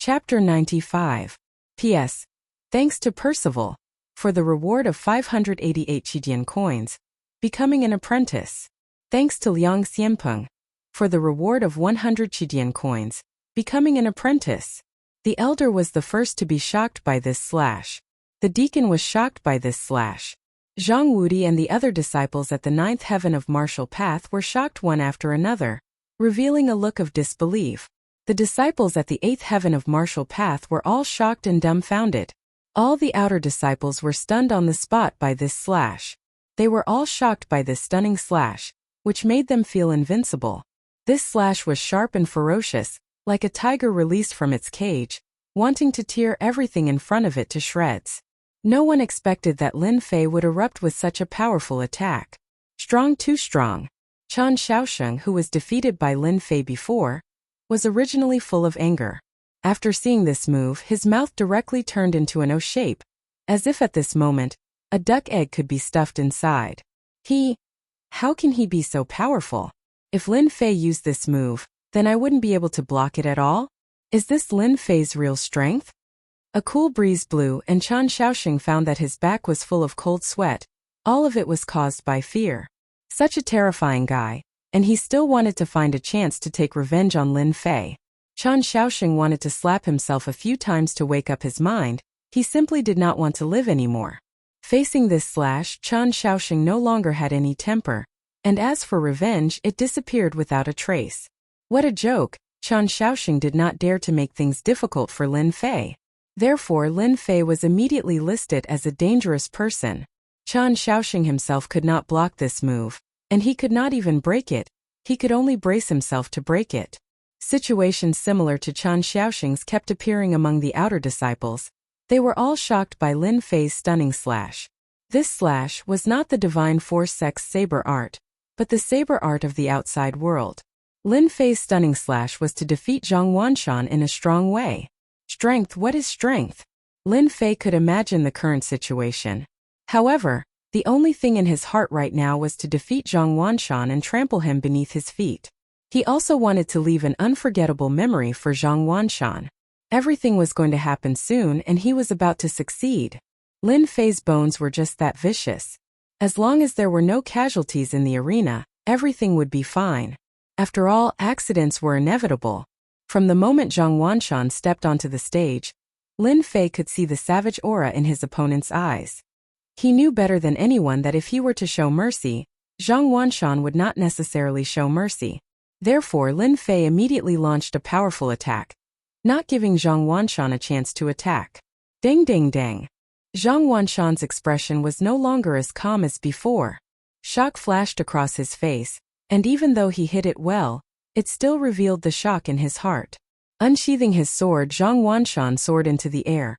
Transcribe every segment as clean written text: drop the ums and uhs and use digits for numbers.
Chapter 95. P.S. Thanks to Percival for the reward of 588 Qidian coins, becoming an apprentice. Thanks to Liang Xianpeng for the reward of 100 Qidian coins, becoming an apprentice. The elder was the first to be shocked by this slash. The deacon was shocked by this slash. Zhang Wudi and the other disciples at the ninth heaven of martial path were shocked one after another, revealing a look of disbelief. The disciples at the eighth heaven of martial path were all shocked and dumbfounded. All the outer disciples were stunned on the spot by this slash. They were all shocked by this stunning slash, which made them feel invincible. This slash was sharp and ferocious, like a tiger released from its cage, wanting to tear everything in front of it to shreds. No one expected that Lin Fei would erupt with such a powerful attack. Strong, too strong. Chen Xiaosheng, who was defeated by Lin Fei before, was originally full of anger. After seeing this move, his mouth directly turned into an O shape, as if at this moment, a duck egg could be stuffed inside. How can he be so powerful? If Lin Fei used this move, then I wouldn't be able to block it at all? Is this Lin Fei's real strength? A cool breeze blew and Chen Xiaosheng found that his back was full of cold sweat. All of it was caused by fear. Such a terrifying guy, and he still wanted to find a chance to take revenge on Lin Fei. Chen Xiaosheng wanted to slap himself a few times to wake up his mind. He simply did not want to live anymore. Facing this slash, Chen Xiaosheng no longer had any temper, and as for revenge, it disappeared without a trace. What a joke! Chen Xiaosheng did not dare to make things difficult for Lin Fei. Therefore, Lin Fei was immediately listed as a dangerous person. Chen Xiaosheng himself could not block this move, and he could not even break it. He could only brace himself to break it. Situations similar to Chen Xiaosheng's kept appearing among the outer disciples. They were all shocked by Lin Fei's stunning slash. This slash was not the divine force sex saber art, but the saber art of the outside world. Lin Fei's stunning slash was to defeat Zhang Wanshan in a strong way. Strength, what is strength? Lin Fei could imagine the current situation. However, the only thing in his heart right now was to defeat Zhang Wanshan and trample him beneath his feet. He also wanted to leave an unforgettable memory for Zhang Wanshan. Everything was going to happen soon and he was about to succeed. Lin Fei's bones were just that vicious. As long as there were no casualties in the arena, everything would be fine. After all, accidents were inevitable. From the moment Zhang Wanshan stepped onto the stage, Lin Fei could see the savage aura in his opponent's eyes. He knew better than anyone that if he were to show mercy, Zhang Wanshan would not necessarily show mercy. Therefore, Lin Fei immediately launched a powerful attack, not giving Zhang Wanshan a chance to attack. Ding ding dang. Zhang Wanshan's expression was no longer as calm as before. Shock flashed across his face, and even though he hit it well, it still revealed the shock in his heart. Unsheathing his sword, Zhang Wanshan soared into the air,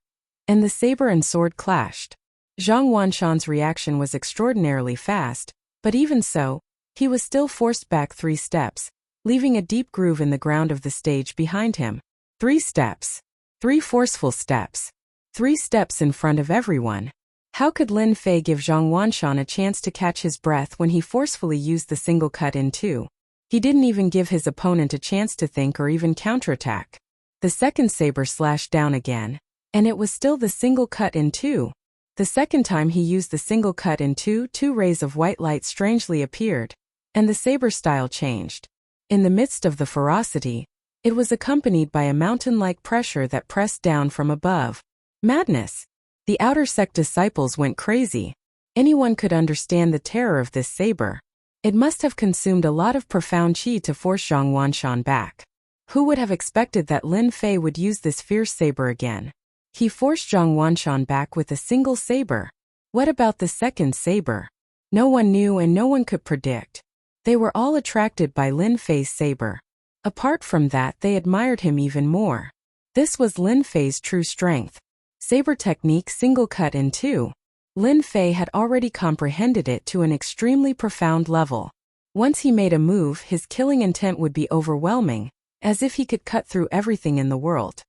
and the saber and sword clashed. Zhang Wanshan's reaction was extraordinarily fast, but even so, he was still forced back 3 steps, leaving a deep groove in the ground of the stage behind him. 3 steps. 3 forceful steps. 3 steps in front of everyone. How could Lin Fei give Zhang Wanshan a chance to catch his breath when he forcefully used the single cut in 2? He didn't even give his opponent a chance to think or even counterattack. The second saber slashed down again, and it was still the single cut in 2. The second time he used the single cut in 2, 2 rays of white light strangely appeared, and the saber style changed. In the midst of the ferocity, it was accompanied by a mountain-like pressure that pressed down from above. Madness! The outer sect disciples went crazy. Anyone could understand the terror of this saber. It must have consumed a lot of profound qi to force Zhang Wanshan back. Who would have expected that Lin Fei would use this fierce saber again? He forced Zhang Wanshan back with a single saber. What about the second saber? No one knew and no one could predict. They were all attracted by Lin Fei's saber. Apart from that, they admired him even more. This was Lin Fei's true strength. Saber technique single cut in 2. Lin Fei had already comprehended it to an extremely profound level. Once he made a move, his killing intent would be overwhelming, as if he could cut through everything in the world.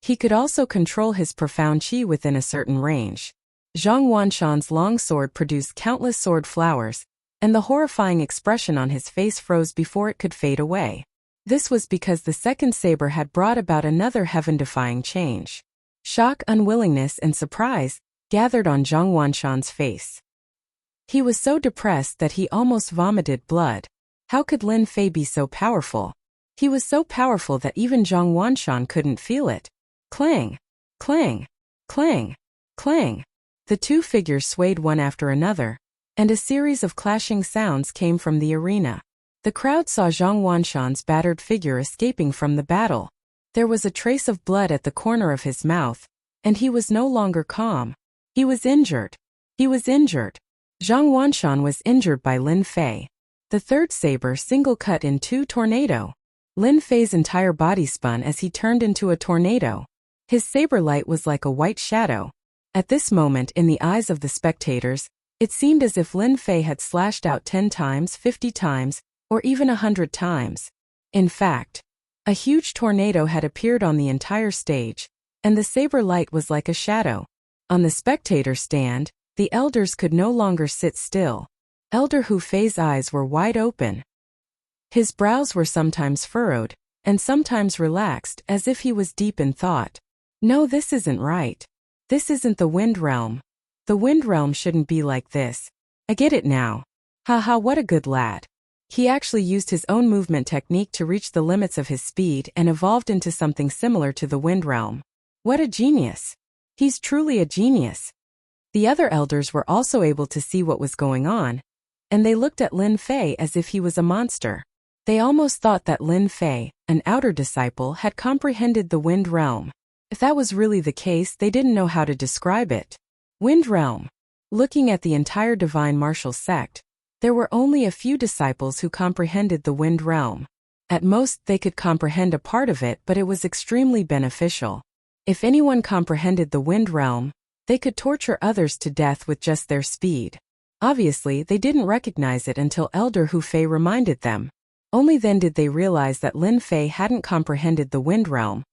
He could also control his profound qi within a certain range. Zhang Wanshan's long sword produced countless sword flowers, and the horrifying expression on his face froze before it could fade away. This was because the second saber had brought about another heaven-defying change. Shock, unwillingness, and surprise gathered on Zhang Wanshan's face. He was so depressed that he almost vomited blood. How could Lin Fei be so powerful? He was so powerful that even Zhang Wanshan couldn't feel it. Clang! Clang! Clang! Clang! The two figures swayed one after another, and a series of clashing sounds came from the arena. The crowd saw Zhang Wanshan's battered figure escaping from the battle. There was a trace of blood at the corner of his mouth, and he was no longer calm. He was injured. He was injured. Zhang Wanshan was injured by Lin Fei. The third saber single cut in two tornado. Lin Fei's entire body spun as he turned into a tornado. His saber light was like a white shadow. At this moment, in the eyes of the spectators, it seemed as if Lin Fei had slashed out 10 times, 50 times, or even 100 times. In fact, a huge tornado had appeared on the entire stage, and the saber light was like a shadow. On the spectator stand, the elders could no longer sit still. Elder Hu Fei's eyes were wide open. His brows were sometimes furrowed, and sometimes relaxed as if he was deep in thought. No, this isn't right. This isn't the Wind Realm. The Wind Realm shouldn't be like this. I get it now. Haha, what a good lad. He actually used his own movement technique to reach the limits of his speed and evolved into something similar to the Wind Realm. What a genius. He's truly a genius. The other elders were also able to see what was going on, and they looked at Lin Fei as if he was a monster. They almost thought that Lin Fei, an outer disciple, had comprehended the Wind Realm. If that was really the case, they didn't know how to describe it. Wind Realm. Looking at the entire divine martial sect, there were only a few disciples who comprehended the Wind Realm. At most, they could comprehend a part of it, but it was extremely beneficial. If anyone comprehended the Wind Realm, they could torture others to death with just their speed. Obviously, they didn't recognize it until Elder Hu Fei reminded them. Only then did they realize that Lin Fei hadn't comprehended the Wind Realm,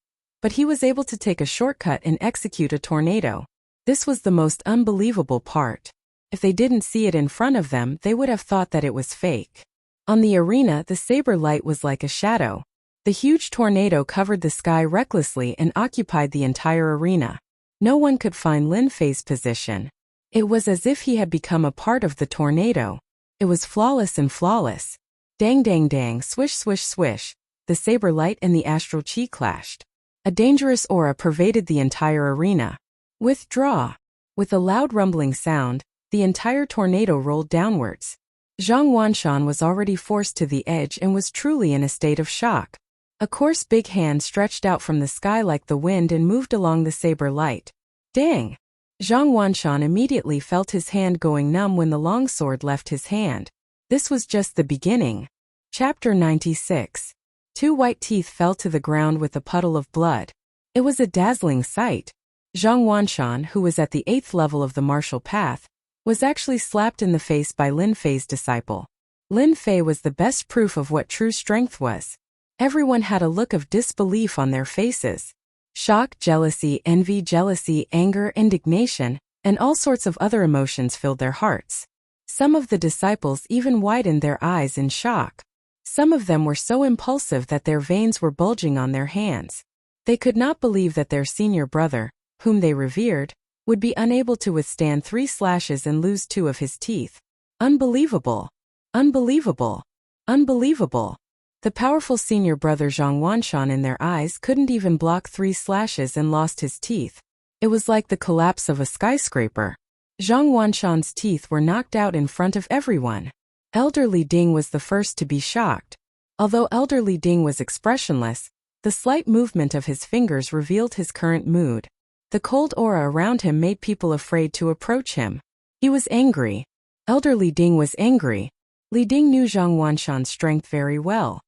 but he was able to take a shortcut and execute a tornado. This was the most unbelievable part. If they didn't see it in front of them, they would have thought that it was fake. On the arena, the saber light was like a shadow. The huge tornado covered the sky recklessly and occupied the entire arena. No one could find Lin Fei's position. It was as if he had become a part of the tornado. It was flawless and flawless. Dang dang dang, swish swish swish. The saber light and the astral chi clashed. A dangerous aura pervaded the entire arena. Withdraw. With a loud rumbling sound, the entire tornado rolled downwards. Zhang Wanshan was already forced to the edge and was truly in a state of shock. A coarse big hand stretched out from the sky like the wind and moved along the saber light. Dang! Zhang Wanshan immediately felt his hand going numb when the longsword left his hand. This was just the beginning. Chapter 96. 2 white teeth fell to the ground with a puddle of blood. It was a dazzling sight. Zhang Wanshan, who was at the 8th level of the martial path, was actually slapped in the face by Lin Fei's disciple. Lin Fei was the best proof of what true strength was. Everyone had a look of disbelief on their faces. Shock, jealousy, envy, jealousy, anger, indignation, and all sorts of other emotions filled their hearts. Some of the disciples even widened their eyes in shock. Some of them were so impulsive that their veins were bulging on their hands. They could not believe that their senior brother, whom they revered, would be unable to withstand 3 slashes and lose 2 of his teeth. Unbelievable! Unbelievable! Unbelievable! The powerful senior brother Zhang Wanshan in their eyes couldn't even block 3 slashes and lost his teeth. It was like the collapse of a skyscraper. Zhang Wanshan's teeth were knocked out in front of everyone. Elder Li Ding was the first to be shocked. Although Elder Li Ding was expressionless, the slight movement of his fingers revealed his current mood. The cold aura around him made people afraid to approach him. He was angry. Elder Li Ding was angry. Li Ding knew Zhang Wanshan's strength very well.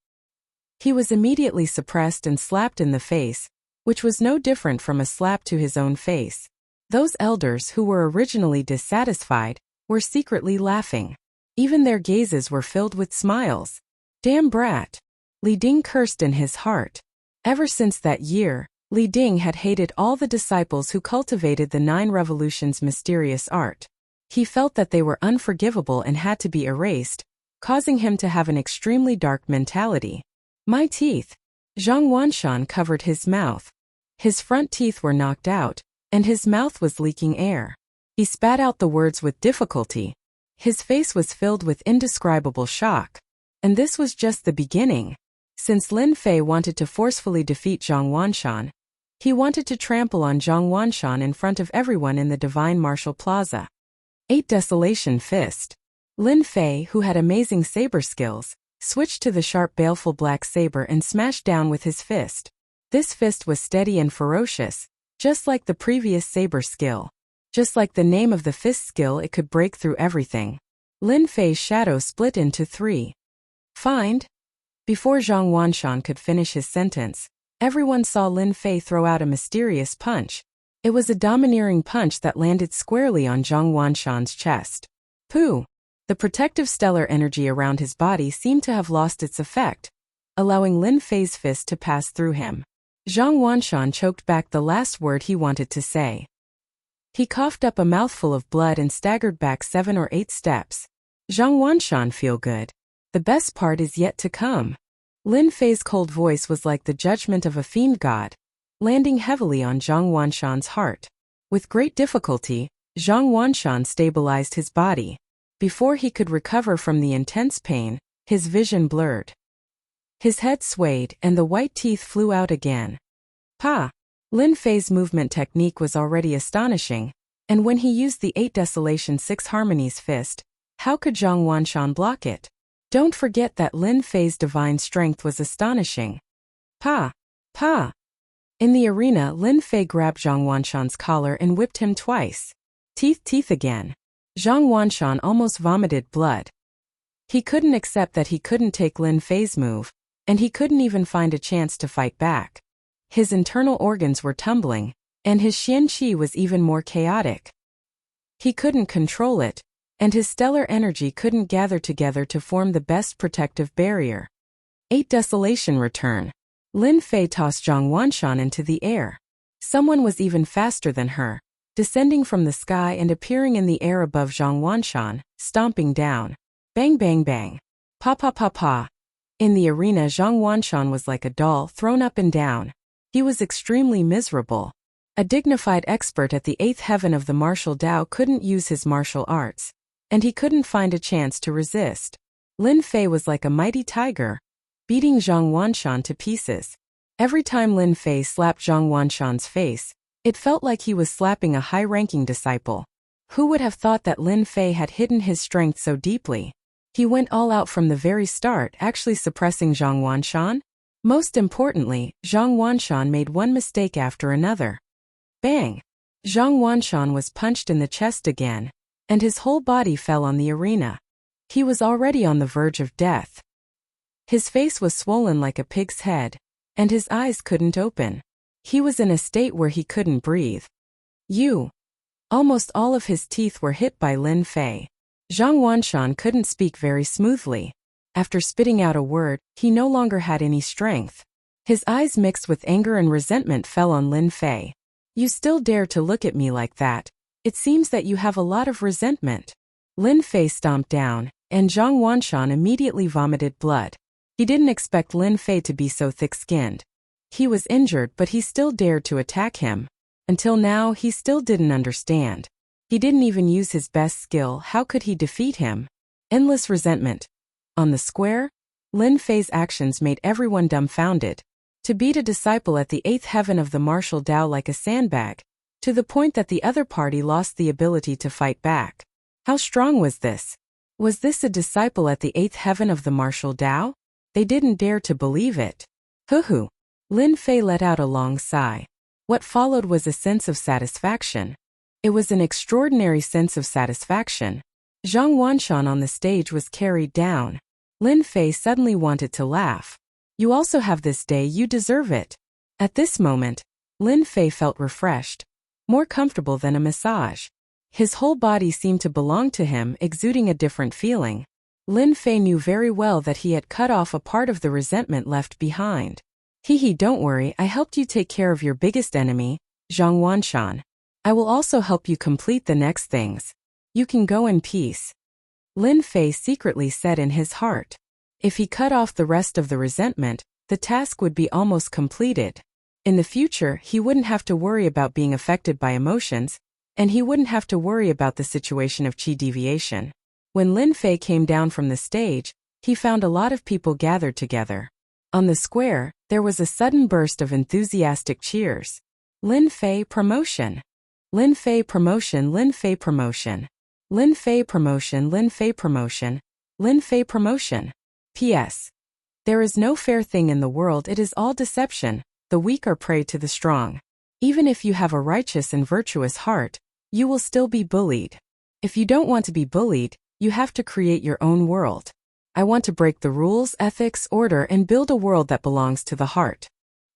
He was immediately suppressed and slapped in the face, which was no different from a slap to his own face. Those elders who were originally dissatisfied were secretly laughing. Even their gazes were filled with smiles. Damn brat! Li Ding cursed in his heart. Ever since that year, Li Ding had hated all the disciples who cultivated the 9 revolutions mysterious art. He felt that they were unforgivable and had to be erased, causing him to have an extremely dark mentality. My teeth. Zhang Wanshan covered his mouth. His front teeth were knocked out, and his mouth was leaking air. He spat out the words with difficulty. His face was filled with indescribable shock. And this was just the beginning. Since Lin Fei wanted to forcefully defeat Zhang Wanshan, he wanted to trample on Zhang Wanshan in front of everyone in the Divine Martial Plaza. 8 Desolation Fist. Lin Fei, who had amazing saber skills, switched to the sharp baleful black saber and smashed down with his fist. This fist was steady and ferocious, just like the previous saber skill. Just like the name of the fist skill, it could break through everything. Lin Fei's shadow split into 3. Find? Before Zhang Wanshan could finish his sentence, everyone saw Lin Fei throw out a mysterious punch. It was a domineering punch that landed squarely on Zhang Wanshan's chest. Pooh! The protective stellar energy around his body seemed to have lost its effect, allowing Lin Fei's fist to pass through him. Zhang Wanshan choked back the last word he wanted to say. He coughed up a mouthful of blood and staggered back 7 or 8 steps. Zhang Wanshan, feel good. The best part is yet to come. Lin Fei's cold voice was like the judgment of a fiend god, landing heavily on Zhang Wanshan's heart. With great difficulty, Zhang Wanshan stabilized his body. Before he could recover from the intense pain, his vision blurred. His head swayed and the white teeth flew out again. Pa! Lin Fei's movement technique was already astonishing, and when he used the 8 Desolation 6 Harmonies fist, how could Zhang Wanshan block it? Don't forget that Lin Fei's divine strength was astonishing. Pa! Pa! In the arena, Lin Fei grabbed Zhang Wanshan's collar and whipped him twice. Teeth again. Zhang Wanshan almost vomited blood. He couldn't accept that he couldn't take Lin Fei's move, and he couldn't even find a chance to fight back. His internal organs were tumbling, and his Xian Qi was even more chaotic. He couldn't control it, and his stellar energy couldn't gather together to form the best protective barrier. 8 Desolation Return. Lin Fei tossed Zhang Wanshan into the air. Someone was even faster than her, descending from the sky and appearing in the air above Zhang Wanshan, stomping down. Bang bang bang. Pa pa pa pa. In the arena, Zhang Wanshan was like a doll thrown up and down. He was extremely miserable. A dignified expert at the 8th heaven of the martial Tao couldn't use his martial arts, and he couldn't find a chance to resist. Lin Fei was like a mighty tiger, beating Zhang Wanshan to pieces. Every time Lin Fei slapped Zhang Wanshan's face, it felt like he was slapping a high-ranking disciple. Who would have thought that Lin Fei had hidden his strength so deeply? He went all out from the very start, actually suppressing Zhang Wanshan. Most importantly, Zhang Wanshan made one mistake after another. Bang! Zhang Wanshan was punched in the chest again, and his whole body fell on the arena. He was already on the verge of death. His face was swollen like a pig's head, and his eyes couldn't open. He was in a state where he couldn't breathe. Almost all of his teeth were hit by Lin Fei. Zhang Wanshan couldn't speak very smoothly. After spitting out a word, he no longer had any strength. His eyes mixed with anger and resentment fell on Lin Fei. You still dare to look at me like that? It seems that you have a lot of resentment. Lin Fei stomped down, and Zhang Wanshan immediately vomited blood. He didn't expect Lin Fei to be so thick-skinned. He was injured, but he still dared to attack him. Until now, he still didn't understand. He didn't even use his best skill. How could he defeat him? Endless resentment. On the square, Lin Fei's actions made everyone dumbfounded. To beat a disciple at the 8th heaven of the martial Tao like a sandbag, to the point that the other party lost the ability to fight back. How strong was this? Was this a disciple at the 8th heaven of the martial Tao? They didn't dare to believe it. Hoo-hoo. Lin Fei let out a long sigh. What followed was a sense of satisfaction. It was an extraordinary sense of satisfaction. Zhang Wanshan on the stage was carried down. Lin Fei suddenly wanted to laugh. You also have this day, you deserve it. At this moment, Lin Fei felt refreshed, more comfortable than a massage. His whole body seemed to belong to him, exuding a different feeling. Lin Fei knew very well that he had cut off a part of the resentment left behind. Don't worry, I helped you take care of your biggest enemy, Zhang Wanshan. I will also help you complete the next things. You can go in peace. Lin Fei secretly said in his heart. If he cut off the rest of the resentment, the task would be almost completed. In the future, he wouldn't have to worry about being affected by emotions, and he wouldn't have to worry about the situation of qi deviation. When Lin Fei came down from the stage, he found a lot of people gathered together. On the square, there was a sudden burst of enthusiastic cheers. Lin Fei promotion! Lin Fei promotion! Lin Fei promotion! Lin Fei promotion! Lin Fei promotion! Lin Fei promotion! P.S. There is no fair thing in the world, it is all deception, the weak are prey to the strong. Even if you have a righteous and virtuous heart, you will still be bullied. If you don't want to be bullied, you have to create your own world. I want to break the rules, ethics, order and build a world that belongs to the heart.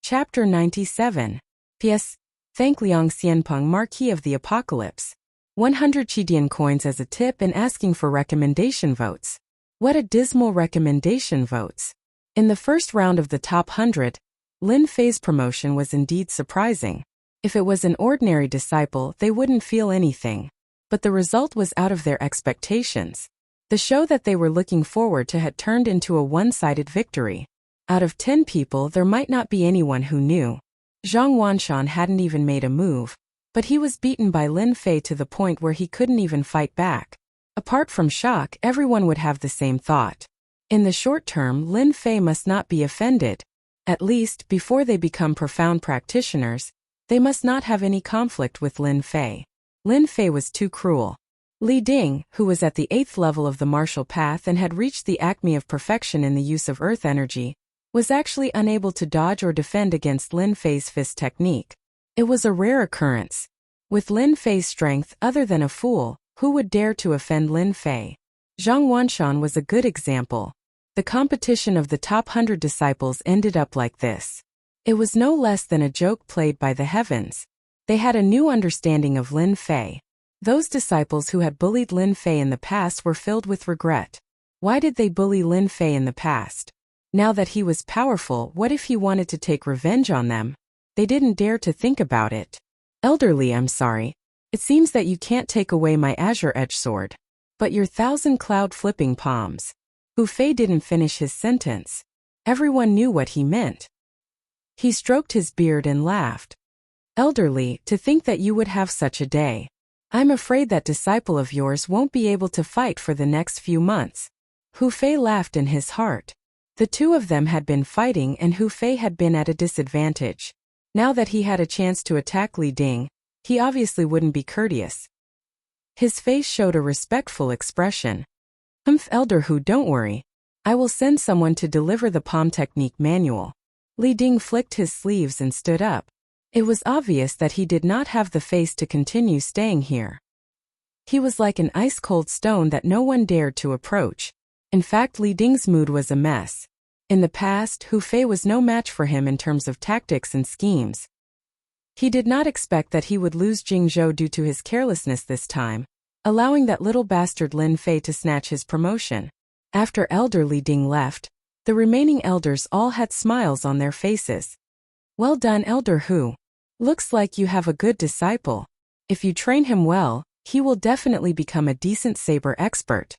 Chapter 97. P.S. Thank Liang Xianpeng, Marquis of the Apocalypse. 100 Qidian coins as a tip and asking for recommendation votes. What a dismal recommendation votes. In the first round of the top 100, Lin Fei's promotion was indeed surprising. If it was an ordinary disciple, they wouldn't feel anything. But the result was out of their expectations. The show that they were looking forward to had turned into a one-sided victory. Out of 10 people, there might not be anyone who knew. Zhang Wanshan hadn't even made a move, but he was beaten by Lin Fei to the point where he couldn't even fight back. Apart from shock, everyone would have the same thought. In the short term, Lin Fei must not be offended. At least, before they become profound practitioners, they must not have any conflict with Lin Fei. Lin Fei was too cruel. Li Ding, who was at the 8th level of the martial path and had reached the acme of perfection in the use of earth energy, was actually unable to dodge or defend against Lin Fei's fist technique. It was a rare occurrence. With Lin Fei's strength, other than a fool, who would dare to offend Lin Fei? Zhang Wanshan was a good example. The competition of the top 100 disciples ended up like this. It was no less than a joke played by the heavens. They had a new understanding of Lin Fei. Those disciples who had bullied Lin Fei in the past were filled with regret. Why did they bully Lin Fei in the past? Now that he was powerful, what if he wanted to take revenge on them? They didn't dare to think about it. Elderly, I'm sorry. It seems that you can't take away my azure edge sword. But your 1,000 cloud flipping palms. Hu Fei didn't finish his sentence. Everyone knew what he meant. He stroked his beard and laughed. Elderly, to think that you would have such a day. I'm afraid that disciple of yours won't be able to fight for the next few months. Hu Fei laughed in his heart. The two of them had been fighting and Hu Fei had been at a disadvantage. Now that he had a chance to attack Li Ding, he obviously wouldn't be courteous. His face showed a respectful expression. Elder Hu, don't worry. I will send someone to deliver the palm technique manual. Li Ding flicked his sleeves and stood up. It was obvious that he did not have the face to continue staying here. He was like an ice-cold stone that no one dared to approach. In fact, Li Ding's mood was a mess. In the past, Hu Fei was no match for him in terms of tactics and schemes. He did not expect that he would lose Jingzhou due to his carelessness this time, allowing that little bastard Lin Fei to snatch his promotion. After Elder Li Ding left, the remaining elders all had smiles on their faces. Well done, Elder Hu. Looks like you have a good disciple. If you train him well, he will definitely become a decent saber expert.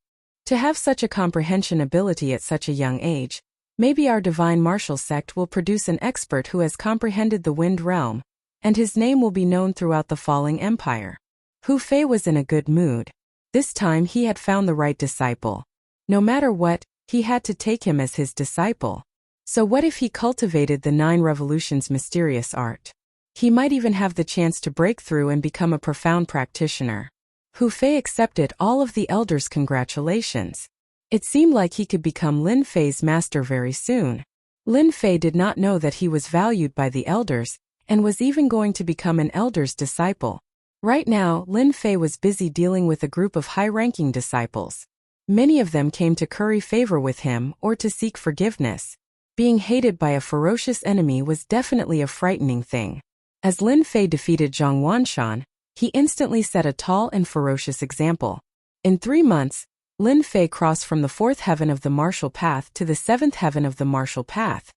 To have such a comprehension ability at such a young age, maybe our divine martial sect will produce an expert who has comprehended the wind realm, and his name will be known throughout the falling empire. Hu Fei was in a good mood. This time he had found the right disciple. No matter what, he had to take him as his disciple. So what if he cultivated the 9 revolutions mysterious art? He might even have the chance to break through and become a profound practitioner. Hu Fei accepted all of the elders' congratulations. It seemed like he could become Lin Fei's master very soon. Lin Fei did not know that he was valued by the elders, and was even going to become an elder's disciple. Right now, Lin Fei was busy dealing with a group of high-ranking disciples. Many of them came to curry favor with him or to seek forgiveness. Being hated by a ferocious enemy was definitely a frightening thing. As Lin Fei defeated Zhang Wanshan, he instantly set a tall and ferocious example. In 3 months, Lin Fei crossed from the 4th heaven of the martial path to the 7th heaven of the martial path,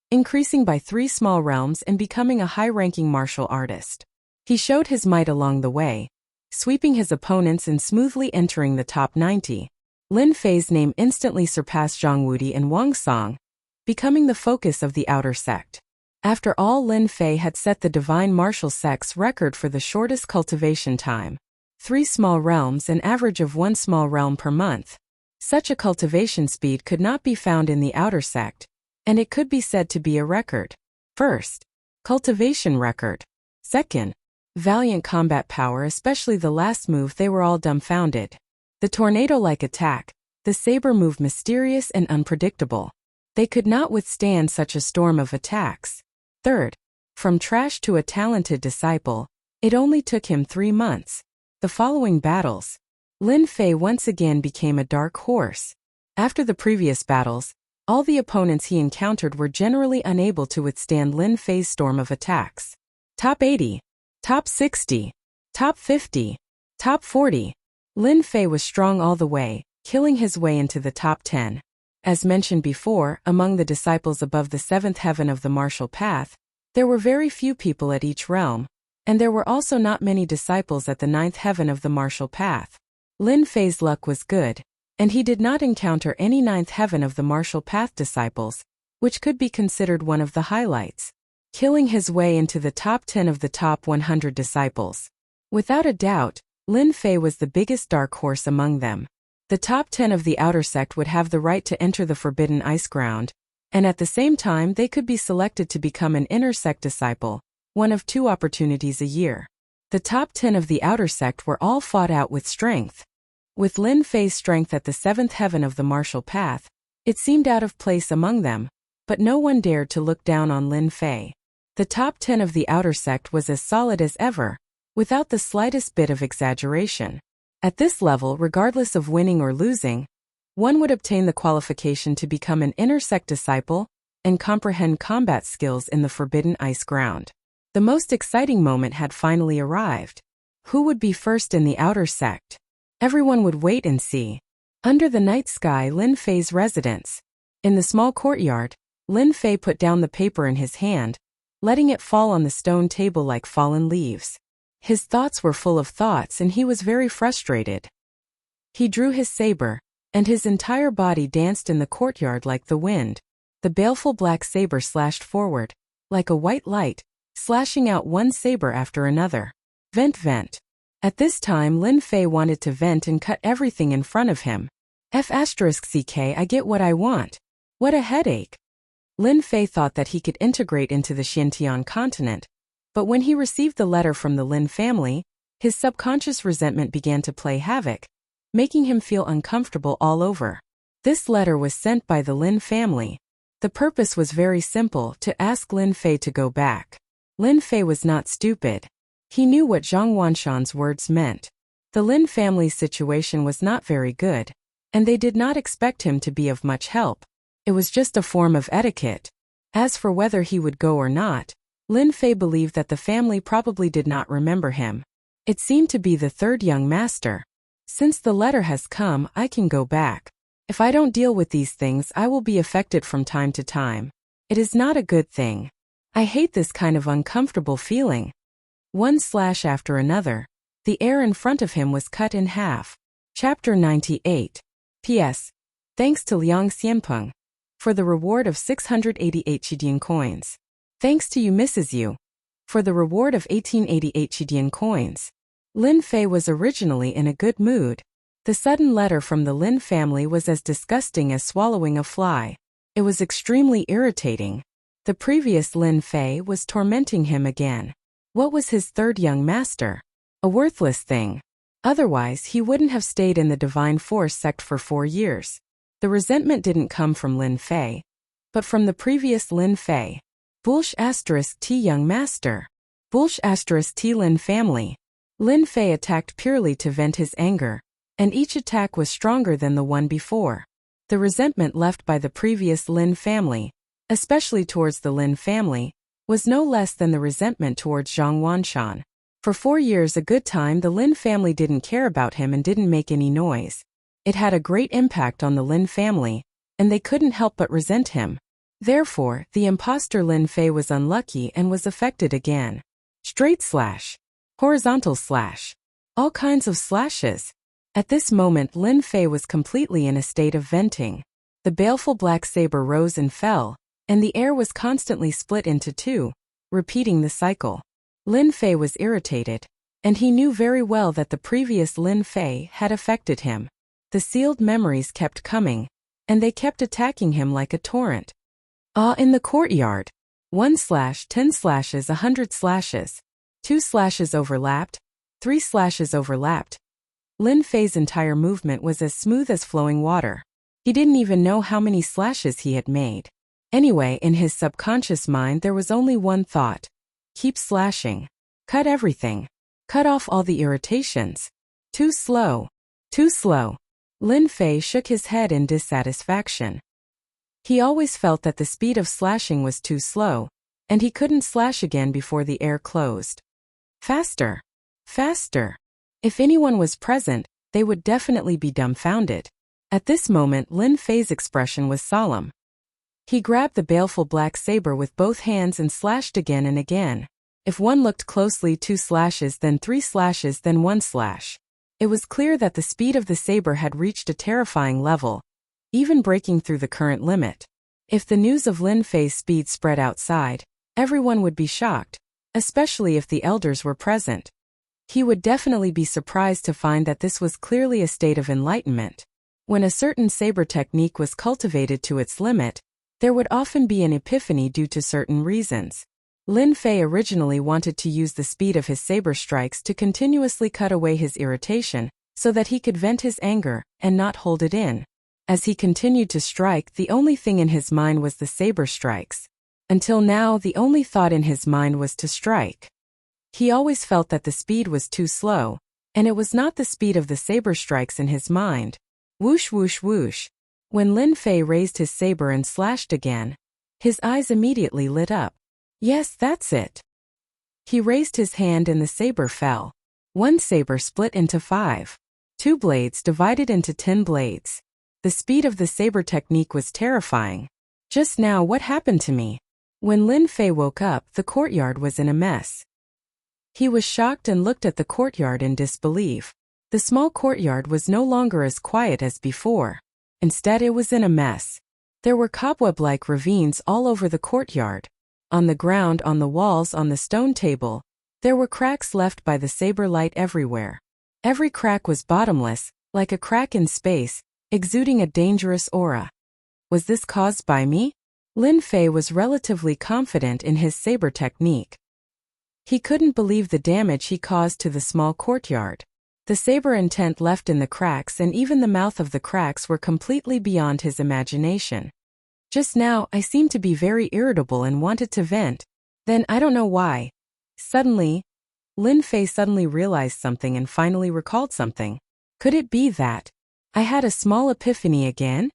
increasing by 3 small realms and becoming a high-ranking martial artist. He showed his might along the way, sweeping his opponents and smoothly entering the top 90. Lin Fei's name instantly surpassed Zhang Wudi and Wang Song. becoming the focus of the outer sect. After all, Lin Fei had set the divine martial sect's record for the shortest cultivation time. 3 small realms, an average of 1 small realm per month. Such a cultivation speed could not be found in the outer sect, and it could be said to be a record. First, cultivation record. Second, valiant combat power, especially the last move. They were all dumbfounded. The tornado-like attack, the saber move, mysterious and unpredictable. They could not withstand such a storm of attacks. Third, from trash to a talented disciple, it only took him 3 months. The following battles. Lin Fei once again became a dark horse. After the previous battles, all the opponents he encountered were generally unable to withstand Lin Fei's storm of attacks. Top 80, Top 60, Top 50, Top 40. Lin Fei was strong all the way, killing his way into the top 10. As mentioned before, among the disciples above the 7th heaven of the martial path, there were very few people at each realm, and there were also not many disciples at the 9th heaven of the martial path. Lin Fei's luck was good, and he did not encounter any 9th heaven of the martial path disciples, which could be considered one of the highlights. Killing his way into the top 10 of the top 100 disciples. Without a doubt, Lin Fei was the biggest dark horse among them. The top 10 of the outer sect would have the right to enter the Forbidden Ice Ground, and at the same time they could be selected to become an inner sect disciple, one of 2 opportunities a year. The top 10 of the outer sect were all fought out with strength. With Lin Fei's strength at the 7th heaven of the martial path, it seemed out of place among them, but no one dared to look down on Lin Fei. The top 10 of the outer sect was as solid as ever, without the slightest bit of exaggeration. At this level, regardless of winning or losing, one would obtain the qualification to become an inner sect disciple and comprehend combat skills in the Forbidden Ice Ground. The most exciting moment had finally arrived. Who would be first in the outer sect? Everyone would wait and see. Under the night sky, Lin Fei's residence. In the small courtyard, Lin Fei put down the paper in his hand, letting it fall on the stone table like fallen leaves. His thoughts were full of thoughts and he was very frustrated. He drew his saber, and his entire body danced in the courtyard like the wind. The baleful black saber slashed forward, like a white light, slashing out one saber after another. Vent, vent. At this time Lin Fei wanted to vent and cut everything in front of him. F***ck, I get what I want. What a headache. Lin Fei thought that he could integrate into the Xintian continent, but when he received the letter from the Lin family, his subconscious resentment began to play havoc, making him feel uncomfortable all over. This letter was sent by the Lin family. The purpose was very simple, to ask Lin Fei to go back. Lin Fei was not stupid. He knew what Zhang Wanshan's words meant. The Lin family's situation was not very good, and they did not expect him to be of much help. It was just a form of etiquette. As for whether he would go or not, Lin Fei believed that the family probably did not remember him. It seemed to be the 3rd young master. Since the letter has come, I can go back. If I don't deal with these things, I will be affected from time to time. It is not a good thing. I hate this kind of uncomfortable feeling. One slash after another, the air in front of him was cut in half. Chapter 98. P.S. Thanks to Liang Xianpeng for the reward of 688 Qidian coins. Thanks to you, Mrs. Yu, for the reward of 1888 Qidian coins. Lin Fei was originally in a good mood. The sudden letter from the Lin family was as disgusting as swallowing a fly. It was extremely irritating. The previous Lin Fei was tormenting him again. What was his 3rd young master? A worthless thing. Otherwise, he wouldn't have stayed in the Divine Force sect for 4 years. The resentment didn't come from Lin Fei, but from the previous Lin Fei. *T young master. *T Lin family. Lin Fei attacked purely to vent his anger, and each attack was stronger than the one before. The resentment left by the previous Lin family, especially towards the Lin family, was no less than the resentment towards Zhang Wanshan. For 4 years, a good time, the Lin family didn't care about him and didn't make any noise. It had a great impact on the Lin family, and they couldn't help but resent him. Therefore, the imposter Lin Fei was unlucky and was affected again. Straight slash. Horizontal slash. All kinds of slashes. At this moment, Lin Fei was completely in a state of venting. The baleful black saber rose and fell, and the air was constantly split into two, repeating the cycle. Lin Fei was irritated, and he knew very well that the previous Lin Fei had affected him. The sealed memories kept coming, and they kept attacking him like a torrent. In the courtyard. 1 slash, 10 slashes, 100 slashes. 2 slashes overlapped. 3 slashes overlapped. Lin Fei's entire movement was as smooth as flowing water. He didn't even know how many slashes he had made. Anyway, in his subconscious mind there was only one thought. Keep slashing. Cut everything. Cut off all the irritations. Too slow. Too slow. Lin Fei shook his head in dissatisfaction. He always felt that the speed of slashing was too slow, and he couldn't slash again before the air closed. Faster. Faster. If anyone was present, they would definitely be dumbfounded. At this moment, Lin Fei's expression was solemn. He grabbed the baleful black saber with both hands and slashed again and again. If one looked closely, 2 slashes, then 3 slashes, then 1 slash. It was clear that the speed of the saber had reached a terrifying level, even breaking through the current limit. If the news of Lin Fei's speed spread outside, everyone would be shocked, especially if the elders were present. He would definitely be surprised to find that this was clearly a state of enlightenment. When a certain saber technique was cultivated to its limit, there would often be an epiphany due to certain reasons. Lin Fei originally wanted to use the speed of his saber strikes to continuously cut away his irritation, so that he could vent his anger and not hold it in. As he continued to strike, the only thing in his mind was the saber strikes. Until now, the only thought in his mind was to strike. He always felt that the speed was too slow, and it was not the speed of the saber strikes in his mind. Whoosh whoosh whoosh. When Lin Fei raised his saber and slashed again, his eyes immediately lit up. Yes, that's it. He raised his hand and the saber fell. One saber split into 5. 2 blades divided into 10 blades. The speed of the saber technique was terrifying. Just now, what happened to me? When Lin Fei woke up, the courtyard was in a mess. He was shocked and looked at the courtyard in disbelief. The small courtyard was no longer as quiet as before. Instead, it was in a mess. There were cobweb-like ravines all over the courtyard. On the ground, on the walls, on the stone table, there were cracks left by the saber light everywhere. Every crack was bottomless, like a crack in space, exuding a dangerous aura. Was this caused by me? Lin Fei was relatively confident in his saber technique. He couldn't believe the damage he caused to the small courtyard. The saber intent left in the cracks and even the mouth of the cracks were completely beyond his imagination. Just now, I seemed to be very irritable and wanted to vent. Then I don't know why. Suddenly, Lin Fei suddenly realized something and finally recalled something. Could it be that I had a small epiphany again?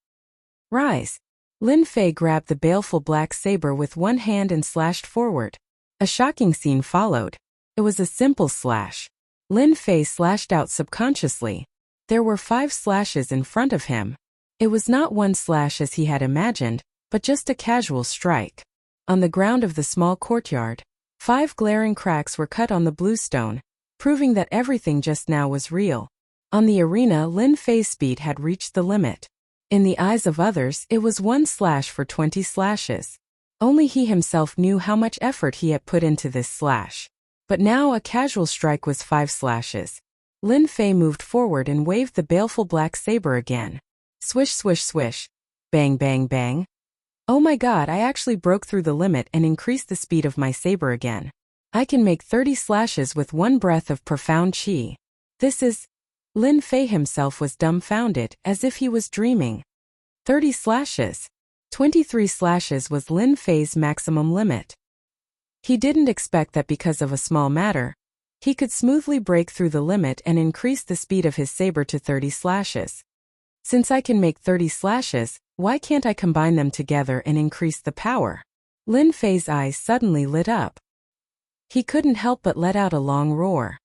Rise. Lin Fei grabbed the baleful black saber with one hand and slashed forward. A shocking scene followed. It was a simple slash. Lin Fei slashed out subconsciously. There were 5 slashes in front of him. It was not one slash as he had imagined, but just a casual strike. On the ground of the small courtyard, 5 glaring cracks were cut on the bluestone, proving that everything just now was real. On the arena, Lin Fei's speed had reached the limit. In the eyes of others, it was 1 slash for 20 slashes. Only he himself knew how much effort he had put into this slash. But now a casual strike was 5 slashes. Lin Fei moved forward and waved the baleful black saber again. Swish swish swish. Bang bang bang. Oh my god, I actually broke through the limit and increased the speed of my saber again. I can make 30 slashes with 1 breath of profound chi. This is... Lin Fei himself was dumbfounded, as if he was dreaming. 30 slashes. 23 slashes was Lin Fei's maximum limit. He didn't expect that because of a small matter, he could smoothly break through the limit and increase the speed of his saber to 30 slashes. Since I can make 30 slashes, why can't I combine them together and increase the power? Lin Fei's eyes suddenly lit up. He couldn't help but let out a long roar.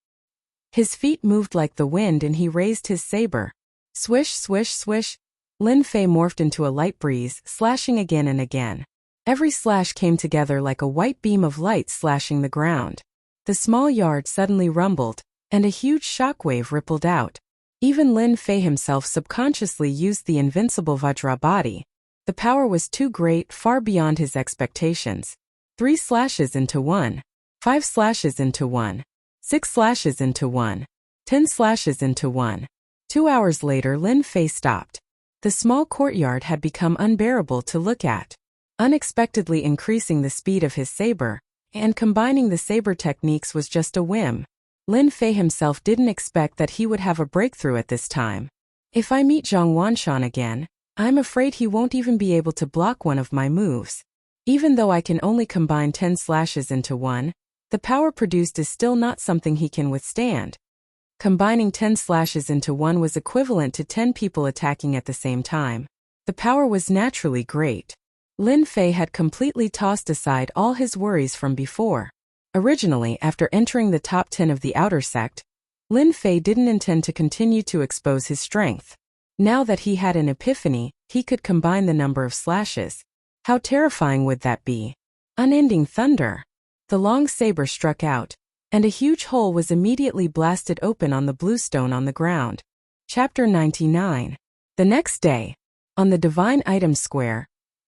His feet moved like the wind and he raised his saber. Swish, swish, swish. Lin Fei morphed into a light breeze, slashing again and again. Every slash came together like a white beam of light slashing the ground. The small yard suddenly rumbled, and a huge shockwave rippled out. Even Lin Fei himself subconsciously used the invincible Vajra body, The power was too great, far beyond his expectations. 3 slashes into 1. 5 slashes into 1. 6 slashes into 1. 10 slashes into 1. 2 hours later, Lin Fei stopped. The small courtyard had become unbearable to look at. Unexpectedly increasing the speed of his saber, and combining the saber techniques was just a whim. Lin Fei himself didn't expect that he would have a breakthrough at this time. If I meet Zhang Wanshan again, I'm afraid he won't even be able to block one of my moves. Even though I can only combine 10 slashes into 1, the power produced is still not something he can withstand. Combining 10 slashes into 1 was equivalent to 10 people attacking at the same time. The power was naturally great. Lin Fei had completely tossed aside all his worries from before. Originally, after entering the top 10 of the outer sect, Lin Fei didn't intend to continue to expose his strength. Now that he had an epiphany, he could combine the number of slashes. How terrifying would that be? Unending thunder. The long saber struck out, and a huge hole was immediately blasted open on the blue stone on the ground. Chapter 99. The next day, on the Divine Item Square,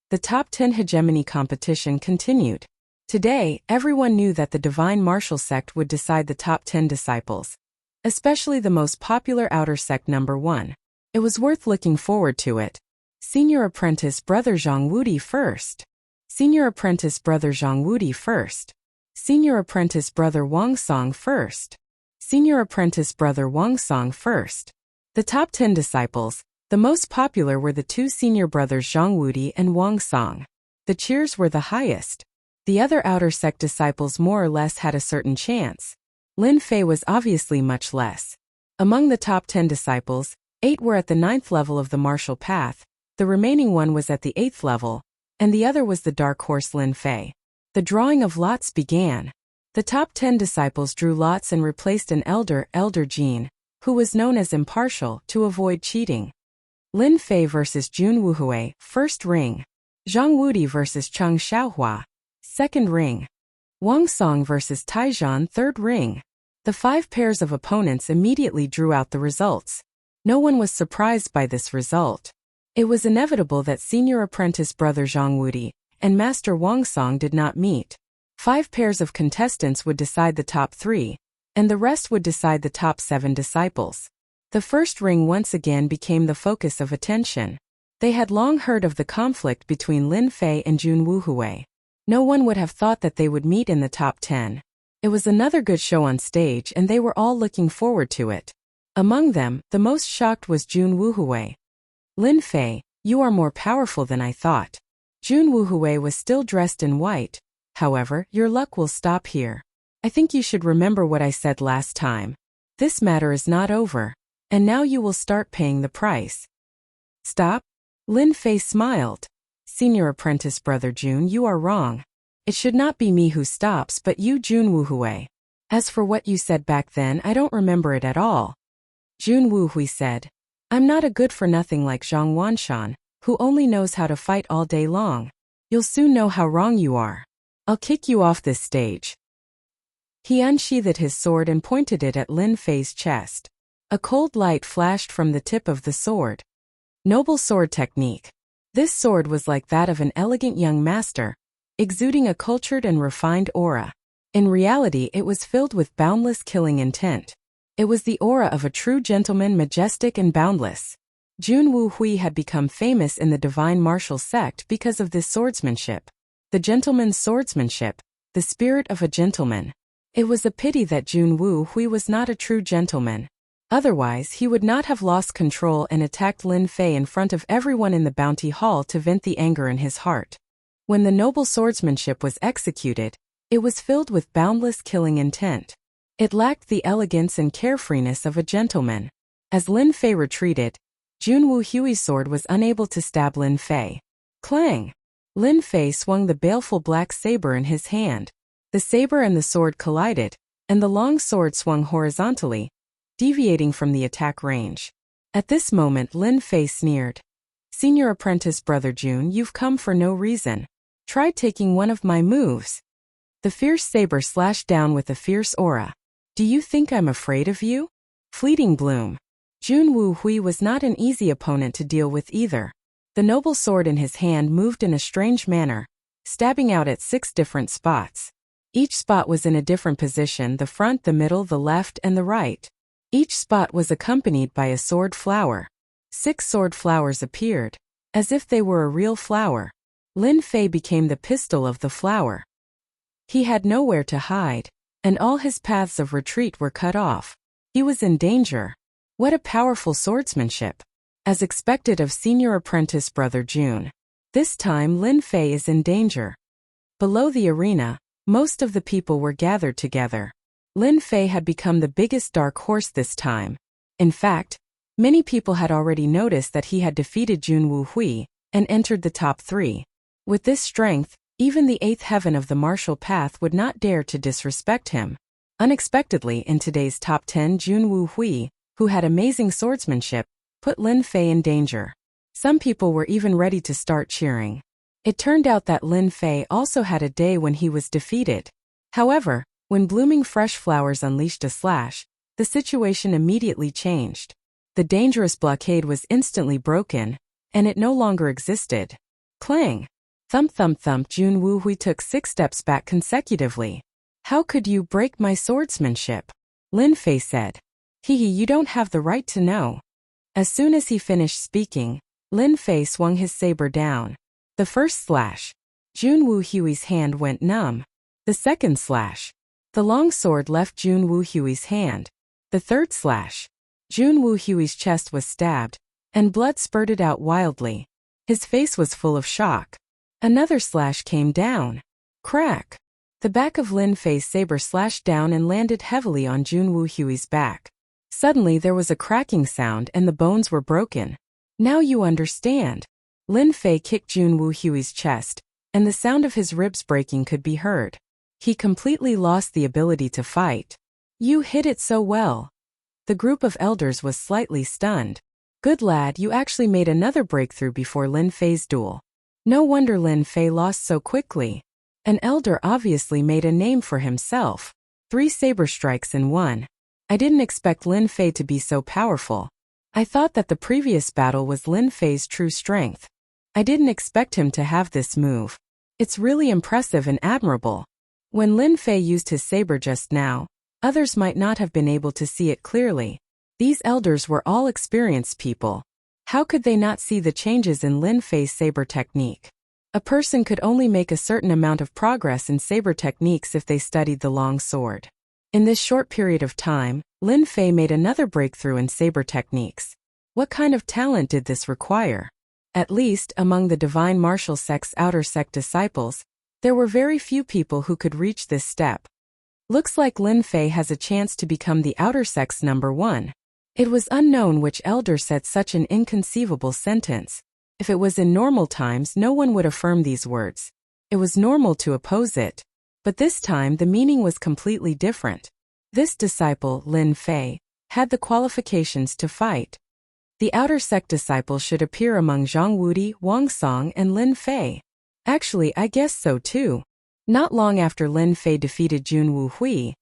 the top 10 hegemony competition continued. Today, everyone knew that the Divine Martial Sect would decide the top 10 disciples, especially the most popular outer sect number 1. It was worth looking forward to it. Senior Apprentice Brother Zhang Wudi first. Senior Apprentice Brother Zhang Wudi first. Senior Apprentice Brother Wang Song first. Senior Apprentice Brother Wang Song first. The top 10 disciples, the most popular were the 2 senior brothers Zhang Wudi and Wang Song. The cheers were the highest. The other outer sect disciples more or less had a certain chance. Lin Fei was obviously much less. Among the top 10 disciples, 8 were at the 9th level of the martial path, the remaining 1 was at the 8th level, and the other was the dark horse Lin Fei. The drawing of lots began. The top 10 disciples drew lots and replaced an Elder Jin, who was known as impartial, to avoid cheating. Lin Fei vs. Jun Wuhui, first ring. Zhang Wudi vs. Cheng Xiaohua, second ring. Wang Song vs. Taizhan, third ring. The 5 pairs of opponents immediately drew out the results. No one was surprised by this result. It was inevitable that senior apprentice brother Zhang Wudi and Master Wang Song did not meet. 5 pairs of contestants would decide the top 3, and the rest would decide the top 7 disciples. The first ring once again became the focus of attention. They had long heard of the conflict between Lin Fei and Jun Wuhui. No one would have thought that they would meet in the top 10. It was another good show on stage and they were all looking forward to it. Among them, the most shocked was Jun Wuhui. Lin Fei, you are more powerful than I thought. Jun Wuhui was still dressed in white. However, your luck will stop here. I think you should remember what I said last time. This matter is not over, and now you will start paying the price. Stop? Lin Fei smiled. Senior apprentice brother Jun, you are wrong. It should not be me who stops but you, Jun Wuhui. As for what you said back then, I don't remember it at all. Jun Wuhui said, I'm not a good-for-nothing like Zhang Wanshan, who only knows how to fight all day long. You'll soon know how wrong you are. I'll kick you off this stage. He unsheathed his sword and pointed it at Lin Fei's chest. A cold light flashed from the tip of the sword. Noble sword technique. This sword was like that of an elegant young master, exuding a cultured and refined aura. In reality, it was filled with boundless killing intent. It was the aura of a true gentleman, majestic and boundless. Jun Wuhui had become famous in the Divine Martial Sect because of this swordsmanship. The gentleman's swordsmanship, the spirit of a gentleman. It was a pity that Jun Wuhui was not a true gentleman. Otherwise, he would not have lost control and attacked Lin Fei in front of everyone in the bounty hall to vent the anger in his heart. When the noble swordsmanship was executed, it was filled with boundless killing intent. It lacked the elegance and carefreeness of a gentleman. As Lin Fei retreated, Jun Wuhui's sword was unable to stab Lin Fei. Clang! Lin Fei swung the baleful black saber in his hand. The saber and the sword collided, and the long sword swung horizontally, deviating from the attack range. At this moment Lin Fei sneered. Senior apprentice brother Jun, you've come for no reason. Try taking one of my moves. The fierce saber slashed down with a fierce aura. Do you think I'm afraid of you? Fleeting bloom. Jun Wuhui was not an easy opponent to deal with either. The noble sword in his hand moved in a strange manner, stabbing out at 6 different spots. Each spot was in a different position: the front, the middle, the left, and the right. Each spot was accompanied by a sword flower. 6 sword flowers appeared, as if they were a real flower. Lin Fei became the pistol of the flower. He had nowhere to hide, and all his paths of retreat were cut off. He was in danger. What a powerful swordsmanship! As expected of senior apprentice Brother Jun. This time Lin Fei is in danger. Below the arena, most of the people were gathered together. Lin Fei had become the biggest dark horse this time. In fact, many people had already noticed that he had defeated Jun Wuhui and entered the top 3. With this strength, even the 8th heaven of the martial path would not dare to disrespect him. Unexpectedly, in today's top 10, Jun Wuhui, who had amazing swordsmanship, put Lin Fei in danger. Some people were even ready to start cheering. It turned out that Lin Fei also had a day when he was defeated. However, when blooming fresh flowers unleashed a slash, the situation immediately changed. The dangerous blockade was instantly broken, and it no longer existed. Clang! Thump thump thump. Jun Wuhui took 6 steps back consecutively. How could you break my swordsmanship? Lin Fei said. Hee hee, you don't have the right to know. As soon as he finished speaking, Lin Fei swung his saber down. The first slash. Jun Wuhui's hand went numb. The second slash. The long sword left Jun Wuhui's hand. The third slash. Jun Wuhui's chest was stabbed, and blood spurted out wildly. His face was full of shock. Another slash came down. Crack! The back of Lin Fei's saber slashed down and landed heavily on Jun Wuhui's back. Suddenly there was a cracking sound and the bones were broken. Now you understand. Lin Fei kicked Jun Wuhui's chest, and the sound of his ribs breaking could be heard. He completely lost the ability to fight. You hit it so well. The group of elders was slightly stunned. Good lad, you actually made another breakthrough before Lin Fei's duel. No wonder Lin Fei lost so quickly. An elder obviously made a name for himself. 3 saber strikes in 1. I didn't expect Lin Fei to be so powerful. I thought that the previous battle was Lin Fei's true strength. I didn't expect him to have this move. It's really impressive and admirable. When Lin Fei used his saber just now, others might not have been able to see it clearly. These elders were all experienced people. How could they not see the changes in Lin Fei's saber technique? A person could only make a certain amount of progress in saber techniques if they studied the long sword. In this short period of time, Lin Fei made another breakthrough in saber techniques. What kind of talent did this require? At least, among the divine martial sect's outer sect disciples, there were very few people who could reach this step. Looks like Lin Fei has a chance to become the outer sect's number 1. It was unknown which elder said such an inconceivable sentence. If it was in normal times, no one would affirm these words. It was normal to oppose it. But this time the meaning was completely different. This disciple, Lin Fei, had the qualifications to fight. The outer sect disciples should appear among Zhang Wudi, Wang Song, and Lin Fei. Actually, I guess so too. Not long after Lin Fei defeated Jun Wuhui,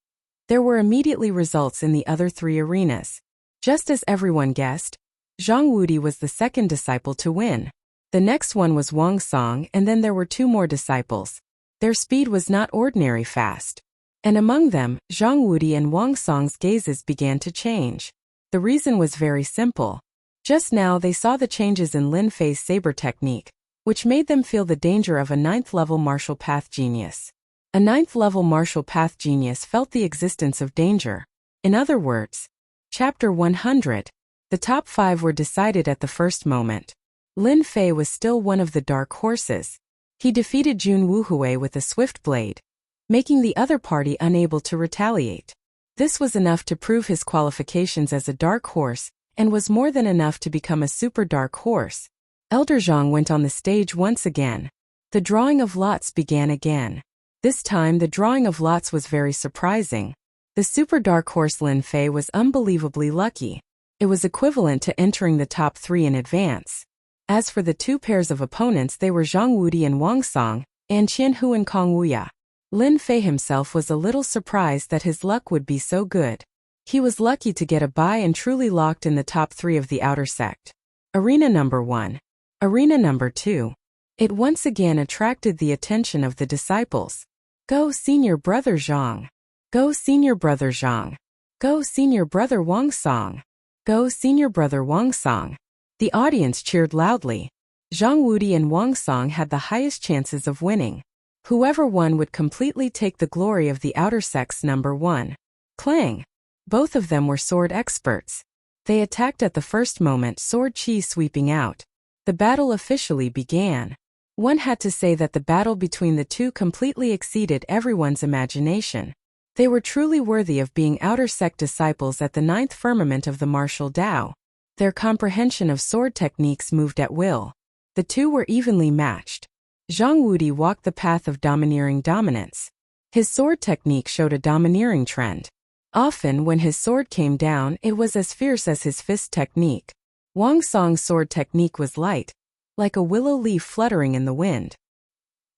there were immediately results in the other 3 arenas. Just as everyone guessed, Zhang Wudi was the second disciple to win. The next one was Wang Song, and then there were 2 more disciples. Their speed was not ordinary fast. And among them, Zhang Wudi and Wang Song's gazes began to change. The reason was very simple. Just now they saw the changes in Lin Fei's saber technique, which made them feel the danger of a 9th-level martial path genius. A 9th-level martial path genius felt the existence of danger. In other words, Chapter 100. The top 5 were decided at the first moment. Lin Fei was still one of the dark horses. He defeated Jun Wuhui with a swift blade, making the other party unable to retaliate. This was enough to prove his qualifications as a dark horse, and was more than enough to become a super dark horse. Elder Zhang went on the stage once again. The drawing of lots began again. This time the drawing of lots was very surprising. The super dark horse Lin Fei was unbelievably lucky. It was equivalent to entering the top 3 in advance. As for the 2 pairs of opponents, they were Zhang Wudi and Wang Song, and Qianhu and Kong Wuya. Lin Fei himself was a little surprised that his luck would be so good. He was lucky to get a bye and truly locked in the top 3 of the outer sect. Arena number 1. Arena number 2. It once again attracted the attention of the disciples. Go senior brother Zhang. Go senior brother Zhang. Go senior brother Wang Song. Go senior brother Wang Song. The audience cheered loudly. Zhang Wudi and Wang Song had the highest chances of winning. Whoever won would completely take the glory of the outer sex number 1. Clang! Both of them were sword experts. They attacked at the first moment, sword chi sweeping out. The battle officially began. One had to say that the battle between the two completely exceeded everyone's imagination. They were truly worthy of being outer sect disciples at the 9th firmament of the martial Tao. Their comprehension of sword techniques moved at will. The two were evenly matched. Zhang Wudi walked the path of domineering dominance. His sword technique showed a domineering trend. Often when his sword came down, it was as fierce as his fist technique. Wang Song's sword technique was light, like a willow leaf fluttering in the wind.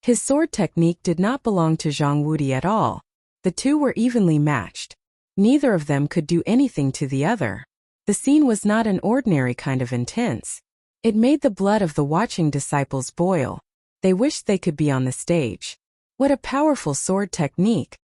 His sword technique did not belong to Zhang Wudi at all. The two were evenly matched. Neither of them could do anything to the other. The scene was not an ordinary kind of intense. It made the blood of the watching disciples boil. They wished they could be on the stage. What a powerful sword technique!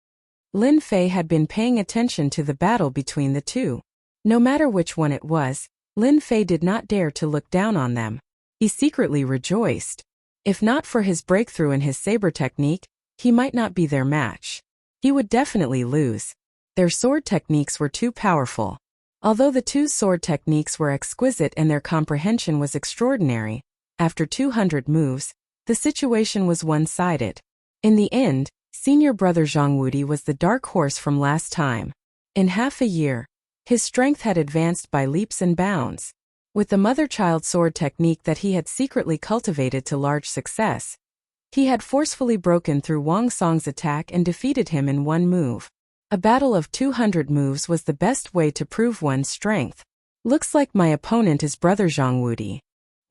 Lin Fei had been paying attention to the battle between the two. No matter which one it was, Lin Fei did not dare to look down on them. He secretly rejoiced. If not for his breakthrough in his saber technique, he might not be their match. He would definitely lose. Their sword techniques were too powerful. Although the two sword techniques were exquisite and their comprehension was extraordinary, after 200 moves, the situation was one-sided. In the end, senior brother Zhang Wudi was the dark horse from last time. In half a year, his strength had advanced by leaps and bounds. With the mother-child sword technique that he had secretly cultivated to large success, he had forcefully broken through Wang Song's attack and defeated him in one move. A battle of 200 moves was the best way to prove one's strength. Looks like my opponent is brother Zhang Wudi.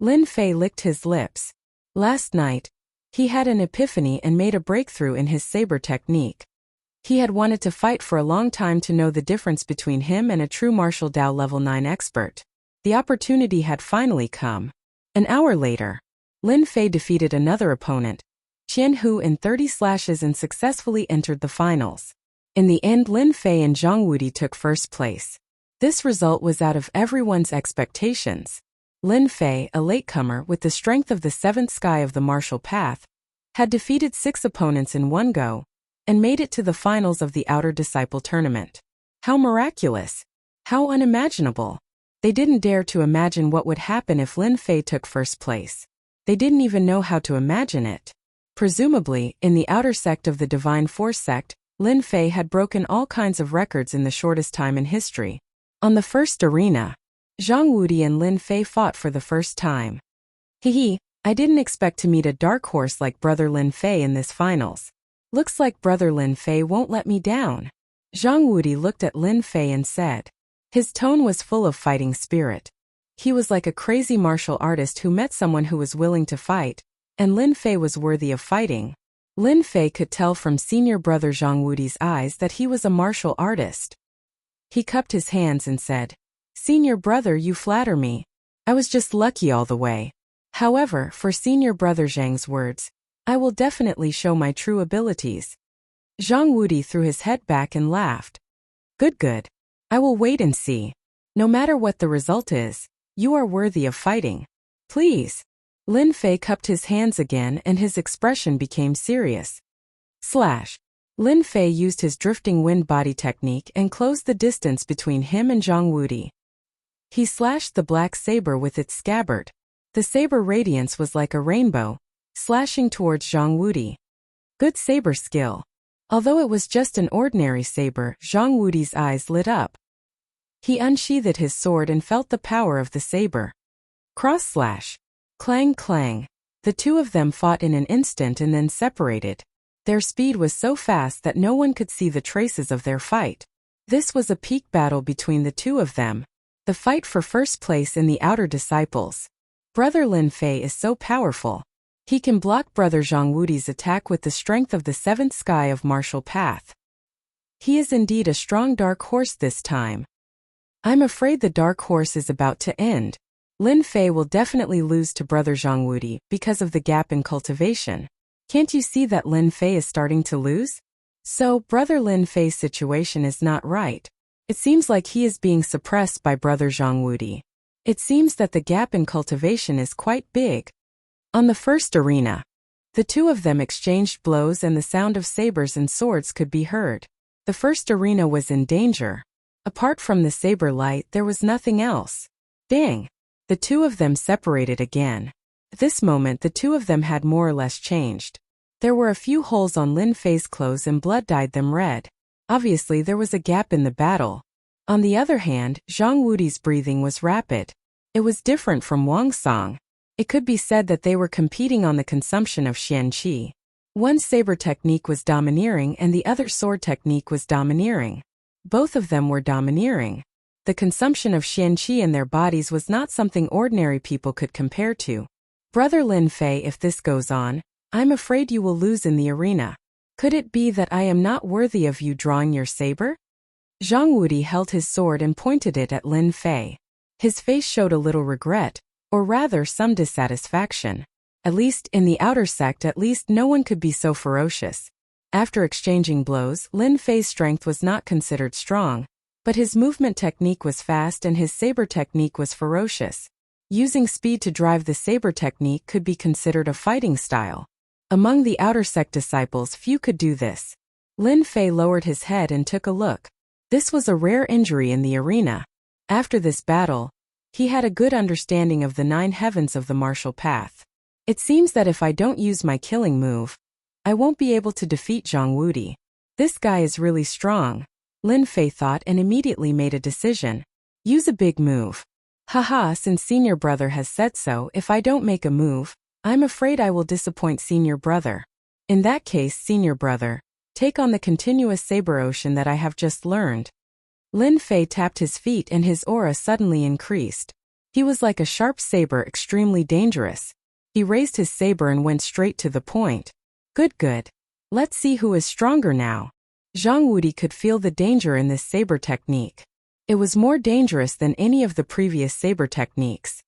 Lin Fei licked his lips. Last night, he had an epiphany and made a breakthrough in his saber technique. He had wanted to fight for a long time to know the difference between him and a true martial Tao level 9 expert. The opportunity had finally come. An hour later, Lin Fei defeated another opponent, Qian Hu, in 30 slashes and successfully entered the finals. In the end, Lin Fei and Zhang Wudi took first place. This result was out of everyone's expectations. Lin Fei, a latecomer with the strength of the 7th sky of the martial path, had defeated 6 opponents in one go, and made it to the finals of the Outer Disciple Tournament. How miraculous! How unimaginable! They didn't dare to imagine what would happen if Lin Fei took first place. They didn't even know how to imagine it. Presumably, in the outer sect of the Divine Force sect, Lin Fei had broken all kinds of records in the shortest time in history. On the first arena, Zhang Wudi and Lin Fei fought for the first time. Hehe, I didn't expect to meet a dark horse like brother Lin Fei in this finals. Looks like brother Lin Fei won't let me down. Zhang Wudi looked at Lin Fei and said. His tone was full of fighting spirit. He was like a crazy martial artist who met someone who was willing to fight, and Lin Fei was worthy of fighting. Lin Fei could tell from senior brother Zhang Wudi's eyes that he was a martial artist. He cupped his hands and said, Senior brother, you flatter me. I was just lucky all the way. However, for senior brother Zhang's words, I will definitely show my true abilities. Zhang Wudi threw his head back and laughed. Good. I will wait and see. No matter what the result is, you are worthy of fighting. Please. Lin Fei cupped his hands again and his expression became serious. Slash. Lin Fei used his drifting wind body technique and closed the distance between him and Zhang Wudi. He slashed the black saber with its scabbard. The saber radiance was like a rainbow, slashing towards Zhang Wudi. Good saber skill. Although it was just an ordinary saber, Zhang Wudi's eyes lit up. He unsheathed his sword and felt the power of the saber. Cross slash. Clang clang. The two of them fought in an instant and then separated. Their speed was so fast that no one could see the traces of their fight. This was a peak battle between the two of them. The fight for first place in the outer disciples. Brother Lin Fei is so powerful. He can block brother Zhang Wudi's attack with the strength of the 7th sky of martial path. He is indeed a strong dark horse this time. I'm afraid the dark horse is about to end. Lin Fei will definitely lose to brother Zhang Wudi because of the gap in cultivation. Can't you see that Lin Fei is starting to lose? So, brother Lin Fei's situation is not right. It seems like he is being suppressed by brother Zhang Wudi. It seems that the gap in cultivation is quite big. On the first arena, the two of them exchanged blows and the sound of sabers and swords could be heard. The first arena was in danger. Apart from the saber light, there was nothing else. Dang! The two of them separated again. At this moment, the two of them had more or less changed. There were a few holes on Lin Fei's clothes and blood dyed them red. Obviously, there was a gap in the battle. On the other hand, Zhang Wudi's breathing was rapid. It was different from Wang Song. It could be said that they were competing on the consumption of Xian Qi. One saber technique was domineering and the other sword technique was domineering. Both of them were domineering. The consumption of Xian Qi in their bodies was not something ordinary people could compare to. Brother Lin Fei, if this goes on, I'm afraid you will lose in the arena. Could it be that I am not worthy of you drawing your saber? Zhang Wudi held his sword and pointed it at Lin Fei. His face showed a little regret, or rather some dissatisfaction. At least in the outer sect, at least no one could be so ferocious. After exchanging blows, Lin Fei's strength was not considered strong, but his movement technique was fast and his saber technique was ferocious. Using speed to drive the saber technique could be considered a fighting style. Among the outer sect disciples, few could do this. Lin Fei lowered his head and took a look. This was a rare injury in the arena. After this battle, he had a good understanding of the 9 heavens of the martial path. It seems that if I don't use my killing move, I won't be able to defeat Zhang Wudi. This guy is really strong, Lin Fei thought and immediately made a decision. Use a big move. Haha, since senior brother has said so, if I don't make a move, I'm afraid I will disappoint senior brother. In that case, senior brother, take on the continuous saber ocean that I have just learned. Lin Fei tapped his feet and his aura suddenly increased. He was like a sharp saber, extremely dangerous. He raised his saber and went straight to the point. Good. Let's see who is stronger now. Zhang Wudi could feel the danger in this saber technique. It was more dangerous than any of the previous saber techniques.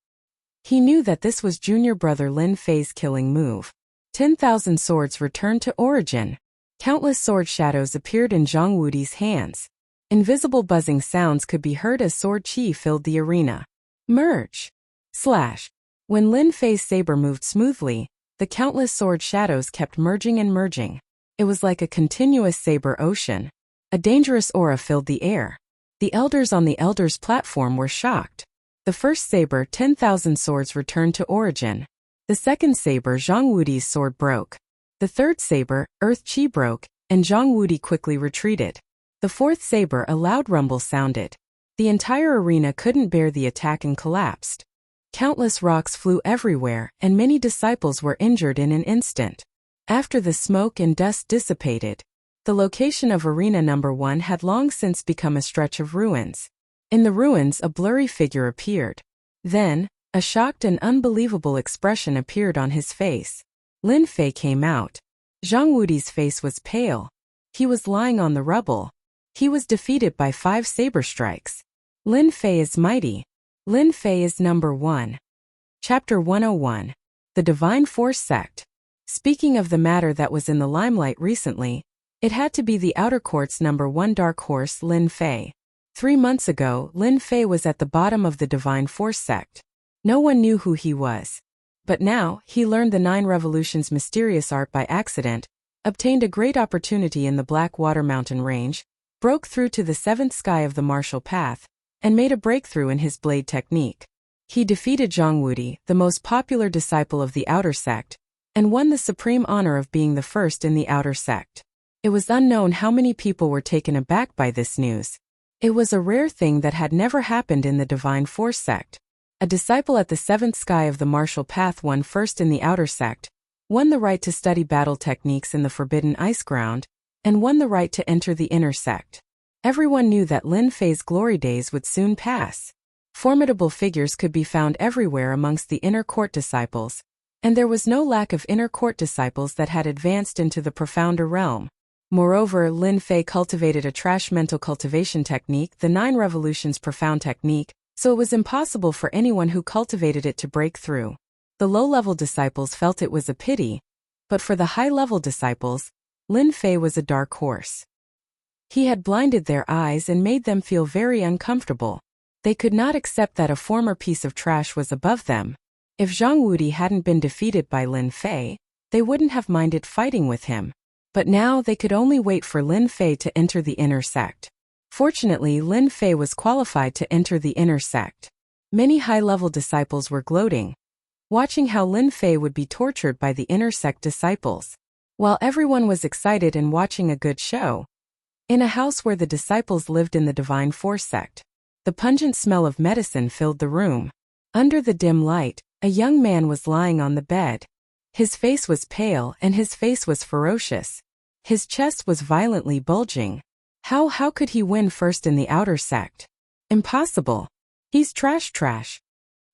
He knew that this was junior brother Lin Fei's killing move. 10,000 swords returned to origin. Countless sword shadows appeared in Zhang Wudi's hands. Invisible buzzing sounds could be heard as sword qi filled the arena. Merge. Slash. When Lin Fei's saber moved smoothly, the countless sword shadows kept merging and merging. It was like a continuous saber ocean. A dangerous aura filled the air. The elders on the elders' platform were shocked. The first saber, 10,000 swords, returned to origin. The second saber, Zhang Wudi's sword, broke. The third saber, Earth Qi, broke, and Zhang Wudi quickly retreated. The fourth saber, a loud rumble sounded. The entire arena couldn't bear the attack and collapsed. Countless rocks flew everywhere, and many disciples were injured in an instant. After the smoke and dust dissipated, the location of Arena Number 1 had long since become a stretch of ruins. In the ruins, a blurry figure appeared. Then, a shocked and unbelievable expression appeared on his face. Lin Fei came out. Zhang Wudi's face was pale. He was lying on the rubble. He was defeated by 5 saber strikes. Lin Fei is mighty. Lin Fei is number 1. Chapter 101. The Divine Force Sect. Speaking of the matter that was in the limelight recently, it had to be the Outer Court's number 1 dark horse, Lin Fei. 3 months ago, Lin Fei was at the bottom of the Divine Force Sect. No one knew who he was. But now, he learned the 9 Revolutions' mysterious art by accident, obtained a great opportunity in the Blackwater Mountain Range, broke through to the 7th sky of the martial path, and made a breakthrough in his blade technique. He defeated Zhang Wudi, the most popular disciple of the Outer Sect, and won the supreme honor of being the first in the Outer Sect. It was unknown how many people were taken aback by this news. It was a rare thing that had never happened in the Divine Force Sect. A disciple at the 7th sky of the martial path won first in the Outer Sect, won the right to study battle techniques in the Forbidden Ice Ground, and won the right to enter the Inner Sect. Everyone knew that Lin Fei's glory days would soon pass. Formidable figures could be found everywhere amongst the Inner Court disciples, and there was no lack of Inner Court disciples that had advanced into the profounder realm. Moreover, Lin Fei cultivated a trash mental cultivation technique, the 9 Revolutions profound technique, so it was impossible for anyone who cultivated it to break through. The low-level disciples felt it was a pity, but for the high-level disciples, Lin Fei was a dark horse. He had blinded their eyes and made them feel very uncomfortable. They could not accept that a former piece of trash was above them. If Zhang Wudi hadn't been defeated by Lin Fei, they wouldn't have minded fighting with him. But now they could only wait for Lin Fei to enter the inner sect. Fortunately, Lin Fei was qualified to enter the inner sect. Many high-level disciples were gloating, watching how Lin Fei would be tortured by the inner sect disciples. While everyone was excited and watching a good show, in a house where the disciples lived in the Divine Force sect, the pungent smell of medicine filled the room. Under the dim light, a young man was lying on the bed. His face was pale and his face was ferocious. His chest was violently bulging. How could he win first in the outer sect? Impossible. He's trash.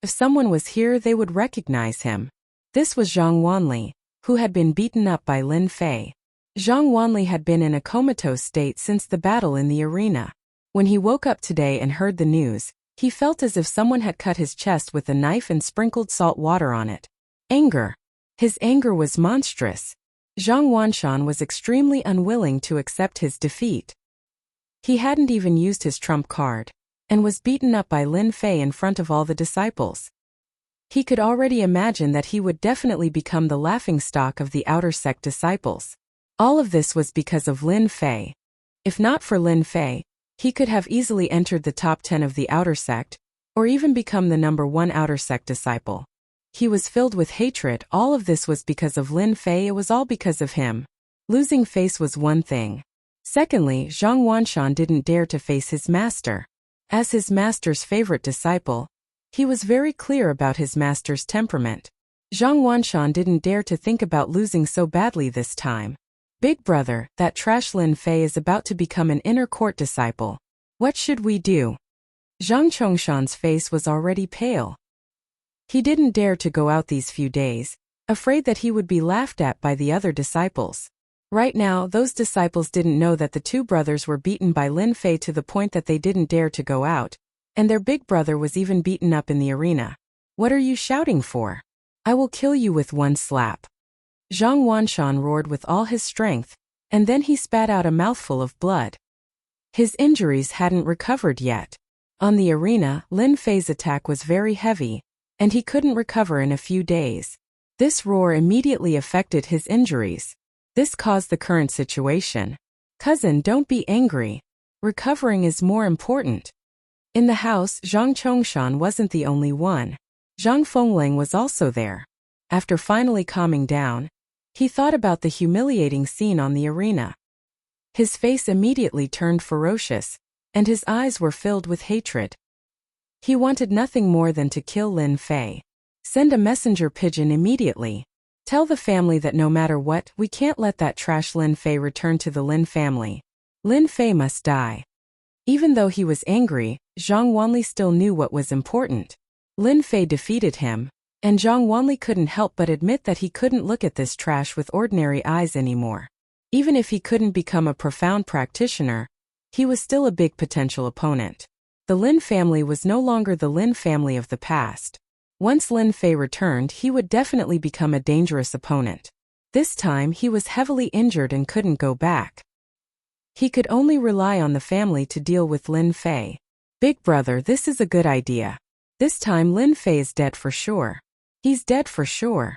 If someone was here, they would recognize him. This was Zhang Wanli, who had been beaten up by Lin Fei. Zhang Wanli had been in a comatose state since the battle in the arena. When he woke up today and heard the news, he felt as if someone had cut his chest with a knife and sprinkled salt water on it. Anger. His anger was monstrous. Zhang Wanshan was extremely unwilling to accept his defeat. He hadn't even used his trump card, and was beaten up by Lin Fei in front of all the disciples. He could already imagine that he would definitely become the laughingstock of the outer sect disciples. All of this was because of Lin Fei. If not for Lin Fei, he could have easily entered the top 10 of the outer sect, or even become the #1 outer sect disciple. He was filled with hatred. All of this was because of Lin Fei. It was all because of him. Losing face was one thing. Secondly, Zhang Wanshan didn't dare to face his master. As his master's favorite disciple, he was very clear about his master's temperament. Zhang Wanshan didn't dare to think about losing so badly this time. Big brother, that trash Lin Fei is about to become an inner court disciple. What should we do? Zhang Chongshan's face was already pale. He didn't dare to go out these few days, afraid that he would be laughed at by the other disciples. Right now, those disciples didn't know that the two brothers were beaten by Lin Fei to the point that they didn't dare to go out, and their big brother was even beaten up in the arena. What are you shouting for? I will kill you with one slap. Zhang Wanshan roared with all his strength, and then he spat out a mouthful of blood. His injuries hadn't recovered yet. On the arena, Lin Fei's attack was very heavy, and he couldn't recover in a few days. This roar immediately affected his injuries. This caused the current situation. Cousin, don't be angry. Recovering is more important. In the house, Zhang Chongshan wasn't the only one. Zhang Fengling was also there. After finally calming down, he thought about the humiliating scene on the arena. His face immediately turned ferocious, and his eyes were filled with hatred. He wanted nothing more than to kill Lin Fei. Send a messenger pigeon immediately. Tell the family that no matter what, we can't let that trash Lin Fei return to the Lin family. Lin Fei must die. Even though he was angry, Zhang Wanli still knew what was important. Lin Fei defeated him, and Zhang Wanli couldn't help but admit that he couldn't look at this trash with ordinary eyes anymore. Even if he couldn't become a profound practitioner, he was still a big potential opponent. The Lin family was no longer the Lin family of the past. Once Lin Fei returned, he would definitely become a dangerous opponent. This time he was heavily injured and couldn't go back. He could only rely on the family to deal with Lin Fei. Big brother, this is a good idea. This time Lin Fei is dead for sure. He's dead for sure.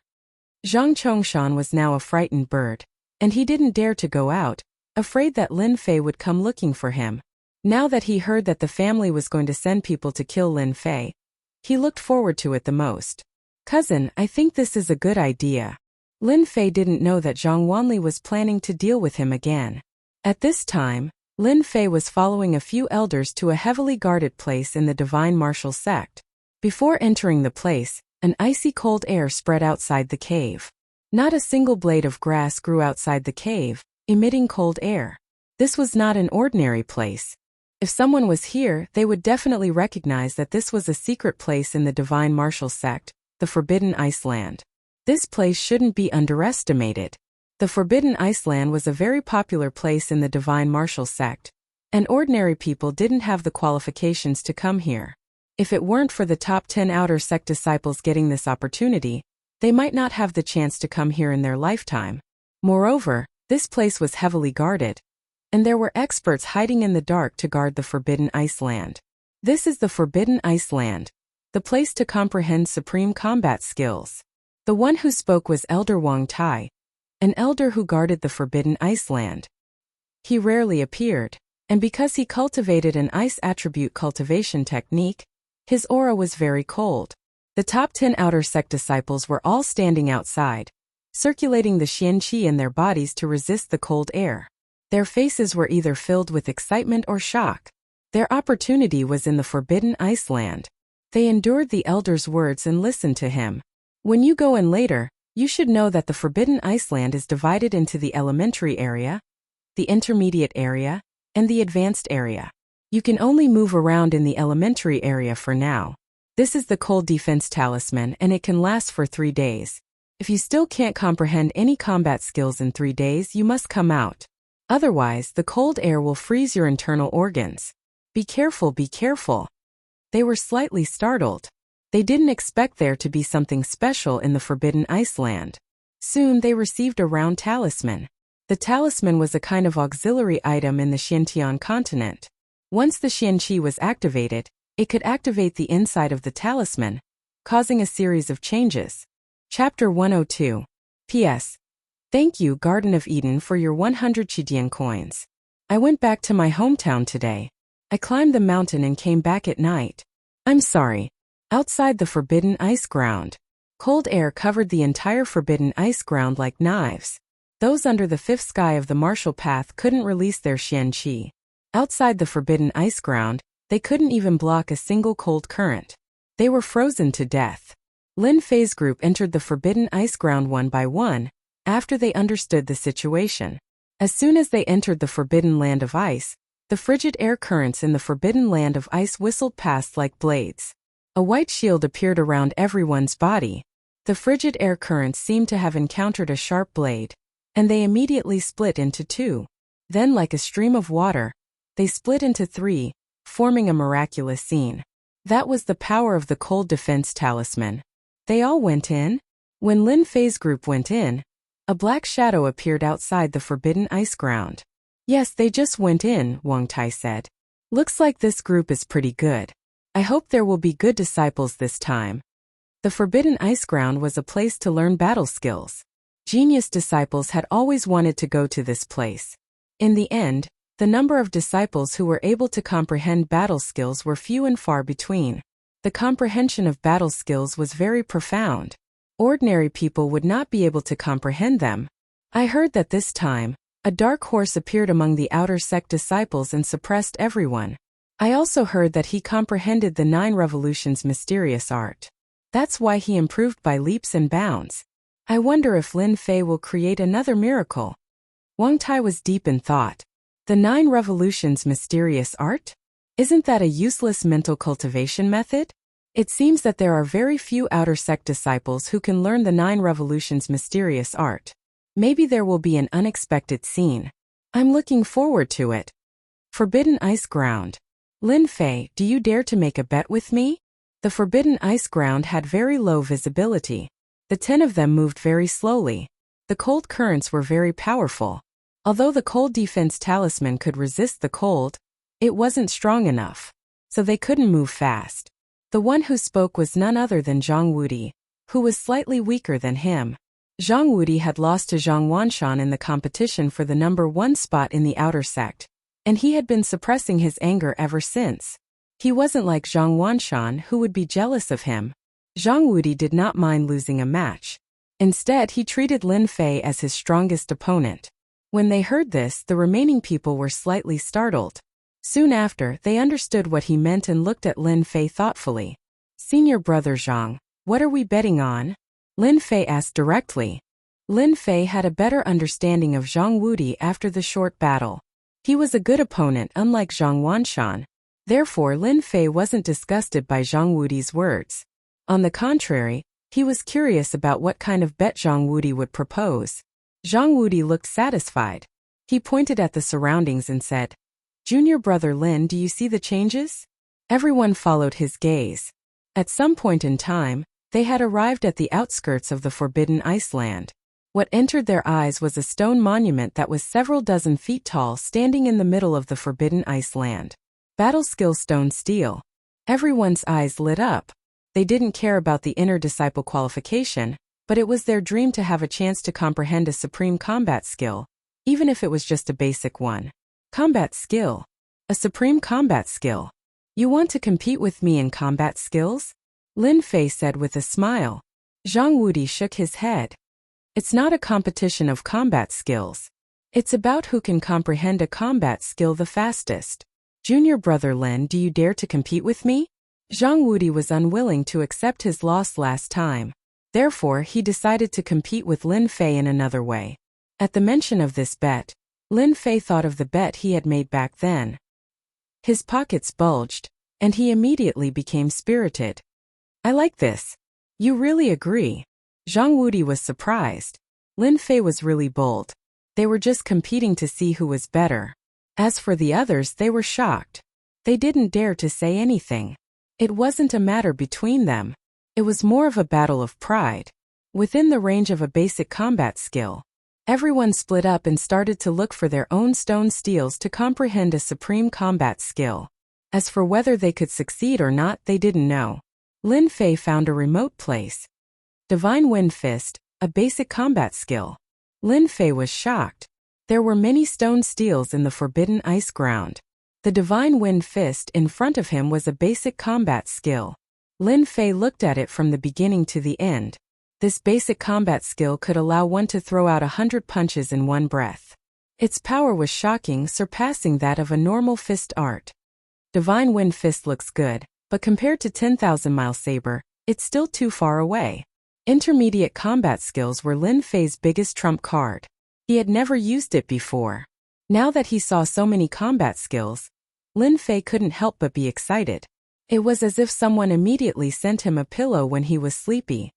Zhang Chongshan was now a frightened bird, and he didn't dare to go out, afraid that Lin Fei would come looking for him. Now that he heard that the family was going to send people to kill Lin Fei, he looked forward to it the most. Cousin, I think this is a good idea. Lin Fei didn't know that Zhang Wanli was planning to deal with him again. At this time, Lin Fei was following a few elders to a heavily guarded place in the Divine Martial sect. Before entering the place, an icy cold air spread outside the cave. Not a single blade of grass grew outside the cave, emitting cold air. This was not an ordinary place. If someone was here, they would definitely recognize that this was a secret place in the Divine Martial sect, the Forbidden Iceland. This place shouldn't be underestimated. The Forbidden Iceland was a very popular place in the Divine Martial sect, and ordinary people didn't have the qualifications to come here. If it weren't for the top 10 outer sect disciples getting this opportunity, they might not have the chance to come here in their lifetime. Moreover, this place was heavily guarded, and there were experts hiding in the dark to guard the Forbidden Ice Land. This is the Forbidden Ice Land, the place to comprehend supreme combat skills. The one who spoke was Elder Wang Tai, an elder who guarded the Forbidden Ice Land. He rarely appeared, and because he cultivated an ice attribute cultivation technique, his aura was very cold. The top 10 outer sect disciples were all standing outside, circulating the Xian Qi in their bodies to resist the cold air. Their faces were either filled with excitement or shock. Their opportunity was in the Forbidden Ice Land. They endured the elder's words and listened to him. When you go in later, you should know that the Forbidden Ice Land is divided into the elementary area, the intermediate area, and the advanced area. You can only move around in the elementary area for now. This is the Cold Defense Talisman and it can last for 3 days. If you still can't comprehend any combat skills in 3 days, you must come out. Otherwise, the cold air will freeze your internal organs. Be careful, be careful. They were slightly startled. They didn't expect there to be something special in the Forbidden Ice Land. Soon they received a round talisman. The talisman was a kind of auxiliary item in the Xiantian continent. Once the Xian Qi was activated, it could activate the inside of the talisman, causing a series of changes. Chapter 102. P.S. Thank you, Garden of Eden, for your 100 Qidian coins. I went back to my hometown today. I climbed the mountain and came back at night. I'm sorry. Outside the Forbidden Ice Ground. Cold air covered the entire Forbidden Ice Ground like knives. Those under the fifth sky of the martial path couldn't release their Xian Qi. Outside the Forbidden Ice Ground, they couldn't even block a single cold current. They were frozen to death. Lin Fei's group entered the Forbidden Ice Ground one by one, after they understood the situation. As soon as they entered the Forbidden Land of Ice, the frigid air currents in the Forbidden Land of Ice whistled past like blades. A white shield appeared around everyone's body. The frigid air currents seemed to have encountered a sharp blade, and they immediately split into 2. Then, like a stream of water, they split into 3, forming a miraculous scene. That was the power of the Cold Defense Talisman. They all went in. When Lin Fei's group went in, a black shadow appeared outside the Forbidden Ice Ground. Yes, they just went in, Wang Tai said. Looks like this group is pretty good. I hope there will be good disciples this time. The Forbidden Ice Ground was a place to learn battle skills. Genius disciples had always wanted to go to this place. In the end, the number of disciples who were able to comprehend battle skills were few and far between. The comprehension of battle skills was very profound. Ordinary people would not be able to comprehend them. I heard that this time, a dark horse appeared among the outer sect disciples and suppressed everyone. I also heard that he comprehended the 9 revolutions' mysterious art. That's why he improved by leaps and bounds. I wonder if Lin Fei will create another miracle. Wang Tai was deep in thought. The 9 revolutions' mysterious art? Isn't that a useless mental cultivation method? It seems that there are very few outer sect disciples who can learn the 9 revolutions' mysterious art. Maybe there will be an unexpected scene. I'm looking forward to it. Forbidden Ice Ground. Lin Fei, do you dare to make a bet with me? The Forbidden Ice Ground had very low visibility. The 10 of them moved very slowly. The cold currents were very powerful. Although the Cold Defense Talisman could resist the cold, it wasn't strong enough, so they couldn't move fast. The one who spoke was none other than Zhang Wudi, who was slightly weaker than him. Zhang Wudi had lost to Zhang Wanshan in the competition for the number 1 spot in the outer sect, and he had been suppressing his anger ever since. He wasn't like Zhang Wanshan, who would be jealous of him. Zhang Wudi did not mind losing a match. Instead, he treated Lin Fei as his strongest opponent. When they heard this, the remaining people were slightly startled. Soon after, they understood what he meant and looked at Lin Fei thoughtfully. Senior brother Zhang, what are we betting on? Lin Fei asked directly. Lin Fei had a better understanding of Zhang Wudi after the short battle. He was a good opponent unlike Zhang Wanshan. Therefore, Lin Fei wasn't disgusted by Zhang Wudi's words. On the contrary, he was curious about what kind of bet Zhang Wudi would propose. Zhang Wudi looked satisfied. He pointed at the surroundings and said, Junior brother Lin, do you see the changes? Everyone followed his gaze. At some point in time, they had arrived at the outskirts of the Forbidden Iceland. What entered their eyes was a stone monument that was several dozen feet tall standing in the middle of the Forbidden Iceland. Battle skill stone steel. Everyone's eyes lit up. They didn't care about the inner disciple qualification, but it was their dream to have a chance to comprehend a supreme combat skill, even if it was just a basic one. Combat skill. A supreme combat skill. You want to compete with me in combat skills? Lin Fei said with a smile. Zhang Wudi shook his head. It's not a competition of combat skills. It's about who can comprehend a combat skill the fastest. Junior brother Lin, do you dare to compete with me? Zhang Wudi was unwilling to accept his loss last time. Therefore, he decided to compete with Lin Fei in another way. At the mention of this bet, Lin Fei thought of the bet he had made back then. His pockets bulged, and he immediately became spirited. I like this. You really agree? Zhang Wudi was surprised. Lin Fei was really bold. They were just competing to see who was better. As for the others, they were shocked. They didn't dare to say anything. It wasn't a matter between them. It was more of a battle of pride. Within the range of a basic combat skill, everyone split up and started to look for their own stone steels to comprehend a supreme combat skill. As for whether they could succeed or not, they didn't know. Lin Fei found a remote place. Divine Wind Fist, a basic combat skill. Lin Fei was shocked. There were many stone steels in the Forbidden Ice ground. The Divine Wind Fist in front of him was a basic combat skill. Lin Fei looked at it from the beginning to the end. This basic combat skill could allow one to throw out 100 punches in one breath. Its power was shocking, surpassing that of a normal fist art. Divine Wind Fist looks good, but compared to 10,000-mile saber, it's still too far away. Intermediate combat skills were Lin Fei's biggest trump card. He had never used it before. Now that he saw so many combat skills, Lin Fei couldn't help but be excited. It was as if someone immediately sent him a pillow when he was sleepy.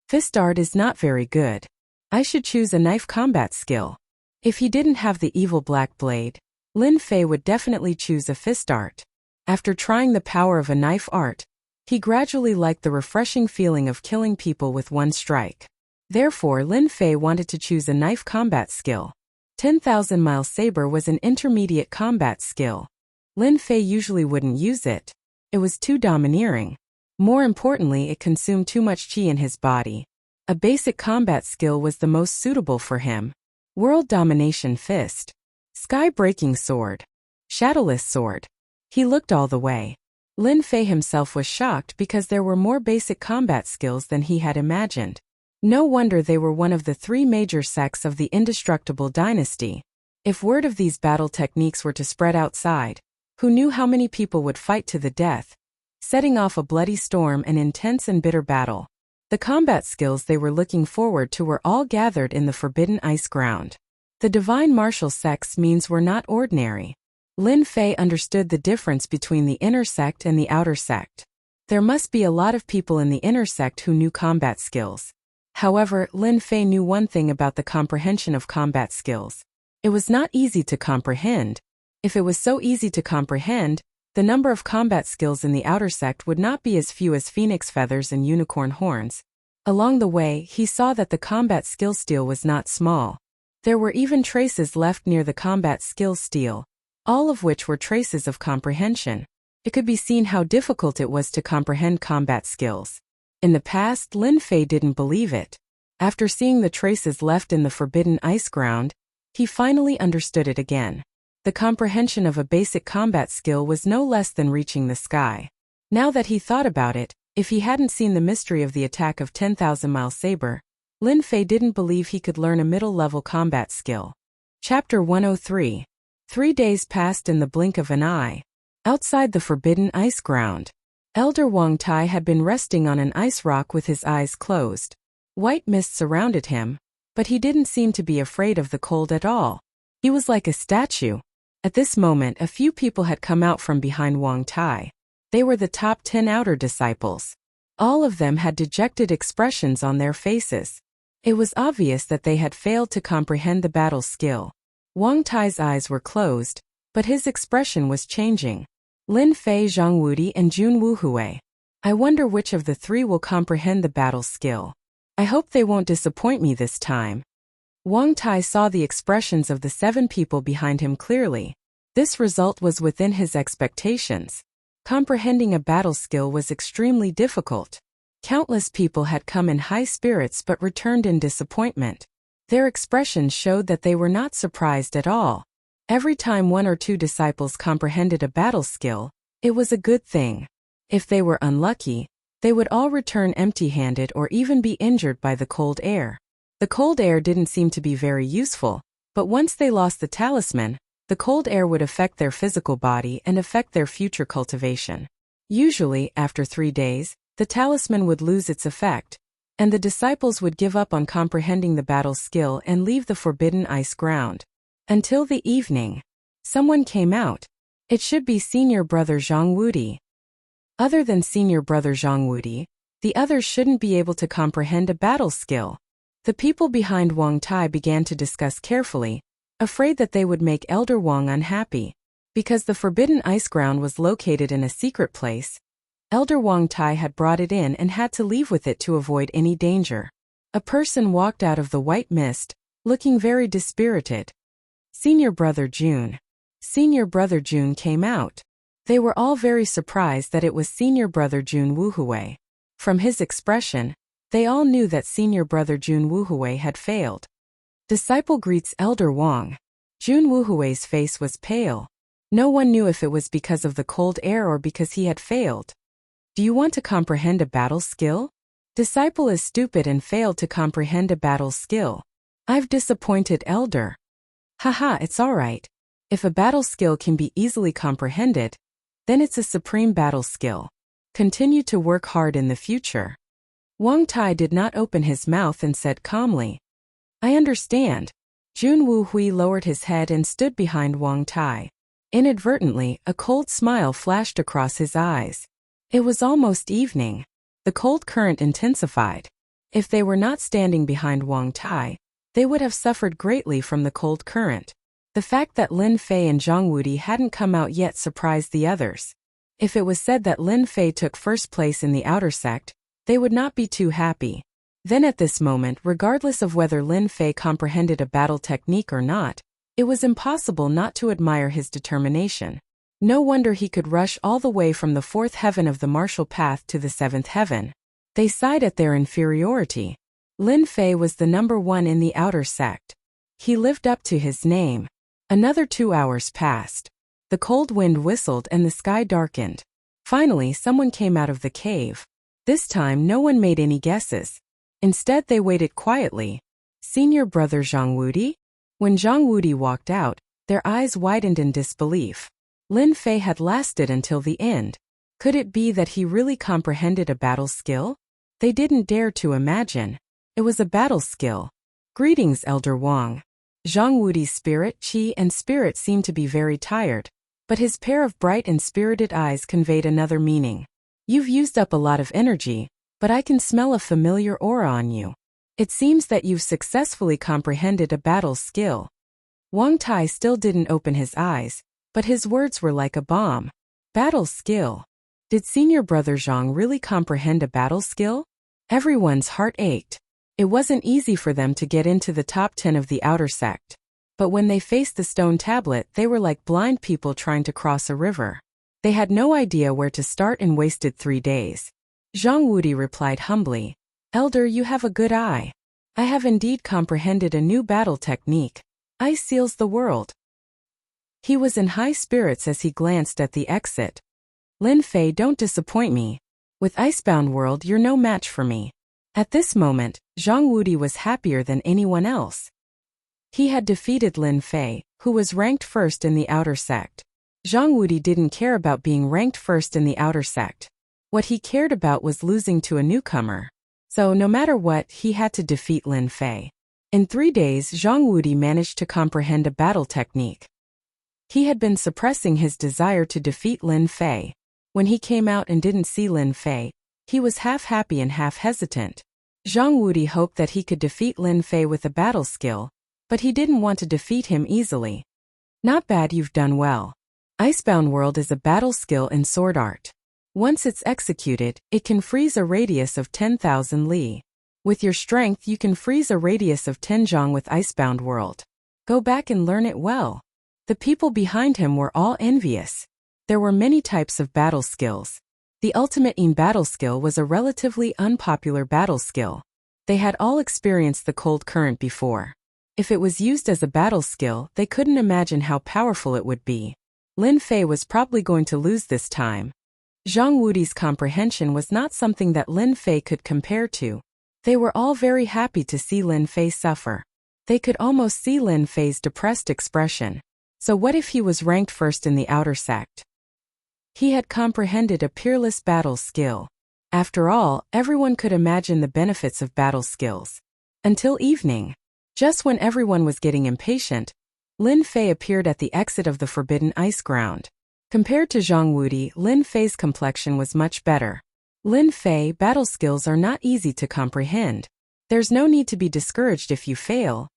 Fist art is not very good. I should choose a knife combat skill. If he didn't have the evil black blade, Lin Fei would definitely choose a fist art. After trying the power of a knife art, he gradually liked the refreshing feeling of killing people with one strike. Therefore, Lin Fei wanted to choose a knife combat skill. 10,000-mile saber was an intermediate combat skill. Lin Fei usually wouldn't use it. It was too domineering. More importantly, it consumed too much chi in his body. A basic combat skill was the most suitable for him. World Domination Fist. Sky-breaking sword. Shadowless sword. He looked all the way. Lin Fei himself was shocked because there were more basic combat skills than he had imagined. No wonder they were one of the 3 major sects of the Indestructible Dynasty. If word of these battle techniques were to spread outside, who knew how many people would fight to the death, setting off a bloody storm and intense and bitter battle. The combat skills they were looking forward to were all gathered in the Forbidden Ice ground. The divine martial sect's means were not ordinary. Lin Fei understood the difference between the inner sect and the outer sect. There must be a lot of people in the inner sect who knew combat skills. However, Lin Fei knew one thing about the comprehension of combat skills. It was not easy to comprehend. If it was so easy to comprehend, the number of combat skills in the outer sect would not be as few as phoenix feathers and unicorn horns. Along the way, he saw that the combat skill steel was not small. There were even traces left near the combat skill steel, all of which were traces of comprehension. It could be seen how difficult it was to comprehend combat skills. In the past, Lin Fei didn't believe it. After seeing the traces left in the Forbidden Ice ground, he finally understood it again. The comprehension of a basic combat skill was no less than reaching the sky. Now that he thought about it, if he hadn't seen the mystery of the attack of 10,000-mile saber, Lin Fei didn't believe he could learn a middle-level combat skill. Chapter 103. 3 days passed in the blink of an eye. Outside the Forbidden Ice ground, Elder Wang Tai had been resting on an ice rock with his eyes closed. White mist surrounded him, but he didn't seem to be afraid of the cold at all. He was like a statue. At this moment, a few people had come out from behind Wang Tai. They were the top 10 outer disciples. All of them had dejected expressions on their faces. It was obvious that they had failed to comprehend the battle skill. Wang Tai's eyes were closed, but his expression was changing. Lin Fei, Zhang Wudi, and Jun Wuhui. I wonder which of the three will comprehend the battle skill. I hope they won't disappoint me this time. Wang Tai saw the expressions of the 7 people behind him clearly. This result was within his expectations. Comprehending a battle skill was extremely difficult. Countless people had come in high spirits but returned in disappointment. Their expressions showed that they were not surprised at all. Every time 1 or 2 disciples comprehended a battle skill, it was a good thing. If they were unlucky, they would all return empty-handed or even be injured by the cold air. The cold air didn't seem to be very useful, but once they lost the talisman, the cold air would affect their physical body and affect their future cultivation. Usually, after 3 days, the talisman would lose its effect, and the disciples would give up on comprehending the battle skill and leave the forbidden ice ground. Until the evening. Someone came out. It should be senior brother Zhang Wudi. Other than senior brother Zhang Wudi, the others shouldn't be able to comprehend a battle skill. The people behind Wang Tai began to discuss carefully, afraid that they would make Elder Wang unhappy. Because the forbidden ice ground was located in a secret place, Elder Wang Tai had brought it in and had to leave with it to avoid any danger. A person walked out of the white mist, looking very dispirited. Senior brother Jun. Senior brother Jun came out. They were all very surprised that it was senior brother Jun Wuhui. From his expression, they all knew that senior brother Jun Wuhui had failed. Disciple greets Elder Wang. Jun Wuhui's face was pale. No one knew if it was because of the cold air or because he had failed. Do you want to comprehend a battle skill? Disciple is stupid and failed to comprehend a battle skill. I've disappointed Elder. Haha, it's alright. If a battle skill can be easily comprehended, then it's a supreme battle skill. Continue to work hard in the future. Wang Tai did not open his mouth and said calmly, I understand. Jun Wuhui lowered his head and stood behind Wang Tai. Inadvertently, a cold smile flashed across his eyes. It was almost evening. The cold current intensified. If they were not standing behind Wang Tai, they would have suffered greatly from the cold current. The fact that Lin Fei and Zhang Wudi hadn't come out yet surprised the others. If it was said that Lin Fei took first place in the outer sect, they would not be too happy. Then at this moment, regardless of whether Lin Fei comprehended a battle technique or not, it was impossible not to admire his determination. No wonder he could rush all the way from the 4th heaven of the martial path to the 7th heaven. They sighed at their inferiority. Lin Fei was the number 1 in the outer sect. He lived up to his name. Another 2 hours passed. The cold wind whistled and the sky darkened. Finally, someone came out of the cave. This time, no one made any guesses. Instead, they waited quietly. Senior brother Zhang Wudi? When Zhang Wudi walked out, their eyes widened in disbelief. Lin Fei had lasted until the end. Could it be that he really comprehended a battle skill? They didn't dare to imagine. It was a battle skill. Greetings, Elder Wang. Zhang Wudi's spirit, qi, and spirit seemed to be very tired, but his pair of bright and spirited eyes conveyed another meaning. You've used up a lot of energy, but I can smell a familiar aura on you. It seems that you've successfully comprehended a battle skill. Wang Tai still didn't open his eyes, but his words were like a bomb. Battle skill. Did senior brother Zhang really comprehend a battle skill? Everyone's heart ached. It wasn't easy for them to get into the top 10 of the outer sect. But when they faced the stone tablet, they were like blind people trying to cross a river. They had no idea where to start and wasted 3 days. Zhang Wudi replied humbly, Elder, you have a good eye. I have indeed comprehended a new battle technique. Ice seals the world. He was in high spirits as he glanced at the exit. Lin Fei, don't disappoint me. With Icebound World, you're no match for me. At this moment, Zhang Wudi was happier than anyone else. He had defeated Lin Fei, who was ranked first in the outer sect. Zhang Wudi didn't care about being ranked first in the outer sect. What he cared about was losing to a newcomer. So no matter what, he had to defeat Lin Fei. In 3 days, Zhang Wudi managed to comprehend a battle technique. He had been suppressing his desire to defeat Lin Fei. When he came out and didn't see Lin Fei, he was half happy and half hesitant. Zhang Wudi hoped that he could defeat Lin Fei with a battle skill, but he didn't want to defeat him easily. Not bad, you've done well. Icebound World is a battle skill in sword art. Once it's executed, it can freeze a radius of 10,000 li. With your strength you can freeze a radius of 10 zhang with Icebound World. Go back and learn it well. The people behind him were all envious. There were many types of battle skills. The ultimate aim battle skill was a relatively unpopular battle skill. They had all experienced the cold current before. If it was used as a battle skill, they couldn't imagine how powerful it would be. Lin Fei was probably going to lose this time. Zhang Wudi's comprehension was not something that Lin Fei could compare to. They were all very happy to see Lin Fei suffer. They could almost see Lin Fei's depressed expression. So what if he was ranked first in the outer sect? He had comprehended a peerless battle skill. After all, everyone could imagine the benefits of battle skills. Until evening. Just when everyone was getting impatient, Lin Fei appeared at the exit of the Forbidden Ice Ground. Compared to Zhang Wudi, Lin Fei's complexion was much better. Lin Fei, battle skills are not easy to comprehend. There's no need to be discouraged if you fail.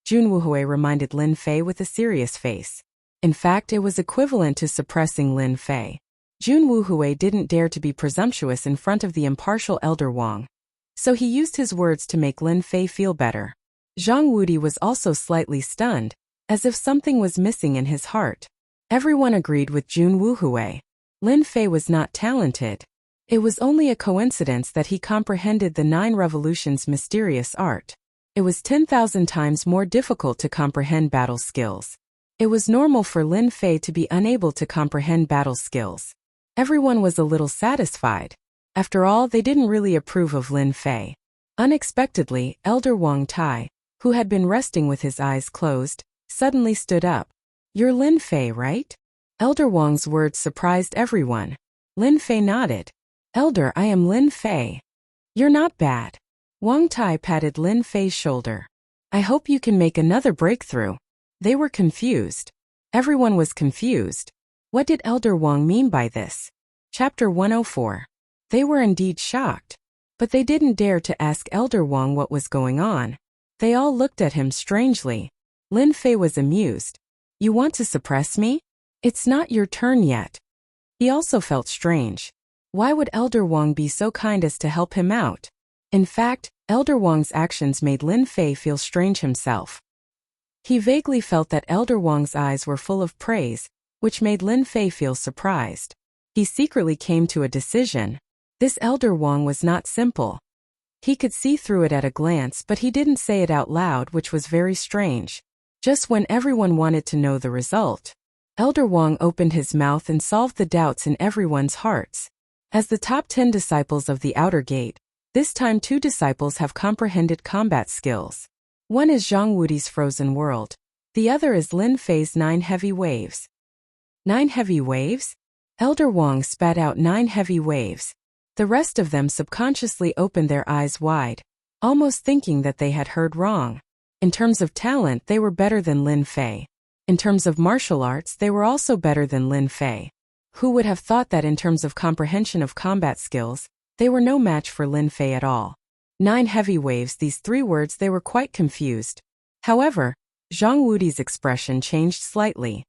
Jun Wuhui reminded Lin Fei with a serious face. In fact, it was equivalent to suppressing Lin Fei. Jun Wuhui didn't dare to be presumptuous in front of the impartial Elder Wang. So he used his words to make Lin Fei feel better. Zhang Wudi was also slightly stunned, as if something was missing in his heart. Everyone agreed with Jun Wuhui. Lin Fei was not talented. It was only a coincidence that he comprehended the 9 revolutions mysterious art. It was 10,000 times more difficult to comprehend battle skills. It was normal for Lin Fei to be unable to comprehend battle skills. Everyone was a little satisfied. After all, they didn't really approve of Lin Fei. Unexpectedly, Elder Wang Tai, who had been resting with his eyes closed, suddenly stood up. "You're Lin Fei, right?" Elder Wang's words surprised everyone. Lin Fei nodded. "Elder, I am Lin Fei." "You're not bad." Wang Tai patted Lin Fei's shoulder. "I hope you can make another breakthrough." They were confused. Everyone was confused. What did Elder Wang mean by this? Chapter 104. They were indeed shocked. But they didn't dare to ask Elder Wang what was going on. They all looked at him strangely. Lin Fei was amused. "You want to suppress me? It's not your turn yet." He also felt strange. Why would Elder Wang be so kind as to help him out? In fact, Elder Wang's actions made Lin Fei feel strange himself. He vaguely felt that Elder Wang's eyes were full of praise, which made Lin Fei feel surprised. He secretly came to a decision. This Elder Wang was not simple. He could see through it at a glance, but he didn't say it out loud, which was very strange. Just when everyone wanted to know the result, Elder Wang opened his mouth and solved the doubts in everyone's hearts. As the top 10 disciples of the Outer Gate, this time 2 disciples have comprehended combat skills. One is Zhang Wudi's Frozen World. The other is Lin Fei's 9 Heavy Waves. 9 heavy waves? Elder Wang spat out 9 heavy waves. The rest of them subconsciously opened their eyes wide, almost thinking that they had heard wrong. In terms of talent, they were better than Lin Fei. In terms of martial arts, they were also better than Lin Fei. Who would have thought that in terms of comprehension of combat skills, they were no match for Lin Fei at all? 9 heavy waves, these 3 words, they were quite confused. However, Zhang Wudi's expression changed slightly.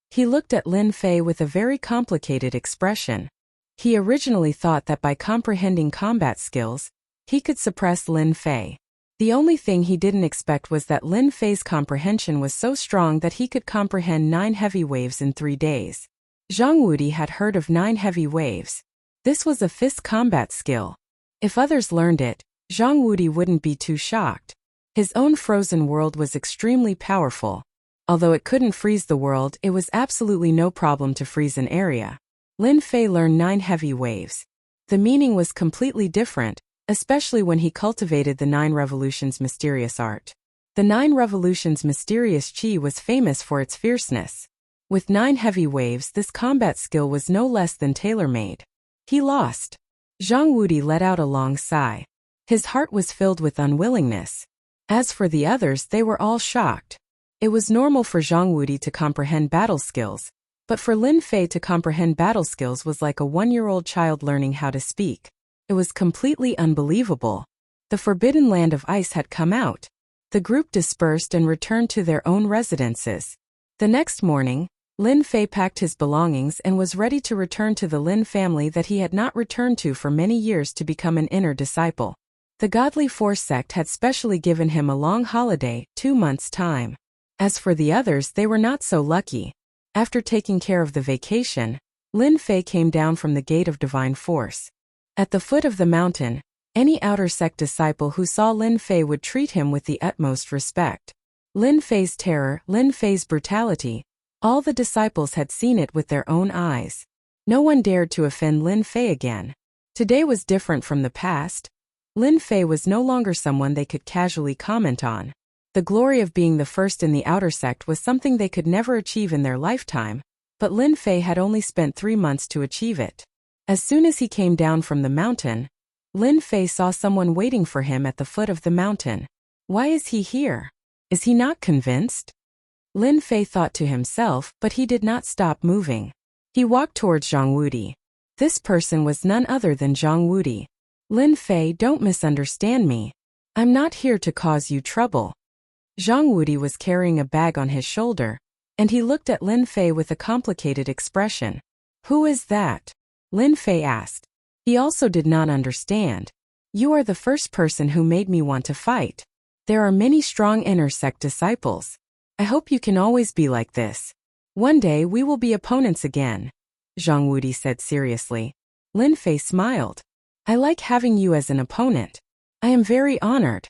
He looked at Lin Fei with a very complicated expression. He originally thought that by comprehending combat skills, he could suppress Lin Fei. The only thing he didn't expect was that Lin Fei's comprehension was so strong that he could comprehend 9 heavy waves in 3 days. Zhang Wudi had heard of 9 heavy waves. This was a fist combat skill. If others learned it, Zhang Wudi wouldn't be too shocked. His own frozen world was extremely powerful. Although it couldn't freeze the world, it was absolutely no problem to freeze an area. Lin Fei learned 9 heavy waves. The meaning was completely different, especially when he cultivated the 9 revolutions mysterious art. The 9 revolutions mysterious chi was famous for its fierceness. With 9 heavy waves, this combat skill was no less than tailor-made. He lost. Zhang Wudi let out a long sigh. His heart was filled with unwillingness. As for the others, they were all shocked. It was normal for Zhang Wudi to comprehend battle skills, but for Lin Fei to comprehend battle skills was like a 1-year-old child learning how to speak. It was completely unbelievable. The Forbidden Land of Ice had come out. The group dispersed and returned to their own residences. The next morning, Lin Fei packed his belongings and was ready to return to the Lin family that he had not returned to for many years to become an inner disciple. The Godly Force sect had specially given him a long holiday, 2 months' time. As for the others, they were not so lucky. After taking care of the vacation, Lin Fei came down from the Gate of Divine Force. At the foot of the mountain, any outer sect disciple who saw Lin Fei would treat him with the utmost respect. Lin Fei's terror, Lin Fei's brutality, all the disciples had seen it with their own eyes. No one dared to offend Lin Fei again. Today was different from the past. Lin Fei was no longer someone they could casually comment on. The glory of being the first in the outer sect was something they could never achieve in their lifetime, but Lin Fei had only spent 3 months to achieve it. As soon as he came down from the mountain, Lin Fei saw someone waiting for him at the foot of the mountain. Why is he here? Is he not convinced? Lin Fei thought to himself, but he did not stop moving. He walked towards Zhang Wudi. This person was none other than Zhang Wudi. Lin Fei, don't misunderstand me. I'm not here to cause you trouble. Zhang Wudi was carrying a bag on his shoulder, and he looked at Lin Fei with a complicated expression. Who is that? Lin Fei asked. He also did not understand. You are the first person who made me want to fight. There are many strong inner sect disciples. I hope you can always be like this. One day we will be opponents again, Zhang Wudi said seriously. Lin Fei smiled. I like having you as an opponent. I am very honored.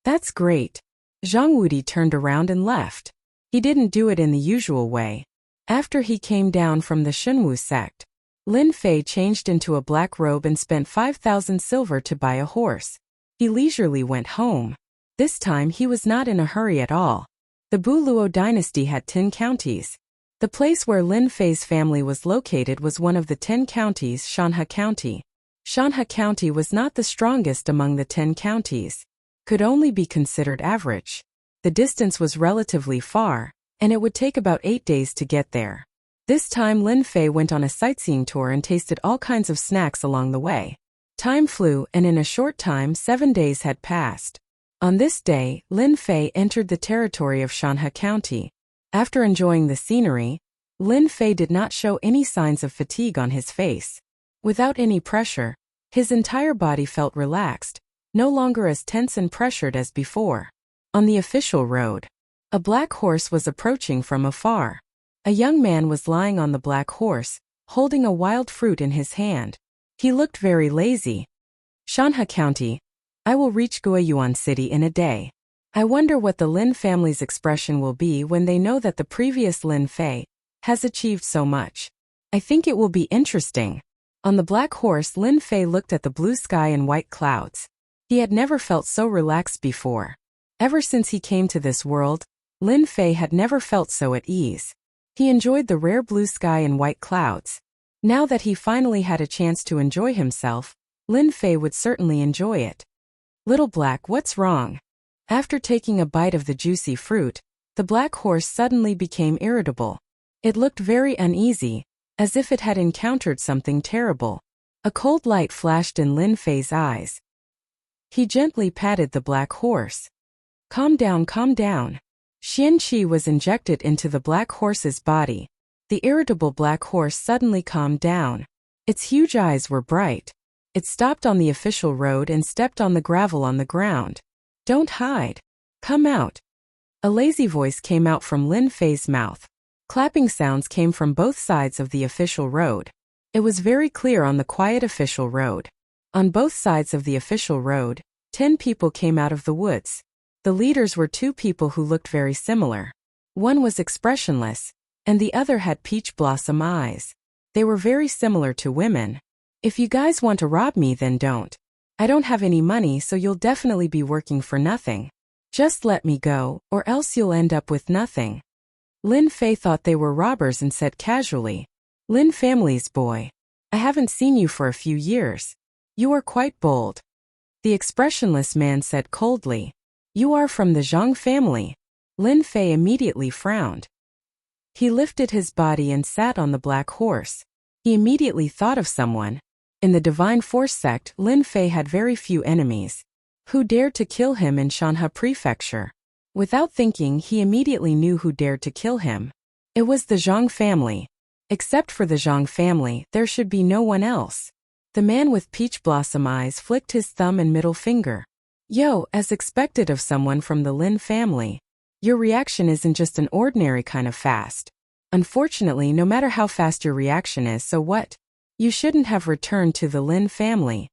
That's great. Zhang Wudi turned around and left. He didn't do it in the usual way. After he came down from the Shunwu sect, Lin Fei changed into a black robe and spent 5,000 silver to buy a horse. He leisurely went home. This time he was not in a hurry at all. The Buluo dynasty had 10 counties. The place where Lin Fei's family was located was one of the 10 counties, Shanhe County. Shanhe County was not the strongest among the 10 counties. Could only be considered average. The distance was relatively far, and it would take about 8 days to get there. This time Lin Fei went on a sightseeing tour and tasted all kinds of snacks along the way. Time flew, and in a short time 7 days had passed. On this day, Lin Fei entered the territory of Shanhe County. After enjoying the scenery, Lin Fei did not show any signs of fatigue on his face. Without any pressure, his entire body felt relaxed, no longer as tense and pressured as before. On the official road, a black horse was approaching from afar. A young man was lying on the black horse, holding a wild fruit in his hand. He looked very lazy. Shanhe County. I will reach Guiyuan City in a day. I wonder what the Lin family's expression will be when they know that the previous Lin Fei has achieved so much. I think it will be interesting. On the black horse, Lin Fei looked at the blue sky and white clouds. He had never felt so relaxed before. Ever since he came to this world, Lin Fei had never felt so at ease. He enjoyed the rare blue sky and white clouds. Now that he finally had a chance to enjoy himself, Lin Fei would certainly enjoy it. Little Black, what's wrong? After taking a bite of the juicy fruit, the black horse suddenly became irritable. It looked very uneasy, as if it had encountered something terrible. A cold light flashed in Lin Fei's eyes. He gently patted the black horse. Calm down, calm down. Xian Qi was injected into the black horse's body. The irritable black horse suddenly calmed down. Its huge eyes were bright. It stopped on the official road and stepped on the gravel on the ground. Don't hide. Come out. A lazy voice came out from Lin Fei's mouth. Clapping sounds came from both sides of the official road. It was very clear on the quiet official road. On both sides of the official road, 10 people came out of the woods. The leaders were 2 people who looked very similar. One was expressionless, and the other had peach blossom eyes. They were very similar to women. If you guys want to rob me, then don't. I don't have any money, so you'll definitely be working for nothing. Just let me go, or else you'll end up with nothing. Lin Fei thought they were robbers and said casually, Lin family's boy. I haven't seen you for a few years. You are quite bold. The expressionless man said coldly, You are from the Zhang family. Lin Fei immediately frowned. He lifted his body and sat on the black horse. He immediately thought of someone. In the Divine Force sect, Lin Fei had very few enemies. Who dared to kill him in Shanhe Prefecture? Without thinking, he immediately knew who dared to kill him. It was the Zhang family. Except for the Zhang family, there should be no one else. The man with peach blossom eyes flicked his thumb and middle finger. Yo, as expected of someone from the Lin family. Your reaction isn't just an ordinary kind of fast. Unfortunately, no matter how fast your reaction is, so what? You shouldn't have returned to the Lin family.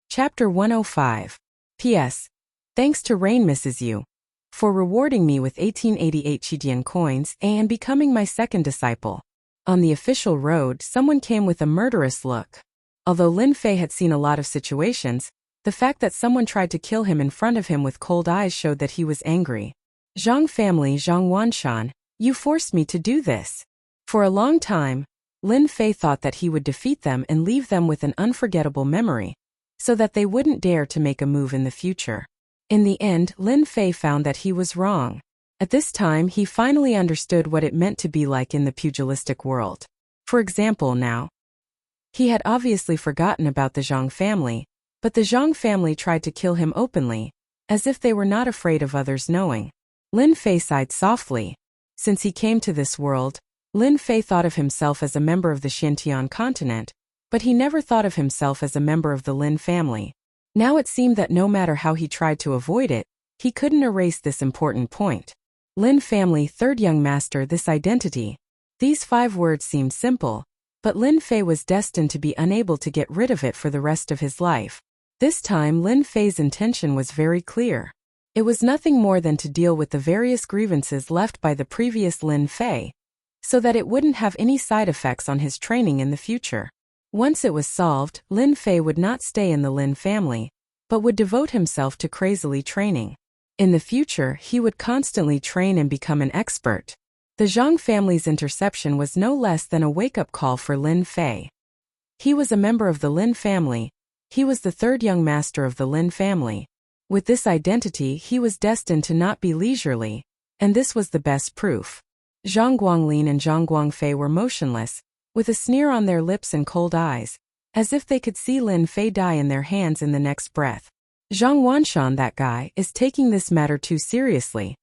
Chapter 105. P.S. Thanks to Rain Mrs. Yu for rewarding me with 1888 Qijian coins and becoming my second disciple. On the official road, someone came with a murderous look. Although Lin Fei had seen a lot of situations, the fact that someone tried to kill him in front of him with cold eyes showed that he was angry. Zhang family, Zhang Wanshan, you forced me to do this. For a long time, Lin Fei thought that he would defeat them and leave them with an unforgettable memory, so that they wouldn't dare to make a move in the future. In the end, Lin Fei found that he was wrong. At this time, he finally understood what it meant to be like in the pugilistic world. For example, now, he had obviously forgotten about the Zhang family, but the Zhang family tried to kill him openly, as if they were not afraid of others knowing. Lin Fei sighed softly. Since he came to this world, Lin Fei thought of himself as a member of the Xintian continent, but he never thought of himself as a member of the Lin family. Now it seemed that no matter how he tried to avoid it, he couldn't erase this important point. Lin family, third young master, this identity. These 5 words seemed simple, but Lin Fei was destined to be unable to get rid of it for the rest of his life. This time Lin Fei's intention was very clear. It was nothing more than to deal with the various grievances left by the previous Lin Fei, so that it wouldn't have any side effects on his training in the future. Once it was solved, Lin Fei would not stay in the Lin family, but would devote himself to crazily training. In the future, he would constantly train and become an expert. The Zhang family's interception was no less than a wake-up call for Lin Fei. He was a member of the Lin family. He was the third young master of the Lin family. With this identity, he was destined to not be leisurely, and this was the best proof. Zhang Guanglin and Zhang Guangfei were motionless, with a sneer on their lips and cold eyes, as if they could see Lin Fei die in their hands in the next breath. Zhang Wanshan, that guy, is taking this matter too seriously.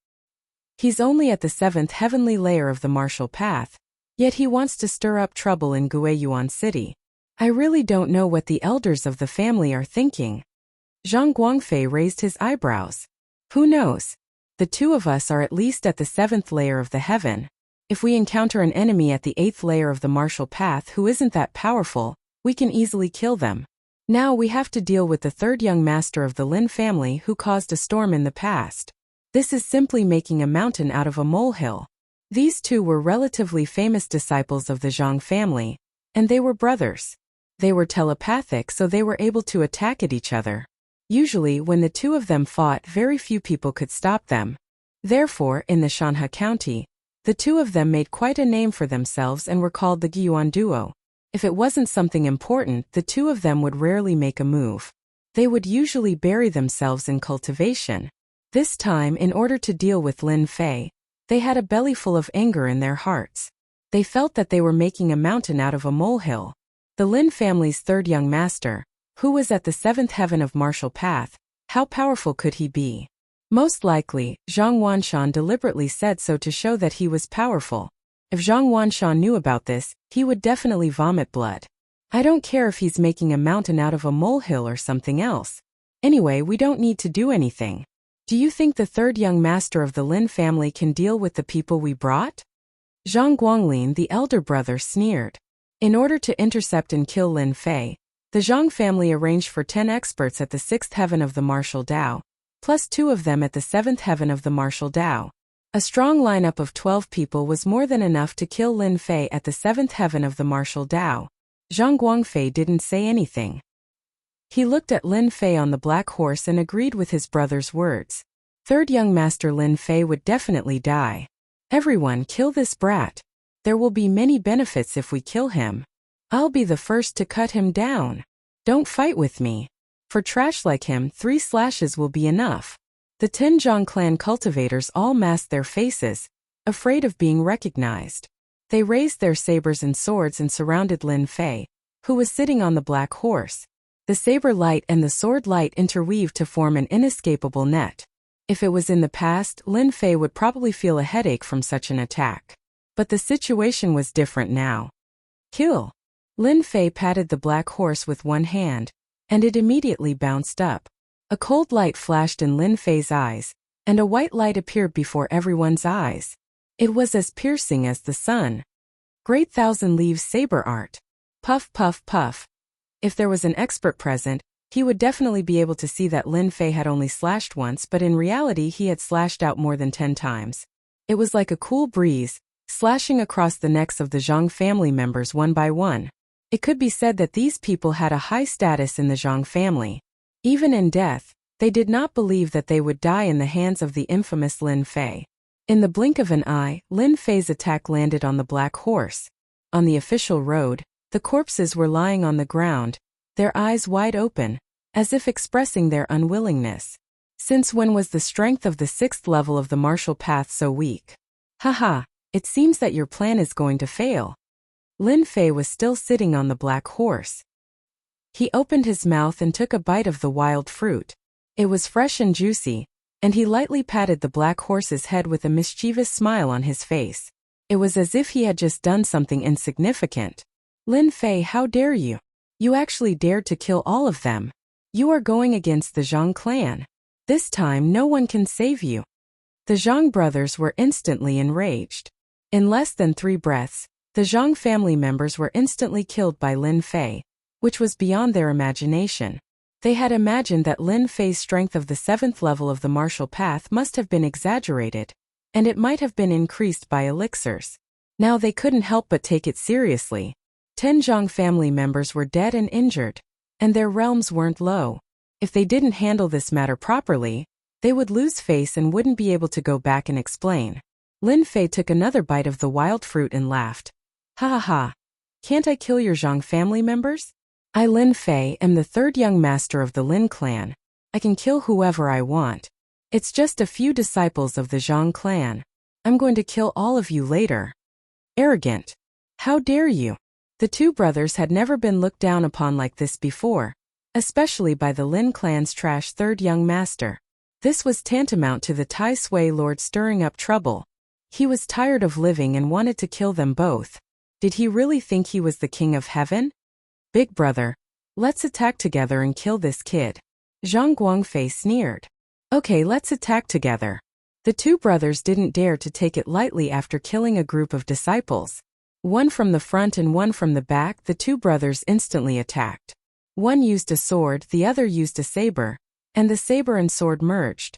He's only at the 7th heavenly layer of the martial path, yet he wants to stir up trouble in Guiyuan City. I really don't know what the elders of the family are thinking. Zhang Guangfei raised his eyebrows. Who knows? The 2 of us are at least at the 7th layer of the heaven. If we encounter an enemy at the 8th layer of the martial path who isn't that powerful, we can easily kill them. Now we have to deal with the third young master of the Lin family who caused a storm in the past. This is simply making a mountain out of a molehill. These 2 were relatively famous disciples of the Zhang family, and they were brothers. They were telepathic, so they were able to attack at each other. Usually, when the 2 of them fought, very few people could stop them. Therefore, in the Shanhe County, the 2 of them made quite a name for themselves and were called the Guiyuan Duo. If it wasn't something important, the 2 of them would rarely make a move. They would usually bury themselves in cultivation. This time, in order to deal with Lin Fei, they had a bellyful of anger in their hearts. They felt that they were making a mountain out of a molehill. The Lin family's third young master, who was at the 7th heaven of martial path, how powerful could he be? Most likely, Zhang Wanshan deliberately said so to show that he was powerful. If Zhang Wanshan knew about this, he would definitely vomit blood. I don't care if he's making a mountain out of a molehill or something else. Anyway, we don't need to do anything. Do you think the third young master of the Lin family can deal with the people we brought? Zhang Guanglin, the elder brother, sneered. In order to intercept and kill Lin Fei, the Zhang family arranged for 10 experts at the 6th heaven of the martial Dao, plus 2 of them at the 7th heaven of the martial Dao. A strong lineup of 12 people was more than enough to kill Lin Fei at the 7th heaven of the martial Dao. Zhang Guangfei didn't say anything. He looked at Lin Fei on the black horse and agreed with his brother's words. Third young master Lin Fei would definitely die. Everyone, kill this brat. There will be many benefits if we kill him. I'll be the first to cut him down. Don't fight with me. For trash like him, 3 slashes will be enough. The Tinjiang clan cultivators all masked their faces, afraid of being recognized. They raised their sabers and swords and surrounded Lin Fei, who was sitting on the black horse. The saber light and the sword light interweaved to form an inescapable net. If it was in the past, Lin Fei would probably feel a headache from such an attack. But the situation was different now. Kill! Lin Fei patted the black horse with one hand, and it immediately bounced up. A cold light flashed in Lin Fei's eyes, and a white light appeared before everyone's eyes. It was as piercing as the sun. Great Thousand Leaves saber art. Puff, puff, puff. If there was an expert present, he would definitely be able to see that Lin Fei had only slashed once, but in reality he had slashed out more than 10 times. It was like a cool breeze, slashing across the necks of the Zhang family members one by one. It could be said that these people had a high status in the Zhang family. Even in death, they did not believe that they would die in the hands of the infamous Lin Fei. In the blink of an eye, Lin Fei's attack landed on the black horse. On the official road, the corpses were lying on the ground, their eyes wide open, as if expressing their unwillingness. Since when was the strength of the 6th level of the martial path so weak? Haha, it seems that your plan is going to fail. Lin Fei was still sitting on the black horse. He opened his mouth and took a bite of the wild fruit. It was fresh and juicy, and he lightly patted the black horse's head with a mischievous smile on his face. It was as if he had just done something insignificant. Lin Fei, how dare you? You actually dared to kill all of them. You are going against the Zhang clan. This time no one can save you. The Zhang brothers were instantly enraged. In less than 3 breaths, the Zhang family members were instantly killed by Lin Fei, which was beyond their imagination. They had imagined that Lin Fei's strength of the 7th level of the martial path must have been exaggerated, and it might have been increased by elixirs. Now they couldn't help but take it seriously. 10 Zhang family members were dead and injured, and their realms weren't low. If they didn't handle this matter properly, they would lose face and wouldn't be able to go back and explain. Lin Fei took another bite of the wild fruit and laughed. Ha ha ha. Can't I kill your Zhang family members? I, Lin Fei, am the 3rd young master of the Lin clan. I can kill whoever I want. It's just a few disciples of the Zhang clan. I'm going to kill all of you later. Arrogant. How dare you? The 2 brothers had never been looked down upon like this before, especially by the Lin clan's trash 3rd young master. This was tantamount to the Tai Sui Lord stirring up trouble. He was tired of living and wanted to kill them both. Did he really think he was the king of heaven? Big brother, let's attack together and kill this kid. Zhang Guangfei sneered. Okay, let's attack together. The 2 brothers didn't dare to take it lightly after killing a group of disciples. One from the front and one from the back, the 2 brothers instantly attacked. One used a sword, the other used a saber, and the saber and sword merged.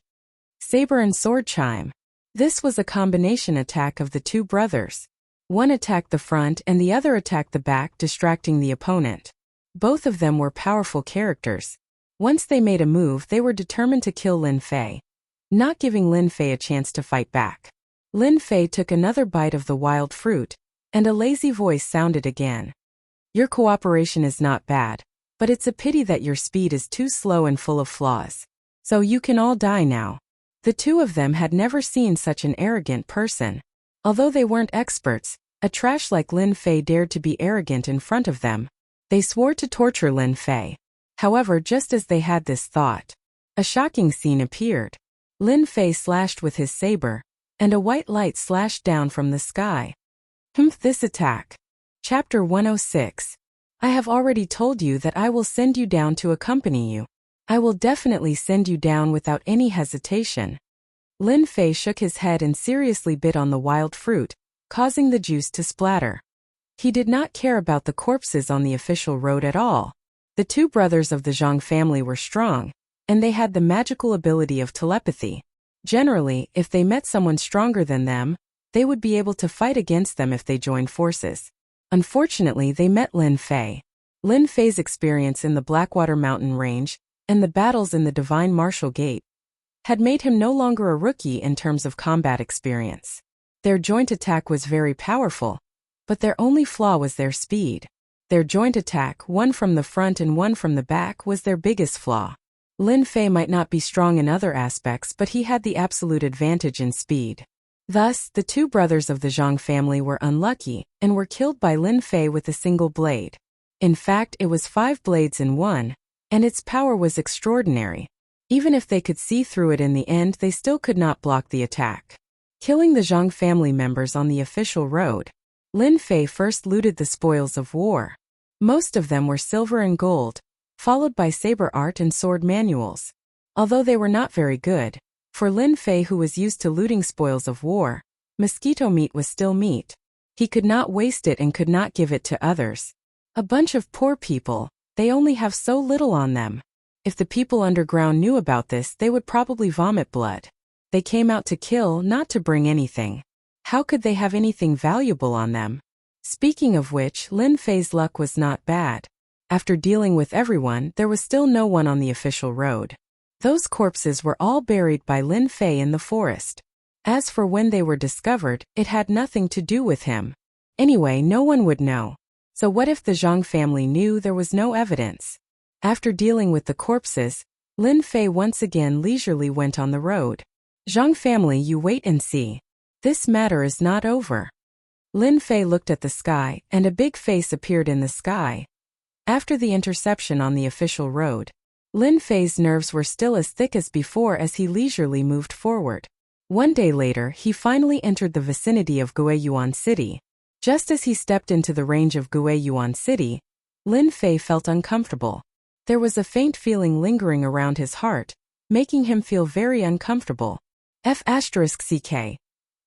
Saber and sword chime. This was a combination attack of the 2 brothers. One attacked the front and the other attacked the back, distracting the opponent. Both of them were powerful characters. Once they made a move, they were determined to kill Lin Fei, not giving Lin Fei a chance to fight back. Lin Fei took another bite of the wild fruit, and a lazy voice sounded again. Your cooperation is not bad, but it's a pity that your speed is too slow and full of flaws. So you can all die now. The 2 of them had never seen such an arrogant person. Although they weren't experts, a trash like Lin Fei dared to be arrogant in front of them. They swore to torture Lin Fei. However, just as they had this thought, a shocking scene appeared. Lin Fei slashed with his saber, and a white light slashed down from the sky. This attack. Chapter 106. I have already told you that I will send you down to accompany you. I will definitely send you down without any hesitation. Lin Fei shook his head and seriously bit on the wild fruit, causing the juice to splatter. He did not care about the corpses on the official road at all. The 2 brothers of the Zhang family were strong, and they had the magical ability of telepathy. Generally, if they met someone stronger than them, they would be able to fight against them if they joined forces. Unfortunately, they met Lin Fei. Lin Fei's experience in the Blackwater Mountain Range and the battles in the Divine Martial Gate had made him no longer a rookie in terms of combat experience. Their joint attack was very powerful, but their only flaw was their speed. Their joint attack, one from the front and one from the back, was their biggest flaw. Lin Fei might not be strong in other aspects, but he had the absolute advantage in speed. Thus, the 2 brothers of the Zhang family were unlucky and were killed by Lin Fei with a single blade. In fact, it was 5 blades in one, and its power was extraordinary. Even if they could see through it in the end, they still could not block the attack. Killing the Zhang family members on the official road. Lin Fei first looted the spoils of war. Most of them were silver and gold, followed by saber art and sword manuals. Although they were not very good, for Lin Fei, who was used to looting spoils of war, mosquito meat was still meat. He could not waste it and could not give it to others. A bunch of poor people, they only have so little on them. If the people underground knew about this, they would probably vomit blood. They came out to kill, not to bring anything. How could they have anything valuable on them? Speaking of which, Lin Fei's luck was not bad. After dealing with everyone, there was still no one on the official road. Those corpses were all buried by Lin Fei in the forest. As for when they were discovered, it had nothing to do with him. Anyway, no one would know. So what if the Zhang family knew? There was no evidence. After dealing with the corpses, Lin Fei once again leisurely went on the road. Zhang family, you wait and see. This matter is not over. Lin Fei looked at the sky, and a big face appeared in the sky. After the interception on the official road, Lin Fei's nerves were still as thick as before as he leisurely moved forward. One day later, he finally entered the vicinity of Guiyuan City. Just as he stepped into the range of Guiyuan City, Lin Fei felt uncomfortable. There was a faint feeling lingering around his heart, making him feel very uncomfortable. F***ck.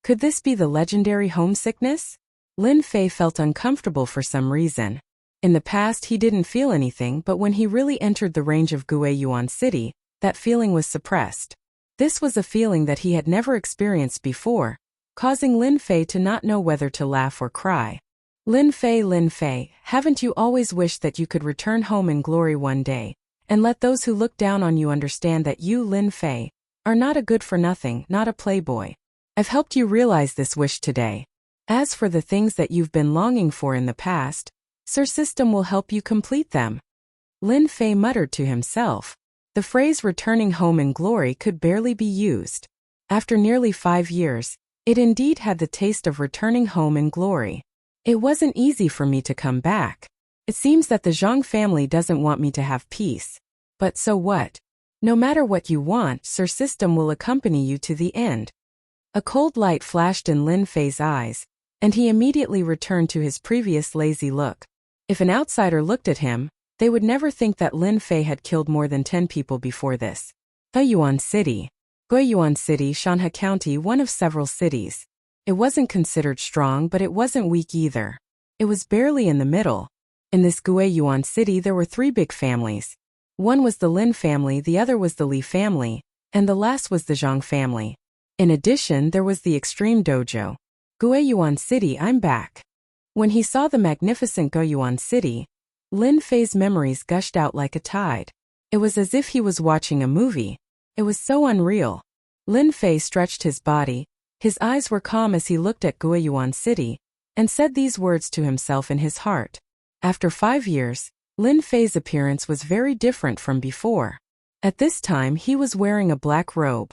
Could this be the legendary homesickness? Lin Fei felt uncomfortable for some reason. In the past he didn't feel anything, but when he really entered the range of Guiyuan City, that feeling was suppressed. This was a feeling that he had never experienced before, causing Lin Fei to not know whether to laugh or cry. Lin Fei, haven't you always wished that you could return home in glory one day, and let those who look down on you understand that you, Lin Fei, are not a good-for-nothing, not a playboy? I've helped you realize this wish today. As for the things that you've been longing for in the past, Sir System will help you complete them. Lin Fei muttered to himself. The phrase returning home in glory could barely be used. After nearly 5 years, it indeed had the taste of returning home in glory. It wasn't easy for me to come back. It seems that the Zhang family doesn't want me to have peace. But so what? No matter what you want, Sir System will accompany you to the end. A cold light flashed in Lin Fei's eyes, and he immediately returned to his previous lazy look. If an outsider looked at him, they would never think that Lin Fei had killed more than 10 people before this. Guiyuan City. Guiyuan City, Shanhe County, one of several cities. It wasn't considered strong, but it wasn't weak either. It was barely in the middle. In this Guiyuan City there were 3 big families. One was the Lin family, the other was the Li family, and the last was the Zhang family. In addition, there was the Extreme Dojo. Guiyuan City, I'm back. When he saw the magnificent Guiyuan City, Lin Fei's memories gushed out like a tide. It was as if he was watching a movie. It was so unreal. Lin Fei stretched his body, his eyes were calm as he looked at Guiyuan City, and said these words to himself in his heart. After 5 years, Lin Fei's appearance was very different from before. At this time he was wearing a black robe.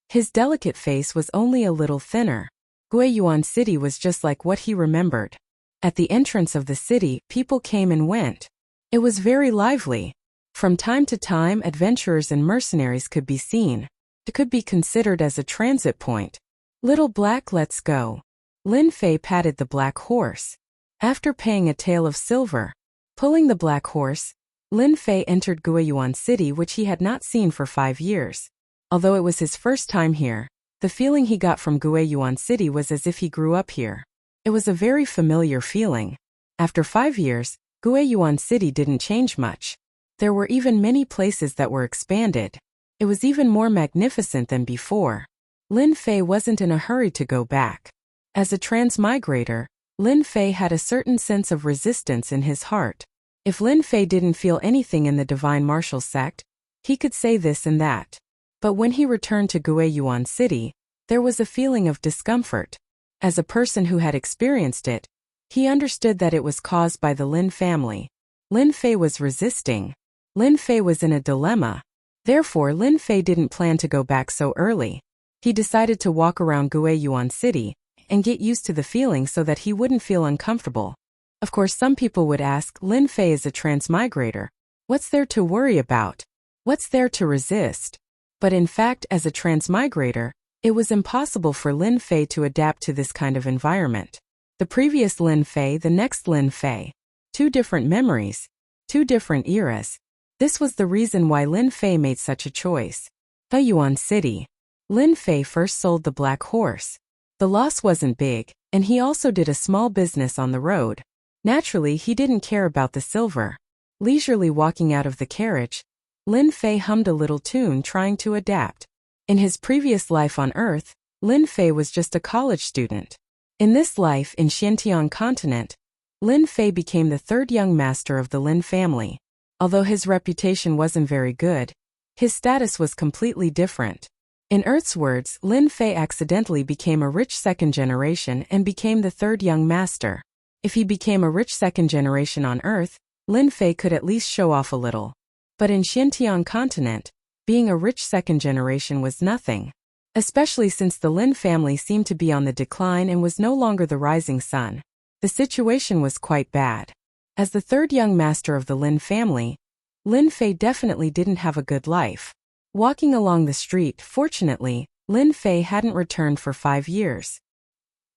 His delicate face was only a little thinner. Guiyuan City was just like what he remembered. At the entrance of the city, people came and went. It was very lively. From time to time, adventurers and mercenaries could be seen. It could be considered as a transit point. Little Black, let's go. Lin Fei patted the black horse. After paying a tael of silver, pulling the black horse, Lin Fei entered Guiyuan City, which he had not seen for 5 years. Although it was his first time here, the feeling he got from Guiyuan City was as if he grew up here. It was a very familiar feeling. After 5 years, Guiyuan City didn't change much. There were even many places that were expanded. It was even more magnificent than before. Lin Fei wasn't in a hurry to go back. As a transmigrator, Lin Fei had a certain sense of resistance in his heart. If Lin Fei didn't feel anything in the divine martial sect, he could say this and that. But when he returned to Guiyuan City, there was a feeling of discomfort. As a person who had experienced it, he understood that it was caused by the Lin family. Lin Fei was resisting. Lin Fei was in a dilemma. Therefore, Lin Fei didn't plan to go back so early. He decided to walk around Guiyuan City and get used to the feeling so that he wouldn't feel uncomfortable. Of course, some people would ask, Lin Fei is a transmigrator. What's there to worry about? What's there to resist? But in fact, as a transmigrator, It was impossible for Lin Fei to adapt to this kind of environment. The previous Lin Fei, the next Lin Fei. Two different memories. Two different eras. This was the reason why Lin Fei made such a choice. Yuan City. Lin Fei first sold the black horse. The loss wasn't big, and he also did a small business on the road. Naturally, he didn't care about the silver. Leisurely walking out of the carriage, Lin Fei hummed a little tune trying to adapt. In his previous life on Earth, Lin Fei was just a college student. In this life in Xiantian continent, Lin Fei became the third young master of the Lin family. Although his reputation wasn't very good, his status was completely different. In Earth's words, Lin Fei accidentally became a rich second generation and became the third young master. If he became a rich second generation on Earth, Lin Fei could at least show off a little. But in Xiantian continent, being a rich second generation was nothing. Especially since the Lin family seemed to be on the decline and was no longer the rising sun. The situation was quite bad. As the third young master of the Lin family, Lin Fei definitely didn't have a good life. Walking along the street, fortunately, Lin Fei hadn't returned for 5 years.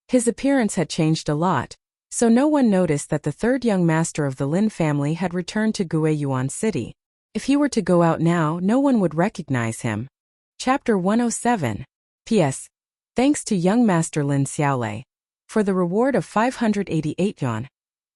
His appearance had changed a lot, so no one noticed that the third young master of the Lin family had returned to Yuan City. If he were to go out now, no one would recognize him. Chapter 107. P.S. Thanks to young master Lin Xiaolei for the reward of 588 yuan.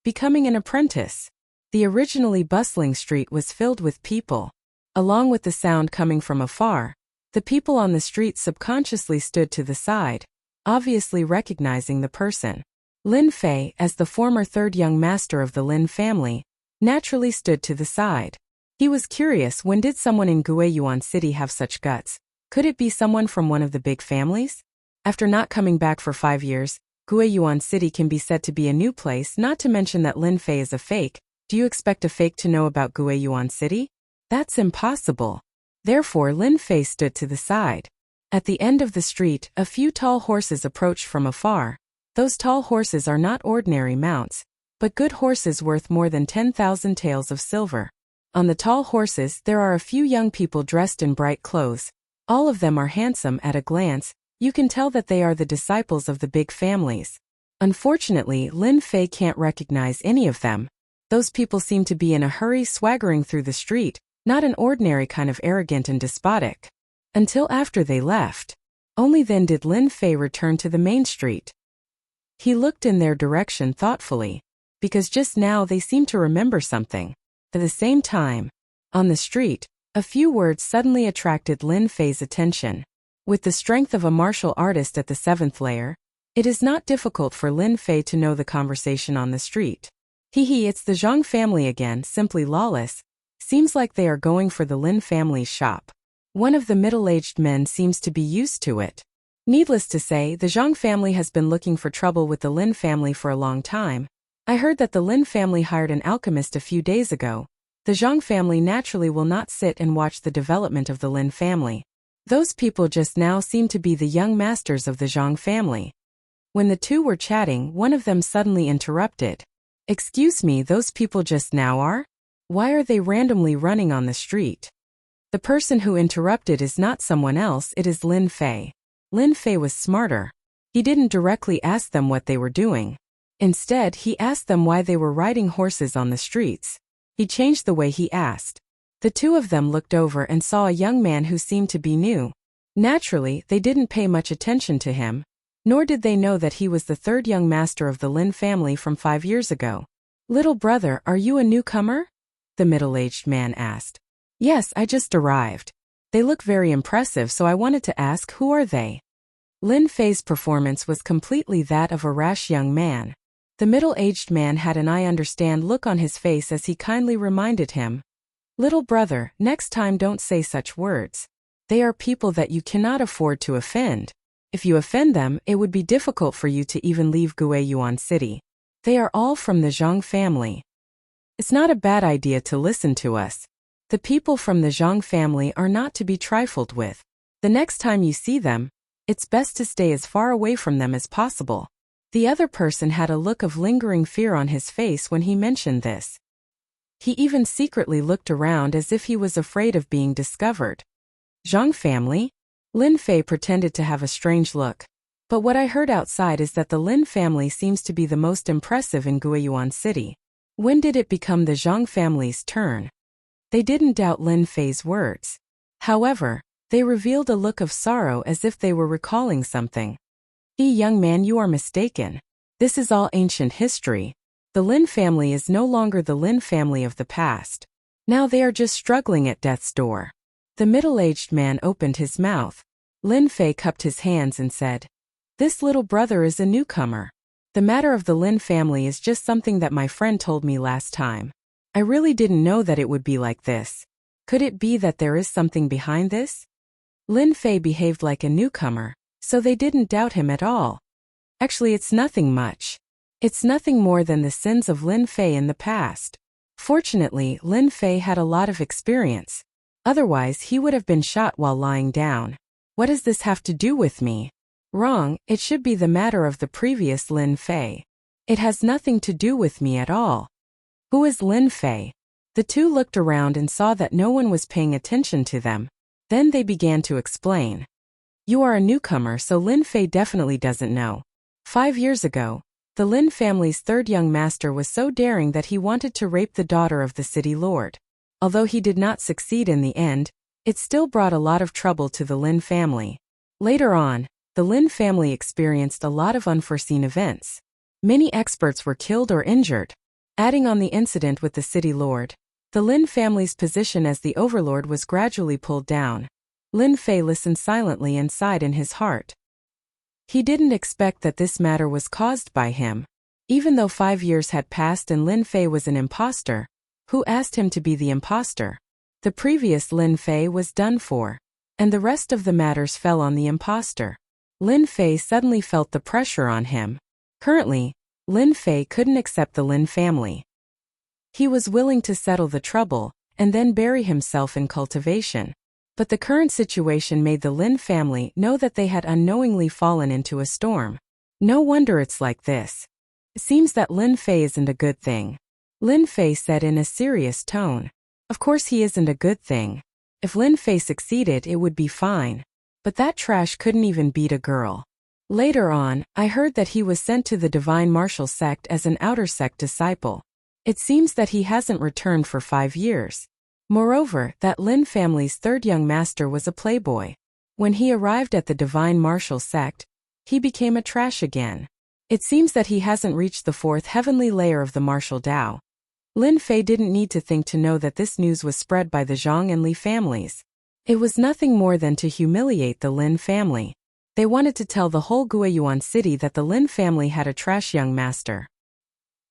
Becoming an apprentice. The originally bustling street was filled with people. Along with the sound coming from afar, the people on the street subconsciously stood to the side, obviously recognizing the person. Lin Fei, as the former third young master of the Lin family, naturally stood to the side. He was curious, when did someone in Yuan City have such guts? Could it be someone from one of the big families? After not coming back for 5 years, Yuan City can be said to be a new place, not to mention that Lin Fei is a fake. Do you expect a fake to know about Yuan City? That's impossible. Therefore, Lin Fei stood to the side. At the end of the street, a few tall horses approached from afar. Those tall horses are not ordinary mounts, but good horses worth more than 10,000 taels of silver. On the tall horses, there are a few young people dressed in bright clothes. All of them are handsome at a glance. You can tell that they are the disciples of the big families. Unfortunately, Lin Fei can't recognize any of them. Those people seem to be in a hurry, swaggering through the street, not an ordinary kind of arrogant and despotic. Until after they left. Only then did Lin Fei return to the main street. He looked in their direction thoughtfully, because just now they seemed to remember something. At the same time, on the street, a few words suddenly attracted Lin Fei's attention. With the strength of a martial artist at the 7th layer, it is not difficult for Lin Fei to know the conversation on the street. It's the Zhang family again, simply lawless. Seems like they are going for the Lin family's shop. One of the middle-aged men seems to be used to it. Needless to say, the Zhang family has been looking for trouble with the Lin family for a long time. I heard that the Lin family hired an alchemist a few days ago. The Zhang family naturally will not sit and watch the development of the Lin family. Those people just now seem to be the young masters of the Zhang family. When the two were chatting, one of them suddenly interrupted. Excuse me, those people just now are? Why are they randomly running on the street? The person who interrupted is not someone else, it is Lin Fei. Lin Fei was smarter. He didn't directly ask them what they were doing. Instead, he asked them why they were riding horses on the streets. He changed the way he asked. The two of them looked over and saw a young man who seemed to be new. Naturally, they didn't pay much attention to him, nor did they know that he was the third young master of the Lin family from 5 years ago. Little brother, are you a newcomer? The middle-aged man asked. Yes, I just arrived. They look very impressive, so I wanted to ask, who are they? Lin Fei's performance was completely that of a rash young man. The middle-aged man had an I understand look on his face as he kindly reminded him. Little brother, next time don't say such words. They are people that you cannot afford to offend. If you offend them, it would be difficult for you to even leave Yuan City. They are all from the Zhang family. It's not a bad idea to listen to us. The people from the Zhang family are not to be trifled with. The next time you see them, it's best to stay as far away from them as possible. The other person had a look of lingering fear on his face when he mentioned this. He even secretly looked around as if he was afraid of being discovered. Zhang family? Lin Fei pretended to have a strange look. But what I heard outside is that the Lin family seems to be the most impressive in Guiyuan City. When did it become the Zhang family's turn? They didn't doubt Lin Fei's words. However, they revealed a look of sorrow as if they were recalling something. Young man, you are mistaken. This is all ancient history. The Lin family is no longer the Lin family of the past. Now they are just struggling at death's door. The middle-aged man opened his mouth. Lin Fei cupped his hands and said, "This little brother is a newcomer. The matter of the Lin family is just something that my friend told me last time. I really didn't know that it would be like this. Could it be that there is something behind this?" Lin Fei behaved like a newcomer, so they didn't doubt him at all. Actually, it's nothing much. It's nothing more than the sins of Lin Fei in the past. Fortunately, Lin Fei had a lot of experience. Otherwise, he would have been shot while lying down. What does this have to do with me? Wrong, it should be the matter of the previous Lin Fei. It has nothing to do with me at all. Who is Lin Fei? The two looked around and saw that no one was paying attention to them. Then they began to explain. You are a newcomer, so Lin Fei definitely doesn't know. 5 years ago, the Lin family's third young master was so daring that he wanted to rape the daughter of the city lord. Although he did not succeed in the end, it still brought a lot of trouble to the Lin family. Later on, the Lin family experienced a lot of unforeseen events. Many experts were killed or injured. Adding on the incident with the city lord, the Lin family's position as the overlord was gradually pulled down. Lin Fei listened silently and sighed in his heart. He didn't expect that this matter was caused by him. Even though 5 years had passed and Lin Fei was an imposter, who asked him to be the imposter? The previous Lin Fei was done for, and the rest of the matters fell on the imposter. Lin Fei suddenly felt the pressure on him. Currently, Lin Fei couldn't accept the Lin family. He was willing to settle the trouble, and then bury himself in cultivation. But the current situation made the Lin family know that they had unknowingly fallen into a storm. No wonder it's like this. It seems that Lin Fei isn't a good thing. Lin Fei said in a serious tone. Of course he isn't a good thing. If Lin Fei succeeded, it would be fine. But that trash couldn't even beat a girl. Later on, I heard that he was sent to the Divine Martial Sect as an outer sect disciple. It seems that he hasn't returned for 5 years. Moreover, that Lin family's third young master was a playboy. When he arrived at the Divine Martial Sect, he became a trash again. It seems that he hasn't reached the 4th heavenly layer of the martial Tao. Lin Fei didn't need to think to know that this news was spread by the Zhang and Li families. It was nothing more than to humiliate the Lin family. They wanted to tell the whole Guiyuan city that the Lin family had a trash young master.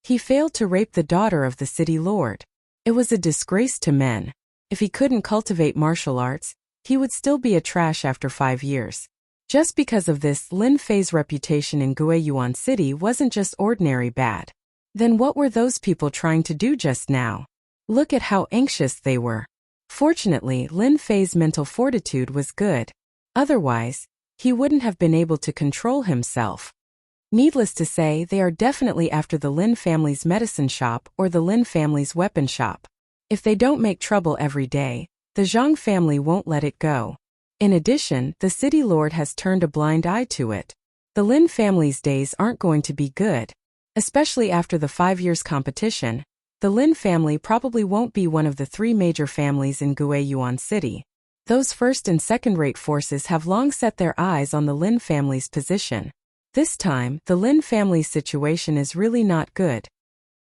He failed to rape the daughter of the city lord. It was a disgrace to men. If he couldn't cultivate martial arts, he would still be a trash after 5 years. Just because of this, Lin Fei's reputation in Guiyuan City wasn't just ordinary bad. Then what were those people trying to do just now? Look at how anxious they were. Fortunately, Lin Fei's mental fortitude was good. Otherwise, he wouldn't have been able to control himself. Needless to say, they are definitely after the Lin family's medicine shop or the Lin family's weapon shop. If they don't make trouble every day, the Zhang family won't let it go. In addition, the city lord has turned a blind eye to it. The Lin family's days aren't going to be good. Especially after the 5 years competition, the Lin family probably won't be one of the 3 major families in Guiyuan City. Those first and second-rate forces have long set their eyes on the Lin family's position. This time, the Lin family's situation is really not good.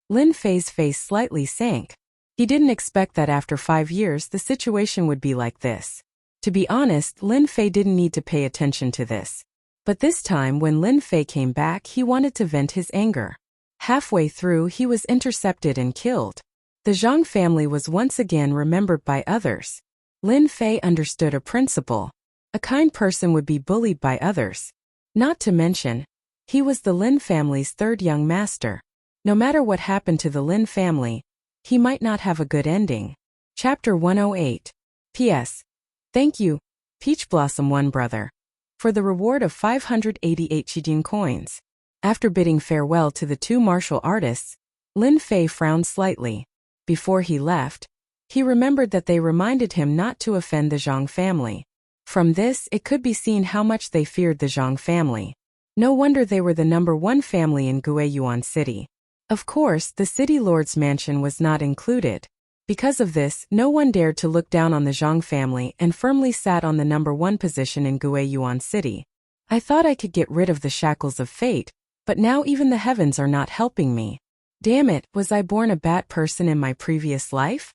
Lin Fei's face slightly sank. He didn't expect that after 5 years the situation would be like this. To be honest, Lin Fei didn't need to pay attention to this. But this time when Lin Fei came back, he wanted to vent his anger. Halfway through, he was intercepted and killed. The Zhang family was once again remembered by others. Lin Fei understood a principle. A kind person would be bullied by others. Not to mention, he was the Lin family's third young master. No matter what happened to the Lin family, he might not have a good ending. Chapter 108. P.S. Thank you, Peach Blossom 1 brother, for the reward of 588 Qijin coins. After bidding farewell to the 2 martial artists, Lin Fei frowned slightly. Before he left, he remembered that they reminded him not to offend the Zhang family. From this, it could be seen how much they feared the Zhang family. No wonder they were the #1 family in Guiyuan City. Of course, the city lord's mansion was not included. Because of this, no one dared to look down on the Zhang family and firmly sat on the #1 position in Guiyuan City. I thought I could get rid of the shackles of fate, but now even the heavens are not helping me. Damn it, was I born a bad person in my previous life?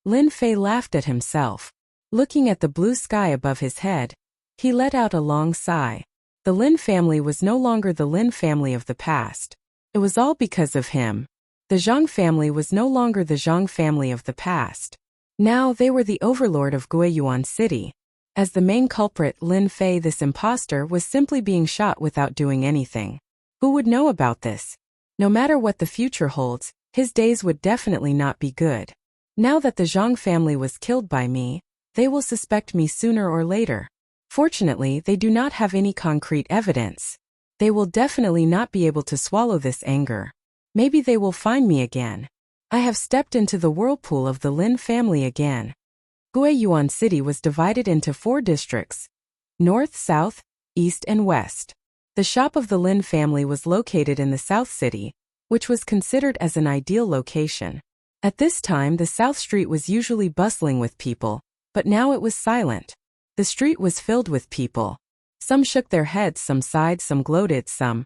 Lin Fei laughed at himself. Looking at the blue sky above his head, he let out a long sigh. The Lin family was no longer the Lin family of the past. It was all because of him. The Zhang family was no longer the Zhang family of the past. Now they were the overlord of Guiyuan City. As the main culprit, Lin Fei, this imposter, was simply being shot without doing anything. Who would know about this? No matter what the future holds, his days would definitely not be good. Now that the Zhang family was killed by me, they will suspect me sooner or later. Fortunately, they do not have any concrete evidence. They will definitely not be able to swallow this anger. Maybe they will find me again. I have stepped into the whirlpool of the Lin family again. Guiyuan City was divided into 4 districts: North, South, East and West. The shop of the Lin family was located in the South City, which was considered as an ideal location. At this time, the South Street was usually bustling with people, but now it was silent. The street was filled with people. Some shook their heads, some sighed, some gloated, some.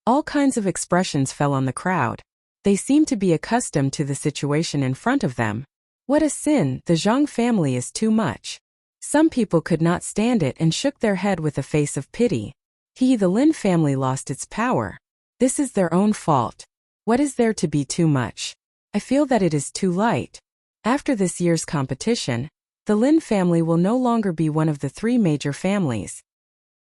All kinds of expressions fell on the crowd. They seemed to be accustomed to the situation in front of them. What a sin, the Zhang family is too much. Some people could not stand it and shook their head with a face of pity. The Lin family lost its power. This is their own fault. What is there to be too much? I feel that it is too light. After this year's competition, the Lin family will no longer be one of the 3 major families.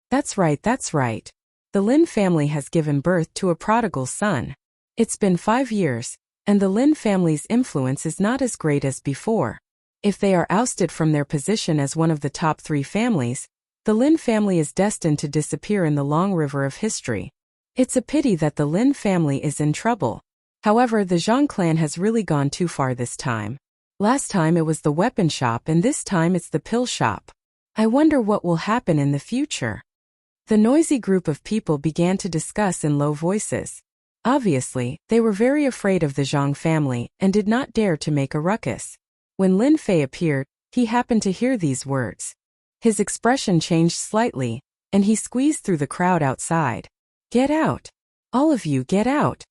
That's right, that's right. The Lin family has given birth to a prodigal son. It's been 5 years, and the Lin family's influence is not as great as before. If they are ousted from their position as one of the top 3 families, the Lin family is destined to disappear in the long river of history. It's a pity that the Lin family is in trouble. However, the Zhang clan has really gone too far this time. Last time it was the weapon shop and this time it's the pill shop. I wonder what will happen in the future. The noisy group of people began to discuss in low voices. Obviously, they were very afraid of the Zhang family and did not dare to make a ruckus. When Lin Fei appeared, he happened to hear these words. His expression changed slightly, and he squeezed through the crowd outside. Get out! All of you, get out!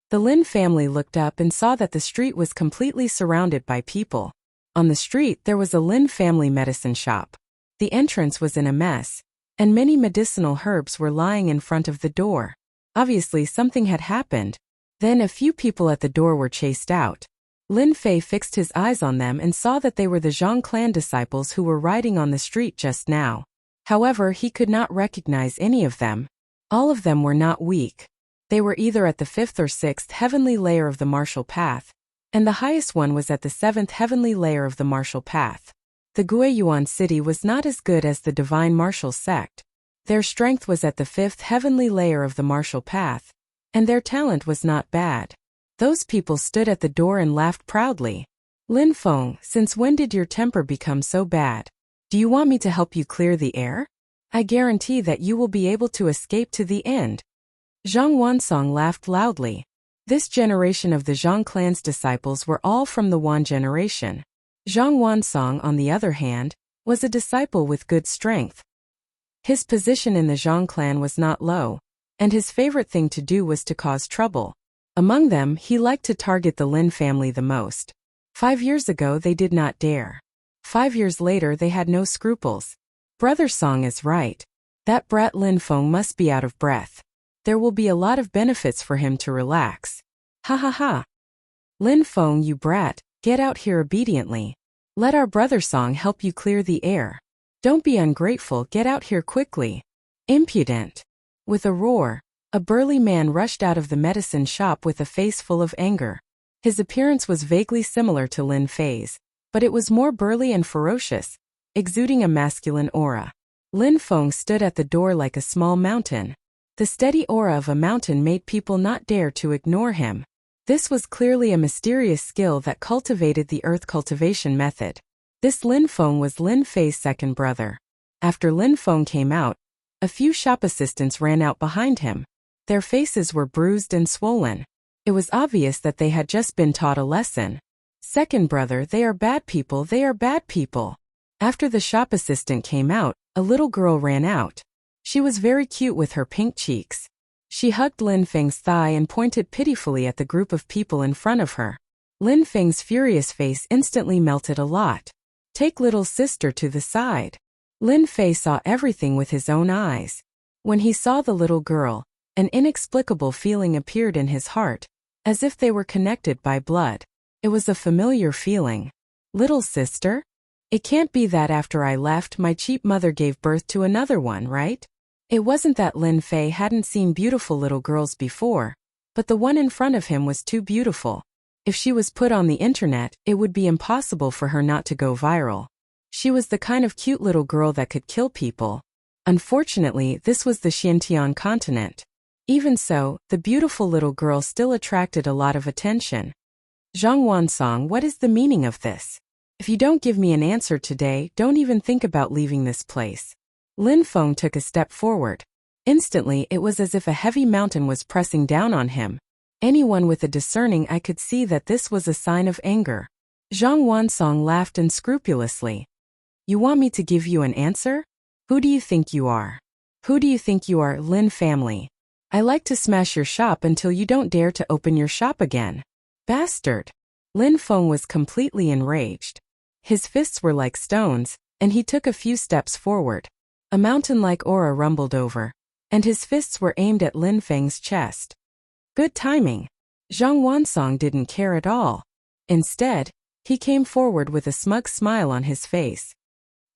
The Lin family looked up and saw that the street was completely surrounded by people. On the street there was a Lin family medicine shop. The entrance was in a mess, and many medicinal herbs were lying in front of the door. Obviously something had happened. Then a few people at the door were chased out. Lin Fei fixed his eyes on them and saw that they were the Zhang clan disciples who were riding on the street just now. However, he could not recognize any of them. All of them were not weak. They were either at the 5th or 6th heavenly layer of the martial path, and the highest one was at the 7th heavenly layer of the martial path. The Guiyuan city was not as good as the divine martial sect. Their strength was at the 5th heavenly layer of the martial path, and their talent was not bad. Those people stood at the door and laughed proudly. Lin Feng, since when did your temper become so bad? Do you want me to help you clear the air? I guarantee that you will be able to escape to the end. Zhang Wansong laughed loudly. This generation of the Zhang clan's disciples were all from the Wan generation. Zhang Wansong, on the other hand, was a disciple with good strength. His position in the Zhang clan was not low, and his favorite thing to do was to cause trouble. Among them, he liked to target the Lin family the most. 5 years ago they did not dare. 5 years later they had no scruples. Brother Song is right. That brat Lin Feng must be out of breath. There will be a lot of benefits for him to relax. Ha ha ha. Lin Feng, you brat, get out here obediently. Let our brother Song help you clear the air. Don't be ungrateful, get out here quickly. Impudent. With a roar, a burly man rushed out of the medicine shop with a face full of anger. His appearance was vaguely similar to Lin Fei's, but it was more burly and ferocious, exuding a masculine aura. Lin Feng stood at the door like a small mountain. The steady aura of a mountain made people not dare to ignore him. This was clearly a mysterious skill that cultivated the earth cultivation method. This Lin Feng was Lin Fei's second brother. After Lin Feng came out, a few shop assistants ran out behind him. Their faces were bruised and swollen. It was obvious that they had just been taught a lesson. Second brother, they are bad people, they are bad people. After the shop assistant came out, a little girl ran out. She was very cute with her pink cheeks. She hugged Lin Feng's thigh and pointed pitifully at the group of people in front of her. Lin Feng's furious face instantly melted a lot. Take little sister to the side. Lin Fei saw everything with his own eyes. When he saw the little girl, an inexplicable feeling appeared in his heart, as if they were connected by blood. It was a familiar feeling. Little sister? It can't be that after I left, my cheap mother gave birth to another one, right? It wasn't that Lin Fei hadn't seen beautiful little girls before, but the one in front of him was too beautiful. If she was put on the internet, it would be impossible for her not to go viral. She was the kind of cute little girl that could kill people. Unfortunately, this was the Xinjiang continent. Even so, the beautiful little girl still attracted a lot of attention. Zhang Wansong, what is the meaning of this? If you don't give me an answer today, don't even think about leaving this place. Lin Feng took a step forward. Instantly, it was as if a heavy mountain was pressing down on him. Anyone with a discerning eye could see that this was a sign of anger. Zhang Wansong laughed unscrupulously. You want me to give you an answer? Who do you think you are? Who do you think you are, Lin family? I like to smash your shop until you don't dare to open your shop again. Bastard! Lin Feng was completely enraged. His fists were like stones, and he took a few steps forward. A mountain-like aura rumbled over, and his fists were aimed at Lin Feng's chest. Good timing. Zhang Wansong didn't care at all. Instead, he came forward with a smug smile on his face.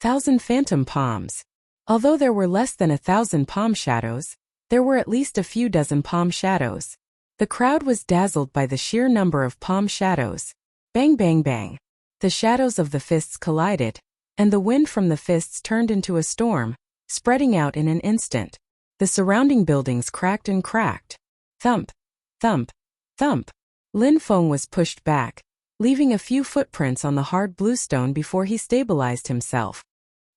1,000 phantom palms. Although there were less than 1,000 palm shadows, there were at least a few dozen palm shadows. The crowd was dazzled by the sheer number of palm shadows. Bang bang bang. The shadows of the fists collided, and the wind from the fists turned into a storm, spreading out in an instant. The surrounding buildings cracked and cracked. Thump, thump, thump. Lin Feng was pushed back, leaving a few footprints on the hard bluestone before he stabilized himself.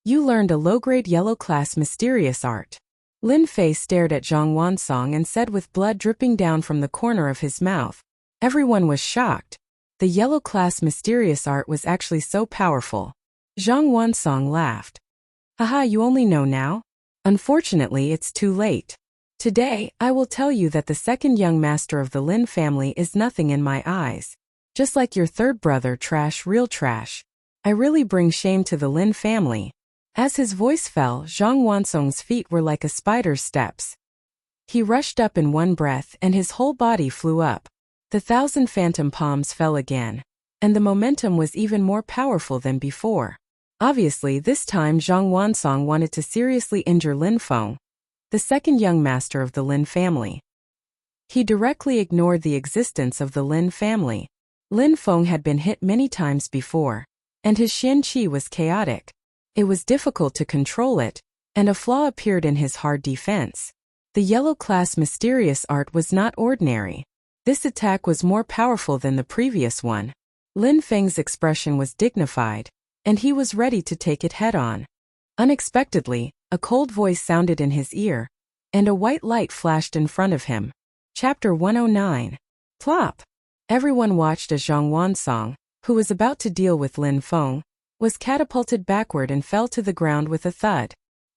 You learned a low-grade yellow-class mysterious art. Lin Fei stared at Zhang Wansong and said with blood dripping down from the corner of his mouth. Everyone was shocked. The yellow-class mysterious art was actually so powerful. Zhang Wansong laughed. Haha, you only know now? Unfortunately, it's too late. Today, I will tell you that the second young master of the Lin family is nothing in my eyes. Just like your third brother, trash, real trash. I really bring shame to the Lin family. As his voice fell, Zhang Wansong's feet were like a spider's steps. He rushed up in one breath and his whole body flew up. The 1,000 phantom palms fell again, and the momentum was even more powerful than before. Obviously, this time Zhang Wansong wanted to seriously injure Lin Feng, the second young master of the Lin family. He directly ignored the existence of the Lin family. Lin Feng had been hit many times before, and his Xian Qi was chaotic. It was difficult to control it, and a flaw appeared in his hard defense. The yellow-class mysterious art was not ordinary. This attack was more powerful than the previous one. Lin Feng's expression was dignified, and he was ready to take it head-on. Unexpectedly, a cold voice sounded in his ear, and a white light flashed in front of him. Chapter 109. Plop! Everyone watched as Zhang Wansong, who was about to deal with Lin Feng, was catapulted backward and fell to the ground with a thud.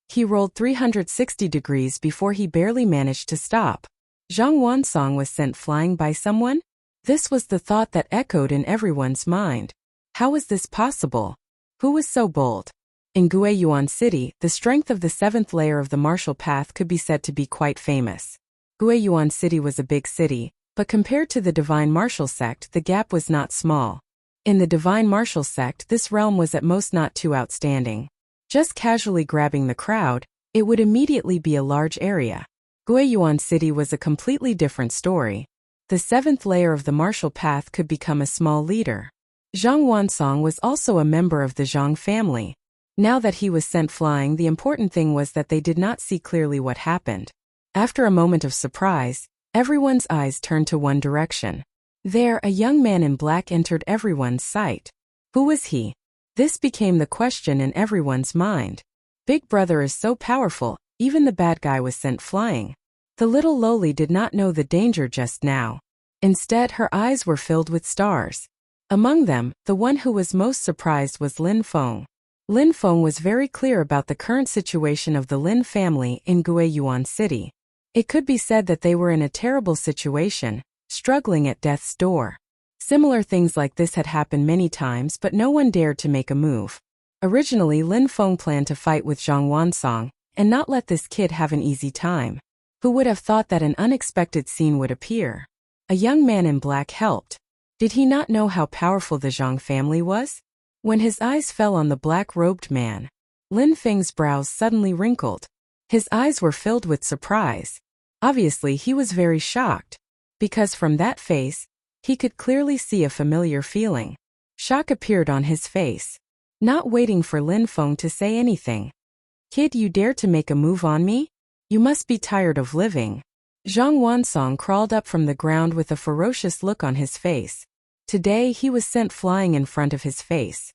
He rolled 360 degrees before he barely managed to stop. Zhang Wansong was sent flying by someone? This was the thought that echoed in everyone's mind. How was this possible? Who was so bold? In Guiyuan City, the strength of the 7th layer of the martial path could be said to be quite famous. Guiyuan City was a big city, but compared to the Divine Martial Sect, the gap was not small. In the Divine Martial Sect, this realm was at most not too outstanding. Just casually grabbing the crowd, it would immediately be a large area. Guiyuan City was a completely different story. The 7th layer of the martial path could become a small leader. Zhang Wansong was also a member of the Zhang family. Now that he was sent flying, the important thing was that they did not see clearly what happened. After a moment of surprise, everyone's eyes turned to one direction. There, a young man in black entered everyone's sight. Who was he? This became the question in everyone's mind. Big Brother is so powerful, even the bad guy was sent flying. The little lowly did not know the danger just now. Instead, her eyes were filled with stars. Among them, the one who was most surprised was Lin Feng. Lin Feng was very clear about the current situation of the Lin family in Guiyuan City. It could be said that they were in a terrible situation, struggling at death's door. Similar things like this had happened many times, but no one dared to make a move. Originally, Lin Feng planned to fight with Zhang Wansong and not let this kid have an easy time. Who would have thought that an unexpected scene would appear? A young man in black helped. Did he not know how powerful the Zhang family was? When his eyes fell on the black-robed man, Lin Feng's brows suddenly wrinkled. His eyes were filled with surprise. Obviously, he was very shocked, because from that face, he could clearly see a familiar feeling. Shock appeared on his face. Not waiting for Lin Feng to say anything. "Kid, you dare to make a move on me? You must be tired of living." Zhang Wansong crawled up from the ground with a ferocious look on his face. Today he was sent flying in front of his face.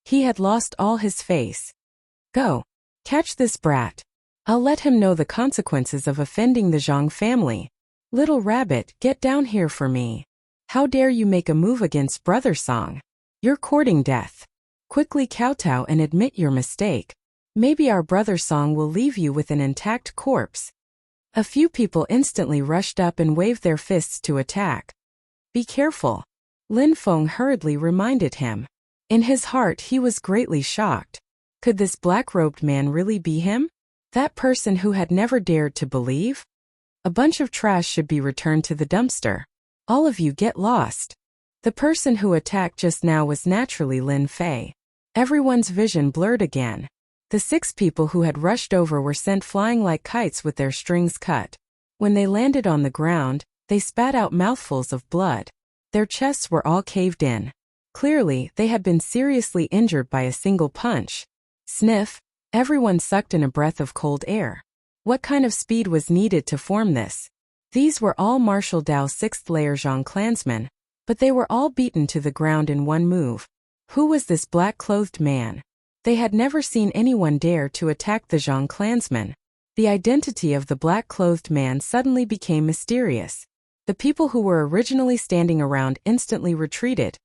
He had lost all his face. "Go. Catch this brat. I'll let him know the consequences of offending the Zhang family. Little rabbit, get down here for me. How dare you make a move against Brother Song? You're courting death. Quickly kowtow and admit your mistake. Maybe our Brother Song will leave you with an intact corpse." A few people instantly rushed up and waved their fists to attack. "Be careful," Lin Feng hurriedly reminded him. In his heart he was greatly shocked. Could this black-robed man really be him? That person who had never dared to believe? A bunch of trash should be returned to the dumpster. All of you get lost. The person who attacked just now was naturally Lin Fei. Everyone's vision blurred again. The 6 people who had rushed over were sent flying like kites with their strings cut. When they landed on the ground, they spat out mouthfuls of blood. Their chests were all caved in. Clearly, they had been seriously injured by a single punch. Sniff, everyone sucked in a breath of cold air. What kind of speed was needed to form this? These were all Marshal Dao's 6th layer Zhang clansmen, but they were all beaten to the ground in one move. Who was this black-clothed man? They had never seen anyone dare to attack the Zhang clansmen. The identity of the black-clothed man suddenly became mysterious. The people who were originally standing around instantly retreated,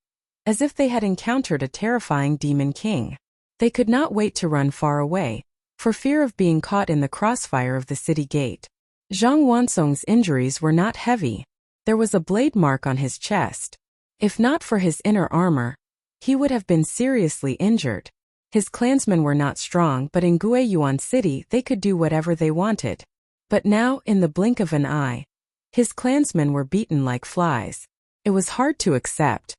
as if they had encountered a terrifying demon king. They could not wait to run far away, for fear of being caught in the crossfire of the city gate. Zhang Wansong's injuries were not heavy. There was a blade mark on his chest. If not for his inner armor, he would have been seriously injured. His clansmen were not strong, but in Guiyuan City they could do whatever they wanted. But now, in the blink of an eye, his clansmen were beaten like flies. It was hard to accept.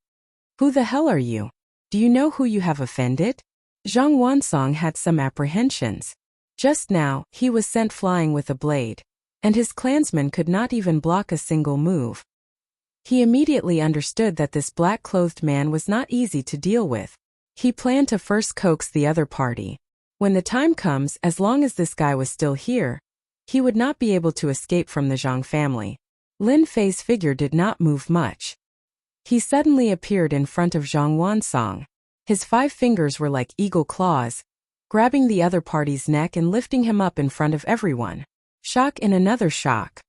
"Who the hell are you? Do you know who you have offended?" Zhang Wansong had some apprehensions. Just now, he was sent flying with a blade, and his clansmen could not even block a single move. He immediately understood that this black-clothed man was not easy to deal with. He planned to first coax the other party. When the time comes, as long as this guy was still here, he would not be able to escape from the Zhang family. Lin Fei's figure did not move much. He suddenly appeared in front of Zhang Wansong. His 5 fingers were like eagle claws, grabbing the other party's neck and lifting him up in front of everyone. Shock in another shock.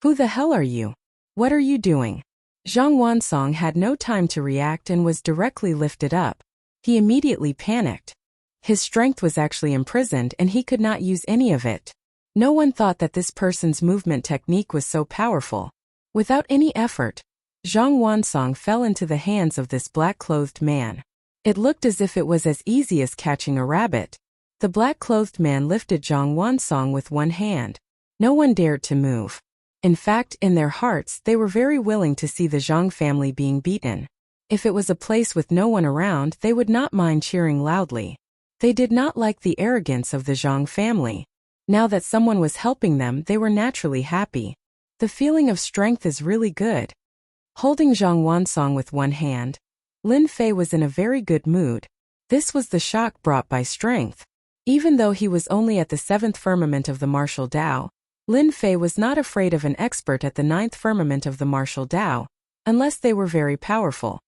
Who the hell are you? What are you doing?" Zhang Wansong had no time to react and was directly lifted up. He immediately panicked. His strength was actually imprisoned and he could not use any of it. No one thought that this person's movement technique was so powerful. Without any effort, Zhang Wansong fell into the hands of this black-clothed man. It looked as if it was as easy as catching a rabbit. The black-clothed man lifted Zhang Wansong with one hand. No one dared to move. In fact, in their hearts, they were very willing to see the Zhang family being beaten. If it was a place with no one around, they would not mind cheering loudly. They did not like the arrogance of the Zhang family. Now that someone was helping them, they were naturally happy. The feeling of strength is really good. Holding Zhang Wansong with one hand, Lin Fei was in a very good mood. This was the shock brought by strength. Even though he was only at the 7th firmament of the martial Dao, Lin Fei was not afraid of an expert at the 9th firmament of the martial Dao, unless they were very powerful.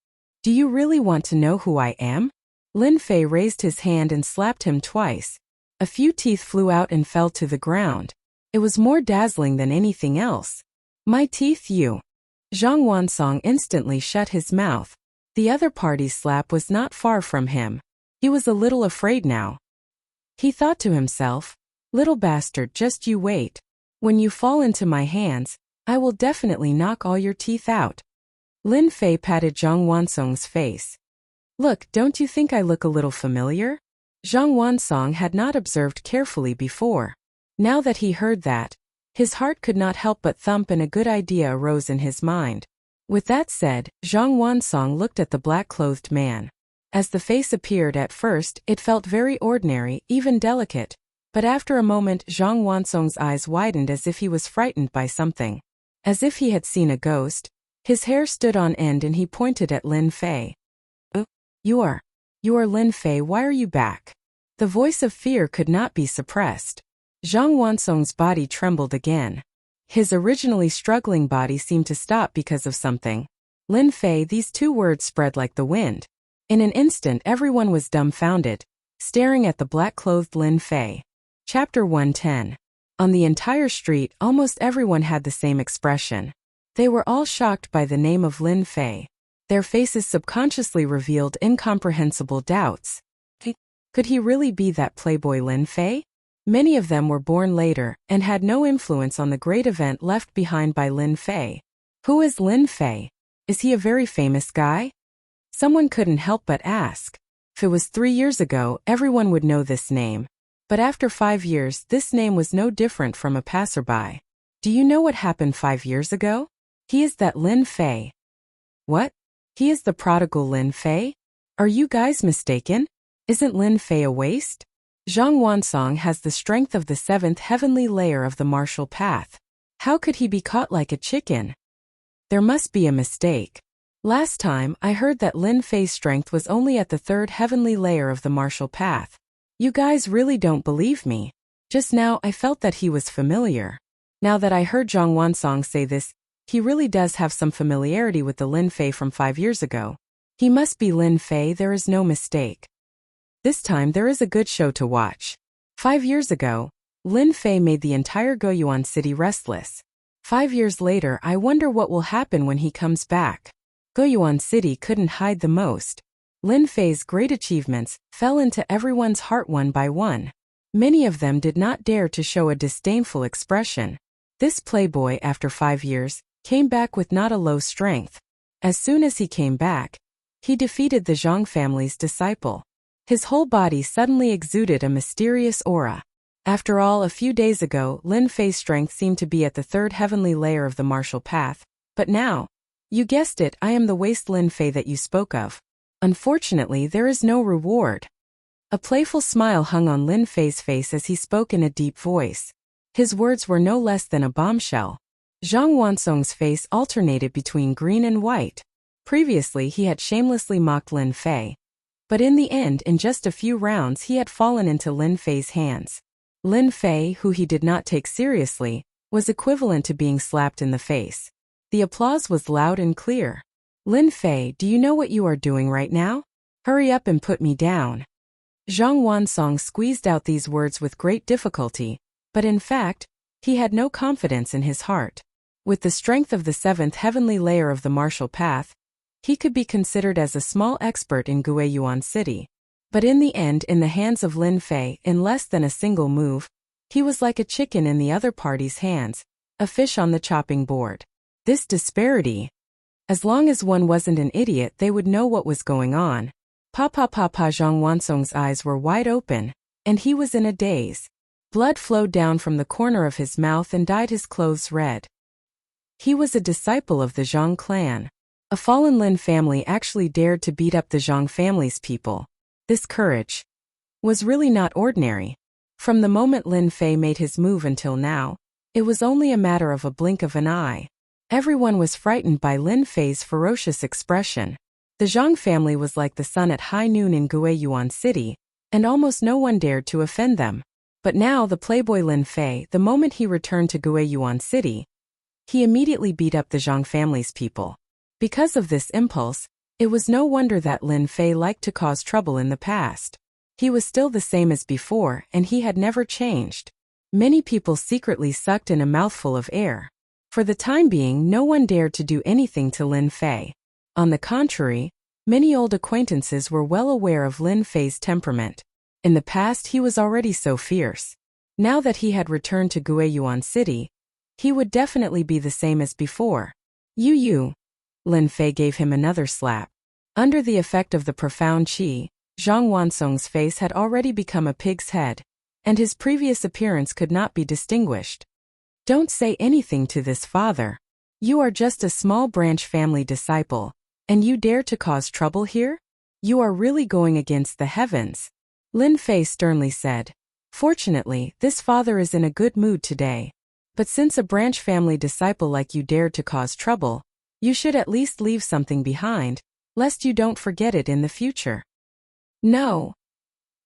"Do you really want to know who I am?" Lin Fei raised his hand and slapped him twice. A few teeth flew out and fell to the ground. It was more dazzling than anything else. My teeth, you. Zhang Wansong instantly shut his mouth. The other party's slap was not far from him. He was a little afraid now. He thought to himself, little bastard, just you wait. When you fall into my hands, I will definitely knock all your teeth out. Lin Fei patted Zhang Wansong's face. Look, don't you think I look a little familiar? Zhang Wansong had not observed carefully before. Now that he heard that, his heart could not help but thump and a good idea arose in his mind. With that said, Zhang Wansong looked at the black-clothed man. As the face appeared at first, it felt very ordinary, even delicate. But after a moment Zhang Wansong's eyes widened as if he was frightened by something. As if he had seen a ghost. His hair stood on end and he pointed at Lin Fei. You are Lin Fei, why are you back? The voice of fear could not be suppressed. Zhang Wansong's body trembled again. His originally struggling body seemed to stop because of something. Lin Fei, these two words spread like the wind. In an instant everyone was dumbfounded, staring at the black-clothed Lin Fei. Chapter 110. On the entire street, almost everyone had the same expression. They were all shocked by the name of Lin Fei. Their faces subconsciously revealed incomprehensible doubts. Could he really be that playboy Lin Fei? Many of them were born later and had no influence on the great event left behind by Lin Fei. Who is Lin Fei? Is he a very famous guy? Someone couldn't help but ask. If it was 3 years ago, everyone would know this name. But after 5 years, this name was no different from a passerby. Do you know what happened 5 years ago? He is that Lin Fei. What? He is the prodigal Lin Fei? Are you guys mistaken? Isn't Lin Fei a waste? Zhang Wansong has the strength of the 7th heavenly layer of the martial path. How could he be caught like a chicken? There must be a mistake. Last time, I heard that Lin Fei's strength was only at the 3rd heavenly layer of the martial path. You guys really don't believe me. Just now I felt that he was familiar. Now that I heard Zhang Wansong say this, he really does have some familiarity with the Lin Fei from 5 years ago. He must be Lin Fei, there is no mistake. This time there is a good show to watch. 5 years ago, Lin Fei made the entire Goyuan city restless. 5 years later, I wonder what will happen when he comes back. Goyuan city couldn't hide the most. Lin Fei's great achievements fell into everyone's heart one by one. Many of them did not dare to show a disdainful expression. This playboy, after 5 years, came back with not a low strength. As soon as he came back, he defeated the Zhang family's disciple. His whole body suddenly exuded a mysterious aura. After all, a few days ago, Lin Fei's strength seemed to be at the 3rd heavenly layer of the martial path. But now, you guessed it, I am the waste Lin Fei that you spoke of. Unfortunately, there is no reward. A playful smile hung on Lin Fei's face as he spoke in a deep voice. His words were no less than a bombshell. Zhang Wansong's face alternated between green and white. Previously, he had shamelessly mocked Lin Fei. But in the end, in just a few rounds, he had fallen into Lin Fei's hands. Lin Fei, who he did not take seriously, was equivalent to being slapped in the face. The applause was loud and clear. Lin Fei, do you know what you are doing right now? Hurry up and put me down. Zhang Wansong squeezed out these words with great difficulty, but in fact, he had no confidence in his heart. With the strength of the 7th heavenly layer of the martial path, he could be considered as a small expert in Guiyuan City. But in the end, in the hands of Lin Fei, in less than a single move, he was like a chicken in the other party's hands, a fish on the chopping board. This disparity. As long as one wasn't an idiot, they would know what was going on. Zhang Wansong's eyes were wide open, and he was in a daze. Blood flowed down from the corner of his mouth and dyed his clothes red. He was a disciple of the Zhang clan. A fallen Lin family actually dared to beat up the Zhang family's people. This courage was really not ordinary. From the moment Lin Fei made his move until now, it was only a matter of a blink of an eye. Everyone was frightened by Lin Fei's ferocious expression. The Zhang family was like the sun at high noon in Guiyuan City, and almost no one dared to offend them. But now the playboy Lin Fei, the moment he returned to Guiyuan City, he immediately beat up the Zhang family's people. Because of this impulse, it was no wonder that Lin Fei liked to cause trouble in the past. He was still the same as before, and he had never changed. Many people secretly sucked in a mouthful of air. For the time being, no one dared to do anything to Lin Fei. On the contrary, many old acquaintances were well aware of Lin Fei's temperament. In the past, he was already so fierce. Now that he had returned to Guiyuan City, he would definitely be the same as before. You. Lin Fei gave him another slap. Under the effect of the profound qi, Zhang Wansong's face had already become a pig's head, and his previous appearance could not be distinguished. Don't say anything to this, father. You are just a small branch family disciple, and you dare to cause trouble here? You are really going against the heavens, Lin Fei sternly said. Fortunately, this father is in a good mood today. But since a branch family disciple like you dared to cause trouble, you should at least leave something behind, lest you don't forget it in the future. No.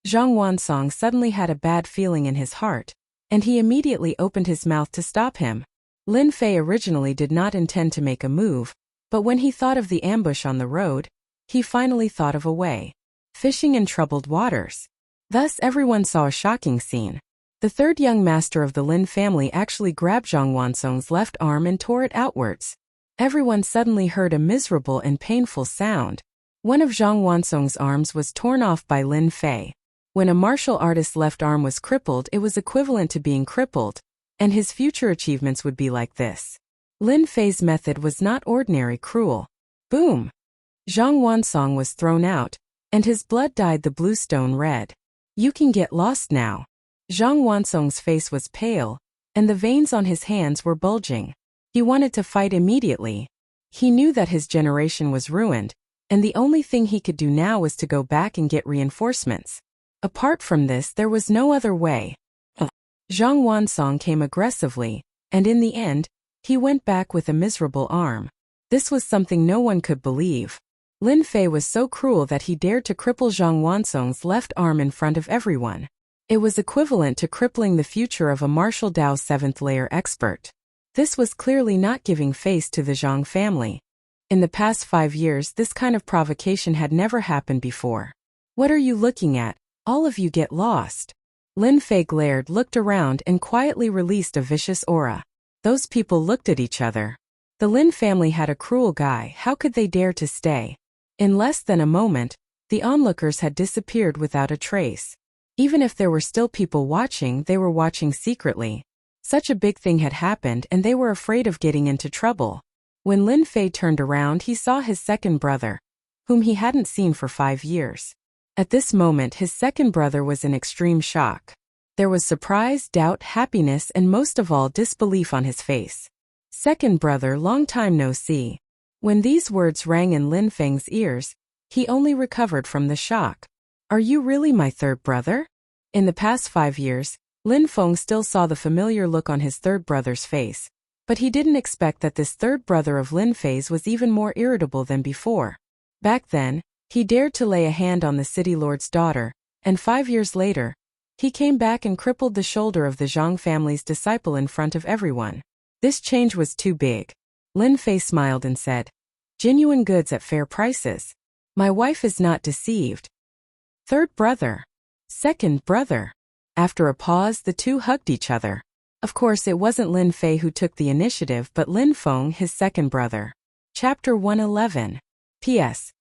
Zhang Wansong suddenly had a bad feeling in his heart, and he immediately opened his mouth to stop him. Lin Fei originally did not intend to make a move, but when he thought of the ambush on the road, he finally thought of a way. Fishing in troubled waters. Thus everyone saw a shocking scene. The third young master of the Lin family actually grabbed Zhang Wansong's left arm and tore it outwards. Everyone suddenly heard a miserable and painful sound. One of Zhang Wansong's arms was torn off by Lin Fei. When a martial artist's left arm was crippled, it was equivalent to being crippled, and his future achievements would be like this. Lin Fei's method was not ordinary cruel. Boom! Zhang Wansong was thrown out, and his blood dyed the blue stone red. You can get lost now. Zhang Wansong's face was pale, and the veins on his hands were bulging. He wanted to fight immediately. He knew that his generation was ruined, and the only thing he could do now was to go back and get reinforcements. Apart from this, there was no other way. Zhang Wansong came aggressively, and in the end, he went back with a miserable arm. This was something no one could believe. Lin Fei was so cruel that he dared to cripple Zhang Wansong's left arm in front of everyone. It was equivalent to crippling the future of a martial Dao 7th layer expert. This was clearly not giving face to the Zhang family. In the past 5 years, this kind of provocation had never happened before. What are you looking at? All of you get lost. Lin Fei glared, looked around, and quietly released a vicious aura. Those people looked at each other. The Lin family had a cruel guy. How could they dare to stay? In less than a moment, the onlookers had disappeared without a trace. Even if there were still people watching, they were watching secretly. Such a big thing had happened, and they were afraid of getting into trouble. When Lin Fei turned around, he saw his second brother, whom he hadn't seen for 5 years. At this moment, his second brother was in extreme shock. There was surprise, doubt, happiness, and most of all, disbelief on his face. Second brother, long time no see. When these words rang in Lin Fei's ears, he only recovered from the shock. Are you really my third brother? In the past 5 years, Lin Feng still saw the familiar look on his third brother's face, but he didn't expect that this third brother of Lin Fei's was even more irritable than before. Back then, he dared to lay a hand on the city lord's daughter, and 5 years later, he came back and crippled the shoulder of the Zhang family's disciple in front of everyone. This change was too big. Lin Fei smiled and said, "Genuine goods at fair prices. My wife is not deceived." Third brother. Second brother. After a pause, the two hugged each other. Of course, it wasn't Lin Fei who took the initiative, but Lin Feng, his second brother. Chapter 111. P.S.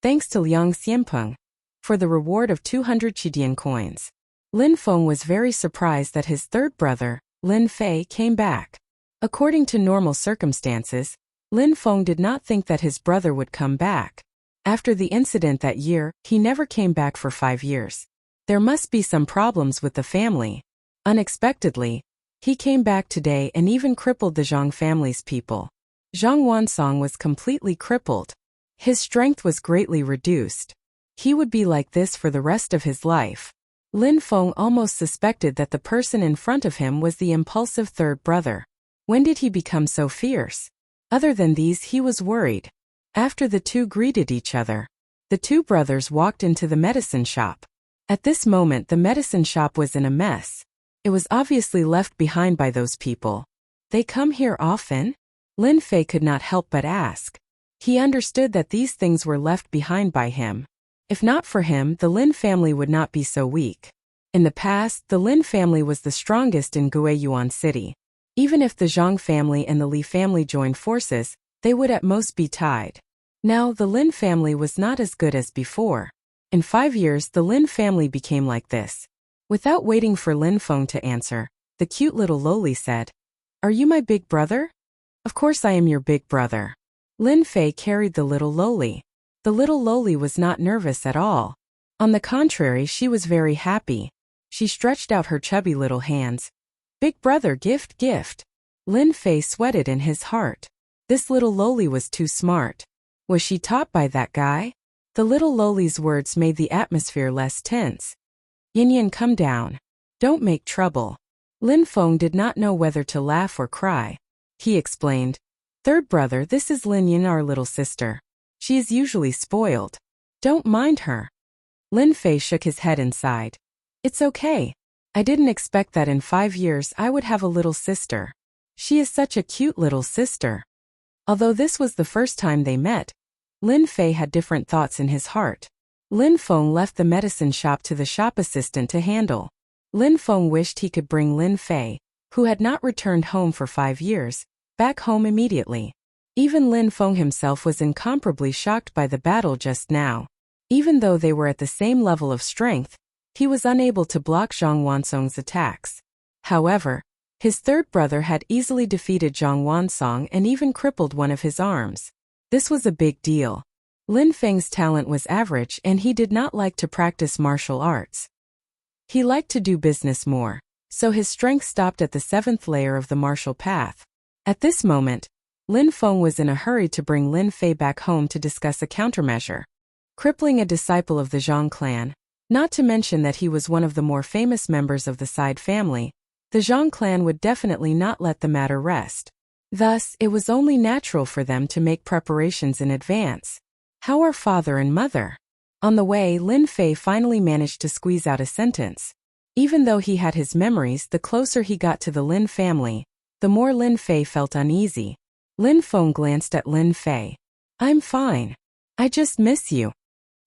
Thanks to Liang Xianpeng for the reward of 200 Qidian coins. Lin Feng was very surprised that his third brother, Lin Fei, came back. According to normal circumstances, Lin Feng did not think that his brother would come back. After the incident that year, he never came back for 5 years. There must be some problems with the family. Unexpectedly, he came back today and even crippled the Zhang family's people. Zhang Wansong was completely crippled. His strength was greatly reduced. He would be like this for the rest of his life. Lin Feng almost suspected that the person in front of him was the impulsive third brother. When did he become so fierce? Other than these, he was worried. After the two greeted each other, the two brothers walked into the medicine shop. At this moment, the medicine shop was in a mess. It was obviously left behind by those people. They come here often? Lin Fei could not help but ask. He understood that these things were left behind by him. If not for him, the Lin family would not be so weak. In the past, the Lin family was the strongest in Guiyuan City. Even if the Zhang family and the Li family joined forces, they would at most be tied. Now, the Lin family was not as good as before. In 5 years, the Lin family became like this. Without waiting for Lin Feng to answer, the cute little loli said, "Are you my big brother?" "Of course I am your big brother." Lin Fei carried the little loli. The little loli was not nervous at all. On the contrary, she was very happy. She stretched out her chubby little hands. "Big brother, gift, gift." Lin Fei sweated in his heart. This little loli was too smart. Was she taught by that guy? The little loli's words made the atmosphere less tense. "Yin Yin, come down. Don't make trouble." Lin Feng did not know whether to laugh or cry. He explained, "Third brother, this is Lin Yin, our little sister. She is usually spoiled. Don't mind her." Lin Fei shook his head and sighed. "It's okay. I didn't expect that in 5 years I would have a little sister. She is such a cute little sister." Although this was the first time they met, Lin Fei had different thoughts in his heart. Lin Feng left the medicine shop to the shop assistant to handle. Lin Feng wished he could bring Lin Fei, who had not returned home for 5 years, back home immediately. Even Lin Feng himself was incomparably shocked by the battle just now. Even though they were at the same level of strength, he was unable to block Zhang Wansong's attacks. However, his third brother had easily defeated Zhang Wansong and even crippled one of his arms. This was a big deal. Lin Feng's talent was average and he did not like to practice martial arts. He liked to do business more, so his strength stopped at the 7th layer of the martial path. At this moment, Lin Feng was in a hurry to bring Lin Fei back home to discuss a countermeasure. Crippling a disciple of the Zhang clan, not to mention that he was one of the more famous members of the Side family, the Zhang clan would definitely not let the matter rest. Thus, it was only natural for them to make preparations in advance. "How are father and mother?" On the way, Lin Fei finally managed to squeeze out a sentence. Even though he had his memories, the closer he got to the Lin family, the more Lin Fei felt uneasy. Lin Feng glanced at Lin Fei. "I'm fine. I just miss you."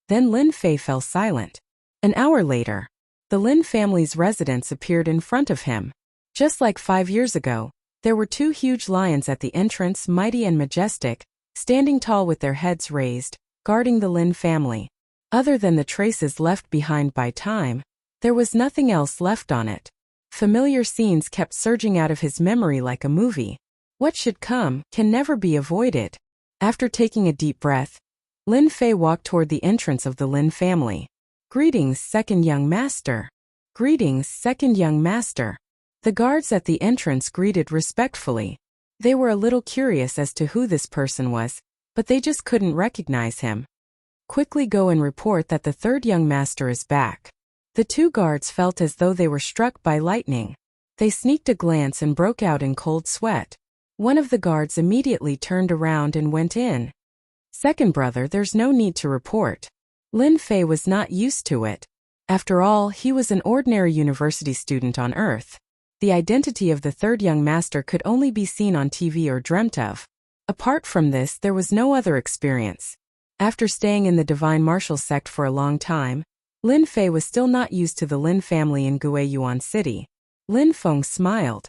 Then Lin Fei fell silent. An hour later, the Lin family's residence appeared in front of him. Just like 5 years ago, there were 2 huge lions at the entrance, mighty and majestic, standing tall with their heads raised, guarding the Lin family. Other than the traces left behind by time, there was nothing else left on it. Familiar scenes kept surging out of his memory like a movie. What should come can never be avoided. After taking a deep breath, Lin Fei walked toward the entrance of the Lin family. "Greetings, second young master." "Greetings, second young master." The guards at the entrance greeted respectfully. They were a little curious as to who this person was, but they just couldn't recognize him. "Quickly go and report that the third young master is back." The 2 guards felt as though they were struck by lightning. They sneaked a glance and broke out in cold sweat. One of the guards immediately turned around and went in. "Second brother, there's no need to report." Lin Fei was not used to it. After all, he was an ordinary university student on Earth. The identity of the third young master could only be seen on TV or dreamt of. Apart from this, there was no other experience. After staying in the Divine Martial Sect for a long time, Lin Fei was still not used to the Lin family in Guiyuan City. Lin Feng smiled.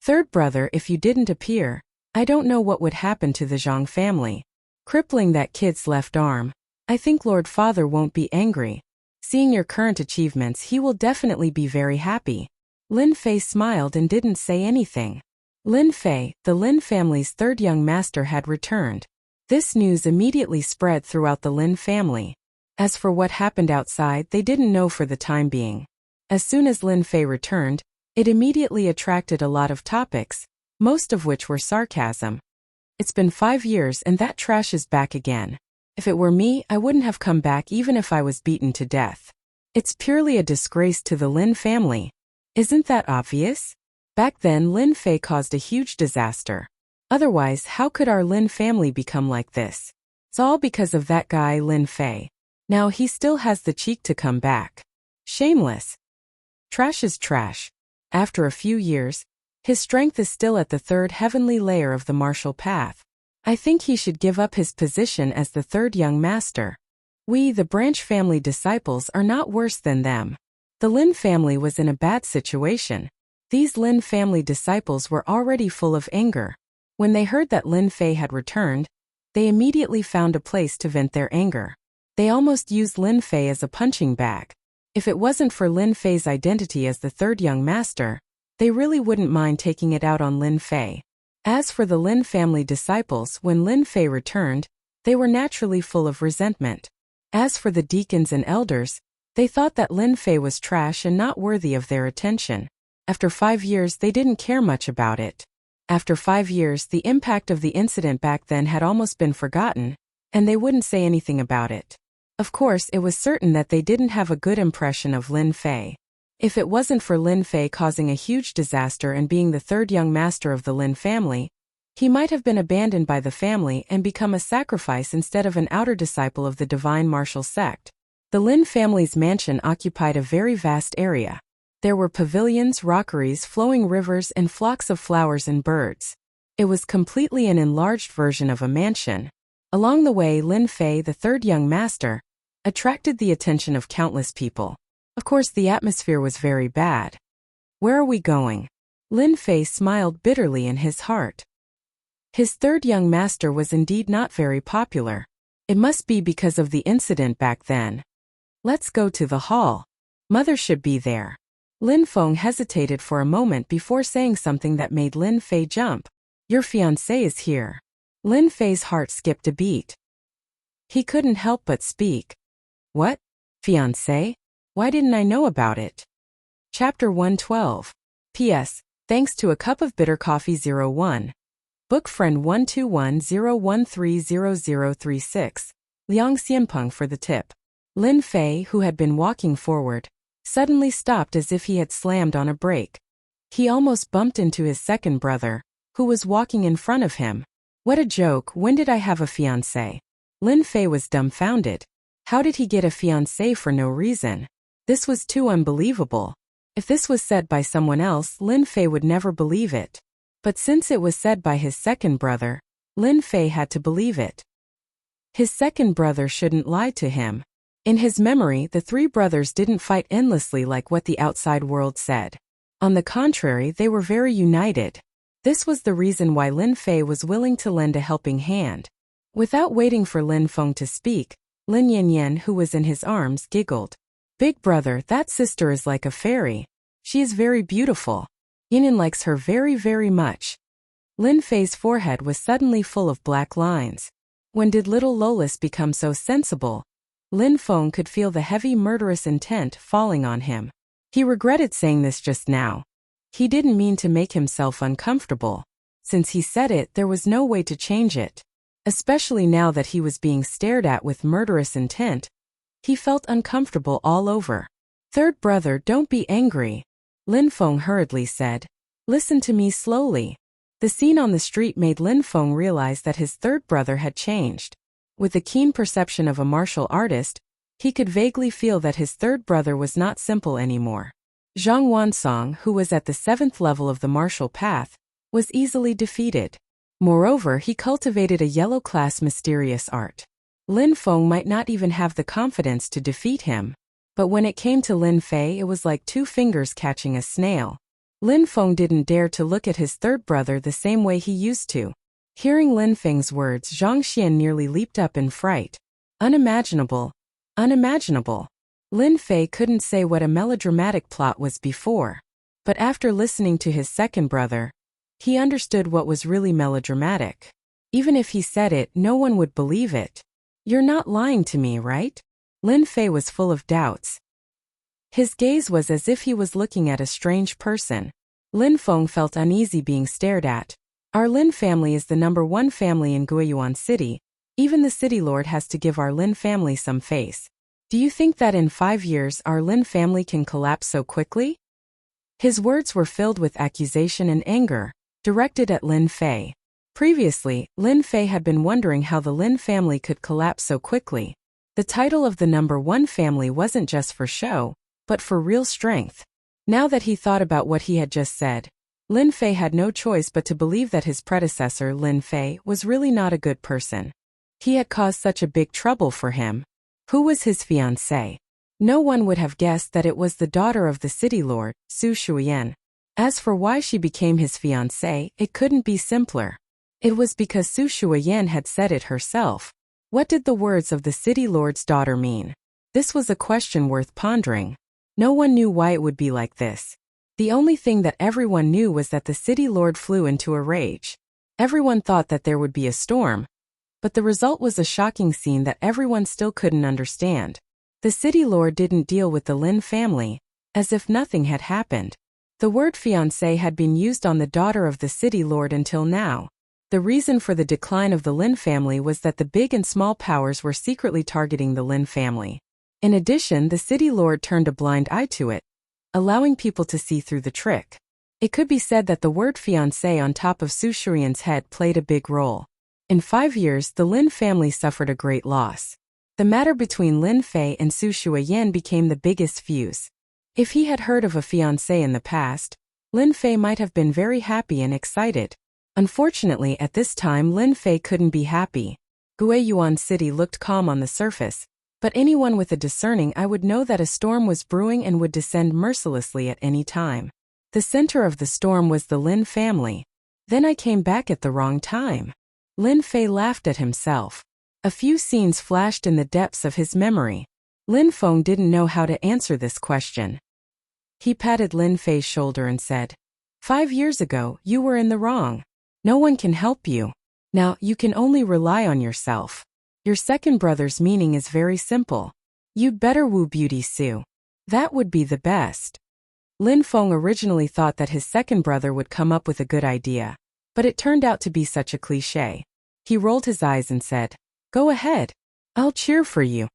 "Third brother, if you didn't appear, I don't know what would happen to the Zhang family. Crippling that kid's left arm. I think Lord Father won't be angry. Seeing your current achievements, he will definitely be very happy." Lin Fei smiled and didn't say anything. Lin Fei, the Lin family's third young master, had returned. This news immediately spread throughout the Lin family. As for what happened outside, they didn't know for the time being. As soon as Lin Fei returned, it immediately attracted a lot of topics, most of which were sarcasm. "It's been 5 years and that trash is back again. If it were me, I wouldn't have come back even if I was beaten to death. It's purely a disgrace to the Lin family. Isn't that obvious?" Back then, Lin Fei caused a huge disaster. Otherwise, how could our Lin family become like this? It's all because of that guy Lin Fei. Now he still has the cheek to come back. Shameless. Trash is trash. After a few years, his strength is still at the 3rd heavenly layer of the martial path. I think he should give up his position as the 3rd young master. We, the branch family disciples, are not worse than them. The Lin family was in a bad situation. These Lin family disciples were already full of anger. When they heard that Lin Fei had returned, they immediately found a place to vent their anger. They almost used Lin Fei as a punching bag. If it wasn't for Lin Fei's identity as the third young master, they really wouldn't mind taking it out on Lin Fei. As for the Lin family disciples, when Lin Fei returned, they were naturally full of resentment. As for the deacons and elders, they thought that Lin Fei was trash and not worthy of their attention. After 5 years, they didn't care much about it. After 5 years, the impact of the incident back then had almost been forgotten, and they wouldn't say anything about it. Of course, it was certain that they didn't have a good impression of Lin Fei. If it wasn't for Lin Fei causing a huge disaster and being the third young master of the Lin family, he might have been abandoned by the family and become a sacrifice instead of an outer disciple of the divine martial sect. The Lin family's mansion occupied a very vast area. There were pavilions, rockeries, flowing rivers, and flocks of flowers and birds. It was completely an enlarged version of a mansion. Along the way, Lin Fei, the third young master, attracted the attention of countless people. Of course, the atmosphere was very bad. Where are we going? Lin Fei smiled bitterly in his heart. His third young master was indeed not very popular. It must be because of the incident back then. Let's go to the hall. Mother should be there. Lin Feng hesitated for a moment before saying something that made Lin Fei jump. Your fiancé is here. Lin Fei's heart skipped a beat. He couldn't help but speak. What? Fiancé? Why didn't I know about it? Chapter 112. P.S. Thanks to a cup of bitter coffee 01. Book friend 121-013-0036. Liang Xianpeng for the tip. Lin Fei, who had been walking forward, suddenly stopped as if he had slammed on a brake. He almost bumped into his second brother, who was walking in front of him. What a joke, when did I have a fiancé? Lin Fei was dumbfounded. How did he get a fiancé for no reason? This was too unbelievable. If this was said by someone else, Lin Fei would never believe it. But since it was said by his second brother, Lin Fei had to believe it. His second brother shouldn't lie to him. In his memory, the three brothers didn't fight endlessly like what the outside world said. On the contrary, they were very united. This was the reason why Lin Fei was willing to lend a helping hand. Without waiting for Lin Feng to speak, Lin Yanyan, who was in his arms, giggled. Big brother, that sister is like a fairy. She is very beautiful. Yanyan likes her very, very much. Lin Fei's forehead was suddenly full of black lines. When did little Lolis become so sensible? Lin Feng could feel the heavy murderous intent falling on him. He regretted saying this just now. He didn't mean to make himself uncomfortable. Since he said it, there was no way to change it. Especially now that he was being stared at with murderous intent, he felt uncomfortable all over. Third brother, don't be angry. Lin Feng hurriedly said. Listen to me slowly. The scene on the street made Lin Feng realize that his third brother had changed. With the keen perception of a martial artist, he could vaguely feel that his third brother was not simple anymore. Zhang Wansong, who was at the 7th level of the martial path, was easily defeated. Moreover, he cultivated a yellow-class mysterious art. Lin Feng might not even have the confidence to defeat him. But when it came to Lin Fei, it was like 2 fingers catching a snail. Lin Feng didn't dare to look at his third brother the same way he used to. Hearing Lin Feng's words, Zhang Xian nearly leaped up in fright. Unimaginable. Unimaginable. Lin Fei couldn't say what a melodramatic plot was before. But after listening to his second brother, he understood what was really melodramatic. Even if he said it, no one would believe it. You're not lying to me, right? Lin Fei was full of doubts. His gaze was as if he was looking at a strange person. Lin Feng felt uneasy being stared at. Our Lin family is the #1 family in Guiyuan City. Even the city lord has to give our Lin family some face. Do you think that in 5 years our Lin family can collapse so quickly? His words were filled with accusation and anger, directed at Lin Fei. Previously, Lin Fei had been wondering how the Lin family could collapse so quickly. The title of the #1 family wasn't just for show, but for real strength. Now that he thought about what he had just said, Lin Fei had no choice but to believe that his predecessor, Lin Fei, was really not a good person. He had caused such a big trouble for him. Who was his fiancée? No one would have guessed that it was the daughter of the city lord, Su Shuyan. As for why she became his fiancée, it couldn't be simpler. It was because Su Shuyan had said it herself. What did the words of the city lord's daughter mean? This was a question worth pondering. No one knew why it would be like this. The only thing that everyone knew was that the city lord flew into a rage. Everyone thought that there would be a storm, but the result was a shocking scene that everyone still couldn't understand. The city lord didn't deal with the Lin family, as if nothing had happened. The word fiancé had been used on the daughter of the city lord until now. The reason for the decline of the Lin family was that the big and small powers were secretly targeting the Lin family. In addition, the city lord turned a blind eye to it, allowing people to see through the trick. It could be said that the word fiancé on top of Su Shuyan's head played a big role. In 5 years, the Lin family suffered a great loss. The matter between Lin Fei and Su Shuyan became the biggest fuse. If he had heard of a fiancé in the past, Lin Fei might have been very happy and excited. Unfortunately, at this time Lin Fei couldn't be happy. Guiyuan City looked calm on the surface, but anyone with a discerning eye would know that a storm was brewing and would descend mercilessly at any time. The center of the storm was the Lin family. Then I came back at the wrong time. Lin Fei laughed at himself. A few scenes flashed in the depths of his memory. Lin Feng didn't know how to answer this question. He patted Lin Fei's shoulder and said, 5 years ago, you were in the wrong. No one can help you. Now, you can only rely on yourself. Your second brother's meaning is very simple. You'd better woo Beauty Su. That would be the best. Lin Feng originally thought that his second brother would come up with a good idea, but it turned out to be such a cliché. He rolled his eyes and said, Go ahead. I'll cheer for you.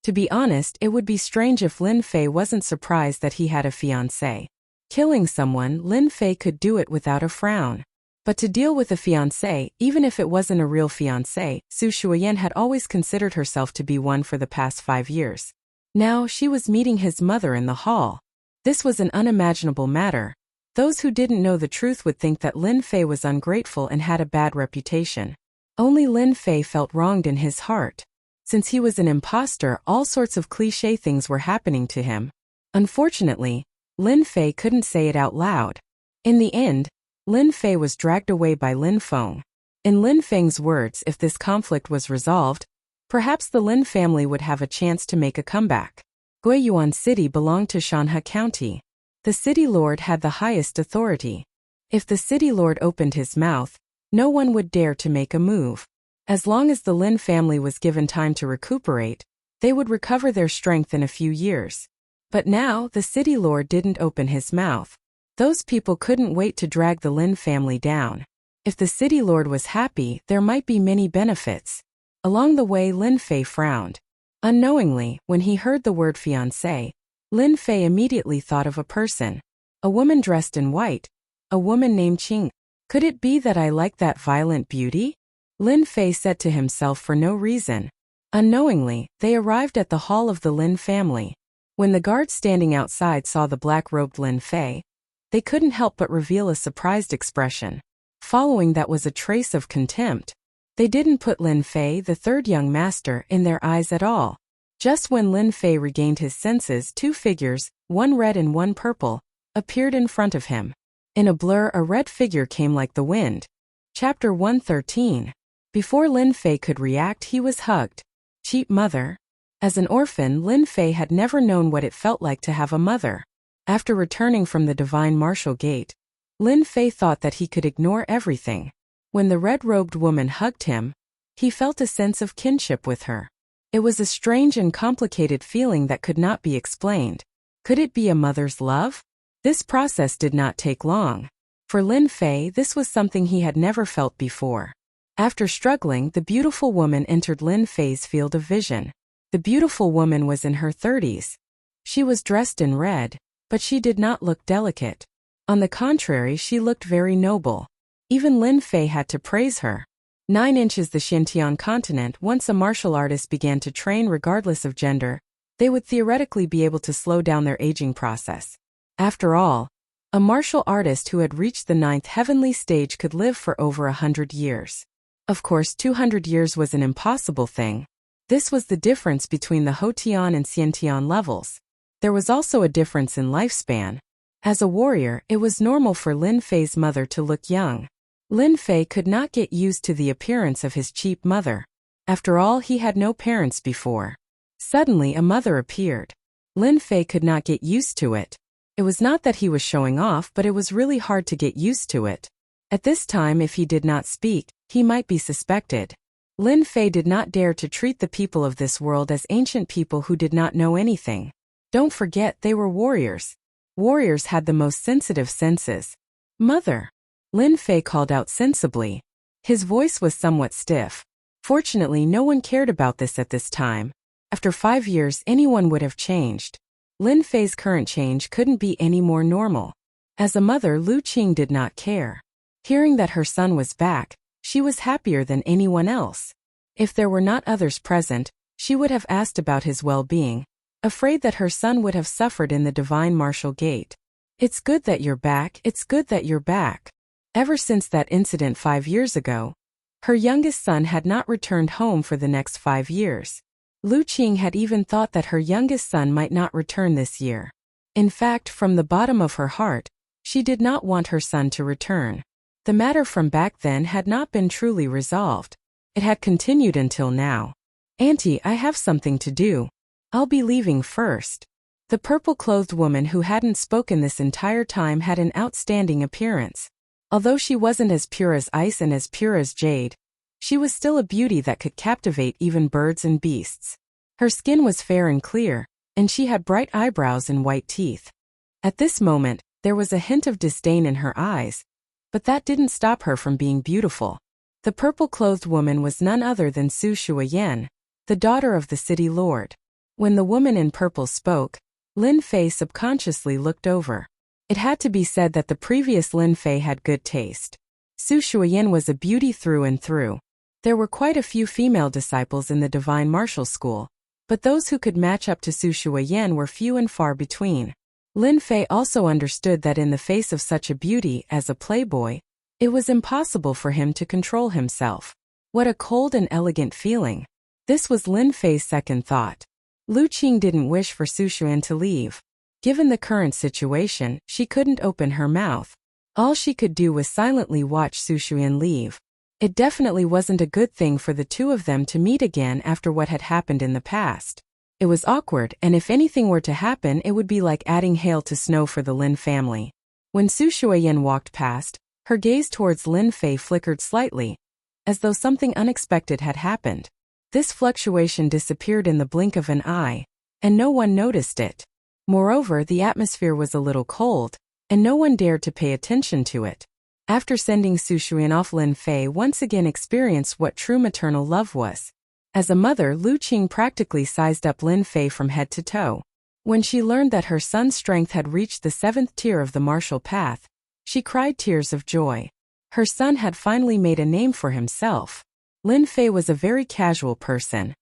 To be honest, it would be strange if Lin Fei wasn't surprised that he had a fiancé. Killing someone, Lin Fei could do it without a frown. But to deal with a fiancé, even if it wasn't a real fiancé, Su Shuyan had always considered herself to be one for the past 5 years. Now, she was meeting his mother in the hall. This was an unimaginable matter. Those who didn't know the truth would think that Lin Fei was ungrateful and had a bad reputation. Only Lin Fei felt wronged in his heart. Since he was an imposter, all sorts of cliché things were happening to him. Unfortunately, Lin Fei couldn't say it out loud. In the end, Lin Fei was dragged away by Lin Feng. In Lin Feng's words, if this conflict was resolved, perhaps the Lin family would have a chance to make a comeback. Guiyuan City belonged to Shanhe County. The city lord had the highest authority. If the city lord opened his mouth, no one would dare to make a move. As long as the Lin family was given time to recuperate, they would recover their strength in a few years. But now, the city lord didn't open his mouth. Those people couldn't wait to drag the Lin family down. If the city lord was happy, there might be many benefits. Along the way, Lin Fei frowned. Unknowingly, when he heard the word fiancé, Lin Fei immediately thought of a person. A woman dressed in white. A woman named Qing. Could it be that I like that violent beauty? Lin Fei said to himself for no reason. Unknowingly, they arrived at the hall of the Lin family. When the guards standing outside saw the black-robed Lin Fei, they couldn't help but reveal a surprised expression. Following that was a trace of contempt. They didn't put Lin Fei, the third young master, in their eyes at all. Just when Lin Fei regained his senses, 2 figures, one red and one purple, appeared in front of him. In a blur, a red figure came like the wind. Chapter 113. Before Lin Fei could react, he was hugged. Cheap mother. As an orphan, Lin Fei had never known what it felt like to have a mother. After returning from the Divine Martial Gate, Lin Fei thought that he could ignore everything. When the red-robed woman hugged him, he felt a sense of kinship with her. It was a strange and complicated feeling that could not be explained. Could it be a mother's love? This process did not take long. For Lin Fei, this was something he had never felt before. After struggling, the beautiful woman entered Lin Fei's field of vision. The beautiful woman was in her 30s. She was dressed in red, but she did not look delicate. On the contrary, she looked very noble. Even Lin Fei had to praise her. 9 inches. The Xinjiang continent. Once a martial artist began to train regardless of gender, they would theoretically be able to slow down their aging process. After all, a martial artist who had reached the 9th heavenly stage could live for over 100 years. Of course, 200 years was an impossible thing, This was the difference between the Hotian and Xiantian levels. There was also a difference in lifespan. As a warrior, it was normal for Lin Fei's mother to look young. Lin Fei could not get used to the appearance of his cheap mother. After all, he had no parents before. Suddenly a mother appeared. Lin Fei could not get used to it. It was not that he was showing off, but it was really hard to get used to it. At this time, if he did not speak, he might be suspected. Lin Fei did not dare to treat the people of this world as ancient people who did not know anything. Don't forget, they were warriors. Warriors had the most sensitive senses. Mother! Lin Fei called out sensibly. His voice was somewhat stiff. Fortunately, no one cared about this at this time. After 5 years, anyone would have changed. Lin Fei's current change couldn't be any more normal. As a mother, Lu Qing did not care. Hearing that her son was back, she was happier than anyone else. If there were not others present, she would have asked about his well-being, afraid that her son would have suffered in the divine martial gate. It's good that you're back, it's good that you're back. Ever since that incident 5 years ago, her youngest son had not returned home for the next 5 years. Lu Qing had even thought that her youngest son might not return this year. In fact, from the bottom of her heart, she did not want her son to return. The matter from back then had not been truly resolved. It had continued until now. Auntie, I have something to do. I'll be leaving first. The purple-clothed woman who hadn't spoken this entire time had an outstanding appearance. Although she wasn't as pure as ice and as pure as jade, she was still a beauty that could captivate even birds and beasts. Her skin was fair and clear, and she had bright eyebrows and white teeth. At this moment, there was a hint of disdain in her eyes, but that didn't stop her from being beautiful. The purple-clothed woman was none other than Su Shuoyan, the daughter of the city lord. When the woman in purple spoke, Lin Fei subconsciously looked over. It had to be said that the previous Lin Fei had good taste. Su Shuoyan was a beauty through and through. There were quite a few female disciples in the divine martial school, but those who could match up to Su Shuoyan were few and far between. Lin Fei also understood that in the face of such a beauty as a playboy, it was impossible for him to control himself. What a cold and elegant feeling. This was Lin Fei's second thought. Lu Qing didn't wish for Su Shuoyan to leave. Given the current situation, she couldn't open her mouth. All she could do was silently watch Su Shuoyan leave. It definitely wasn't a good thing for the two of them to meet again after what had happened in the past. It was awkward, and if anything were to happen, it would be like adding hail to snow for the Lin family. When Su Shuoyan walked past, her gaze towards Lin Fei flickered slightly, as though something unexpected had happened. This fluctuation disappeared in the blink of an eye, and no one noticed it. Moreover, the atmosphere was a little cold, and no one dared to pay attention to it. After sending Su Shuoyan off, Lin Fei once again experienced what true maternal love was. As a mother, Lu Qing practically sized up Lin Fei from head to toe. When she learned that her son's strength had reached the 7th tier of the martial path, she cried tears of joy. Her son had finally made a name for himself. Lin Fei was a very casual person.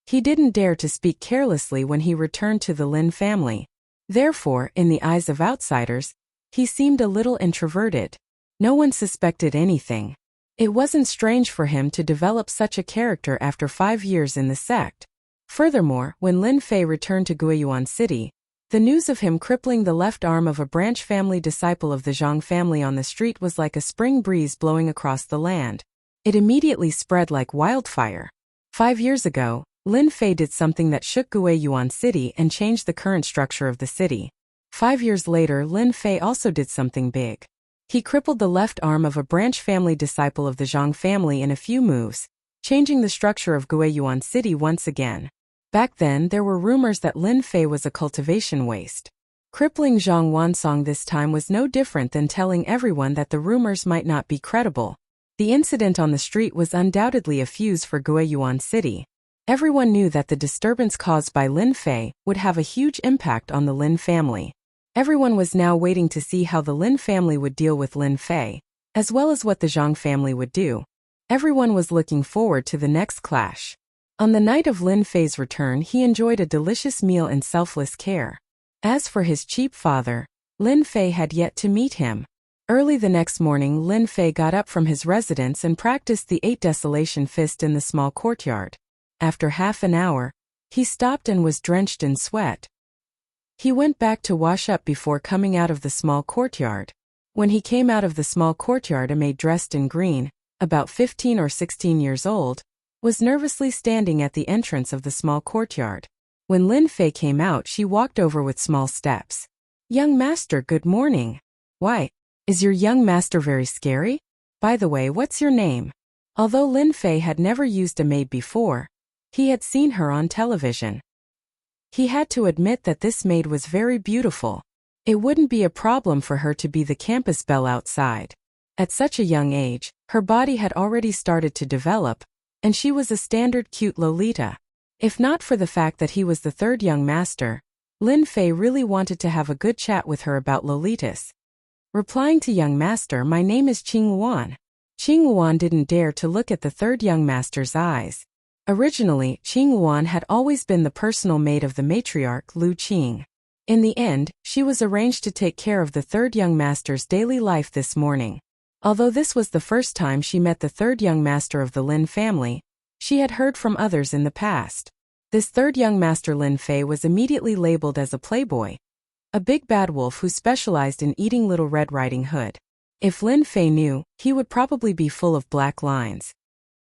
He didn't dare to speak carelessly when he returned to the Lin family. Therefore, in the eyes of outsiders, he seemed a little introverted. No one suspected anything. It wasn't strange for him to develop such a character after 5 years in the sect. Furthermore, when Lin Fei returned to Guiyuan City, the news of him crippling the left arm of a branch family disciple of the Zhang family on the street was like a spring breeze blowing across the land. It immediately spread like wildfire. 5 years ago, Lin Fei did something that shook Guiyuan City and changed the current structure of the city. 5 years later, Lin Fei also did something big. He crippled the left arm of a branch family disciple of the Zhang family in a few moves, changing the structure of Guiyuan City once again. Back then, there were rumors that Lin Fei was a cultivation waste. Crippling Zhang Wansong this time was no different than telling everyone that the rumors might not be credible. The incident on the street was undoubtedly a fuse for Guiyuan City. Everyone knew that the disturbance caused by Lin Fei would have a huge impact on the Lin family. Everyone was now waiting to see how the Lin family would deal with Lin Fei, as well as what the Zhang family would do. Everyone was looking forward to the next clash. On the night of Lin Fei's return, he enjoyed a delicious meal in selfless care. As for his cheap father, Lin Fei had yet to meet him. Early the next morning, Lin Fei got up from his residence and practiced the 8 Desolation Fist in the small courtyard. After half an hour, he stopped and was drenched in sweat. He went back to wash up before coming out of the small courtyard. When he came out of the small courtyard, a maid dressed in green, about 15 or 16 years old, was nervously standing at the entrance of the small courtyard. When Lin Fei came out, she walked over with small steps. "Young master, good morning. Why, is your young master very scary? By the way, what's your name?" Although Lin Fei had never used a maid before, he had seen her on television. He had to admit that this maid was very beautiful. It wouldn't be a problem for her to be the campus belle outside. At such a young age, her body had already started to develop, and she was a standard cute Lolita. If not for the fact that he was the third young master, Lin Fei really wanted to have a good chat with her about Lolitas. Replying to young master, "My name is Qing Wan." Qing Wan didn't dare to look at the third young master's eyes. Originally, Qing Wan had always been the personal maid of the matriarch Lu Qing. In the end, she was arranged to take care of the third young master's daily life this morning. Although this was the first time she met the third young master of the Lin family, she had heard from others in the past. This third young master Lin Fei was immediately labeled as a playboy, a big bad wolf who specialized in eating Little Red Riding Hood. If Lin Fei knew, he would probably be full of black lines.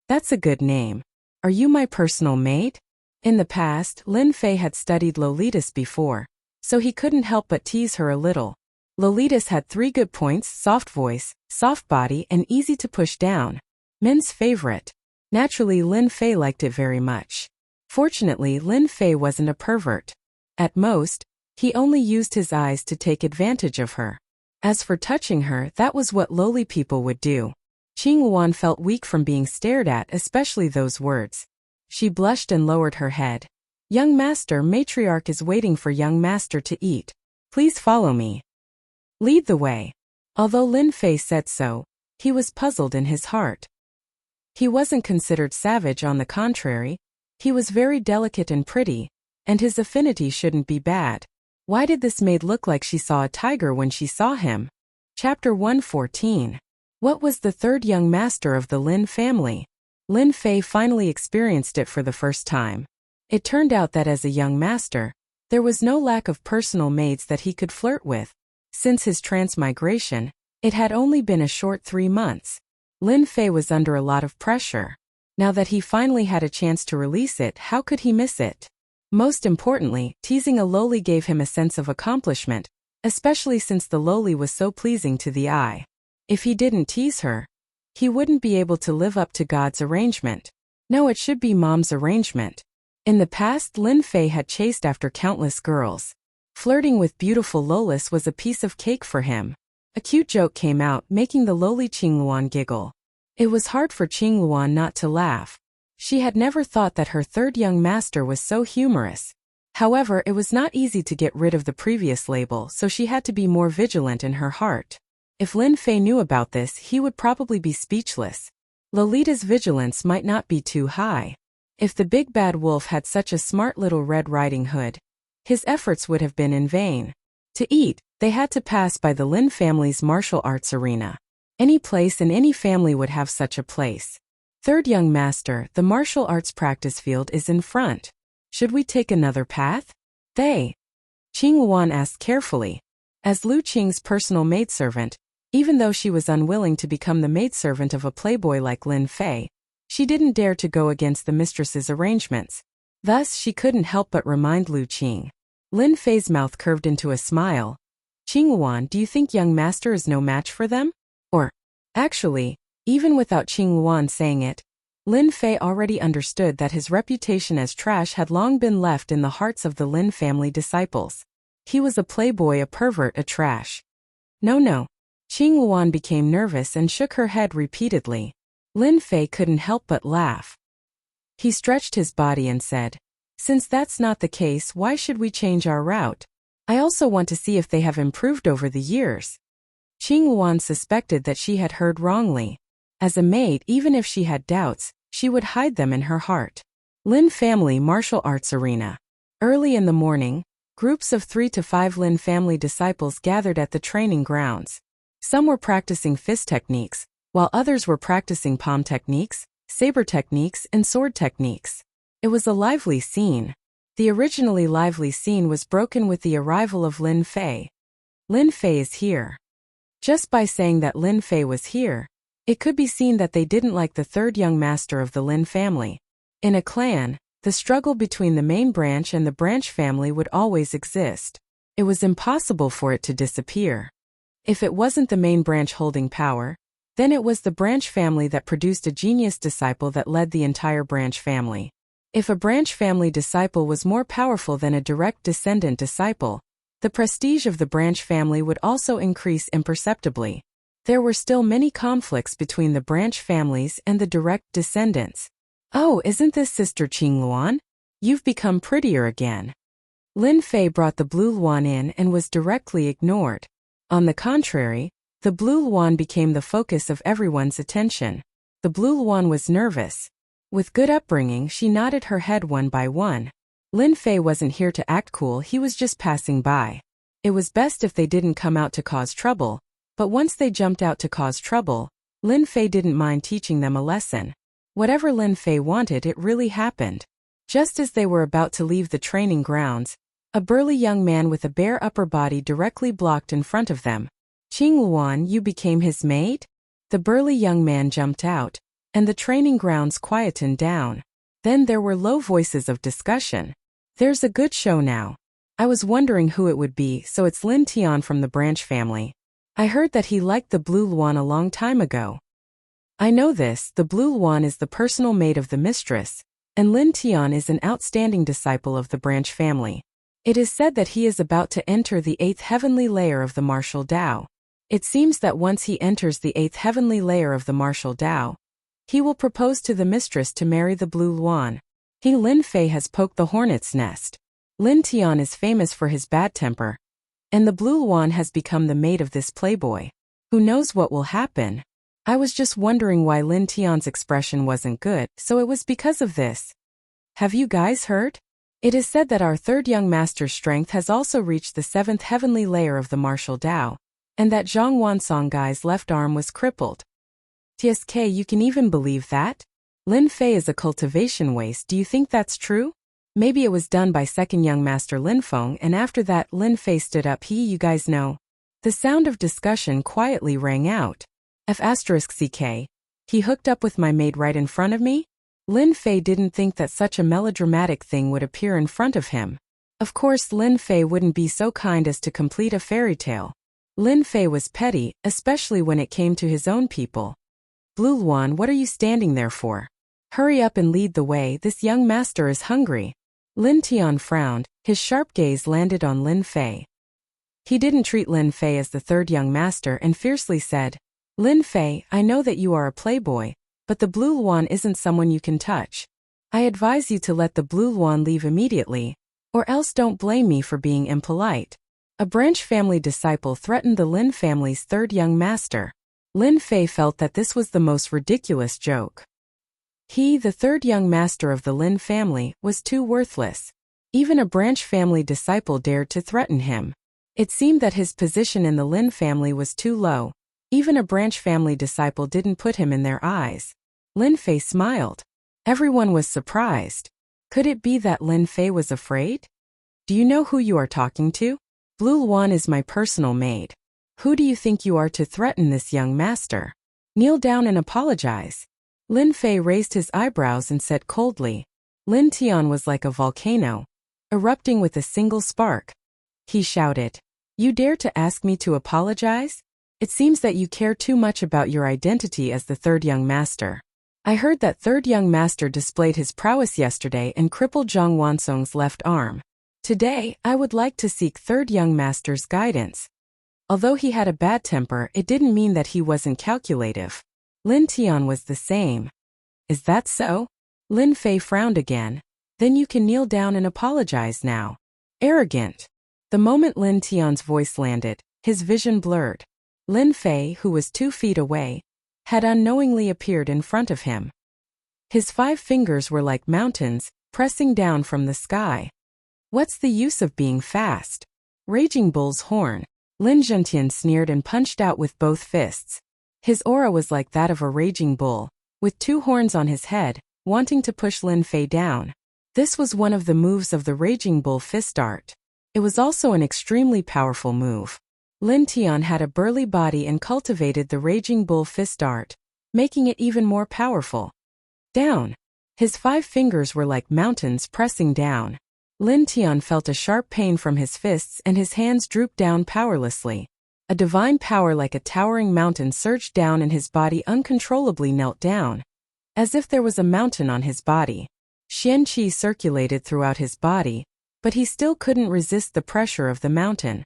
"That's a good name. Are you my personal maid?" In the past, Lin Fei had studied Lolitas before, so he couldn't help but tease her a little. Lolitas had 3 good points: soft voice, soft body, and easy to push down. Men's favorite. Naturally, Lin Fei liked it very much. Fortunately, Lin Fei wasn't a pervert. At most, he only used his eyes to take advantage of her. As for touching her, that was what lowly people would do. Qing Wan felt weak from being stared at, especially those words. She blushed and lowered her head. "Young master, matriarch is waiting for young master to eat. Please follow me. Lead the way." Although Lin Fei said so, he was puzzled in his heart. He wasn't considered savage, on the contrary. He was very delicate and pretty, and his affinity shouldn't be bad. Why did this maid look like she saw a tiger when she saw him? Chapter 114. What was the third young master of the Lin family? Lin Fei finally experienced it for the first time. It turned out that as a young master, there was no lack of personal maids that he could flirt with. Since his transmigration, it had only been a short 3 months. Lin Fei was under a lot of pressure. Now that he finally had a chance to release it, how could he miss it? Most importantly, teasing a lowly gave him a sense of accomplishment, especially since the lowly was so pleasing to the eye. If he didn't tease her, he wouldn't be able to live up to God's arrangement. No, it should be Mom's arrangement. In the past, Lin Fei had chased after countless girls. Flirting with beautiful Lolis was a piece of cake for him. A cute joke came out, making the lowly Qing Luan giggle. It was hard for Qing Luan not to laugh. She had never thought that her third young master was so humorous. However, it was not easy to get rid of the previous label, so she had to be more vigilant in her heart. If Lin Fei knew about this, he would probably be speechless. Lolita's vigilance might not be too high. If the big bad wolf had such a smart little Red Riding Hood, his efforts would have been in vain. To eat, they had to pass by the Lin family's martial arts arena. Any place in any family would have such a place. Third young master, the martial arts practice field is in front. Should we take another path? Qing Wan asked carefully. As Lu Qing's personal maidservant, even though she was unwilling to become the maidservant of a playboy like Lin Fei, she didn't dare to go against the mistress's arrangements. Thus, she couldn't help but remind Lu Qing. Lin Fei's mouth curved into a smile. "Qing Wan, do you think young master is no match for them?" Actually, even without Qing Wan saying it, Lin Fei already understood that his reputation as trash had long been left in the hearts of the Lin family disciples. He was a playboy, a pervert, a trash. No. Qing Wan became nervous and shook her head repeatedly. Lin Fei couldn't help but laugh. He stretched his body and said, "Since that's not the case, why should we change our route? I also want to see if they have improved over the years." Qing Wan suspected that she had heard wrongly. As a maid, even if she had doubts, she would hide them in her heart. Lin family martial arts arena. Early in the morning, groups of 3 to 5 Lin family disciples gathered at the training grounds. Some were practicing fist techniques, while others were practicing palm techniques, saber techniques, and sword techniques. It was a lively scene. The originally lively scene was broken with the arrival of Lin Fei. Lin Fei is here. Just by saying that Lin Fei was here, it could be seen that they didn't like the third young master of the Lin family. In a clan, the struggle between the main branch and the branch family would always exist. It was impossible for it to disappear. If it wasn't the main branch holding power, then it was the branch family that produced a genius disciple that led the entire branch family. If a branch family disciple was more powerful than a direct descendant disciple, the prestige of the branch family would also increase imperceptibly. There were still many conflicts between the branch families and the direct descendants. "Oh, isn't this Sister Qingluan? You've become prettier again." Lin Fei brought the blue luan in and was directly ignored. On the contrary, the blue luan became the focus of everyone's attention. The blue luan was nervous. With good upbringing, she nodded her head one by one. Lin Fei wasn't here to act cool, he was just passing by. It was best if they didn't come out to cause trouble, but once they jumped out to cause trouble, Lin Fei didn't mind teaching them a lesson. Whatever Lin Fei wanted, it really happened. Just as they were about to leave the training grounds, a burly young man with a bare upper body directly blocked in front of them. "Qingluan, you became his maid?" The burly young man jumped out, and the training grounds quietened down. Then there were low voices of discussion. "There's a good show now. I was wondering who it would be, so it's Lin Tian from the branch family. I heard that he liked the blue luan a long time ago." "I know this, the blue luan is the personal maid of the mistress, and Lin Tian is an outstanding disciple of the branch family. It is said that he is about to enter the 8th heavenly layer of the martial Tao. It seems that once he enters the 8th heavenly layer of the martial Tao, he will propose to the mistress to marry the blue luan. He Lin Fei has poked the hornet's nest. Lin Tian is famous for his bad temper, and the blue luan has become the maid of this playboy. Who knows what will happen? I was just wondering why Lin Tian's expression wasn't good, so it was because of this. Have you guys heard? It is said that our third young master's strength has also reached the 7th heavenly layer of the martial Tao, and that Zhang Wansong guy's left arm was crippled. TSK, you can even believe that? Lin Fei is a cultivation waste, do you think that's true? Maybe it was done by second young master Lin Feng, and after that Lin Fei stood up. You guys know. The sound of discussion quietly rang out. F***CK. He hooked up with my maid right in front of me? Lin Fei didn't think that such a melodramatic thing would appear in front of him. Of course Lin Fei wouldn't be so kind as to complete a fairy tale. Lin Fei was petty, especially when it came to his own people. "Blue luan, what are you standing there for? Hurry up and lead the way, this young master is hungry." Lin Tian frowned, his sharp gaze landed on Lin Fei. He didn't treat Lin Fei as the third young master and fiercely said, "Lin Fei, I know that you are a playboy, but the blue luan isn't someone you can touch. I advise you to let the blue luan leave immediately, or else don't blame me for being impolite." A branch family disciple threatened the Lin family's third young master. Lin Fei felt that this was the most ridiculous joke. He, the third young master of the Lin family, was too worthless. Even a branch family disciple dared to threaten him. It seemed that his position in the Lin family was too low. Even a branch family disciple didn't put him in their eyes. Lin Fei smiled. Everyone was surprised. Could it be that Lin Fei was afraid? "Do you know who you are talking to? Blue luan is my personal maid. Who do you think you are to threaten this young master? Kneel down and apologize." Lin Fei raised his eyebrows and said coldly. Lin Tian was like a volcano, erupting with a single spark. He shouted, "You dare to ask me to apologize? It seems that you care too much about your identity as the third young master. I heard that third young master displayed his prowess yesterday and crippled Zhang Wansong's left arm. Today, I would like to seek third young master's guidance." Although he had a bad temper, it didn't mean that he wasn't calculative. Lin Tian was the same. "Is that so?" Lin Fei frowned again. "Then you can kneel down and apologize now." Arrogant. The moment Lin Tian's voice landed, his vision blurred. Lin Fei, who was 2 feet away, had unknowingly appeared in front of him. His 5 fingers were like mountains, pressing down from the sky. "What's the use of being fast? Raging bull's horn." Lin Zhentian sneered and punched out with both fists. His aura was like that of a raging bull, with 2 horns on his head, wanting to push Lin Fei down. This was one of the moves of the Raging Bull Fist art. It was also an extremely powerful move. Lin Tian had a burly body and cultivated the Raging Bull Fist art, making it even more powerful. Down. His 5 fingers were like mountains pressing down. Lin Tian felt a sharp pain from his fists and his hands drooped down powerlessly. A divine power like a towering mountain surged down and his body uncontrollably knelt down. As if there was a mountain on his body. Xian Qi circulated throughout his body, but he still couldn't resist the pressure of the mountain.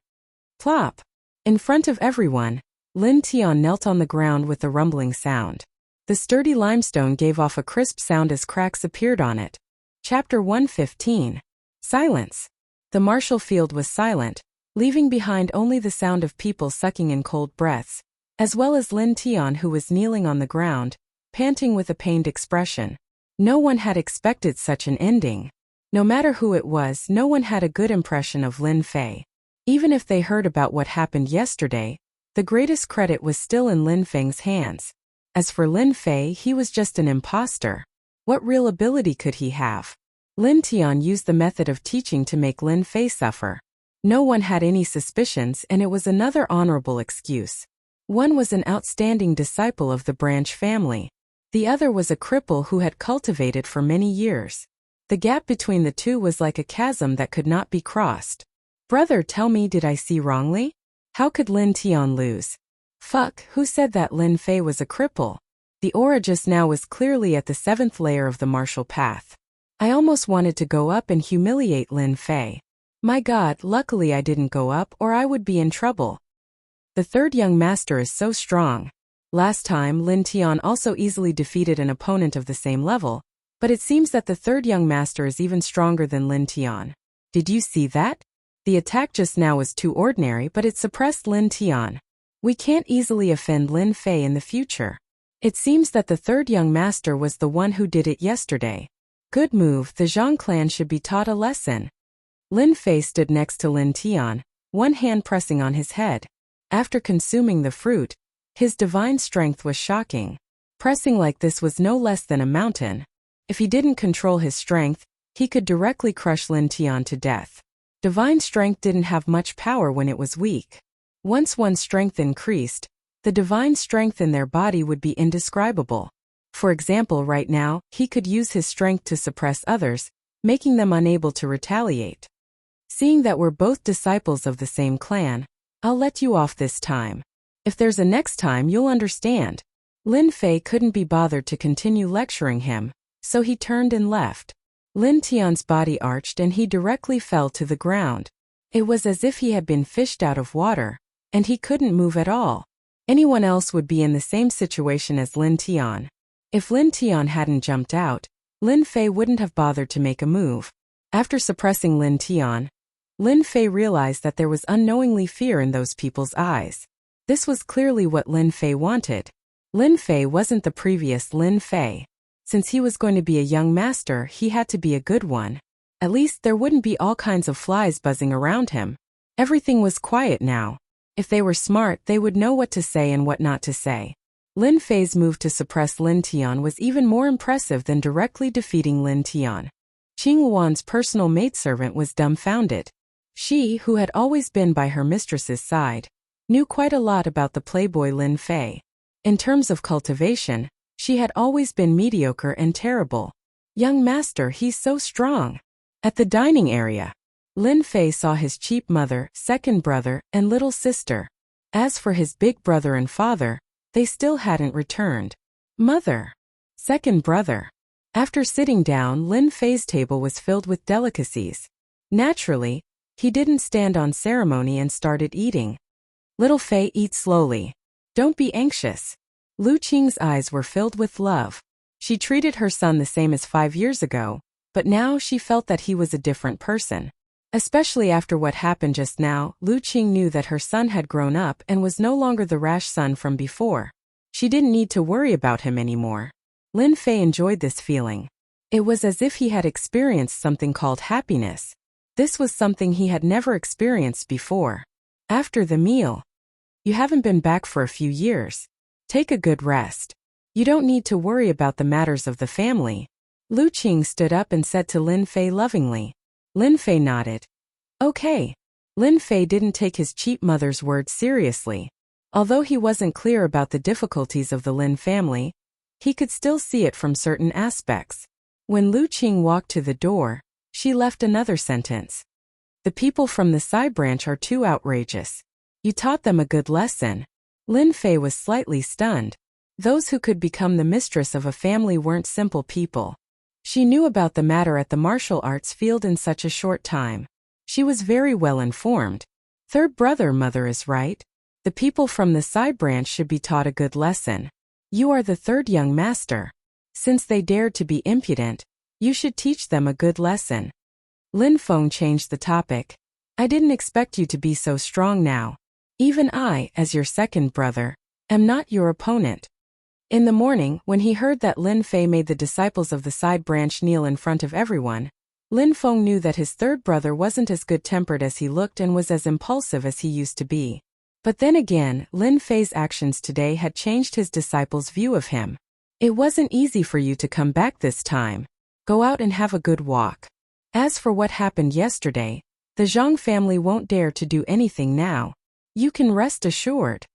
Plop! In front of everyone, Lin Tian knelt on the ground with a rumbling sound. The sturdy limestone gave off a crisp sound as cracks appeared on it. Chapter 115. Silence. The martial field was silent, leaving behind only the sound of people sucking in cold breaths, as well as Lin Tian who was kneeling on the ground, panting with a pained expression. No one had expected such an ending. No matter who it was, no one had a good impression of Lin Fei. Even if they heard about what happened yesterday, the greatest credit was still in Lin Feng's hands. As for Lin Fei, he was just an imposter. What real ability could he have? Lin Tian used the method of teaching to make Lin Fei suffer. No one had any suspicions and it was another honorable excuse. One was an outstanding disciple of the branch family. The other was a cripple who had cultivated for many years. The gap between the two was like a chasm that could not be crossed. Brother, tell me, did I see wrongly? How could Lin Tian lose? Fuck, who said that Lin Fei was a cripple? The aura just now was clearly at the 7th layer of the martial path. I almost wanted to go up and humiliate Lin Fei. My God, luckily I didn't go up or I would be in trouble. The 3rd young master is so strong. Last time, Lin Tian also easily defeated an opponent of the same level, but it seems that the 3rd young master is even stronger than Lin Tian. Did you see that? The attack just now was too ordinary, but it suppressed Lin Tian. We can't easily offend Lin Fei in the future. It seems that the 3rd young master was the one who did it yesterday. Good move, the Zhang clan should be taught a lesson. Lin Fei stood next to Lin Tian, one hand pressing on his head. After consuming the fruit, his divine strength was shocking. Pressing like this was no less than a mountain. If he didn't control his strength, he could directly crush Lin Tian to death. Divine strength didn't have much power when it was weak. Once one's strength increased, the divine strength in their body would be indescribable. For example, right now, he could use his strength to suppress others, making them unable to retaliate. Seeing that we're both disciples of the same clan, I'll let you off this time. If there's a next time, you'll understand. Lin Fei couldn't be bothered to continue lecturing him, so he turned and left. Lin Tian's body arched and he directly fell to the ground. It was as if he had been fished out of water, and he couldn't move at all. Anyone else would be in the same situation as Lin Tian. If Lin Tian hadn't jumped out, Lin Fei wouldn't have bothered to make a move. After suppressing Lin Tian, Lin Fei realized that there was unknowingly fear in those people's eyes. This was clearly what Lin Fei wanted. Lin Fei wasn't the previous Lin Fei. Since he was going to be a young master, he had to be a good one. At least there wouldn't be all kinds of flies buzzing around him. Everything was quiet now. If they were smart, they would know what to say and what not to say. Lin Fei's move to suppress Lin Tian was even more impressive than directly defeating Lin Tian. Qing Luan's personal maidservant was dumbfounded. She, who had always been by her mistress's side, knew quite a lot about the playboy Lin Fei. In terms of cultivation, she had always been mediocre and terrible. Young master, he's so strong. At the dining area, Lin Fei saw his cheap mother, 2nd brother, and little sister. As for his big brother and father, they still hadn't returned. Mother. 2nd brother. After sitting down, Lin Fei's table was filled with delicacies. Naturally, he didn't stand on ceremony and started eating. Little Fei, eat slowly. Don't be anxious. Lu Qing's eyes were filled with love. She treated her son the same as 5 years ago, but now she felt that he was a different person. Especially after what happened just now, Lu Qing knew that her son had grown up and was no longer the rash son from before. She didn't need to worry about him anymore. Lin Fei enjoyed this feeling. It was as if he had experienced something called happiness. This was something he had never experienced before. After the meal. You haven't been back for a few years. Take a good rest. You don't need to worry about the matters of the family. Lu Qing stood up and said to Lin Fei lovingly. Lin Fei nodded. Okay. Lin Fei didn't take his cheap mother's words seriously. Although he wasn't clear about the difficulties of the Lin family, he could still see it from certain aspects. When Lu Qing walked to the door, she left another sentence. The people from the Sai branch are too outrageous. You taught them a good lesson. Lin Fei was slightly stunned. Those who could become the mistress of a family weren't simple people. She knew about the matter at the martial arts field in such a short time. She was very well informed. Third brother mother is right. The people from the Sai branch should be taught a good lesson. You are the third young master. Since they dared to be impudent, you should teach them a good lesson. Lin Feng changed the topic. I didn't expect you to be so strong now. Even I, as your second brother, am not your opponent. In the morning, when he heard that Lin Fei made the disciples of the side branch kneel in front of everyone, Lin Feng knew that his third brother wasn't as good-tempered as he looked and was as impulsive as he used to be. But then again, Lin Fei's actions today had changed his disciples' view of him. It wasn't easy for you to come back this time. Go out and have a good walk. As for what happened yesterday, the Zhang family won't dare to do anything now. You can rest assured.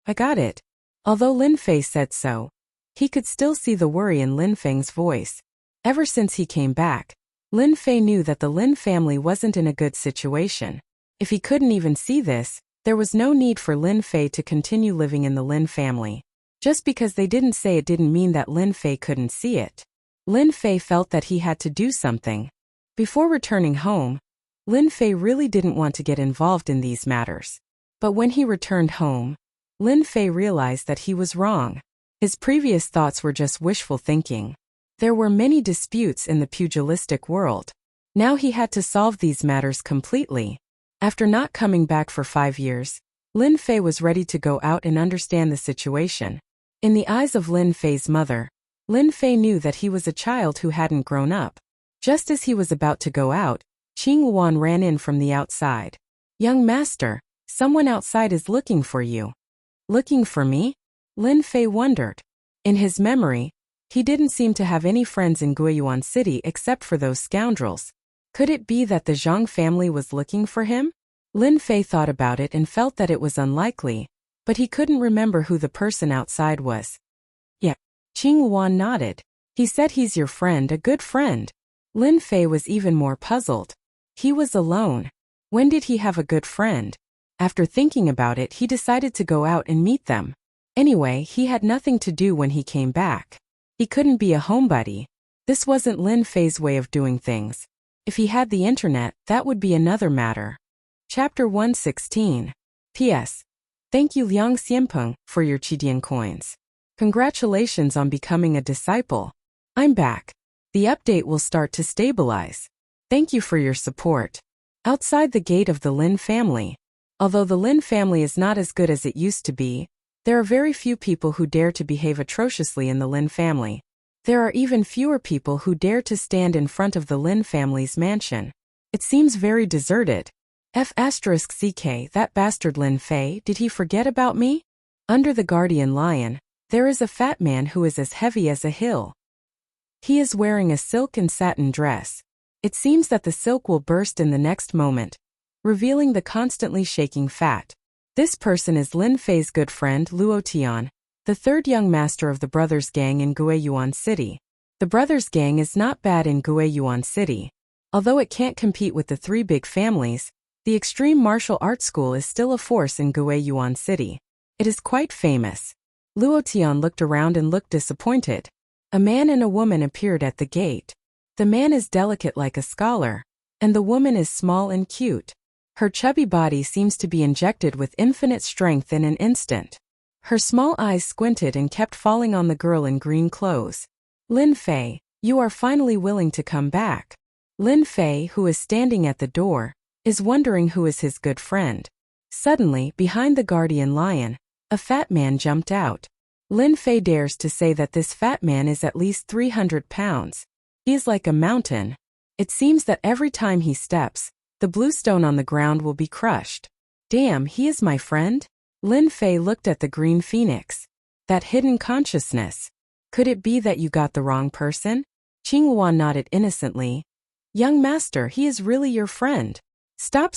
I got it. Although Lin Fei said so, he could still see the worry in Lin Feng's voice. Ever since he came back, Lin Fei knew that the Lin family wasn't in a good situation. If he couldn't even see this, there was no need for Lin Fei to continue living in the Lin family. Just because they didn't say it didn't mean that Lin Fei couldn't see it. Lin Fei felt that he had to do something. Before returning home, Lin Fei really didn't want to get involved in these matters. But when he returned home, Lin Fei realized that he was wrong. His previous thoughts were just wishful thinking. There were many disputes in the pugilistic world. Now he had to solve these matters completely. After not coming back for 5 years, Lin Fei was ready to go out and understand the situation. In the eyes of Lin Fei's mother, Lin Fei knew that he was a child who hadn't grown up. Just as he was about to go out, Qing Wan ran in from the outside. Young master, someone outside is looking for you. Looking for me? Lin Fei wondered. In his memory, he didn't seem to have any friends in Guiyuan City except for those scoundrels. Could it be that the Zhang family was looking for him? Lin Fei thought about it and felt that it was unlikely, but he couldn't remember who the person outside was. Yeah. Qing Wan nodded. He said he's your friend, a good friend. Lin Fei was even more puzzled. He was alone. When did he have a good friend? After thinking about it, he decided to go out and meet them. Anyway, he had nothing to do when he came back. He couldn't be a homebody. This wasn't Lin Fei's way of doing things. If he had the internet, that would be another matter. Chapter 116. P.S. Thank you Liang Xianpeng for your Qidian coins. Congratulations on becoming a disciple. I'm back. The update will start to stabilize. Thank you for your support. Outside the gate of the Lin family. Although the Lin family is not as good as it used to be, there are very few people who dare to behave atrociously in the Lin family. There are even fewer people who dare to stand in front of the Lin family's mansion. It seems very deserted. F***ck, that bastard Lin Fei, did he forget about me? Under the guardian lion, there is a fat man who is as heavy as a hill. He is wearing a silk and satin dress. It seems that the silk will burst in the next moment, revealing the constantly shaking fat. This person is Lin Fei's good friend Luo Tian, the third young master of the brothers gang in Guiyuan City. The brothers gang is not bad in Guiyuan City. Although it can't compete with the three big families, the extreme martial arts school is still a force in Guiyuan City. It is quite famous. Luo Tian looked around and looked disappointed. A man and a woman appeared at the gate. The man is delicate like a scholar, and the woman is small and cute. Her chubby body seems to be injected with infinite strength in an instant. Her small eyes squinted and kept falling on the girl in green clothes. Lin Fei, you are finally willing to come back. Lin Fei, who is standing at the door, is wondering who is his good friend. Suddenly, behind the guardian lion, a fat man jumped out. Lin Fei dares to say that this fat man is at least 300 pounds. He is like a mountain. It seems that every time he steps, the blue stone on the ground will be crushed. Damn, he is my friend? Lin Fei looked at the green phoenix. That hidden consciousness. Could it be that you got the wrong person? Qinghua nodded innocently. Young master, he is really your friend. Stop.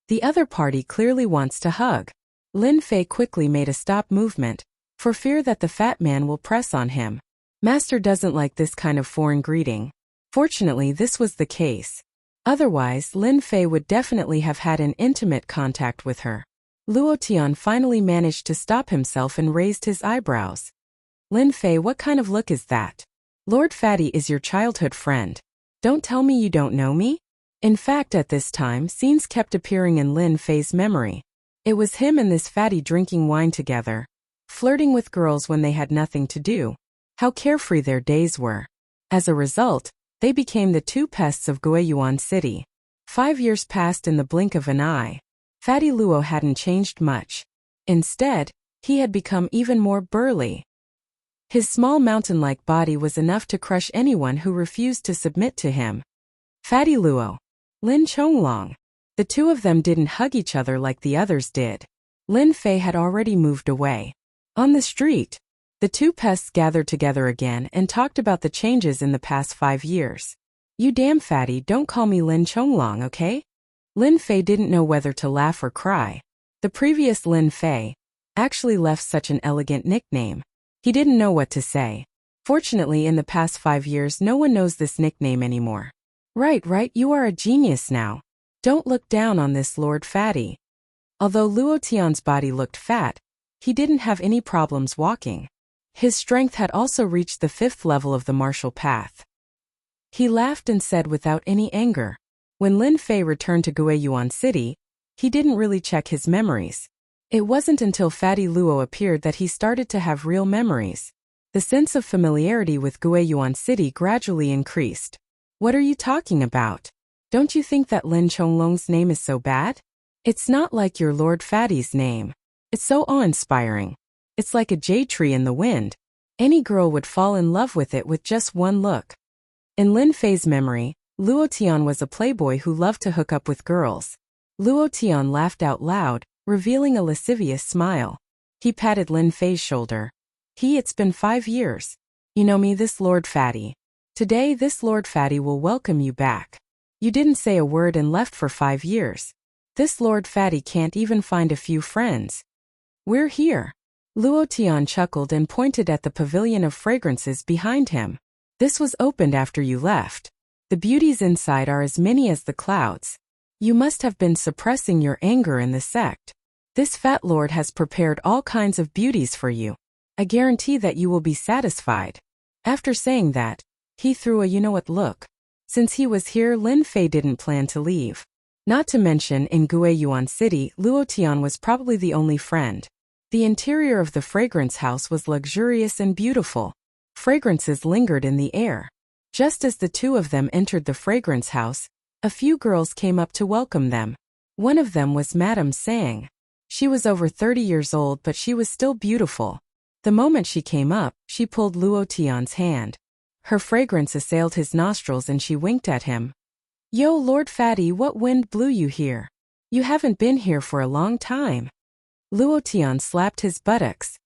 The other party clearly wants to hug. Lin Fei quickly made a stop movement, for fear that the fat man will press on him. Master doesn't like this kind of foreign greeting. Fortunately, this was the case. Otherwise, Lin Fei would definitely have had an intimate contact with her. Luo Tian finally managed to stop himself and raised his eyebrows. Lin Fei, what kind of look is that? Lord Fatty is your childhood friend. Don't tell me you don't know me? In fact, at this time, scenes kept appearing in Lin Fei's memory. It was him and this fatty drinking wine together, flirting with girls when they had nothing to do. How carefree their days were. As a result, they became the two pests of Guiyuan City. 5 years passed in the blink of an eye. Fatty Luo hadn't changed much. Instead, he had become even more burly. His small mountain-like body was enough to crush anyone who refused to submit to him. Fatty Luo. Lin Chonglong. The two of them didn't hug each other like the others did. Lin Fei had already moved away. On the street, the two pests gathered together again and talked about the changes in the past 5 years. You damn fatty, don't call me Lin Chonglong, okay? Lin Fei didn't know whether to laugh or cry. The previous Lin Fei actually left such an elegant nickname. He didn't know what to say. Fortunately, in the past 5 years, no one knows this nickname anymore. Right, you are a genius now. Don't look down on this Lord Fatty. Although Luo Tian's body looked fat, he didn't have any problems walking. His strength had also reached the 5th level of the martial path. He laughed and said without any anger. When Lin Fei returned to Guiyuan City, he didn't really check his memories. It wasn't until Fatty Luo appeared that he started to have real memories. The sense of familiarity with Guiyuan City gradually increased. What are you talking about? Don't you think that Lin Chonglong's name is so bad? It's not like your Lord Fatty's name. It's so awe-inspiring. It's like a jade tree in the wind. Any girl would fall in love with it with just one look. In Lin Fei's memory, Luo Tian was a playboy who loved to hook up with girls. Luo Tian laughed out loud, revealing a lascivious smile. He patted Lin Fei's shoulder. It's been 5 years. You know me, this Lord Fatty. Today, this Lord Fatty will welcome you back. You didn't say a word and left for 5 years. This Lord Fatty can't even find a few friends. We're here. Luo Tian chuckled and pointed at the pavilion of fragrances behind him. This was opened after you left. The beauties inside are as many as the clouds. You must have been suppressing your anger in the sect. This fat lord has prepared all kinds of beauties for you. I guarantee that you will be satisfied. After saying that, he threw a you-know-what look. Since he was here, Lin Fei didn't plan to leave. Not to mention, in Guiyuan City, Luo Tian was probably the only friend. The interior of the fragrance house was luxurious and beautiful. Fragrances lingered in the air. Just as the two of them entered the fragrance house, a few girls came up to welcome them. One of them was Madame Sang. She was over 30 years old, but she was still beautiful. The moment she came up, she pulled Luo Tian's hand. Her fragrance assailed his nostrils and she winked at him. Yo, Lord Fatty, what wind blew you here? You haven't been here for a long time. Luo Tian slapped his buttocks.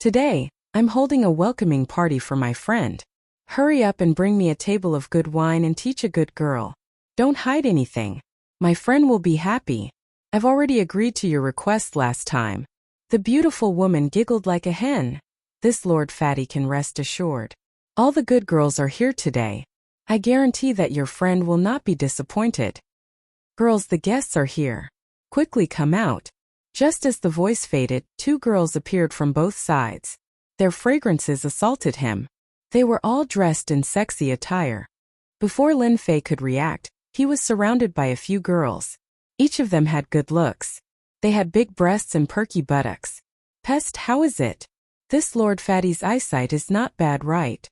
Today, I'm holding a welcoming party for my friend. Hurry up and bring me a table of good wine and teach a good girl. Don't hide anything. My friend will be happy. I've already agreed to your request last time. The beautiful woman giggled like a hen. This Lord Fatty can rest assured. All the good girls are here today. I guarantee that your friend will not be disappointed. Girls, the guests are here. Quickly come out. Just as the voice faded, 2 girls appeared from both sides. Their fragrances assaulted him. They were all dressed in sexy attire. Before Lin Fei could react, he was surrounded by a few girls. Each of them had good looks. They had big breasts and perky buttocks. Pest, how is it? This Lord Fatty's eyesight is not bad, right?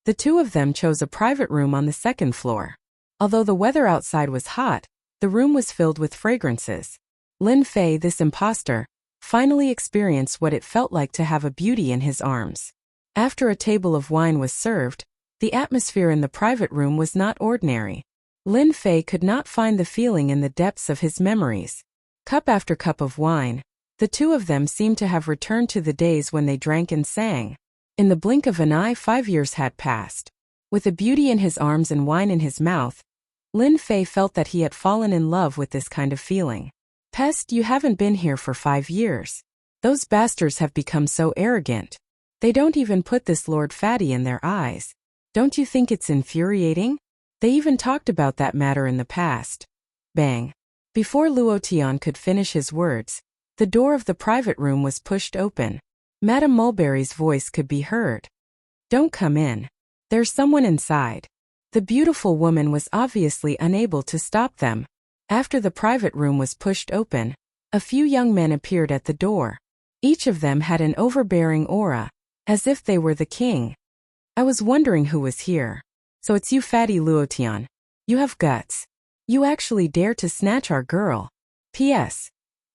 The 2 of them chose a private room on the 2nd floor. Although the weather outside was hot, the room was filled with fragrances. Lin Fei, this imposter, finally experienced what it felt like to have a beauty in his arms. After a table of wine was served, the atmosphere in the private room was not ordinary. Lin Fei could not find the feeling in the depths of his memories. Cup after cup of wine, the 2 of them seemed to have returned to the days when they drank and sang. In the blink of an eye, 5 years had passed. With a beauty in his arms and wine in his mouth, Lin Fei felt that he had fallen in love with this kind of feeling. Pest, you haven't been here for 5 years. Those bastards have become so arrogant. They don't even put this Lord Fatty in their eyes. Don't you think it's infuriating? They even talked about that matter in the past. Bang. Before Luo Tian could finish his words, the door of the private room was pushed open. Madame Mulberry's voice could be heard. Don't come in. There's someone inside. The beautiful woman was obviously unable to stop them. After the private room was pushed open, a few young men appeared at the door. Each of them had an overbearing aura, as if they were the king. I was wondering who was here. So it's you, Fatty Luo Tian. You have guts. You actually dare to snatch our girl. P.S.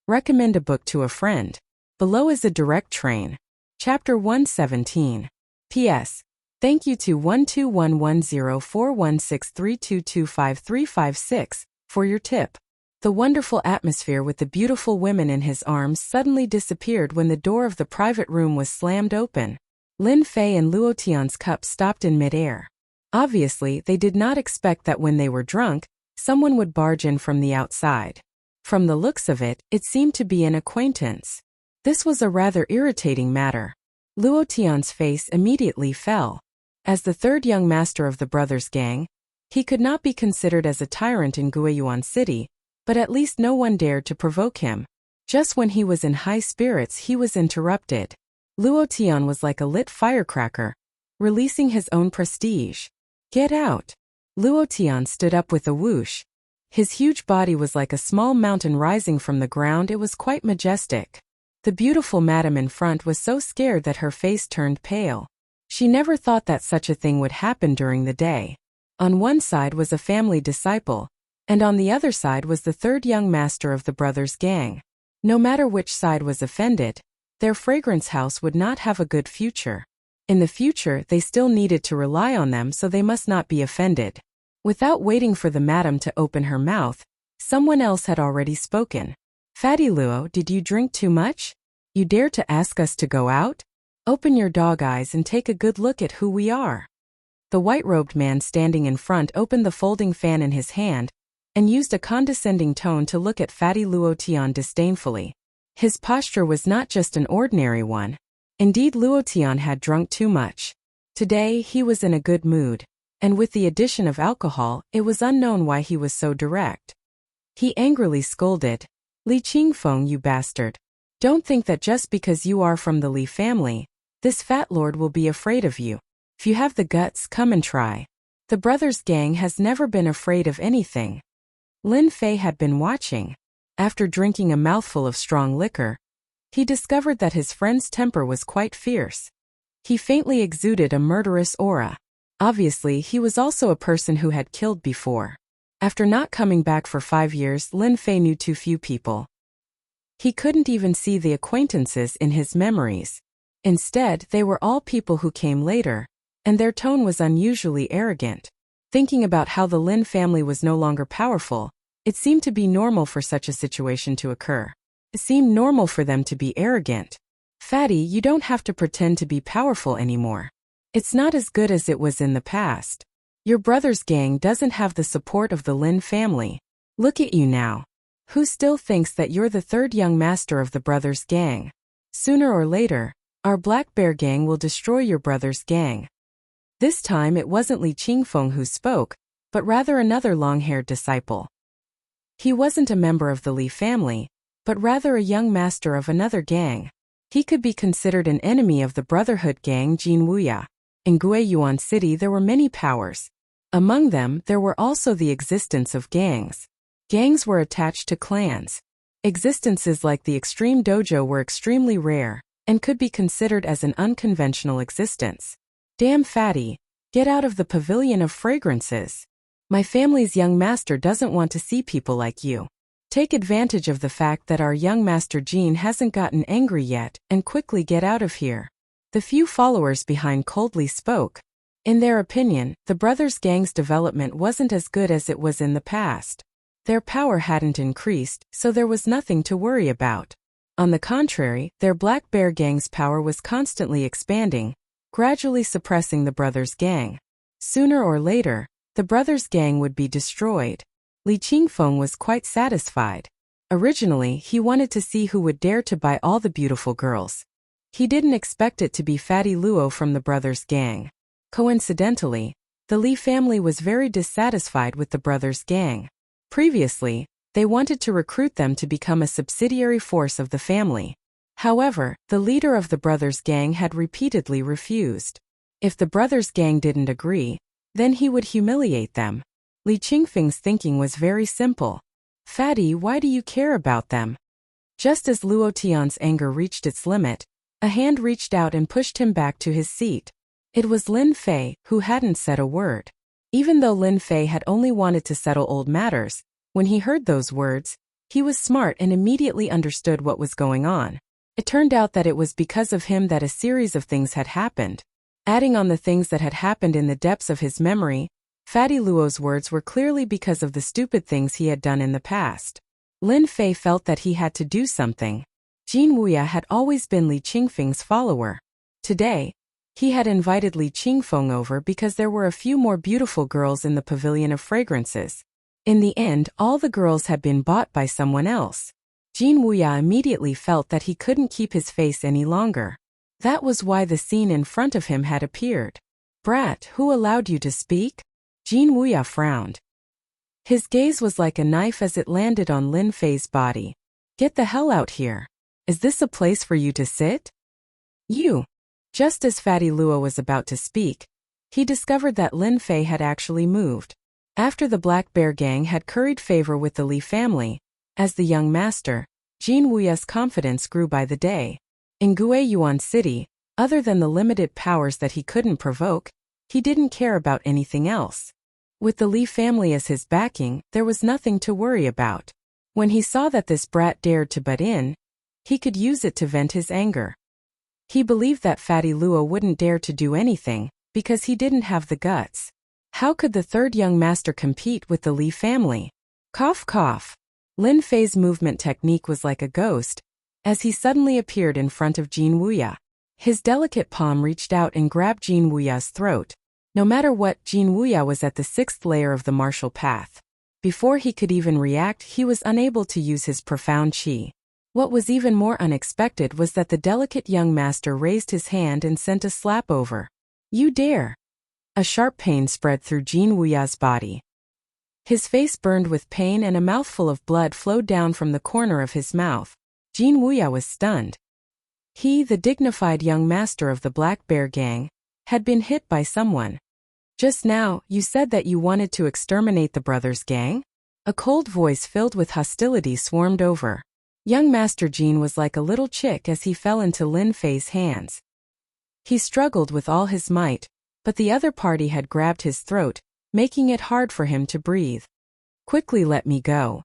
Recommend a book to a friend. Below is a direct train. Chapter 117. P.S. Thank you to 121104163225356 for your tip. The wonderful atmosphere with the beautiful women in his arms suddenly disappeared when the door of the private room was slammed open. Lin Fei and Luo Tian's cup stopped in midair. Obviously, they did not expect that when they were drunk, someone would barge in from the outside. From the looks of it, it seemed to be an acquaintance. This was a rather irritating matter. Luo Tian's face immediately fell. As the third young master of the brothers' gang, he could not be considered as a tyrant in Guiyuan City, but at least no one dared to provoke him. Just when he was in high spirits, he was interrupted. Luo Tian was like a lit firecracker, releasing his own prestige. Get out! Luo Tian stood up with a whoosh. His huge body was like a small mountain rising from the ground. It was quite majestic. The beautiful madam in front was so scared that her face turned pale. She never thought that such a thing would happen during the day. On one side was a family disciple, and on the other side was the third young master of the brothers' gang. No matter which side was offended, their fragrance house would not have a good future. In the future, they still needed to rely on them, so they must not be offended. Without waiting for the madam to open her mouth, someone else had already spoken. Fatty Luo, did you drink too much? You dare to ask us to go out? Open your dog eyes and take a good look at who we are. The white-robed man standing in front opened the folding fan in his hand and used a condescending tone to look at Fatty Luo Tian disdainfully. His posture was not just an ordinary one. Indeed, Luo Tian had drunk too much. Today, he was in a good mood, and with the addition of alcohol, it was unknown why he was so direct. He angrily scolded, Li Qingfeng, you bastard. Don't think that just because you are from the Li family, this fat lord will be afraid of you. If you have the guts, come and try. The brothers' gang has never been afraid of anything. Lin Fei had been watching. After drinking a mouthful of strong liquor, he discovered that his friend's temper was quite fierce. He faintly exuded a murderous aura. Obviously, he was also a person who had killed before. After not coming back for 5 years, Lin Fei knew too few people. He couldn't even see the acquaintances in his memories. Instead, they were all people who came later, and their tone was unusually arrogant. Thinking about how the Lin family was no longer powerful, it seemed to be normal for such a situation to occur. It seemed normal for them to be arrogant. Fatty, you don't have to pretend to be powerful anymore. It's not as good as it was in the past. Your brother's gang doesn't have the support of the Lin family. Look at you now. Who still thinks that you're the third young master of the brothers' gang? Sooner or later, our Black Bear gang will destroy your brother's gang. This time it wasn't Li Qingfeng who spoke, but rather another long-haired disciple. He wasn't a member of the Li family, but rather a young master of another gang. He could be considered an enemy of the Brotherhood gang Jin Wuxia. In Guiyuan City there were many powers. Among them, there were also the existence of gangs. Gangs were attached to clans. Existences like the Extreme Dojo were extremely rare, and could be considered as an unconventional existence. Damn Fatty, get out of the pavilion of fragrances. My family's young master doesn't want to see people like you. Take advantage of the fact that our young master Jean hasn't gotten angry yet, and quickly get out of here. The few followers behind coldly spoke. In their opinion, the brothers' gang's development wasn't as good as it was in the past. Their power hadn't increased, so there was nothing to worry about. On the contrary, their Black Bear gang's power was constantly expanding, gradually suppressing the brothers' gang. Sooner or later, the brothers' gang would be destroyed. Li Qingfeng was quite satisfied. Originally, he wanted to see who would dare to buy all the beautiful girls. He didn't expect it to be Fatty Luo from the brothers' gang. Coincidentally, the Li family was very dissatisfied with the brothers' gang. Previously, they wanted to recruit them to become a subsidiary force of the family. However, the leader of the brothers' gang had repeatedly refused. If the brothers' gang didn't agree, then he would humiliate them. Li Qingfeng's thinking was very simple. Fatty, why do you care about them? Just as Luo Tian's anger reached its limit, a hand reached out and pushed him back to his seat. It was Lin Fei, who hadn't said a word. Even though Lin Fei had only wanted to settle old matters, when he heard those words, he was smart and immediately understood what was going on. It turned out that it was because of him that a series of things had happened. Adding on the things that had happened in the depths of his memory, Fatty Luo's words were clearly because of the stupid things he had done in the past. Lin Fei felt that he had to do something. Jin Wuya had always been Li Qingfeng's follower. Today, he had invited Li Qingfeng over because there were a few more beautiful girls in the pavilion of fragrances. In the end, all the girls had been bought by someone else. Jin Wuya immediately felt that he couldn't keep his face any longer. That was why the scene in front of him had appeared. Brat, who allowed you to speak? Jin Wuya frowned. His gaze was like a knife as it landed on Lin Fei's body. Get the hell out here. Is this a place for you to sit? You. Just as Fatty Luo was about to speak, he discovered that Lin Fei had actually moved. After the Black Bear gang had curried favor with the Li family, as the young master, Jin Wuya's confidence grew by the day. In Guiyuan City, other than the limited powers that he couldn't provoke, he didn't care about anything else. With the Li family as his backing, there was nothing to worry about. When he saw that this brat dared to butt in, he could use it to vent his anger. He believed that Fatty Luo wouldn't dare to do anything, because he didn't have the guts. How could the third young master compete with the Li family? Cough cough. Lin Fei's movement technique was like a ghost, as he suddenly appeared in front of Jin Wuya. His delicate palm reached out and grabbed Jin Wuya's throat. No matter what, Jin Wuya was at the 6th layer of the martial path. Before he could even react, he was unable to use his profound qi. What was even more unexpected was that the delicate young master raised his hand and sent a slap over. You dare! A sharp pain spread through Jin Wuya's body. His face burned with pain and a mouthful of blood flowed down from the corner of his mouth. Jin Wuya was stunned. He, the dignified young master of the Black Bear gang, had been hit by someone. Just now, you said that you wanted to exterminate the brothers' gang? A cold voice filled with hostility swarmed over. Young Master Jin was like a little chick as he fell into Lin Fei's hands. He struggled with all his might, but the other party had grabbed his throat, making it hard for him to breathe. Quickly let me go.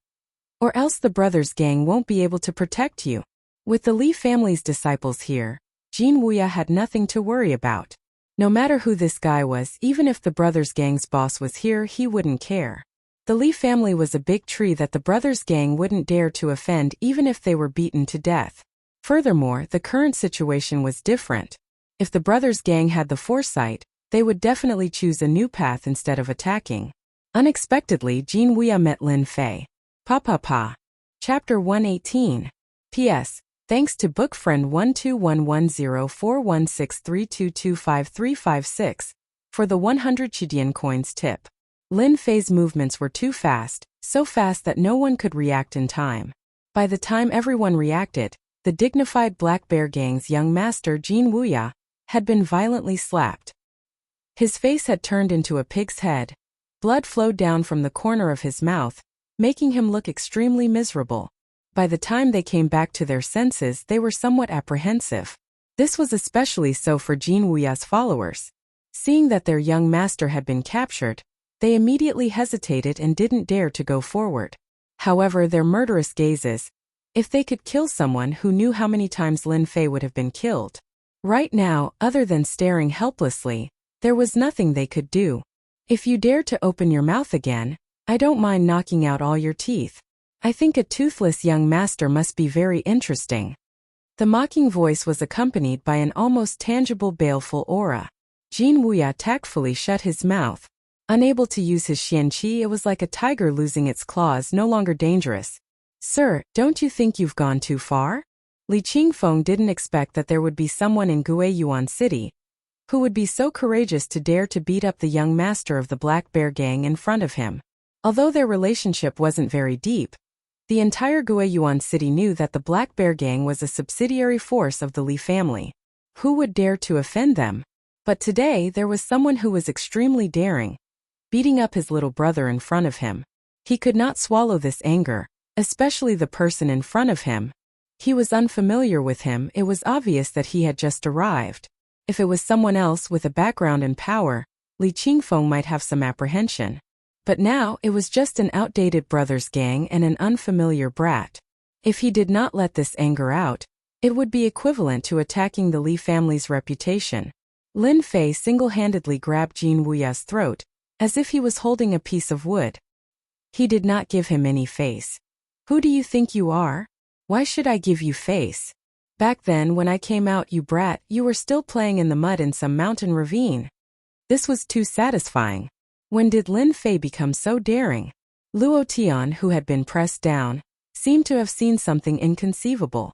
Or else the brothers' gang won't be able to protect you. With the Li family's disciples here, Jin Wuya had nothing to worry about. No matter who this guy was, even if the brothers' gang's boss was here, he wouldn't care. The Li family was a big tree that the brothers' gang wouldn't dare to offend even if they were beaten to death. Furthermore, the current situation was different. If the brothers' gang had the foresight, they would definitely choose a new path instead of attacking. Unexpectedly, Jin Wuya met Lin Fei. Pa. Chapter 118. P.S. Thanks to bookfriend 121104163225356 for the 100 Qidian coins tip. Lin Fei's movements were too fast, so fast that no one could react in time. By the time everyone reacted, the dignified Black Bear gang's young master Jin Wuya had been violently slapped. His face had turned into a pig's head. Blood flowed down from the corner of his mouth, making him look extremely miserable. By the time they came back to their senses, they were somewhat apprehensive. This was especially so for Jin Wuya's followers. Seeing that their young master had been captured, they immediately hesitated and didn't dare to go forward. However, their murderous gazes, if they could kill someone who knew how many times Lin Fei would have been killed. Right now, other than staring helplessly, there was nothing they could do. If you dare to open your mouth again, I don't mind knocking out all your teeth. I think a toothless young master must be very interesting. The mocking voice was accompanied by an almost tangible baleful aura. Jin Wuya tactfully shut his mouth. Unable to use his xianqi, it was like a tiger losing its claws, no longer dangerous. Sir, don't you think you've gone too far? Li Qingfeng didn't expect that there would be someone in Guiyuan City who would be so courageous to dare to beat up the young master of the Black Bear Gang in front of him. Although their relationship wasn't very deep, the entire Guiyuan City knew that the Black Bear Gang was a subsidiary force of the Li family. Who would dare to offend them? But today there was someone who was extremely daring, beating up his little brother in front of him. He could not swallow this anger, especially the person in front of him. He was unfamiliar with him. It was obvious that he had just arrived. If it was someone else with a background and power, Li Qingfeng might have some apprehension. But now it was just an outdated brothers gang and an unfamiliar brat. If he did not let this anger out, it would be equivalent to attacking the Li family's reputation. Lin Fei single-handedly grabbed Jin Wuya's throat, as if he was holding a piece of wood. He did not give him any face. Who do you think you are? Why should I give you face? Back then when I came out, you brat, you were still playing in the mud in some mountain ravine. This was too satisfying. When did Lin Fei become so daring? Luo Tian, who had been pressed down, seemed to have seen something inconceivable.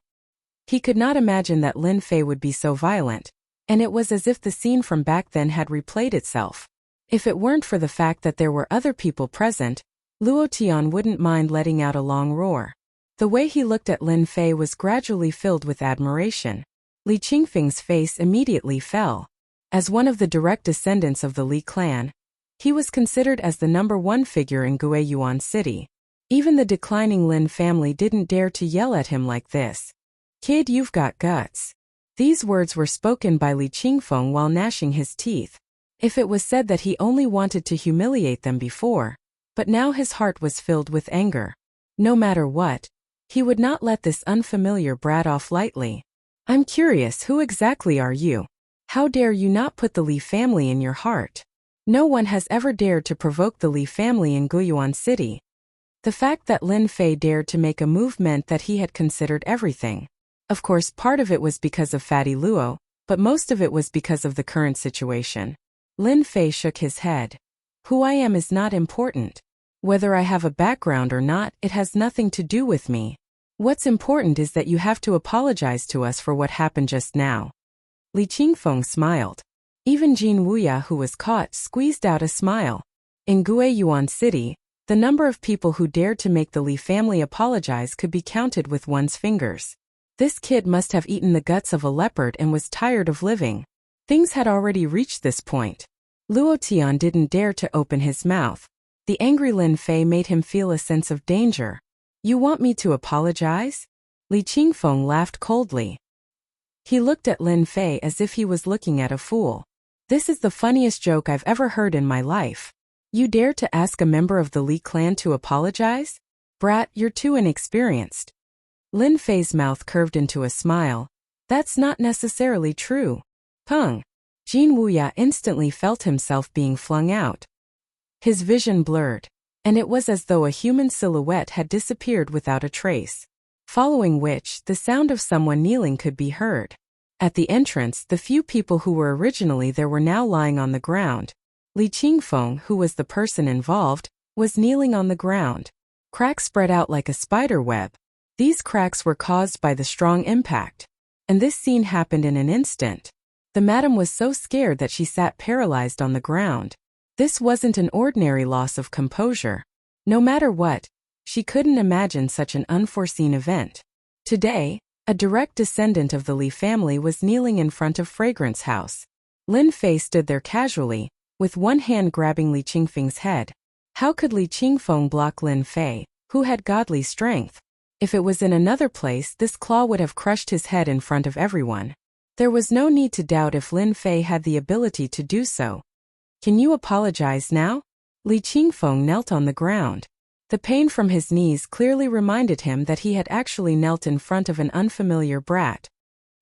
He could not imagine that Lin Fei would be so violent, and it was as if the scene from back then had replayed itself. If it weren't for the fact that there were other people present, Luo Tian wouldn't mind letting out a long roar. The way he looked at Lin Fei was gradually filled with admiration. Li Qingfeng's face immediately fell. As one of the direct descendants of the Li clan, he was considered as the #1 figure in Guiyuan City. Even the declining Lin family didn't dare to yell at him like this. Kid, you've got guts. These words were spoken by Li Qingfeng while gnashing his teeth. If it was said that he only wanted to humiliate them before, but now his heart was filled with anger. No matter what, he would not let this unfamiliar brat off lightly. I'm curious, who exactly are you? How dare you not put the Li family in your heart? No one has ever dared to provoke the Li family in Guiyuan City. The fact that Lin Fei dared to make a move meant that he had considered everything. Of course, part of it was because of Fatty Luo, but most of it was because of the current situation. Lin Fei shook his head. Who I am is not important. Whether I have a background or not, it has nothing to do with me. What's important is that you have to apologize to us for what happened just now. Li Qingfeng smiled. Even Jin Wuya, who was caught, squeezed out a smile. In Guiyuan City, the number of people who dared to make the Li family apologize could be counted with one's fingers. This kid must have eaten the guts of a leopard and was tired of living. Things had already reached this point. Luo Tian didn't dare to open his mouth. The angry Lin Fei made him feel a sense of danger. You want me to apologize? Li Qingfeng laughed coldly. He looked at Lin Fei as if he was looking at a fool. This is the funniest joke I've ever heard in my life. You dare to ask a member of the Li clan to apologize? Brat, you're too inexperienced. Lin Fei's mouth curved into a smile. That's not necessarily true. Peng. Jin Wuya instantly felt himself being flung out. His vision blurred, and it was as though a human silhouette had disappeared without a trace. Following which, the sound of someone kneeling could be heard. At the entrance, the few people who were originally there were now lying on the ground. Li Qingfeng, who was the person involved, was kneeling on the ground. Cracks spread out like a spider web. These cracks were caused by the strong impact. And this scene happened in an instant. The madam was so scared that she sat paralyzed on the ground. This wasn't an ordinary loss of composure. No matter what, she couldn't imagine such an unforeseen event. Today, a direct descendant of the Li family was kneeling in front of Fragrance House. Lin Fei stood there casually, with one hand grabbing Li Qingfeng's head. How could Li Qingfeng block Lin Fei, who had godly strength? If it was in another place, this claw would have crushed his head in front of everyone. There was no need to doubt if Lin Fei had the ability to do so. Can you apologize now? Li Qingfeng knelt on the ground. The pain from his knees clearly reminded him that he had actually knelt in front of an unfamiliar brat.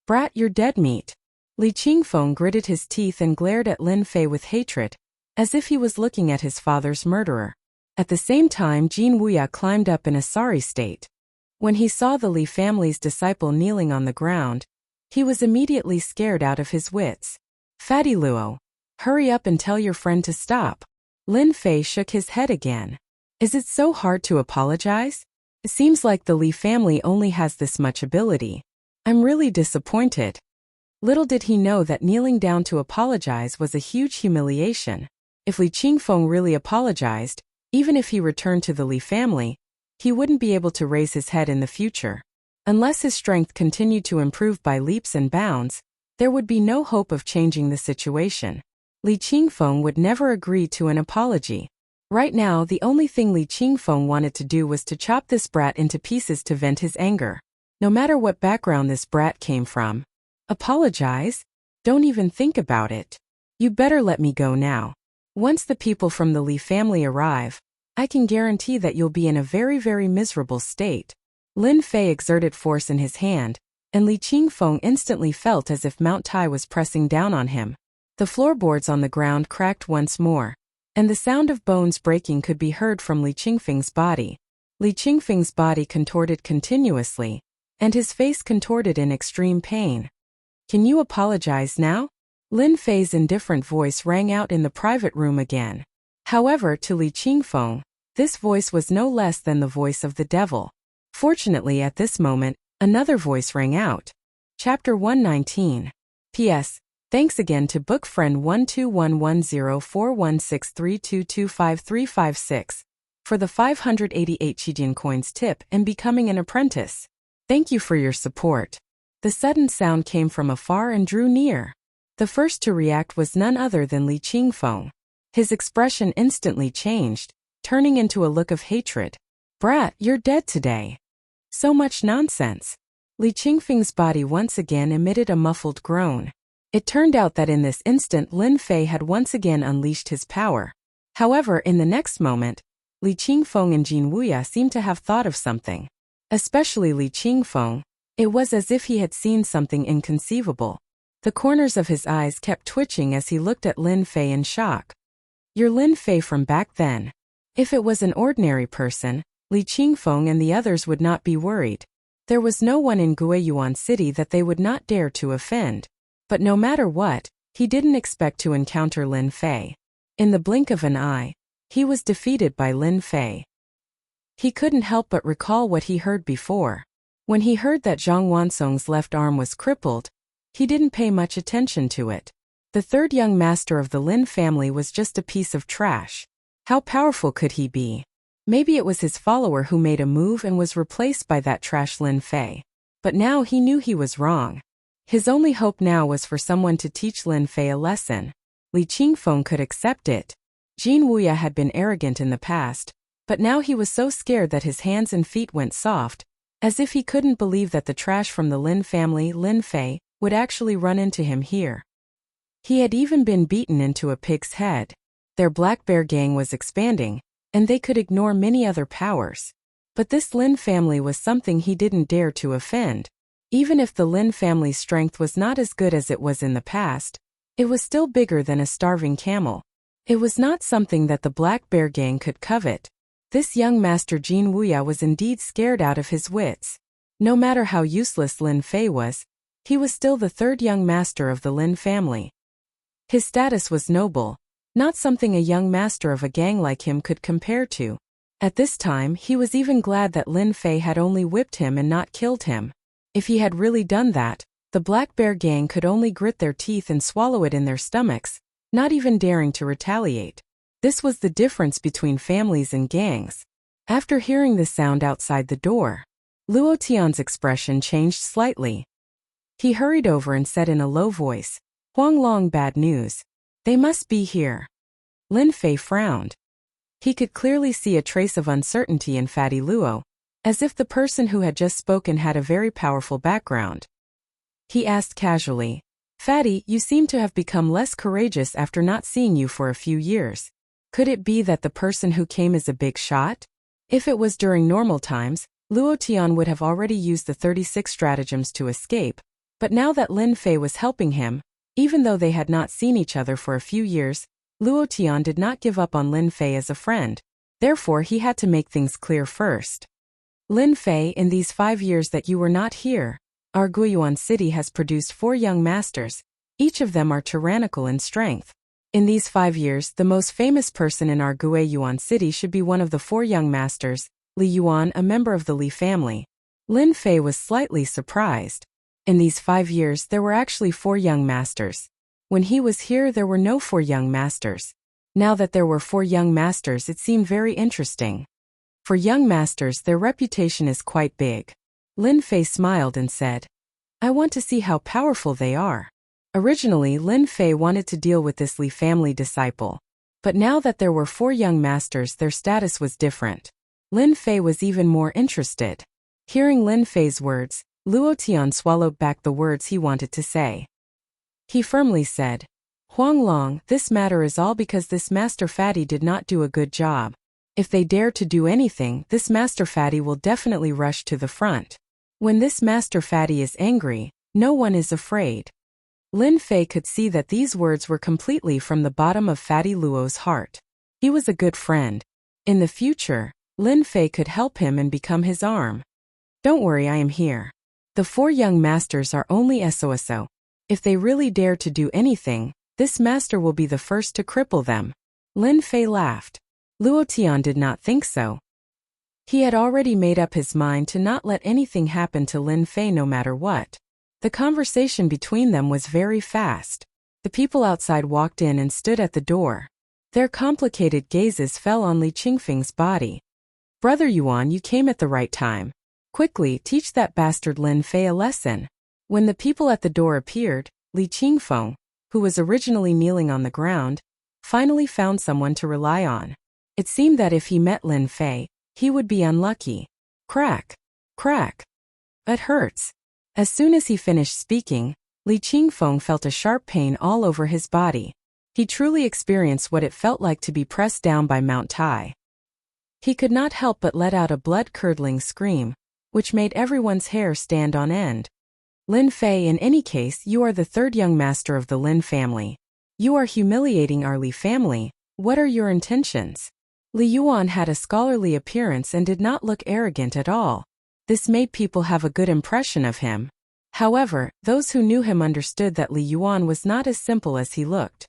Brat, you're dead meat. Li Qingfeng gritted his teeth and glared at Lin Fei with hatred, as if he was looking at his father's murderer. At the same time, Jin Wuya climbed up in a sorry state. When he saw the Li family's disciple kneeling on the ground, he was immediately scared out of his wits. Fatty Luo. Hurry up and tell your friend to stop. Lin Fei shook his head again. Is it so hard to apologize? It seems like the Li family only has this much ability. I'm really disappointed. Little did he know that kneeling down to apologize was a huge humiliation. If Li Qingfeng really apologized, even if he returned to the Li family, he wouldn't be able to raise his head in the future. Unless his strength continued to improve by leaps and bounds, there would be no hope of changing the situation. Li Qingfeng would never agree to an apology. Right now, the only thing Li Qingfeng wanted to do was to chop this brat into pieces to vent his anger. No matter what background this brat came from. Apologize? Don't even think about it. You better let me go now. Once the people from the Li family arrive, I can guarantee that you'll be in a very, very miserable state. Lin Fei exerted force in his hand, and Li Qingfeng instantly felt as if Mount Tai was pressing down on him. The floorboards on the ground cracked once more, and the sound of bones breaking could be heard from Li Qingfeng's body. Li Qingfeng's body contorted continuously, and his face contorted in extreme pain. Can you apologize now? Lin Fei's indifferent voice rang out in the private room again. However, to Li Qingfeng, this voice was no less than the voice of the devil. Fortunately, at this moment, another voice rang out. Chapter 119. P.S. Thanks again to book friend 121104163225356 for the 588 Qijian coins tip and becoming an apprentice. Thank you for your support. The sudden sound came from afar and drew near. The first to react was none other than Li Qingfeng. His expression instantly changed, turning into a look of hatred. Brat, you're dead today. So much nonsense. Li Qingfeng's body once again emitted a muffled groan. It turned out that in this instant Lin Fei had once again unleashed his power. However, in the next moment, Li Qingfeng and Jin Wuya seemed to have thought of something. Especially Li Qingfeng. It was as if he had seen something inconceivable. The corners of his eyes kept twitching as he looked at Lin Fei in shock. You're Lin Fei from back then. If it was an ordinary person, Li Qingfeng and the others would not be worried. There was no one in Guiyuan City that they would not dare to offend. But no matter what, he didn't expect to encounter Lin Fei. In the blink of an eye, he was defeated by Lin Fei. He couldn't help but recall what he heard before. When he heard that Zhang Wansong's left arm was crippled, he didn't pay much attention to it. The third young master of the Lin family was just a piece of trash. How powerful could he be? Maybe it was his follower who made a move and was replaced by that trash Lin Fei. But now he knew he was wrong. His only hope now was for someone to teach Lin Fei a lesson. Li Qingfeng could accept it. Jin Wuya had been arrogant in the past, but now he was so scared that his hands and feet went soft, as if he couldn't believe that the trash from the Lin family, Lin Fei, would actually run into him here. He had even been beaten into a pig's head. Their Black Bear gang was expanding, and they could ignore many other powers. But this Lin family was something he didn't dare to offend. Even if the Lin family's strength was not as good as it was in the past, it was still bigger than a starving camel. It was not something that the Black Bear gang could covet. This young master Jin Wuya was indeed scared out of his wits. No matter how useless Lin Fei was, he was still the third young master of the Lin family. His status was noble, not something a young master of a gang like him could compare to. At this time, he was even glad that Lin Fei had only whipped him and not killed him. If he had really done that, the Black Bear gang could only grit their teeth and swallow it in their stomachs, not even daring to retaliate. This was the difference between families and gangs. After hearing the sound outside the door, Luo Tian's expression changed slightly. He hurried over and said in a low voice, Huanglong, bad news. They must be here. Lin Fei frowned. He could clearly see a trace of uncertainty in Fatty Luo, as if the person who had just spoken had a very powerful background. He asked casually, Fatty, you seem to have become less courageous after not seeing you for a few years. Could it be that the person who came is a big shot? If it was during normal times, Luo Tian would have already used the 36 stratagems to escape, but now that Lin Fei was helping him, even though they had not seen each other for a few years, Luo Tian did not give up on Lin Fei as a friend. Therefore, he had to make things clear first. Lin Fei, in these 5 years that you were not here, our Guiyuan city has produced 4 young masters. Each of them are tyrannical in strength. In these 5 years, the most famous person in our Gue Yuan city should be one of the 4 young masters, Li Yuan, a member of the Li family. Lin Fei was slightly surprised. In these 5 years, there were actually 4 young masters. When he was here, there were no 4 young masters. Now that there were 4 young masters, it seemed very interesting. For young masters, their reputation is quite big. Lin Fei smiled and said, I want to see how powerful they are. Originally, Lin Fei wanted to deal with this Li family disciple. But now that there were 4 young masters, their status was different. Lin Fei was even more interested. Hearing Lin Fei's words, Luo Tian swallowed back the words he wanted to say. He firmly said, Huang Long, this matter is all because this Master Fatty did not do a good job. If they dare to do anything, this Master Fatty will definitely rush to the front. When this Master Fatty is angry, no one is afraid. Lin Fei could see that these words were completely from the bottom of Fatty Luo's heart. He was a good friend. In the future, Lin Fei could help him and become his arm. Don't worry, I am here. The 4 young masters are only SOSO. If they really dare to do anything, this master will be the first to cripple them. Lin Fei laughed. Luo Tian did not think so. He had already made up his mind to not let anything happen to Lin Fei no matter what. The conversation between them was very fast. The people outside walked in and stood at the door. Their complicated gazes fell on Li Qingfeng's body. Brother Yuan, you came at the right time. Quickly, teach that bastard Lin Fei a lesson. When the people at the door appeared, Li Qingfeng, who was originally kneeling on the ground, finally found someone to rely on. It seemed that if he met Lin Fei, he would be unlucky. Crack. Crack. It hurts. As soon as he finished speaking, Li Qingfeng felt a sharp pain all over his body. He truly experienced what it felt like to be pressed down by Mount Tai. He could not help but let out a blood-curdling scream, which made everyone's hair stand on end. Lin Fei, in any case, you are the 3rd young master of the Lin family. You are humiliating our Li family. What are your intentions? Li Yuan had a scholarly appearance and did not look arrogant at all. This made people have a good impression of him. However, those who knew him understood that Li Yuan was not as simple as he looked.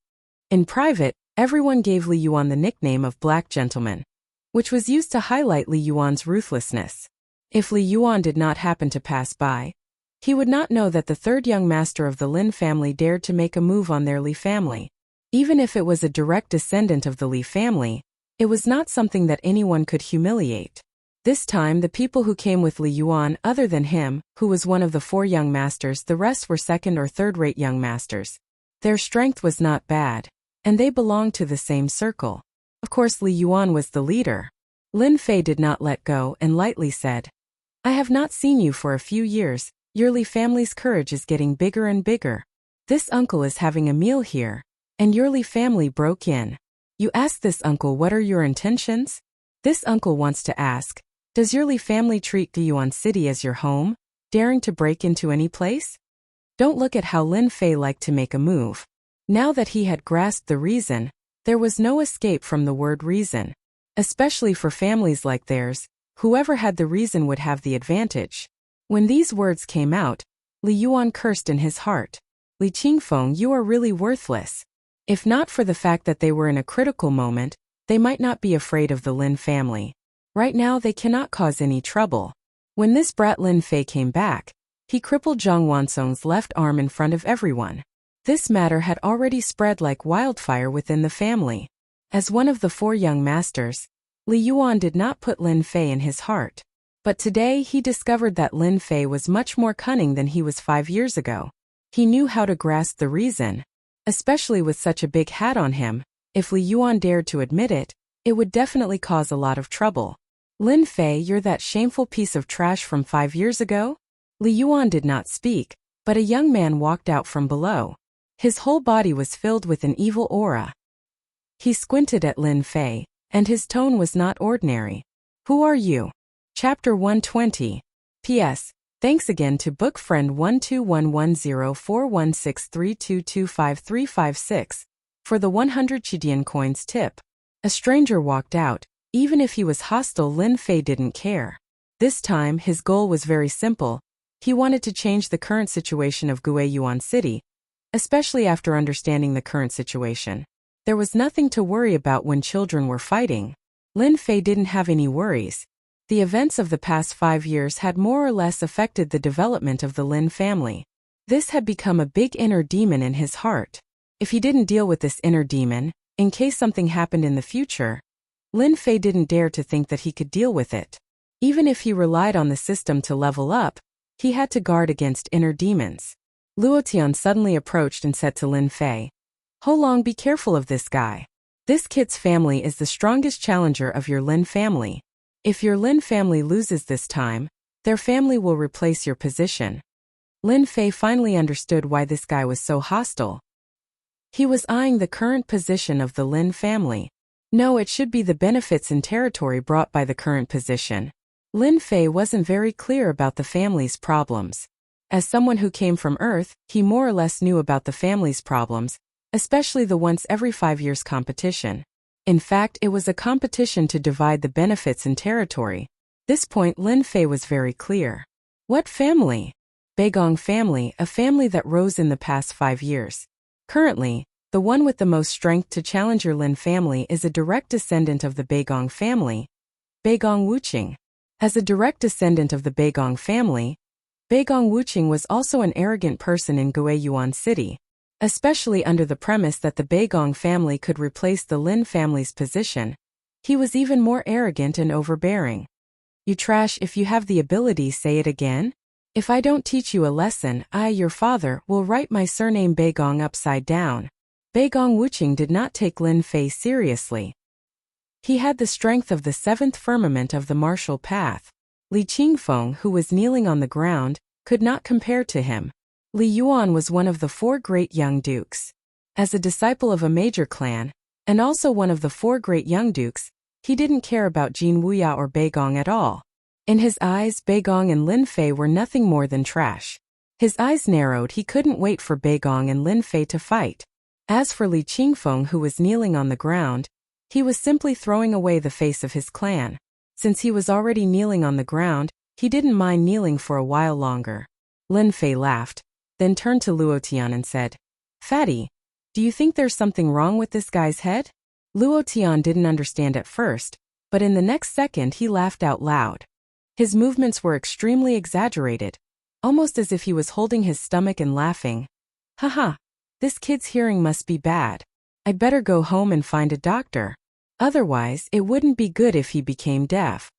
In private, everyone gave Li Yuan the nickname of Black Gentleman, which was used to highlight Li Yuan's ruthlessness. If Li Yuan did not happen to pass by, he would not know that the 3rd young master of the Lin family dared to make a move on their Li family. Even if it was a direct descendant of the Li family, it was not something that anyone could humiliate. This time, the people who came with Li Yuan, other than him, who was one of the 4 young masters, the rest were 2nd or 3rd-rate young masters. Their strength was not bad, and they belonged to the same circle. Of course, Li Yuan was the leader. Lin Fei did not let go and lightly said, I have not seen you for a few years. Your Li family's courage is getting bigger and bigger. This uncle is having a meal here, and your Li family broke in. You ask this uncle what are your intentions? This uncle wants to ask, does your Li family treat Yuan City as your home, daring to break into any place? Don't look at how Lin Fei liked to make a move. Now that he had grasped the reason, there was no escape from the word reason. Especially for families like theirs, whoever had the reason would have the advantage. When these words came out, Li Yuan cursed in his heart. Li Qingfeng, you are really worthless. If not for the fact that they were in a critical moment, they might not be afraid of the Lin family. Right now they cannot cause any trouble. When this brat Lin Fei came back, he crippled Zhang Wansong's left arm in front of everyone. This matter had already spread like wildfire within the family. As one of the 4 young masters, Li Yuan did not put Lin Fei in his heart. But today he discovered that Lin Fei was much more cunning than he was 5 years ago. He knew how to grasp the reason. Especially with such a big hat on him, if Li Yuan dared to admit it, it would definitely cause a lot of trouble. Lin Fei, you're that shameful piece of trash from 5 years ago? Li Yuan did not speak, but a young man walked out from below. His whole body was filled with an evil aura. He squinted at Lin Fei, and his tone was not ordinary. Who are you? Chapter 120. P.S. Thanks again to book friend 121104163225356 for the 100 Chidian coins tip. A stranger walked out. Even if he was hostile, Lin Fei didn't care. This time, his goal was very simple. He wanted to change the current situation of Gue Yuan City, especially after understanding the current situation. There was nothing to worry about when children were fighting. Lin Fei didn't have any worries. The events of the past 5 years had more or less affected the development of the Lin family. This had become a big inner demon in his heart. If he didn't deal with this inner demon, in case something happened in the future, Lin Fei didn't dare to think that he could deal with it. Even if he relied on the system to level up, he had to guard against inner demons. Luo Tian suddenly approached and said to Lin Fei, "Ho Long, be careful of this guy. This kid's family is the strongest challenger of your Lin family. If your Lin family loses this time, their family will replace your position." Lin Fei finally understood why this guy was so hostile. He was eyeing the current position of the Lin family. No, it should be the benefits and territory brought by the current position. Lin Fei wasn't very clear about the family's problems. As someone who came from Earth, he more or less knew about the family's problems, especially the once every 5 years competition. In fact, it was a competition to divide the benefits and territory. This point Lin Fei was very clear. What family? Beigong family, a family that rose in the past 5 years. Currently, the one with the most strength to challenge your Lin family is a direct descendant of the Beigong family, Beigong Wuxia. As a direct descendant of the Beigong family, Beigong Wuxia was also an arrogant person in Guiyuan City, especially under the premise that the Beigong family could replace the Lin family's position. He was even more arrogant and overbearing. "You trash, if you have the ability, say it again. If I don't teach you a lesson, I, your father, will write my surname Beigong upside down." Beigong Wuxia did not take Lin Fei seriously. He had the strength of the 7th firmament of the martial path. Li Qingfeng, who was kneeling on the ground, could not compare to him. Li Yuan was one of the 4 great young dukes. As a disciple of a major clan, and also one of the 4 great young dukes, he didn't care about Jin Wuya or Beigong at all. In his eyes, Beigong and Lin Fei were nothing more than trash. His eyes narrowed, he couldn't wait for Beigong and Lin Fei to fight. As for Li Qingfeng, who was kneeling on the ground, he was simply throwing away the face of his clan. Since he was already kneeling on the ground, he didn't mind kneeling for a while longer. Lin Fei laughed, then turned to Luo Tian and said, "Fatty, do you think there's something wrong with this guy's head?" Luo Tian didn't understand at first, but in the next second he laughed out loud. His movements were extremely exaggerated, almost as if he was holding his stomach and laughing. "Haha, this kid's hearing must be bad. I'd better go home and find a doctor. Otherwise, it wouldn't be good if he became deaf."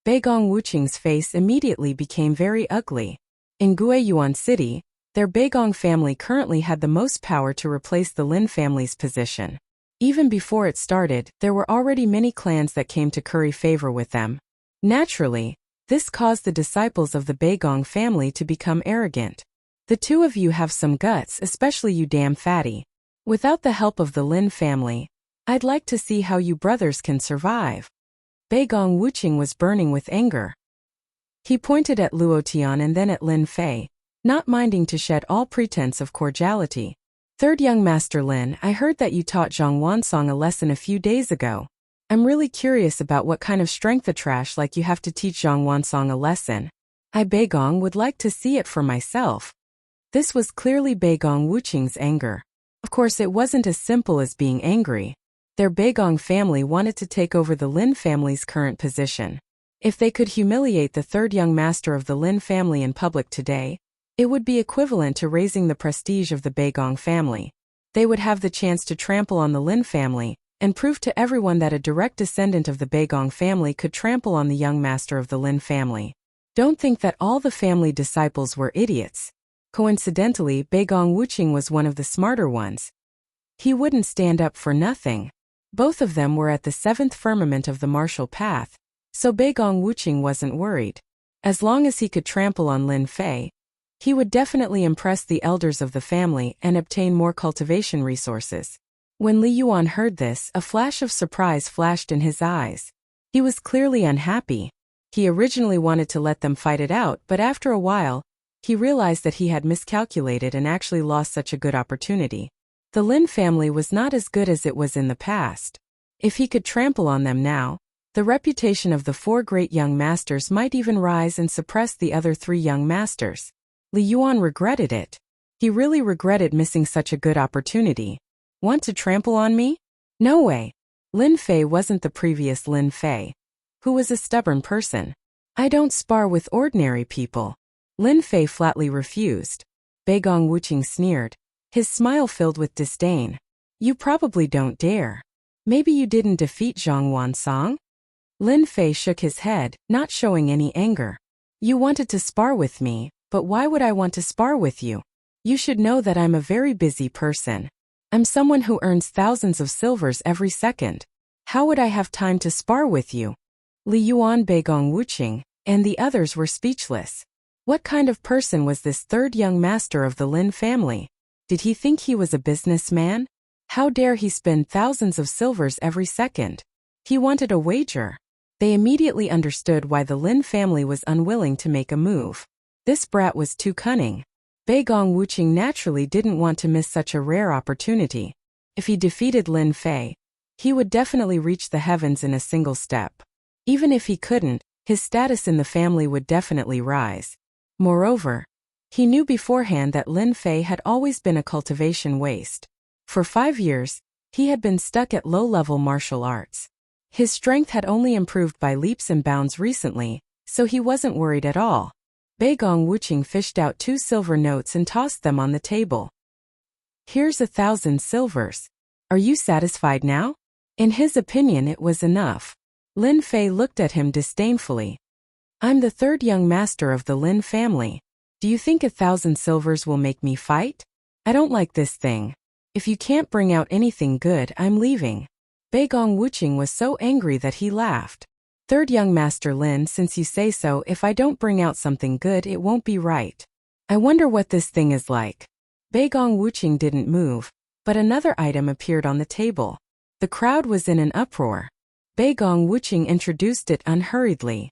Beigong Wuqia's face immediately became very ugly. In Guiyuan City, their Beigong family currently had the most power to replace the Lin family's position. Even before it started, there were already many clans that came to curry favor with them. Naturally, this caused the disciples of the Beigong family to become arrogant. "The two of you have some guts, especially you damn fatty. Without the help of the Lin family, I'd like to see how you brothers can survive." Beigong Wuqia was burning with anger. He pointed at Luo Tian and then at Lin Fei, not minding to shed all pretense of cordiality. "Third young Master Lin, I heard that you taught Zhang Wansong a lesson a few days ago. I'm really curious about what kind of strength a trash like you have to teach Zhang Wansong a lesson. I, Beigong, would like to see it for myself." This was clearly Beigong Wuqia's anger. Of course, it wasn't as simple as being angry. Their Beigong family wanted to take over the Lin family's current position. If they could humiliate the 3rd young master of the Lin family in public today, it would be equivalent to raising the prestige of the Beigong family. They would have the chance to trample on the Lin family, and prove to everyone that a direct descendant of the Beigong family could trample on the young master of the Lin family. Don't think that all the family disciples were idiots. Coincidentally, Beigong Wuqia was one of the smarter ones. He wouldn't stand up for nothing. Both of them were at the 7th firmament of the martial path, so Beigong Wuqia wasn't worried. As long as he could trample on Lin Fei, he would definitely impress the elders of the family and obtain more cultivation resources. When Li Yuan heard this, a flash of surprise flashed in his eyes. He was clearly unhappy. He originally wanted to let them fight it out, but after a while, he realized that he had miscalculated and actually lost such a good opportunity. The Lin family was not as good as it was in the past. If he could trample on them now, the reputation of the 4 great young masters might even rise and suppress the other 3 young masters. Li Yuan regretted it. He really regretted missing such a good opportunity. "Want to trample on me?" No way. Lin Fei wasn't the previous Lin Fei, who was a stubborn person. I don't spar with ordinary people. Lin Fei flatly refused. Beigong Wuqing sneered, his smile filled with disdain. You probably don't dare. Maybe you didn't defeat Zhang Wansong? Lin Fei shook his head, not showing any anger. You wanted to spar with me, but why would I want to spar with you? You should know that I'm a very busy person. I'm someone who earns thousands of silvers every second. How would I have time to spar with you? Li Yuan, Beigong Wuqing, and the others were speechless. What kind of person was this third young master of the Lin family? Did he think he was a businessman? How dare he spend thousands of silvers every second? He wanted a wager. They immediately understood why the Lin family was unwilling to make a move. This brat was too cunning. Beigong Wuqing naturally didn't want to miss such a rare opportunity. If he defeated Lin Fei, he would definitely reach the heavens in a single step. Even if he couldn't, his status in the family would definitely rise. Moreover, he knew beforehand that Lin Fei had always been a cultivation waste. For 5 years, he had been stuck at low-level martial arts. His strength had only improved by leaps and bounds recently, so he wasn't worried at all. Beigong Wuqing fished out 2 silver notes and tossed them on the table. Here's 1,000 silvers. Are you satisfied now? In his opinion, it was enough. Lin Fei looked at him disdainfully. I'm the third young master of the Lin family. Do you think 1,000 silvers will make me fight? I don't like this thing. If you can't bring out anything good, I'm leaving. Beigong Wuqing was so angry that he laughed. Third young master Lin, since you say so, if I don't bring out something good, it won't be right. I wonder what this thing is like. Beigong Wuqing didn't move, but another item appeared on the table. The crowd was in an uproar. Beigong Wuqing introduced it unhurriedly.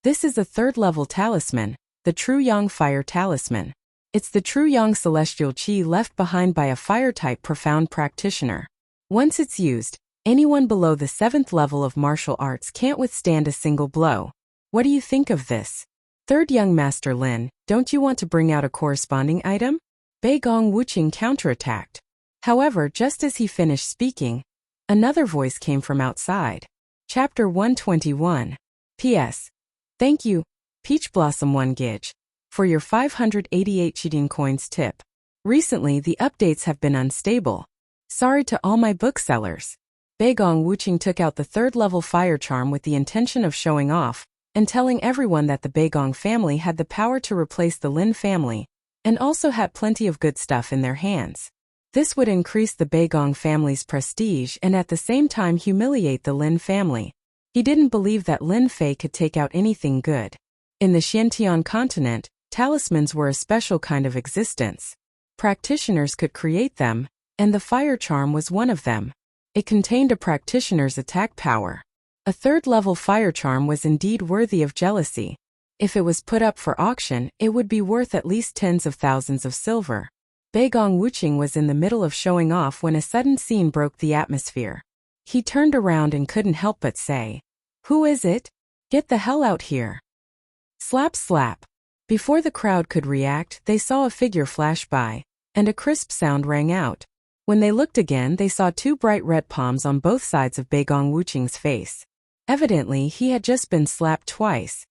This is a third-level talisman, the True Yang Fire Talisman. It's the True Yang celestial qi left behind by a fire-type profound practitioner. Once it's used, anyone below the 7th level of martial arts can't withstand a single blow. What do you think of this? Third young master Lin, don't you want to bring out a corresponding item? Beigong Wuqing counterattacked. However, just as he finished speaking, another voice came from outside. Chapter 121. P.S. Thank you, Peach Blossom 1 Gij, for your 588 cheating coins tip. Recently, the updates have been unstable. Sorry to all my booksellers. Beigong Wuqing took out the 3rd-level fire charm with the intention of showing off and telling everyone that the Beigong family had the power to replace the Lin family and also had plenty of good stuff in their hands. This would increase the Beigong family's prestige and at the same time humiliate the Lin family. He didn't believe that Lin Fei could take out anything good. In the Xiantian continent, talismans were a special kind of existence. Practitioners could create them, and the fire charm was one of them. It contained a practitioner's attack power. A 3rd-level fire charm was indeed worthy of jealousy. If it was put up for auction, it would be worth at least tens of thousands of silver. Beigong Wuqing was in the middle of showing off when a sudden scene broke the atmosphere. He turned around and couldn't help but say, "Who is it? Get the hell out here." Slap slap. Before the crowd could react, they saw a figure flash by, and a crisp sound rang out. When they looked again, they saw 2 bright red palms on both sides of Beigong Wuqing's face. Evidently, he had just been slapped twice.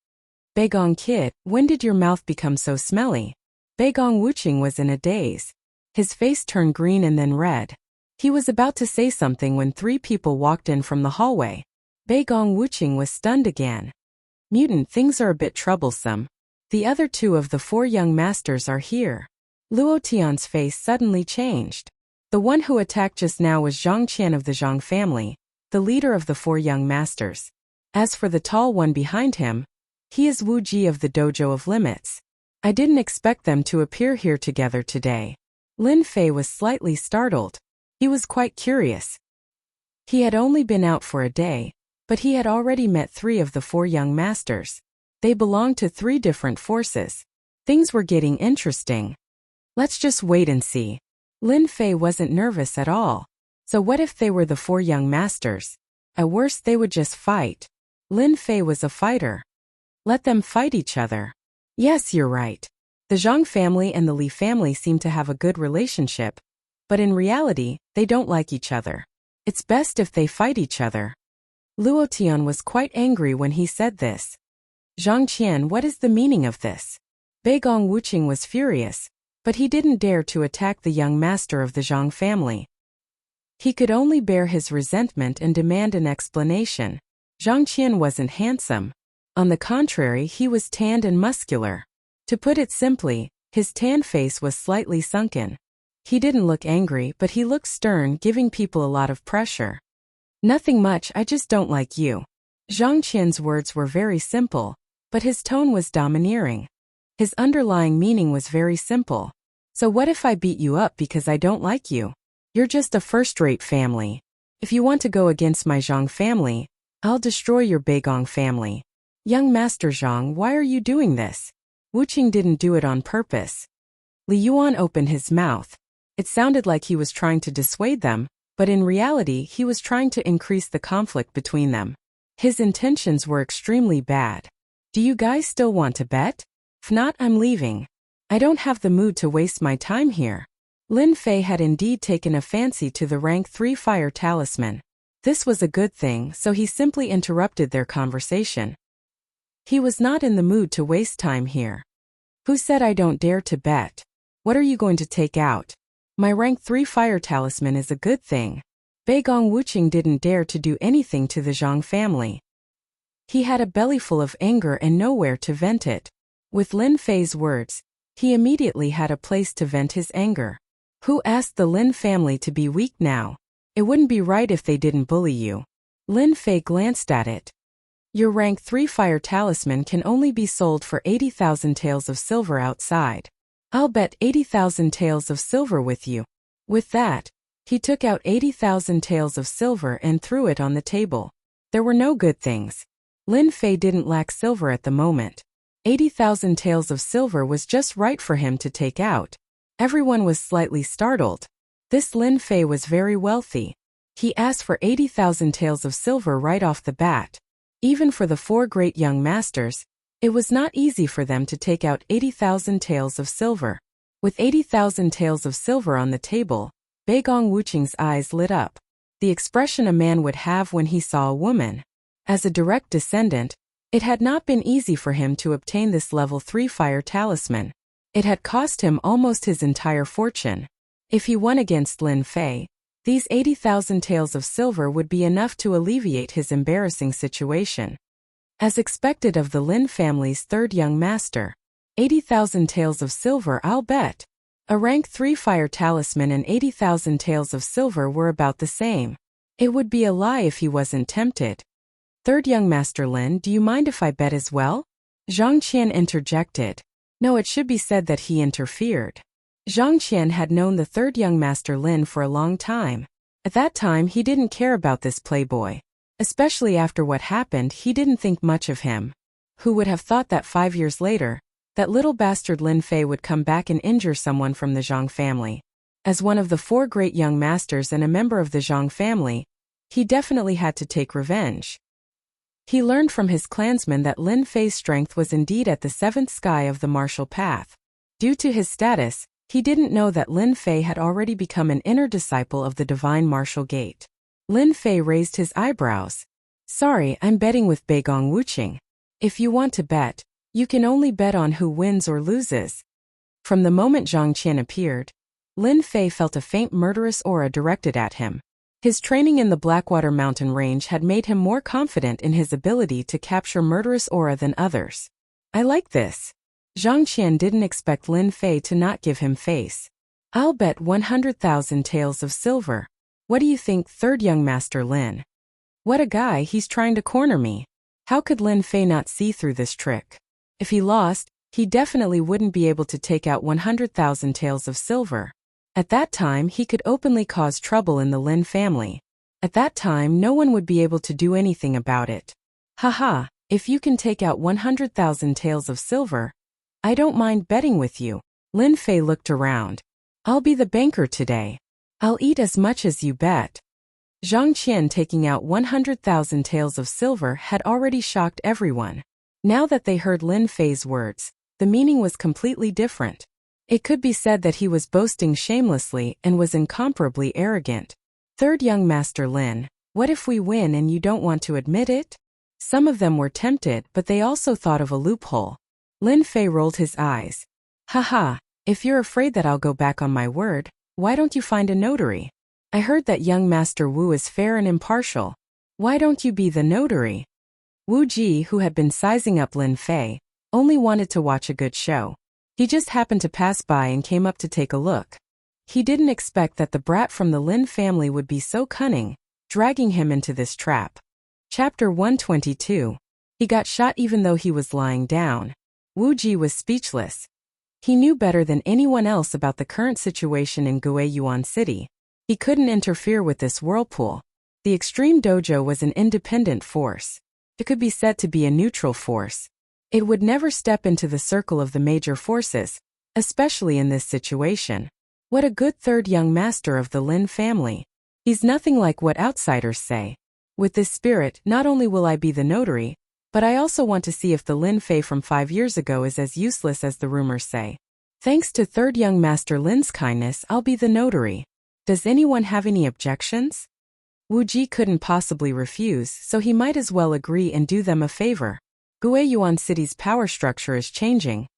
Beigong kid, when did your mouth become so smelly? Beigong Wuqing was in a daze. His face turned green and then red. He was about to say something when 3 people walked in from the hallway. Beigong Wuqing was stunned again. Mutant, things are a bit troublesome. The other 2 of the 4 young masters are here. Luo Tian's face suddenly changed. The one who attacked just now was Zhang Qian of the Zhang family, the leader of the 4 young masters. As for the tall one behind him, he is Wu Ji of the Dojo of Limits. I didn't expect them to appear here together today. Lin Fei was slightly startled. He was quite curious. He had only been out for a day, but he had already met 3 of the 4 young masters. They belonged to 3 different forces. Things were getting interesting. Let's just wait and see. Lin Fei wasn't nervous at all. So what if they were the 4 young masters? At worst, they would just fight. Lin Fei was a fighter. Let them fight each other. Yes, you're right. The Zhang family and the Li family seem to have a good relationship, but in reality, they don't like each other. It's best if they fight each other. Luo Tian was quite angry when he said this. Zhang Qian, what is the meaning of this? Beigong Wuqing was furious, but he didn't dare to attack the young master of the Zhang family. He could only bear his resentment and demand an explanation. Zhang Qian wasn't handsome. On the contrary, he was tanned and muscular. To put it simply, his tan face was slightly sunken. He didn't look angry, but he looked stern, giving people a lot of pressure. Nothing much, I just don't like you. Zhang Qian's words were very simple, but his tone was domineering. His underlying meaning was very simple. So what if I beat you up because I don't like you? You're just a first-rate family. If you want to go against my Zhang family, I'll destroy your Beigong family. Young Master Zhang, why are you doing this? Wuqing didn't do it on purpose. Li Yuan opened his mouth. It sounded like he was trying to dissuade them, but in reality he was trying to increase the conflict between them. His intentions were extremely bad. Do you guys still want to bet? If not, I'm leaving. I don't have the mood to waste my time here. Lin Fei had indeed taken a fancy to the rank 3 fire talisman. This was a good thing, so he simply interrupted their conversation. He was not in the mood to waste time here. Who said I don't dare to bet? What are you going to take out? My rank 3 fire talisman is a good thing. Beigong Wuqing didn't dare to do anything to the Zhang family. He had a bellyful of anger and nowhere to vent it. With Lin Fei's words, he immediately had a place to vent his anger. Who asked the Lin family to be weak now? It wouldn't be right if they didn't bully you. Lin Fei glanced at it. Your rank 3 fire talisman can only be sold for 80,000 taels of silver outside. I'll bet 80,000 taels of silver with you. With that, he took out 80,000 taels of silver and threw it on the table. There were no good things. Lin Fei didn't lack silver at the moment. 80,000 taels of silver was just right for him to take out. Everyone was slightly startled. This Lin Fei was very wealthy. He asked for 80,000 taels of silver right off the bat. Even for the 4 great young masters, it was not easy for them to take out 80,000 taels of silver. With 80,000 taels of silver on the table, Beigong Wuqing's eyes lit up. The expression a man would have when he saw a woman. As a direct descendant, it had not been easy for him to obtain this level 3 fire talisman. It had cost him almost his entire fortune. If he won against Lin Fei, these 80,000 taels of silver would be enough to alleviate his embarrassing situation. As expected of the Lin family's 3rd young master, 80,000 taels of silver, I'll bet. A rank 3 fire talisman and 80,000 taels of silver were about the same. It would be a lie if he wasn't tempted. 3rd young master Lin, do you mind if I bet as well? Zhang Qian interjected. No, it should be said that he interfered. Zhang Qian had known the 3rd young master Lin for a long time. At that time he didn't care about this playboy. Especially after what happened, he didn't think much of him. Who would have thought that 5 years later, that little bastard Lin Fei would come back and injure someone from the Zhang family? As one of the 4 great young masters and a member of the Zhang family, he definitely had to take revenge. He learned from his clansmen that Lin Fei's strength was indeed at the 7th sky of the martial path. Due to his status, he didn't know that Lin Fei had already become an inner disciple of the divine martial gate. Lin Fei raised his eyebrows. Sorry, I'm betting with Beigong Wuqing. If you want to bet, you can only bet on who wins or loses. From the moment Zhang Qian appeared, Lin Fei felt a faint murderous aura directed at him. His training in the Blackwater Mountain Range had made him more confident in his ability to capture murderous aura than others. I like this. Zhang Qian didn't expect Lin Fei to not give him face. I'll bet 100,000 taels of silver. What do you think, 3rd young master Lin? What a guy, he's trying to corner me. How could Lin Fei not see through this trick? If he lost, he definitely wouldn't be able to take out 100,000 taels of silver. At that time, he could openly cause trouble in the Lin family. At that time, no one would be able to do anything about it. Haha, if you can take out 100,000 taels of silver, I don't mind betting with you. Lin Fei looked around. I'll be the banker today. I'll eat as much as you bet. Zhang Qian taking out 100,000 taels of silver had already shocked everyone. Now that they heard Lin Fei's words, the meaning was completely different. It could be said that he was boasting shamelessly and was incomparably arrogant. Third young master Lin, what if we win and you don't want to admit it? Some of them were tempted, but they also thought of a loophole. Lin Fei rolled his eyes. Haha, if you're afraid that I'll go back on my word, why don't you find a notary? I heard that young Master Wu is fair and impartial. Why don't you be the notary? Wu Ji, who had been sizing up Lin Fei, only wanted to watch a good show. He just happened to pass by and came up to take a look. He didn't expect that the brat from the Lin family would be so cunning, dragging him into this trap. Chapter 122. He got shot even though he was lying down. Wu Ji was speechless. He knew better than anyone else about the current situation in Guiyuan City. He couldn't interfere with this whirlpool. The Extreme Dojo was an independent force. It could be said to be a neutral force. It would never step into the circle of the major forces, especially in this situation. What a good third young master of the Lin family. He's nothing like what outsiders say. With this spirit, not only will I be the notary, but I also want to see if the Lin Fei from 5 years ago is as useless as the rumors say. Thanks to third young master Lin's kindness, I'll be the notary. Does anyone have any objections? Wu Ji couldn't possibly refuse, so he might as well agree and do them a favor. Guiyuan City's power structure is changing.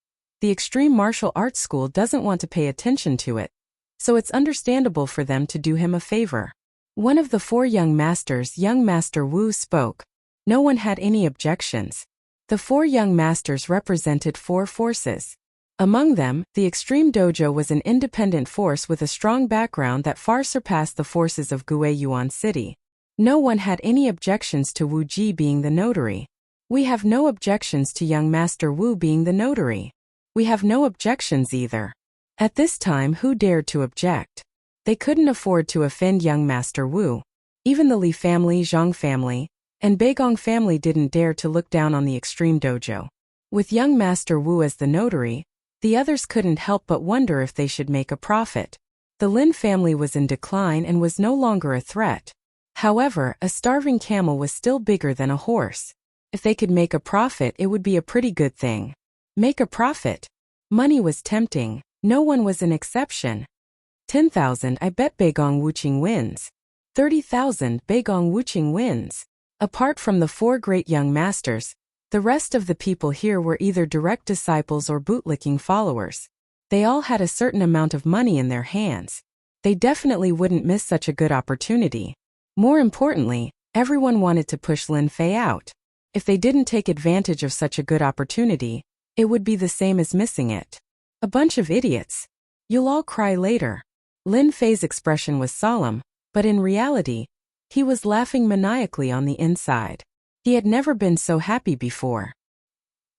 The extreme martial arts school doesn't want to pay attention to it, so it's understandable for them to do him a favor. One of the 4 young masters, young Master Wu, spoke. No one had any objections. The 4 young masters represented 4 forces. Among them, the Extreme Dojo was an independent force with a strong background that far surpassed the forces of Guiyuan City. No one had any objections to Wu Ji being the notary. We have no objections to young Master Wu being the notary. We have no objections either. At this time, who dared to object? They couldn't afford to offend young Master Wu. Even the Li family, Zhang family, and Beigong family didn't dare to look down on the Extreme Dojo. With young Master Wu as the notary, the others couldn't help but wonder if they should make a profit. The Lin family was in decline and was no longer a threat. However, a starving camel was still bigger than a horse. If they could make a profit, it would be a pretty good thing. Make a profit. Money was tempting. No one was an exception. 10,000, I bet Beigong Wuqing wins. 30,000, Beigong Wuqing wins. Apart from the 4 great young masters, the rest of the people here were either direct disciples or bootlicking followers. They all had a certain amount of money in their hands. They definitely wouldn't miss such a good opportunity. More importantly, everyone wanted to push Lin Fei out. If they didn't take advantage of such a good opportunity, it would be the same as missing it. A bunch of idiots. You'll all cry later. Lin Fei's expression was solemn, but in reality, he was laughing maniacally on the inside. He had never been so happy before.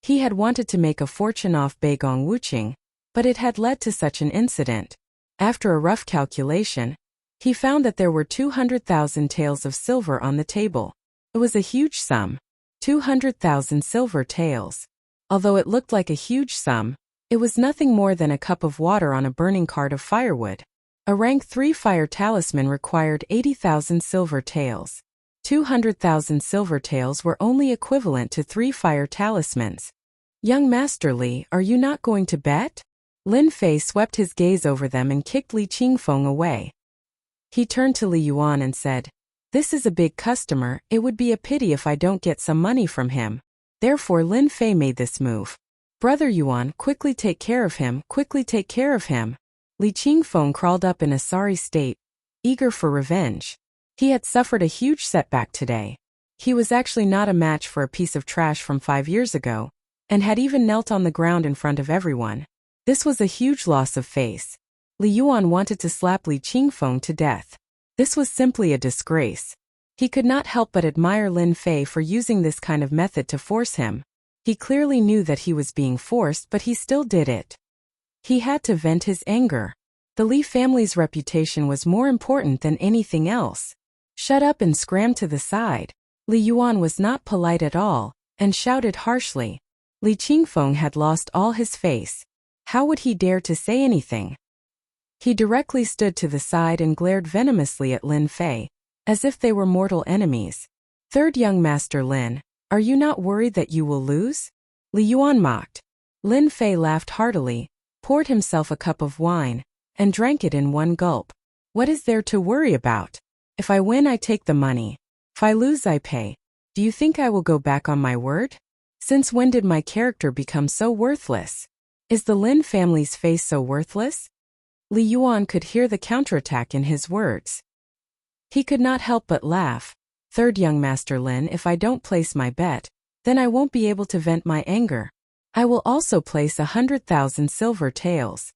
He had wanted to make a fortune off Beigong Wuqing, but it had led to such an incident. After a rough calculation, he found that there were 200,000 taels of silver on the table. It was a huge sum. 200,000 silver taels. Although it looked like a huge sum, it was nothing more than a cup of water on a burning cart of firewood. A rank 3 fire talisman required 80,000 silver taels. 200,000 silver taels were only equivalent to 3 fire talismans. Young Master Li, are you not going to bet? Lin Fei swept his gaze over them and kicked Li Qingfeng away. He turned to Li Yuan and said, "This is a big customer, it would be a pity if I don't get some money from him." Therefore Lin Fei made this move. "Brother Yuan, quickly take care of him, quickly take care of him." Li Qingfeng crawled up in a sorry state, eager for revenge. He had suffered a huge setback today. He was actually not a match for a piece of trash from 5 years ago, and had even knelt on the ground in front of everyone. This was a huge loss of face. Li Yuan wanted to slap Li Qingfeng to death. This was simply a disgrace. He could not help but admire Lin Fei for using this kind of method to force him. He clearly knew that he was being forced, but he still did it. He had to vent his anger. The Li family's reputation was more important than anything else. "Shut up and scram to the side." Li Yuan was not polite at all, and shouted harshly. Li Qingfeng had lost all his face. How would he dare to say anything? He directly stood to the side and glared venomously at Lin Fei, as if they were mortal enemies. "Third young Master Lin, are you not worried that you will lose?" Li Yuan mocked. Lin Fei laughed heartily, poured himself a cup of wine, and drank it in one gulp. "What is there to worry about? If I win, I take the money. If I lose, I pay. Do you think I will go back on my word? Since when did my character become so worthless? Is the Lin family's face so worthless? Li Yuan could hear the counterattack in his words. He could not help but laugh. Third young Master Lin, if I don't place my bet, then I won't be able to vent my anger. I will also place 100,000 silver taels.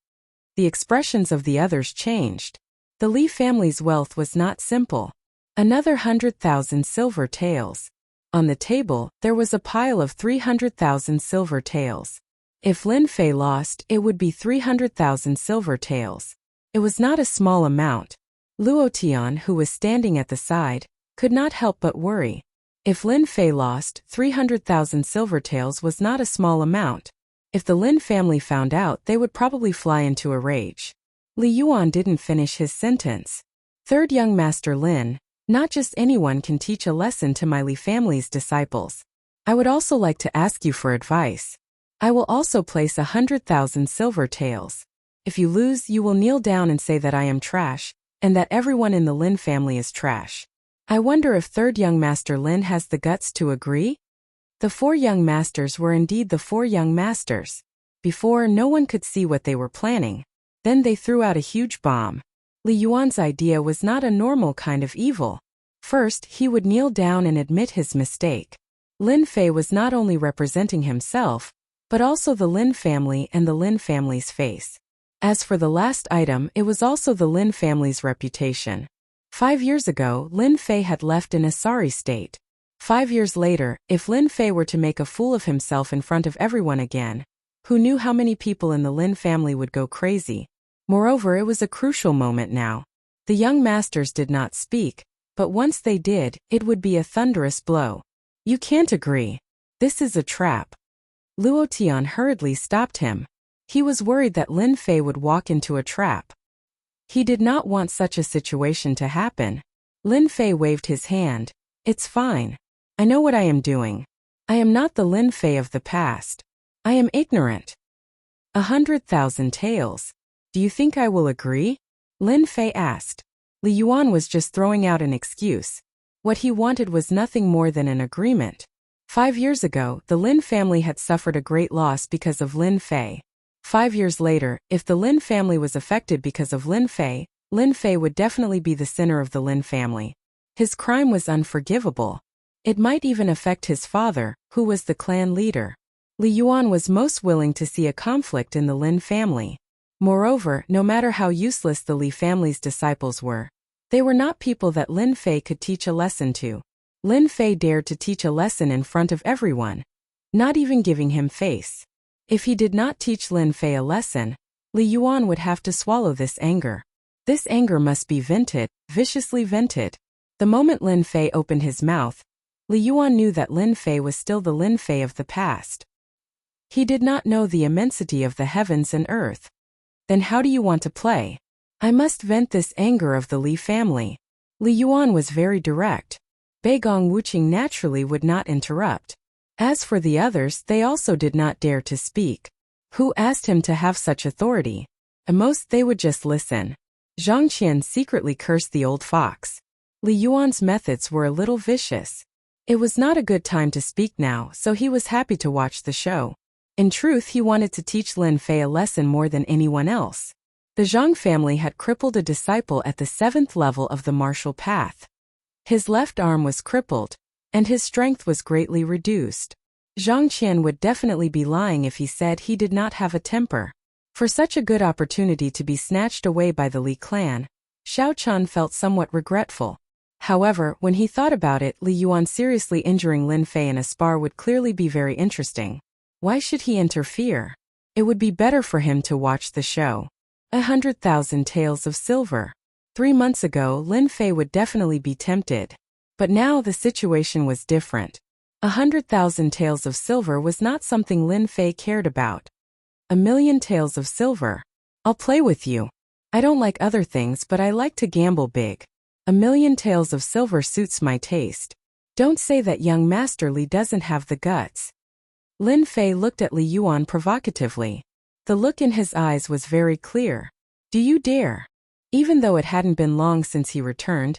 The expressions of the others changed. The Li family's wealth was not simple. Another 100,000 silver taels. On the table, there was a pile of 300,000 silver taels. If Lin Fei lost, it would be 300,000 silver taels. It was not a small amount. Luo Tian, who was standing at the side, could not help but worry. If Lin Fei lost, 300,000 silver taels was not a small amount. If the Lin family found out, they would probably fly into a rage. Li Yuan didn't finish his sentence. Third young Master Lin, not just anyone can teach a lesson to my Li family's disciples. I would also like to ask you for advice. I will also place 100,000 silver taels. If you lose, you will kneel down and say that I am trash, and that everyone in the Lin family is trash. I wonder if third young Master Lin has the guts to agree? The four young masters were indeed the four young masters. Before, no one could see what they were planning. Then they threw out a huge bomb. Li Yuan's idea was not a normal kind of evil. First, he would kneel down and admit his mistake. Lin Fei was not only representing himself, but also the Lin family and the Lin family's face. As for the last item, it was also the Lin family's reputation. 5 years ago, Lin Fei had left in a sorry state. 5 years later, if Lin Fei were to make a fool of himself in front of everyone again, who knew how many people in the Lin family would go crazy? Moreover, it was a crucial moment now. The young masters did not speak, but once they did, it would be a thunderous blow. You can't agree. This is a trap. Luo Tian hurriedly stopped him. He was worried that Lin Fei would walk into a trap. He did not want such a situation to happen. Lin Fei waved his hand. It's fine. I know what I am doing. I am not the Lin Fei of the past. I am ignorant. 100,000 taels. Do you think I will agree? Lin Fei asked. Li Yuan was just throwing out an excuse. What he wanted was nothing more than an agreement. 5 years ago, the Lin family had suffered a great loss because of Lin Fei. 5 years later, if the Lin family was affected because of Lin Fei would definitely be the sinner of the Lin family. His crime was unforgivable. It might even affect his father, who was the clan leader. Li Yuan was most willing to see a conflict in the Lin family. Moreover, no matter how useless the Li family's disciples were, they were not people that Lin Fei could teach a lesson to. Lin Fei dared to teach a lesson in front of everyone, not even giving him face. If he did not teach Lin Fei a lesson, Li Yuan would have to swallow this anger. This anger must be vented, viciously vented. The moment Lin Fei opened his mouth, Li Yuan knew that Lin Fei was still the Lin Fei of the past. He did not know the immensity of the heavens and earth. Then how do you want to play? I must vent this anger of the Li family. Li Yuan was very direct. Beigong Wuqing naturally would not interrupt. As for the others, they also did not dare to speak. Who asked him to have such authority? At most they would just listen. Zhang Qian secretly cursed the old fox. Li Yuan's methods were a little vicious. It was not a good time to speak now, so he was happy to watch the show. In truth, he wanted to teach Lin Fei a lesson more than anyone else. The Zhang family had crippled a disciple at the 7th level of the martial path. His left arm was crippled, and his strength was greatly reduced. Zhang Qian would definitely be lying if he said he did not have a temper. For such a good opportunity to be snatched away by the Li clan, Xiao Chun felt somewhat regretful. However, when he thought about it, Li Yuan seriously injuring Lin Fei in a spar would clearly be very interesting. Why should he interfere? It would be better for him to watch the show. 100,000 taels of silver. 3 months ago, Lin Fei would definitely be tempted. But now the situation was different. 100,000 taels of silver was not something Lin Fei cared about. 1,000,000 taels of silver. I'll play with you. I don't like other things, but I like to gamble big. 1,000,000 taels of silver suits my taste. Don't say that young Master Li doesn't have the guts. Lin Fei looked at Li Yuan provocatively. The look in his eyes was very clear. Do you dare? Even though it hadn't been long since he returned,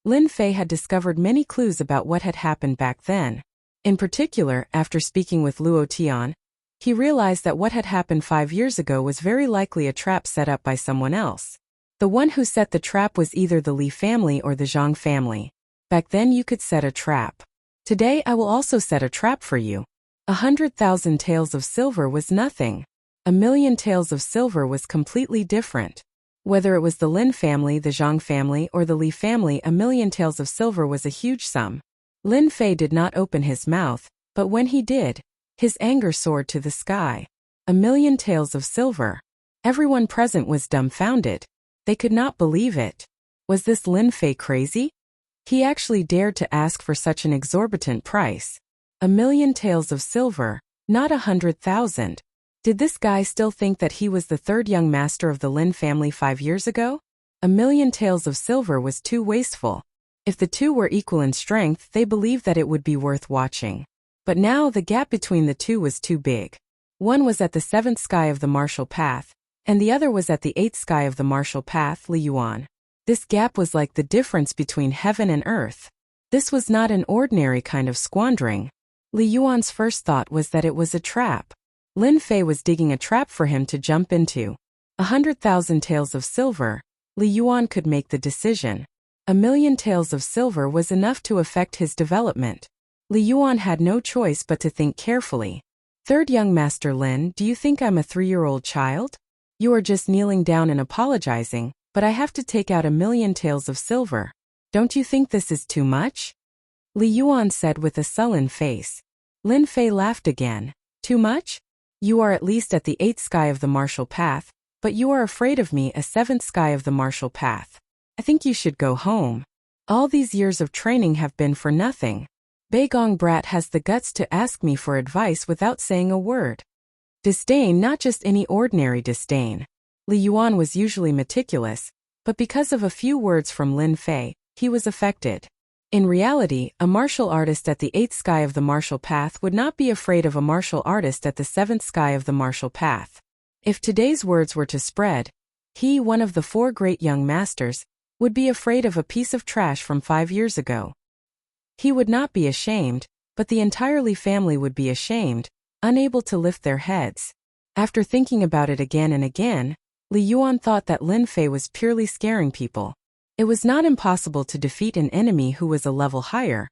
Lin Fei had discovered many clues about what had happened back then. In particular, after speaking with Luo Tian, he realized that what had happened 5 years ago was very likely a trap set up by someone else. The one who set the trap was either the Li family or the Zhang family. Back then you could set a trap. Today I will also set a trap for you. 100,000 taels of silver was nothing. 1,000,000 taels of silver was completely different. Whether it was the Lin family, the Zhang family, or the Li family, 1,000,000 taels of silver was a huge sum. Lin Fei did not open his mouth, but when he did, his anger soared to the sky. 1,000,000 taels of silver. Everyone present was dumbfounded. They could not believe it. Was this Lin Fei crazy? He actually dared to ask for such an exorbitant price. 1,000,000 taels of silver, not 100,000. Did this guy still think that he was the third young master of the Lin family 5 years ago? 1,000,000 taels of silver was too wasteful. If the two were equal in strength, they believed that it would be worth watching. But now the gap between the two was too big. One was at the 7th sky of the martial path, and the other was at the 8th sky of the martial path, Li Yuan. This gap was like the difference between heaven and earth. This was not an ordinary kind of squandering. Li Yuan's first thought was that it was a trap. Lin Fei was digging a trap for him to jump into. 100,000 taels of silver, Li Yuan could make the decision. 1,000,000 taels of silver was enough to affect his development. Li Yuan had no choice but to think carefully. Third young master Lin, do you think I'm a 3-year-old child? You are just kneeling down and apologizing, but I have to take out 1,000,000 taels of silver. Don't you think this is too much? Li Yuan said with a sullen face. Lin Fei laughed again. Too much? You are at least at the 8th sky of the martial path, but you are afraid of me, a 7th sky of the martial path. I think you should go home. All these years of training have been for nothing. Beigong brat has the guts to ask me for advice without saying a word. Disdain, not just any ordinary disdain. Li Yuan was usually meticulous, but because of a few words from Lin Fei, he was affected. In reality, a martial artist at the 8th sky of the martial path would not be afraid of a martial artist at the 7th sky of the martial path. If today's words were to spread, he, one of the 4 great young masters, would be afraid of a piece of trash from 5 years ago. He would not be ashamed, but the entire Li family would be ashamed, unable to lift their heads. After thinking about it again and again, Li Yuan thought that Lin Fei was purely scaring people. It was not impossible to defeat an enemy who was a level higher.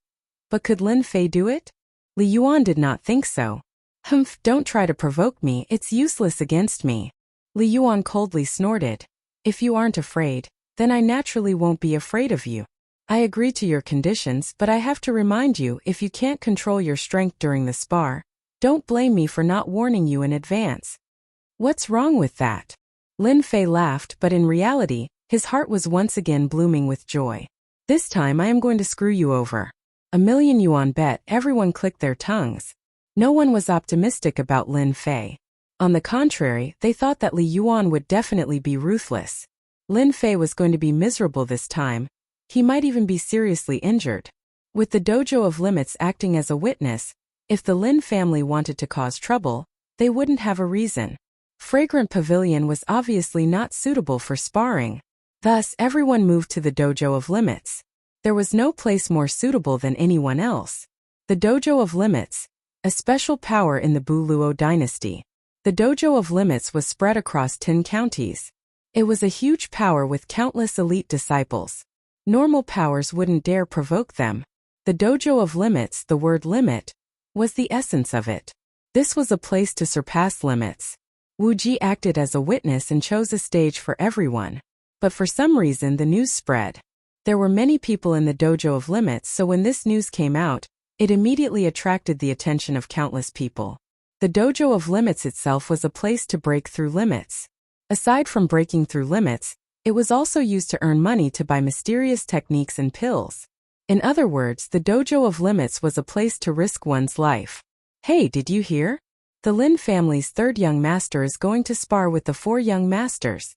But could Lin Fei do it? Li Yuan did not think so. Humph, don't try to provoke me, it's useless against me. Li Yuan coldly snorted. If you aren't afraid, then I naturally won't be afraid of you. I agree to your conditions, but I have to remind you, if you can't control your strength during the spar, don't blame me for not warning you in advance. What's wrong with that? Lin Fei laughed, but in reality, his heart was once again blooming with joy. This time I am going to screw you over. 1,000,000 yuan bet. Everyone clicked their tongues. No one was optimistic about Lin Fei. On the contrary, they thought that Li Yuan would definitely be ruthless. Lin Fei was going to be miserable this time. He might even be seriously injured. With the dojo of limits acting as a witness, if the Lin family wanted to cause trouble, they wouldn't have a reason. Fragrant Pavilion was obviously not suitable for sparring. Thus, everyone moved to the dojo of limits. There was no place more suitable than anyone else. The dojo of limits, a special power in the Bu Luo dynasty. The dojo of limits was spread across 10 counties. It was a huge power with countless elite disciples. Normal powers wouldn't dare provoke them. The dojo of limits, the word limit, was the essence of it. This was a place to surpass limits. Wu Ji acted as a witness and chose a stage for everyone. But for some reason the news spread. There were many people in the dojo of limits, so when this news came out, it immediately attracted the attention of countless people. The dojo of limits itself was a place to break through limits. Aside from breaking through limits, it was also used to earn money to buy mysterious techniques and pills. In other words, the dojo of limits was a place to risk one's life. Hey, did you hear? The Lin family's 3rd young master is going to spar with the 4 young masters.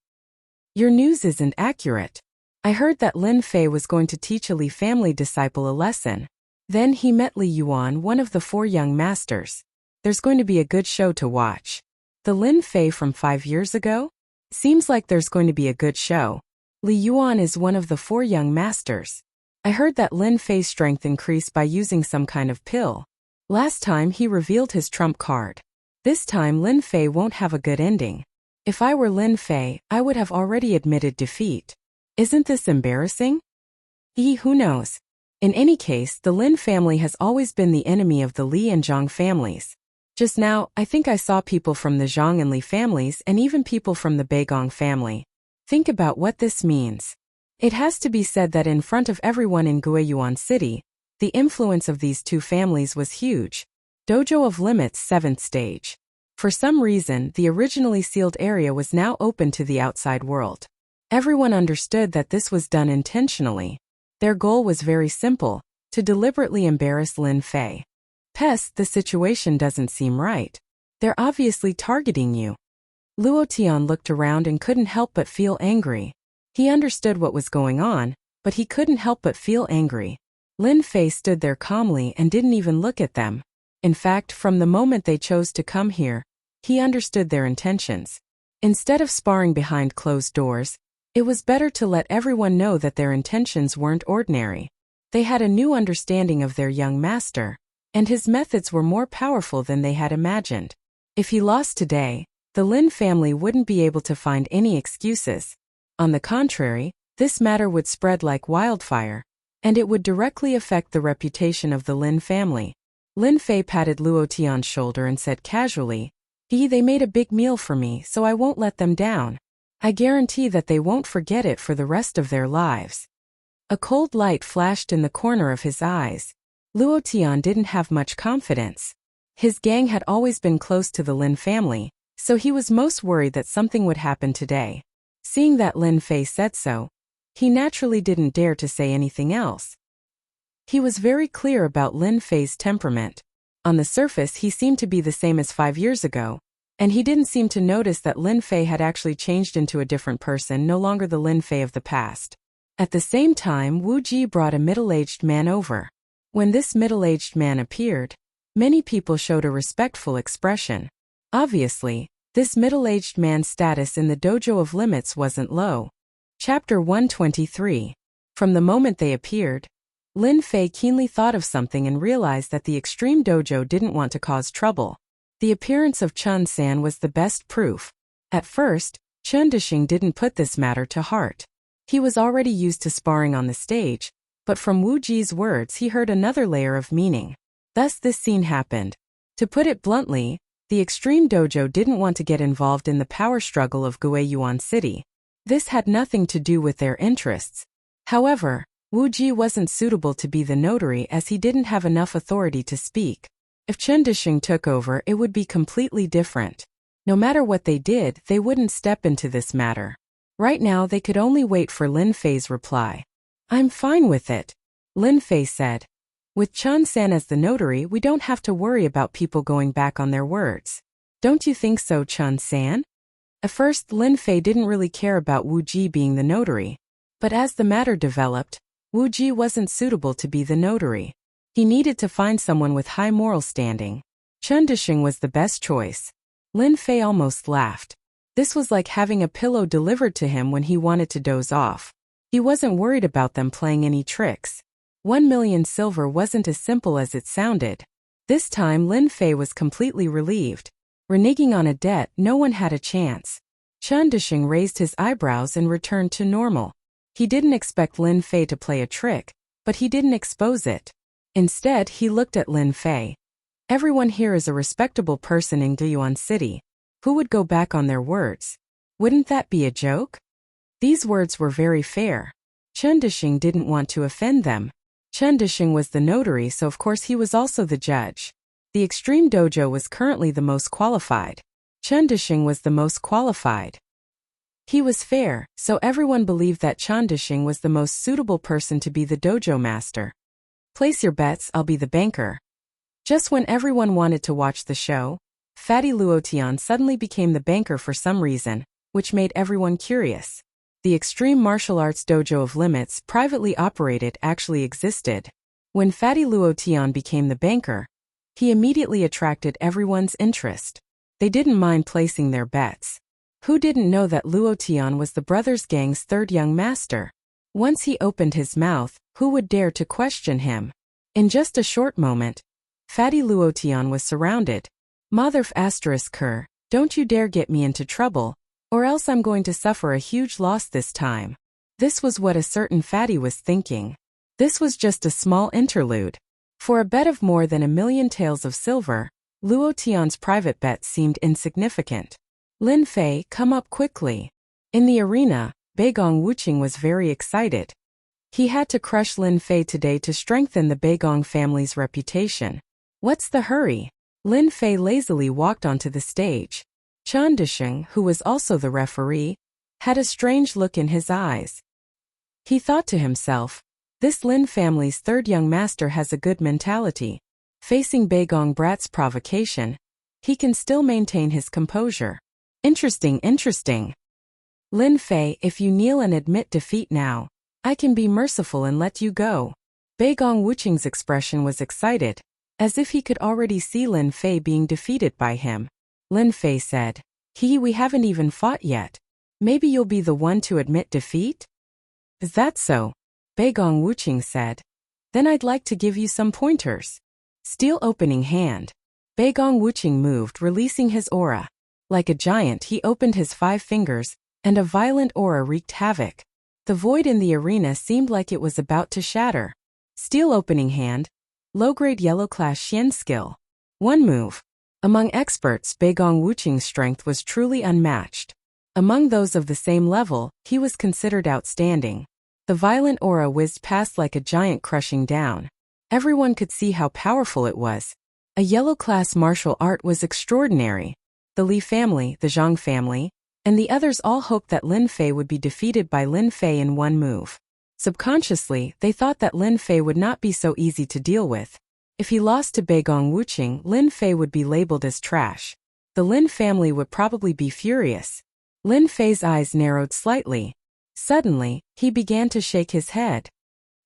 Your news isn't accurate. I heard that Lin Fei was going to teach a Li family disciple a lesson. Then he met Li Yuan, one of the 4 young masters. There's going to be a good show to watch. The Lin Fei from 5 years ago? Seems like there's going to be a good show. Li Yuan is one of the 4 young masters. I heard that Lin Fei's strength increased by using some kind of pill. Last time he revealed his trump card. This time Lin Fei won't have a good ending. If I were Lin Fei, I would have already admitted defeat. Isn't this embarrassing? Who knows? In any case, the Lin family has always been the enemy of the Li and Zhang families. Just now, I think I saw people from the Zhang and Li families and even people from the Beigong family. Think about what this means. It has to be said that in front of everyone in Guiyuan City, the influence of these two families was huge. Dojo of Limits 7th stage. For some reason, the originally sealed area was now open to the outside world. Everyone understood that this was done intentionally. Their goal was very simple, to deliberately embarrass Lin Fei. Pest, the situation doesn't seem right. They're obviously targeting you. Luo Tian looked around and couldn't help but feel angry. He understood what was going on, but he couldn't help but feel angry. Lin Fei stood there calmly and didn't even look at them. In fact, from the moment they chose to come here, he understood their intentions. Instead of sparring behind closed doors, it was better to let everyone know that their intentions weren't ordinary. They had a new understanding of their young master, and his methods were more powerful than they had imagined. If he lost today, the Lin family wouldn't be able to find any excuses. On the contrary, this matter would spread like wildfire, and it would directly affect the reputation of the Lin family. Lin Fei patted Luo Tian's shoulder and said casually, They made a big meal for me, so I won't let them down. I guarantee that they won't forget it for the rest of their lives. A cold light flashed in the corner of his eyes. Luo Tian didn't have much confidence. His gang had always been close to the Lin family, so he was most worried that something would happen today. Seeing that Lin Fei said so, he naturally didn't dare to say anything else. He was very clear about Lin Fei's temperament. On the surface he seemed to be the same as 5 years ago, and he didn't seem to notice that Lin Fei had actually changed into a different person, no longer the Lin Fei of the past. At the same time, Wu Ji brought a middle-aged man over. When this middle-aged man appeared, many people showed a respectful expression. Obviously, this middle-aged man's status in the Dojo of Limits wasn't low. Chapter 123. From the moment they appeared, Lin Fei keenly thought of something and realized that the Extreme Dojo didn't want to cause trouble. The appearance of Chun San was the best proof. At first, Chun Dishing didn't put this matter to heart. He was already used to sparring on the stage, but from Wu Ji's words he heard another layer of meaning. Thus this scene happened. To put it bluntly, the Extreme Dojo didn't want to get involved in the power struggle of Guiyuan City. This had nothing to do with their interests. However, Wu Ji wasn't suitable to be the notary as he didn't have enough authority to speak. If Chun Dishing took over, it would be completely different. No matter what they did, they wouldn't step into this matter. Right now they could only wait for Lin Fei's reply. I'm fine with it, Lin Fei said. With Chun San as the notary, we don't have to worry about people going back on their words. Don't you think so, Chun San? At first, Lin Fei didn't really care about Wu Ji being the notary. But as the matter developed, Wu Ji wasn't suitable to be the notary. He needed to find someone with high moral standing. Chun Dishing was the best choice. Lin Fei almost laughed. This was like having a pillow delivered to him when he wanted to doze off. He wasn't worried about them playing any tricks. 1 million silver wasn't as simple as it sounded. This time Lin Fei was completely relieved. Reneging on a debt, no one had a chance. Chun Dishing raised his eyebrows and returned to normal. He didn't expect Lin Fei to play a trick, but he didn't expose it. Instead, he looked at Lin Fei. Everyone here is a respectable person in Guiyuan City. Who would go back on their words? Wouldn't that be a joke? These words were very fair. Chun Dishing didn't want to offend them. Chun Dishing was the notary, so of course he was also the judge. The Extreme Dojo was currently the most qualified. Chun Dishing was the most qualified. He was fair, so everyone believed that Chun Dishing was the most suitable person to be the dojo master. Place your bets, I'll be the banker. Just when everyone wanted to watch the show, Fatty Luo Tian suddenly became the banker for some reason, which made everyone curious. The Extreme Martial Arts Dojo of Limits, privately operated, actually existed. When Fatty Luo Tian became the banker, he immediately attracted everyone's interest. They didn't mind placing their bets. Who didn't know that Luo Tian was the brothers gang's third young master? Once he opened his mouth, Who would dare to question him? In just a short moment, Fatty Luotian was surrounded. Mother Ker, don't you dare get me into trouble, or else I'm going to suffer a huge loss this time. This was what a certain Fatty was thinking. This was just a small interlude. For a bet of more than 1,000,000 taels of silver, Luotian's private bet seemed insignificant. Lin Fei, come up quickly. In the arena, Beigong Wuqing was very excited. He had to crush Lin Fei today to strengthen the Beigong family's reputation. What's the hurry? Lin Fei lazily walked onto the stage. Chen Disheng, who was also the referee, had a strange look in his eyes. He thought to himself, this Lin family's third young master has a good mentality. Facing Beigong Brat's provocation, he can still maintain his composure. Interesting. Lin Fei, if you kneel and admit defeat now, I can be merciful and let you go. Beigong Wuqing's expression was excited, as if he could already see Lin Fei being defeated by him. Lin Fei said, we haven't even fought yet. Maybe you'll be the one to admit defeat? Is that so? Beigong Wuqing said. Then I'd like to give you some pointers. Steel opening hand. Beigong Wuqing moved, releasing his aura. Like a giant, he opened his 5 fingers, and a violent aura wreaked havoc. The void in the arena seemed like it was about to shatter. Steel opening hand. Low-grade yellow class Xian skill. 1 move. Among experts, Beigong Wuqing's strength was truly unmatched. Among those of the same level, he was considered outstanding. The violent aura whizzed past like a giant crushing down. Everyone could see how powerful it was. A yellow class martial art was extraordinary. The Li family, the Zhang family, and the others all hoped that Lin Fei would be defeated by Lin Fei in 1 move. Subconsciously, they thought that Lin Fei would not be so easy to deal with. If he lost to Beigong Wuqing, Lin Fei would be labeled as trash. The Lin family would probably be furious. Lin Fei's eyes narrowed slightly. Suddenly, he began to shake his head.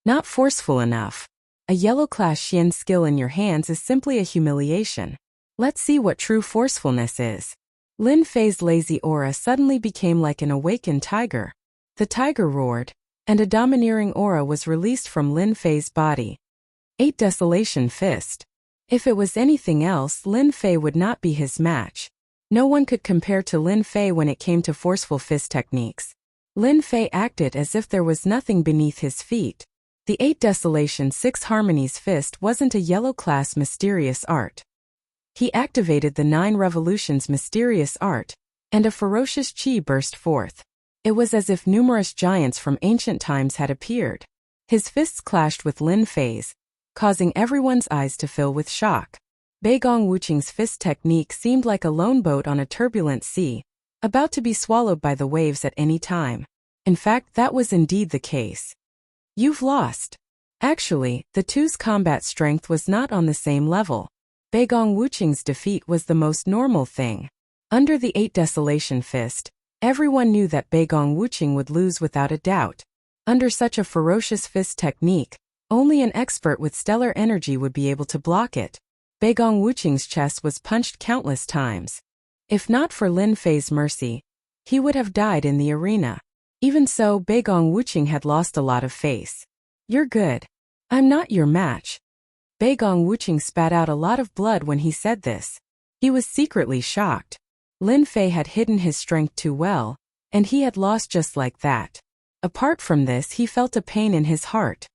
Not forceful enough. A yellow class Xian skill in your hands is simply a humiliation. Let's see what true forcefulness is. Lin Fei's lazy aura suddenly became like an awakened tiger. The tiger roared, and a domineering aura was released from Lin Fei's body. 8 Desolation Fist. If it was anything else, Lin Fei would not be his match. No one could compare to Lin Fei when it came to forceful fist techniques. Lin Fei acted as if there was nothing beneath his feet. The 8 Desolation 6 Harmonies Fist wasn't a yellow class mysterious art. He activated the 9 Revolutions mysterious art, and a ferocious chi burst forth. It was as if numerous giants from ancient times had appeared. His fists clashed with Lin Fei's, causing everyone's eyes to fill with shock. Beigong Wuqing's fist technique seemed like a lone boat on a turbulent sea, about to be swallowed by the waves at any time. In fact, that was indeed the case. You've lost. Actually, the two's combat strength was not on the same level. Beigong Wuqing's defeat was the most normal thing. Under the 8 Desolation Fist, everyone knew that Beigong Wuqing would lose without a doubt. Under such a ferocious fist technique, only an expert with stellar energy would be able to block it. Beigong Wuqing's chest was punched countless times. If not for Lin Fei's mercy, he would have died in the arena. Even so, Beigong Wuqing had lost a lot of face. You're good. I'm not your match. Beigong Wuqing spat out a lot of blood when he said this. He was secretly shocked. Lin Fei had hidden his strength too well, and he had lost just like that. Apart from this, he felt a pain in his heart.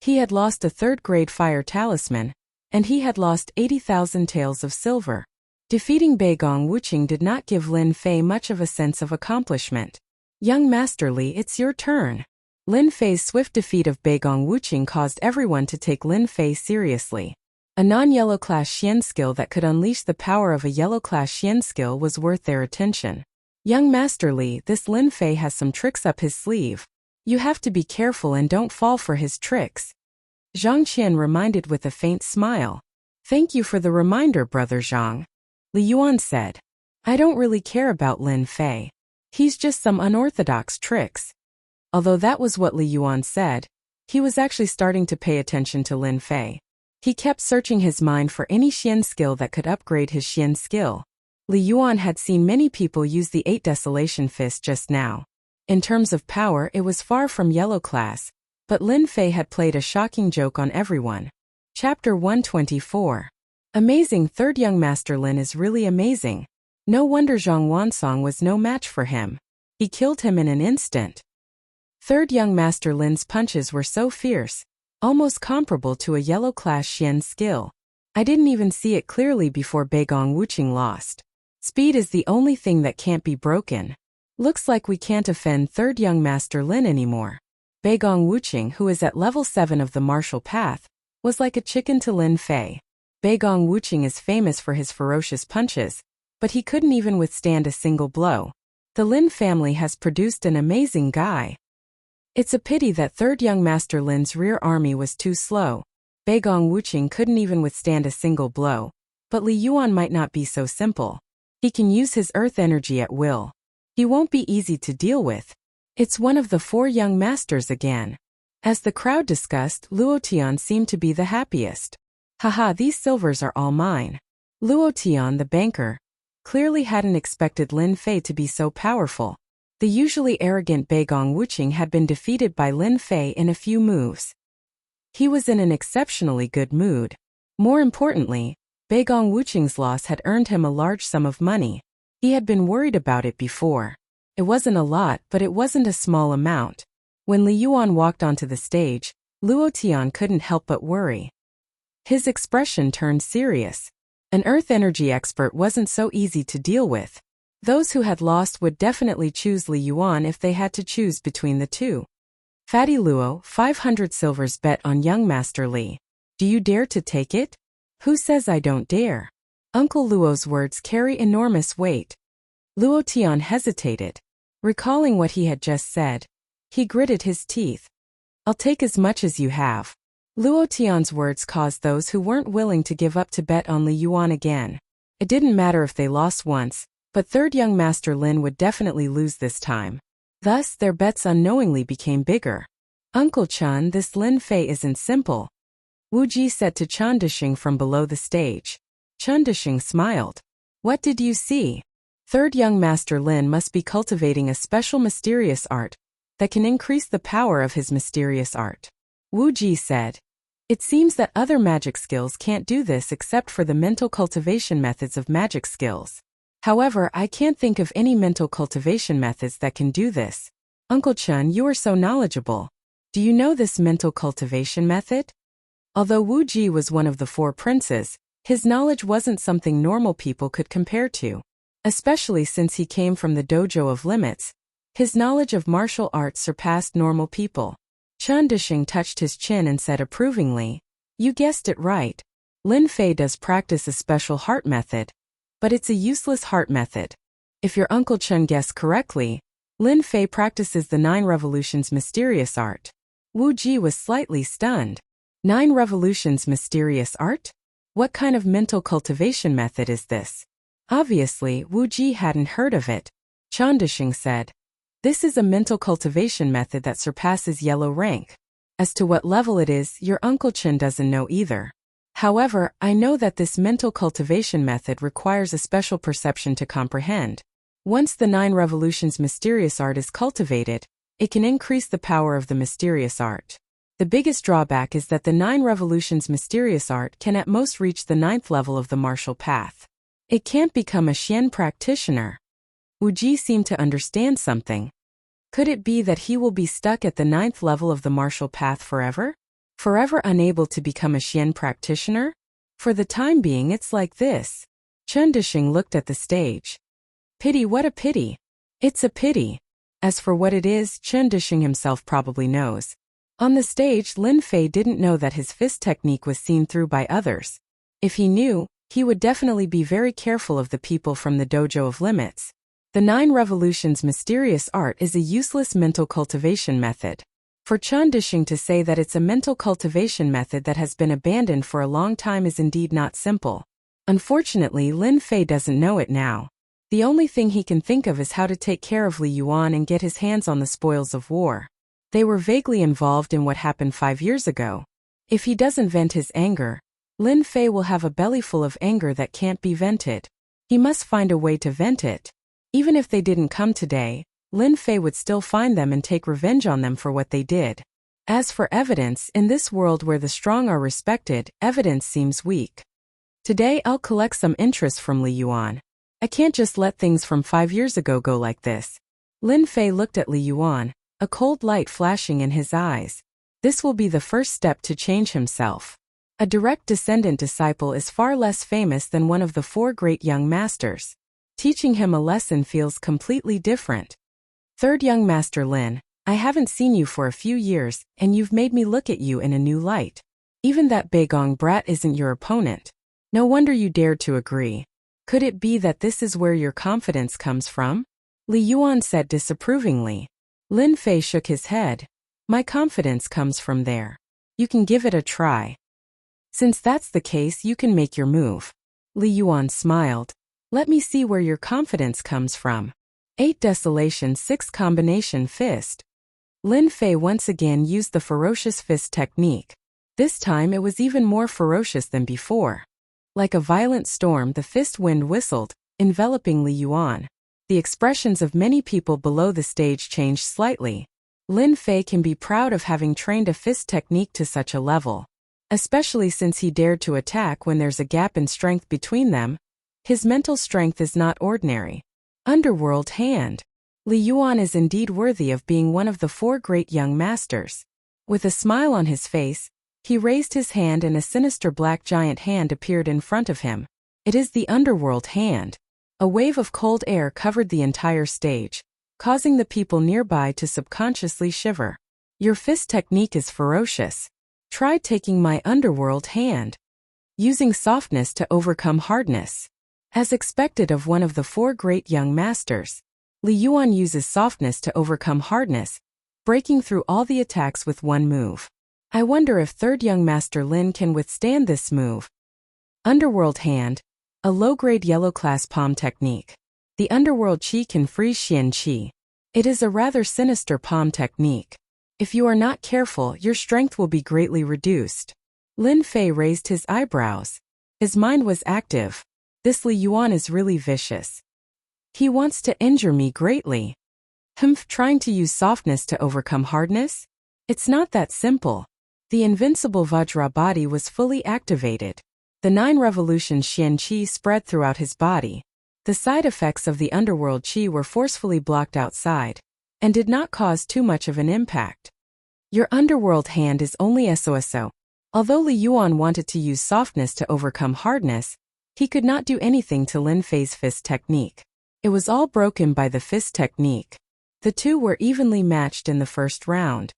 He had lost a 3rd-grade fire talisman, and he had lost 80,000 taels of silver. Defeating Beigong Wuqing did not give Lin Fei much of a sense of accomplishment. Young Master Li, it's your turn. Lin Fei's swift defeat of Beigong Wuqing caused everyone to take Lin Fei seriously. A non-yellow class Xian skill that could unleash the power of a yellow class Xian skill was worth their attention. Young Master Li, this Lin Fei has some tricks up his sleeve. You have to be careful and don't fall for his tricks. Zhang Qian reminded with a faint smile. Thank you for the reminder, Brother Zhang. Li Yuan said. I don't really care about Lin Fei. He's just some unorthodox tricks. Although that was what Li Yuan said, he was actually starting to pay attention to Lin Fei. He kept searching his mind for any Xian skill that could upgrade his Xian skill. Li Yuan had seen many people use the 8 Desolation Fist just now. In terms of power, it was far from yellow class, But Lin Fei had played a shocking joke on everyone. Chapter 124. Amazing. Third young Master Lin is really amazing. No wonder Zhang Wansong was no match for him. He killed him in an instant. Third young Master Lin's punches were so fierce, almost comparable to a yellow class Xian skill. I didn't even see it clearly before Beigong Wuqing lost. Speed is the only thing that can't be broken. Looks like we can't offend third young Master Lin anymore. Beigong Wuqing, who is at level 7 of the martial path, was like a chicken to Lin Fei. Beigong Wuqing is famous for his ferocious punches, but he couldn't even withstand a single blow. The Lin family has produced an amazing guy. It's a pity that third young Master Lin's rear army was too slow. Beigong Wuqing couldn't even withstand a single blow. But Li Yuan might not be so simple. He can use his earth energy at will. He won't be easy to deal with. It's one of the 4 young masters again. As the crowd discussed, Luo Tian seemed to be the happiest. Haha, these silvers are all mine. Luo Tian, the banker, clearly hadn't expected Lin Fei to be so powerful. The usually arrogant Beigong Wuqing had been defeated by Lin Fei in a few moves. He was in an exceptionally good mood. More importantly, Beigong Wuqing's loss had earned him a large sum of money. He had been worried about it before. It wasn't a lot, but it wasn't a small amount. When Li Yuan walked onto the stage, Luo Tian couldn't help but worry. His expression turned serious. An earth energy expert wasn't so easy to deal with. Those who had lost would definitely choose Li Yuan if they had to choose between the two. Fatty Luo, 500 silvers bet on young Master Li. Do you dare to take it? Who says I don't dare? Uncle Luo's words carry enormous weight. Luo Tian hesitated. Recalling what he had just said, he gritted his teeth. I'll take as much as you have. Luo Tian's words caused those who weren't willing to give up to bet on Li Yuan again. It didn't matter if they lost once, but third young Master Lin would definitely lose this time. Thus, their bets unknowingly became bigger. Uncle Chen, this Lin Fei isn't simple, Wu Ji said to Chen Dishing from below the stage. Chen Dishing smiled. What did you see? Third young Master Lin must be cultivating a special mysterious art that can increase the power of his mysterious art. Wu Ji said. It seems that other magic skills can't do this except for the mental cultivation methods of magic skills. However, I can't think of any mental cultivation methods that can do this. Uncle Chen, you are so knowledgeable. Do you know this mental cultivation method? Although Wu Ji was one of the 4 princes, his knowledge wasn't something normal people could compare to. Especially since he came from the dojo of limits, his knowledge of martial arts surpassed normal people. Chen Dishing touched his chin and said approvingly, You guessed it right. Lin Fei does practice a special heart method. But it's a useless heart method. If your Uncle Chen guessed correctly, Lin Fei practices the 9 revolutions mysterious art. Wu Ji was slightly stunned. 9 revolutions mysterious art? What kind of mental cultivation method is this? Obviously, Wu Ji hadn't heard of it. Chen Dishing said. This is a mental cultivation method that surpasses yellow rank. As to what level it is, your Uncle Chen doesn't know either. However, I know that this mental cultivation method requires a special perception to comprehend. Once the 9 revolutions mysterious art is cultivated, it can increase the power of the mysterious art. The biggest drawback is that the 9 revolutions mysterious art can at most reach the 9th level of the martial path. It can't become a Xian practitioner. Wu Ji seemed to understand something. Could it be that he will be stuck at the 9th level of the martial path forever? Forever unable to become a Xian practitioner? For the time being it's like this. Chen Dishing looked at the stage. Pity, what a pity. It's a pity. As for what it is, Chen Dishing himself probably knows. On the stage, Lin Fei didn't know that his fist technique was seen through by others. If he knew, he would definitely be very careful of the people from the dojo of limits. The 9 revolutions mysterious art is a useless mental cultivation method. For Chen Dishing to say that it's a mental cultivation method that has been abandoned for a long time is indeed not simple. Unfortunately, Lin Fei doesn't know it now. The only thing he can think of is how to take care of Li Yuan and get his hands on the spoils of war. They were vaguely involved in what happened 5 years ago. If he doesn't vent his anger, Lin Fei will have a belly full of anger that can't be vented. He must find a way to vent it. Even if they didn't come today, Lin Fei would still find them and take revenge on them for what they did. As for evidence, in this world where the strong are respected, evidence seems weak. Today I'll collect some interest from Li Yuan. I can't just let things from 5 years ago go like this. Lin Fei looked at Li Yuan, a cold light flashing in his eyes. This will be the first step to change himself. A direct descendant disciple is far less famous than one of the 4 great young masters. Teaching him a lesson feels completely different. Third young master Lin, I haven't seen you for a few years, and you've made me look at you in a new light. Even that Beigong brat isn't your opponent. No wonder you dared to agree. Could it be that this is where your confidence comes from? Li Yuan said disapprovingly. Lin Fei shook his head. My confidence comes from there. You can give it a try. Since that's the case, you can make your move. Li Yuan smiled. Let me see where your confidence comes from. 8 Desolation 6 Combination Fist. Lin Fei once again used the ferocious fist technique. This time it was even more ferocious than before. Like a violent storm, the fist wind whistled, enveloping Li Yuan. The expressions of many people below the stage changed slightly. Lin Fei can be proud of having trained a fist technique to such a level. Especially since he dared to attack when there's a gap in strength between them. His mental strength is not ordinary. Underworld Hand. Li Yuan is indeed worthy of being one of the 4 great young masters. With a smile on his face, he raised his hand and a sinister black giant hand appeared in front of him. It is the Underworld Hand. A wave of cold air covered the entire stage, causing the people nearby to subconsciously shiver. Your fist technique is ferocious. Try taking my Underworld Hand. Using softness to overcome hardness. As expected of one of the 4 great young masters, Li Yuan uses softness to overcome hardness, breaking through all the attacks with one move. I wonder if third young master Lin can withstand this move. Underworld Hand. A low-grade yellow class palm technique. The Underworld Qi can freeze Xian Qi. It is a rather sinister palm technique. If you are not careful, your strength will be greatly reduced. Lin Fei raised his eyebrows. His mind was active. This Li Yuan is really vicious. He wants to injure me greatly. Trying to use softness to overcome hardness? It's not that simple. The invincible Vajra body was fully activated. The 9 revolutions Xian Qi spread throughout his body. The side effects of the Underworld Qi were forcefully blocked outside, and did not cause too much of an impact. Your Underworld Hand is only SOSO. Although Li Yuan wanted to use softness to overcome hardness, he could not do anything to Lin Fei's fist technique. It was all broken by the fist technique. The 2 were evenly matched in the first round.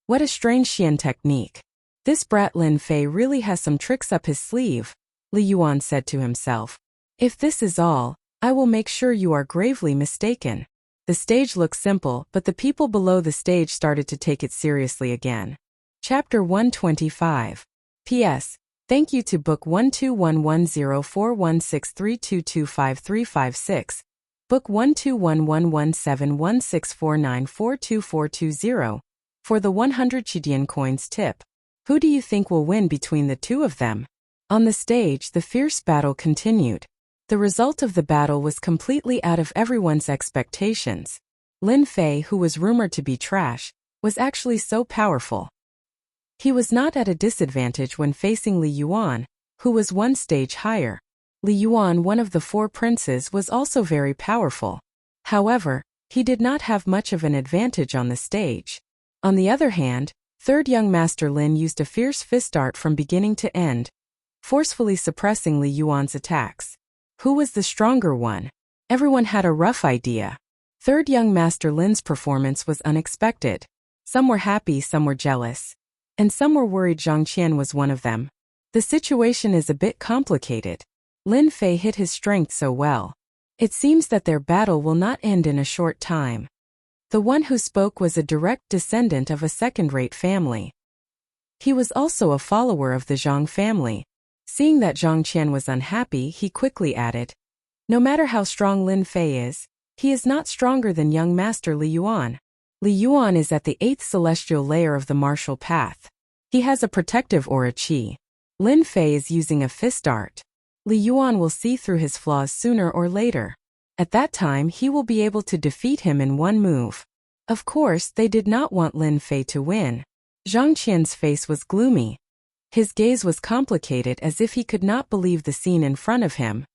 What a strange Xian technique. This brat Lin Fei really has some tricks up his sleeve, Li Yuan said to himself. If this is all, I will make sure you are gravely mistaken. The stage looked simple, but the people below the stage started to take it seriously again. Chapter 125. P.S. Thank you to Book 1211041632253556, Book 1211171649424220, for the 100 Chidian coins tip. Who do you think will win between the 2 of them? On the stage, the fierce battle continued. The result of the battle was completely out of everyone's expectations. Lin Fei, who was rumored to be trash, was actually so powerful. He was not at a disadvantage when facing Li Yuan, who was 1 stage higher. Li Yuan, one of the 4 princes, was also very powerful. However, he did not have much of an advantage on the stage. On the other hand, third young master Lin used a fierce fist art from beginning to end, forcefully suppressing Li Yuan's attacks. Who was the stronger one? Everyone had a rough idea. Third young master Lin's performance was unexpected. Some were happy, some were jealous. And some were worried Zhang Qian was one of them. The situation is a bit complicated. Lin Fei hid his strength so well. It seems that their battle will not end in a short time. The one who spoke was a direct descendant of a second-rate family. He was also a follower of the Zhang family. Seeing that Zhang Qian was unhappy, he quickly added, "No matter how strong Lin Fei is, he is not stronger than young master Li Yuan. Li Yuan is at the 8th celestial layer of the martial path. He has a protective aura qi. Lin Fei is using a fist art. Li Yuan will see through his flaws sooner or later. At that time he will be able to defeat him in one move." Of course, they did not want Lin Fei to win. Zhang Qian's face was gloomy. His gaze was complicated as if he could not believe the scene in front of him.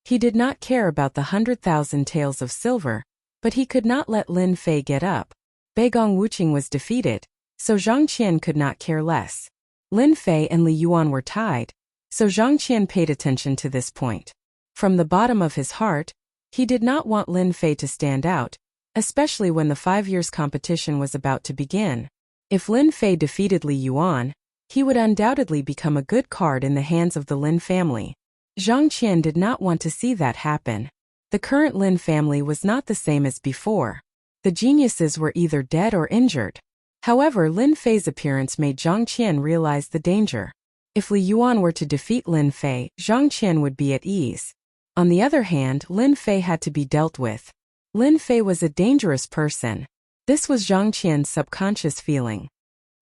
He did not care about the 100,000 taels of silver, but he could not let Lin Fei get up. Beigong Wuqing was defeated, so Zhang Qian could not care less. Lin Fei and Li Yuan were tied, so Zhang Qian paid attention to this point. From the bottom of his heart, he did not want Lin Fei to stand out, especially when the 5 years competition was about to begin. If Lin Fei defeated Li Yuan, he would undoubtedly become a good card in the hands of the Lin family. Zhang Qian did not want to see that happen. The current Lin family was not the same as before. The geniuses were either dead or injured. However, Lin Fei's appearance made Zhang Qian realize the danger. If Li Yuan were to defeat Lin Fei, Zhang Qian would be at ease. On the other hand, Lin Fei had to be dealt with. Lin Fei was a dangerous person. This was Zhang Qian's subconscious feeling.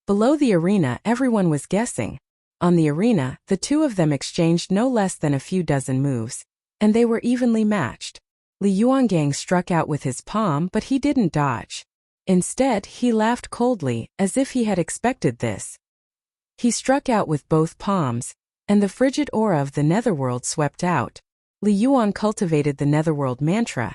Below the arena, everyone was guessing. On the arena, the two of them exchanged no less than a few dozen moves, and they were evenly matched. Li Yuangang struck out with his palm, but he didn't dodge. Instead, he laughed coldly, as if he had expected this. He struck out with both palms, and the frigid aura of the netherworld swept out. Li Yuan cultivated the netherworld mantra,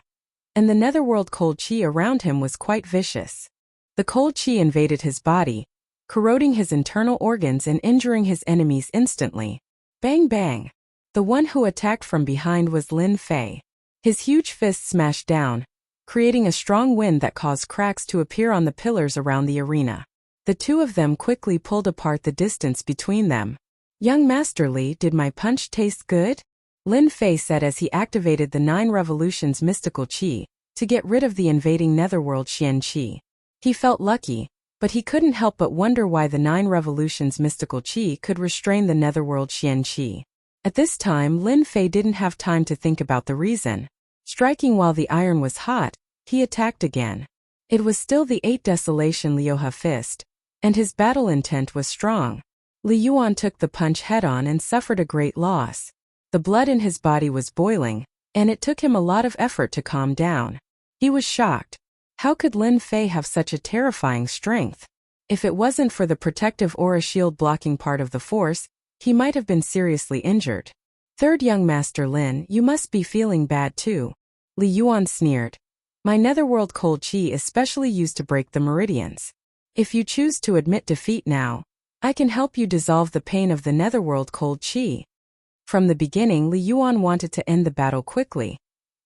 and the netherworld cold qi around him was quite vicious. The cold qi invaded his body, corroding his internal organs and injuring his enemies instantly. Bang bang! The one who attacked from behind was Lin Fei. His huge fist smashed down, creating a strong wind that caused cracks to appear on the pillars around the arena. The two of them quickly pulled apart the distance between them. Young Master Li, did my punch taste good? Lin Fei said as he activated the 9 revolutions mystical qi to get rid of the invading netherworld Xian qi. He felt lucky, but he couldn't help but wonder why the 9 revolutions mystical qi could restrain the netherworld Xian qi. At this time, Lin Fei didn't have time to think about the reason. Striking while the iron was hot, he attacked again. It was still the 8 Desolation Liuha fist, and his battle intent was strong. Li Yuan took the punch head-on and suffered a great loss. The blood in his body was boiling, and it took him a lot of effort to calm down. He was shocked. How could Lin Fei have such a terrifying strength? If it wasn't for the protective aura shield blocking part of the force, he might have been seriously injured. Third young Master Lin, you must be feeling bad too. Li Yuan sneered. My netherworld cold qi is specially used to break the meridians. If you choose to admit defeat now, I can help you dissolve the pain of the netherworld cold qi. From the beginning, Li Yuan wanted to end the battle quickly.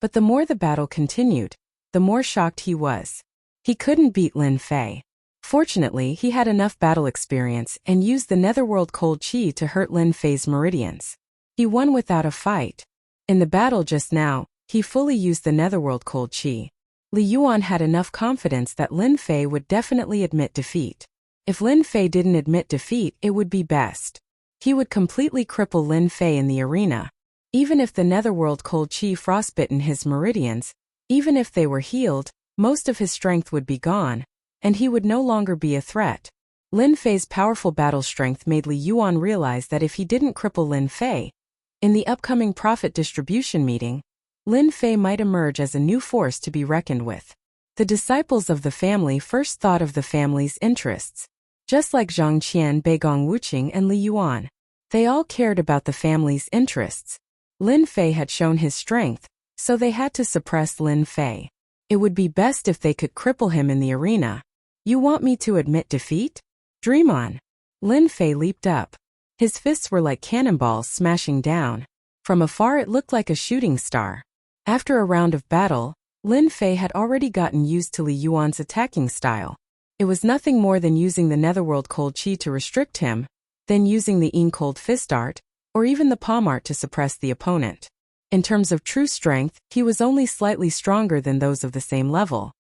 But the more the battle continued, the more shocked he was. He couldn't beat Lin Fei. Fortunately, he had enough battle experience and used the netherworld cold qi to hurt Lin Fei's meridians. He won without a fight. In the battle just now, he fully used the netherworld cold qi. Li Yuan had enough confidence that Lin Fei would definitely admit defeat. If Lin Fei didn't admit defeat, it would be best. He would completely cripple Lin Fei in the arena. Even if the netherworld cold qi frostbitten his meridians, even if they were healed, most of his strength would be gone, and he would no longer be a threat. Lin Fei's powerful battle strength made Li Yuan realize that if he didn't cripple Lin Fei, in the upcoming profit distribution meeting, Lin Fei might emerge as a new force to be reckoned with. The disciples of the family first thought of the family's interests. Just like Zhang Qian, Beigong Wuqing, and Li Yuan, they all cared about the family's interests. Lin Fei had shown his strength, so they had to suppress Lin Fei. It would be best if they could cripple him in the arena. You want me to admit defeat? Dream on. Lin Fei leaped up. His fists were like cannonballs smashing down. From afar it looked like a shooting star. After a round of battle, Lin Fei had already gotten used to Li Yuan's attacking style. It was nothing more than using the netherworld cold qi to restrict him, then using the Yin cold fist art, or even the palm art to suppress the opponent. In terms of true strength, he was only slightly stronger than those of the same level.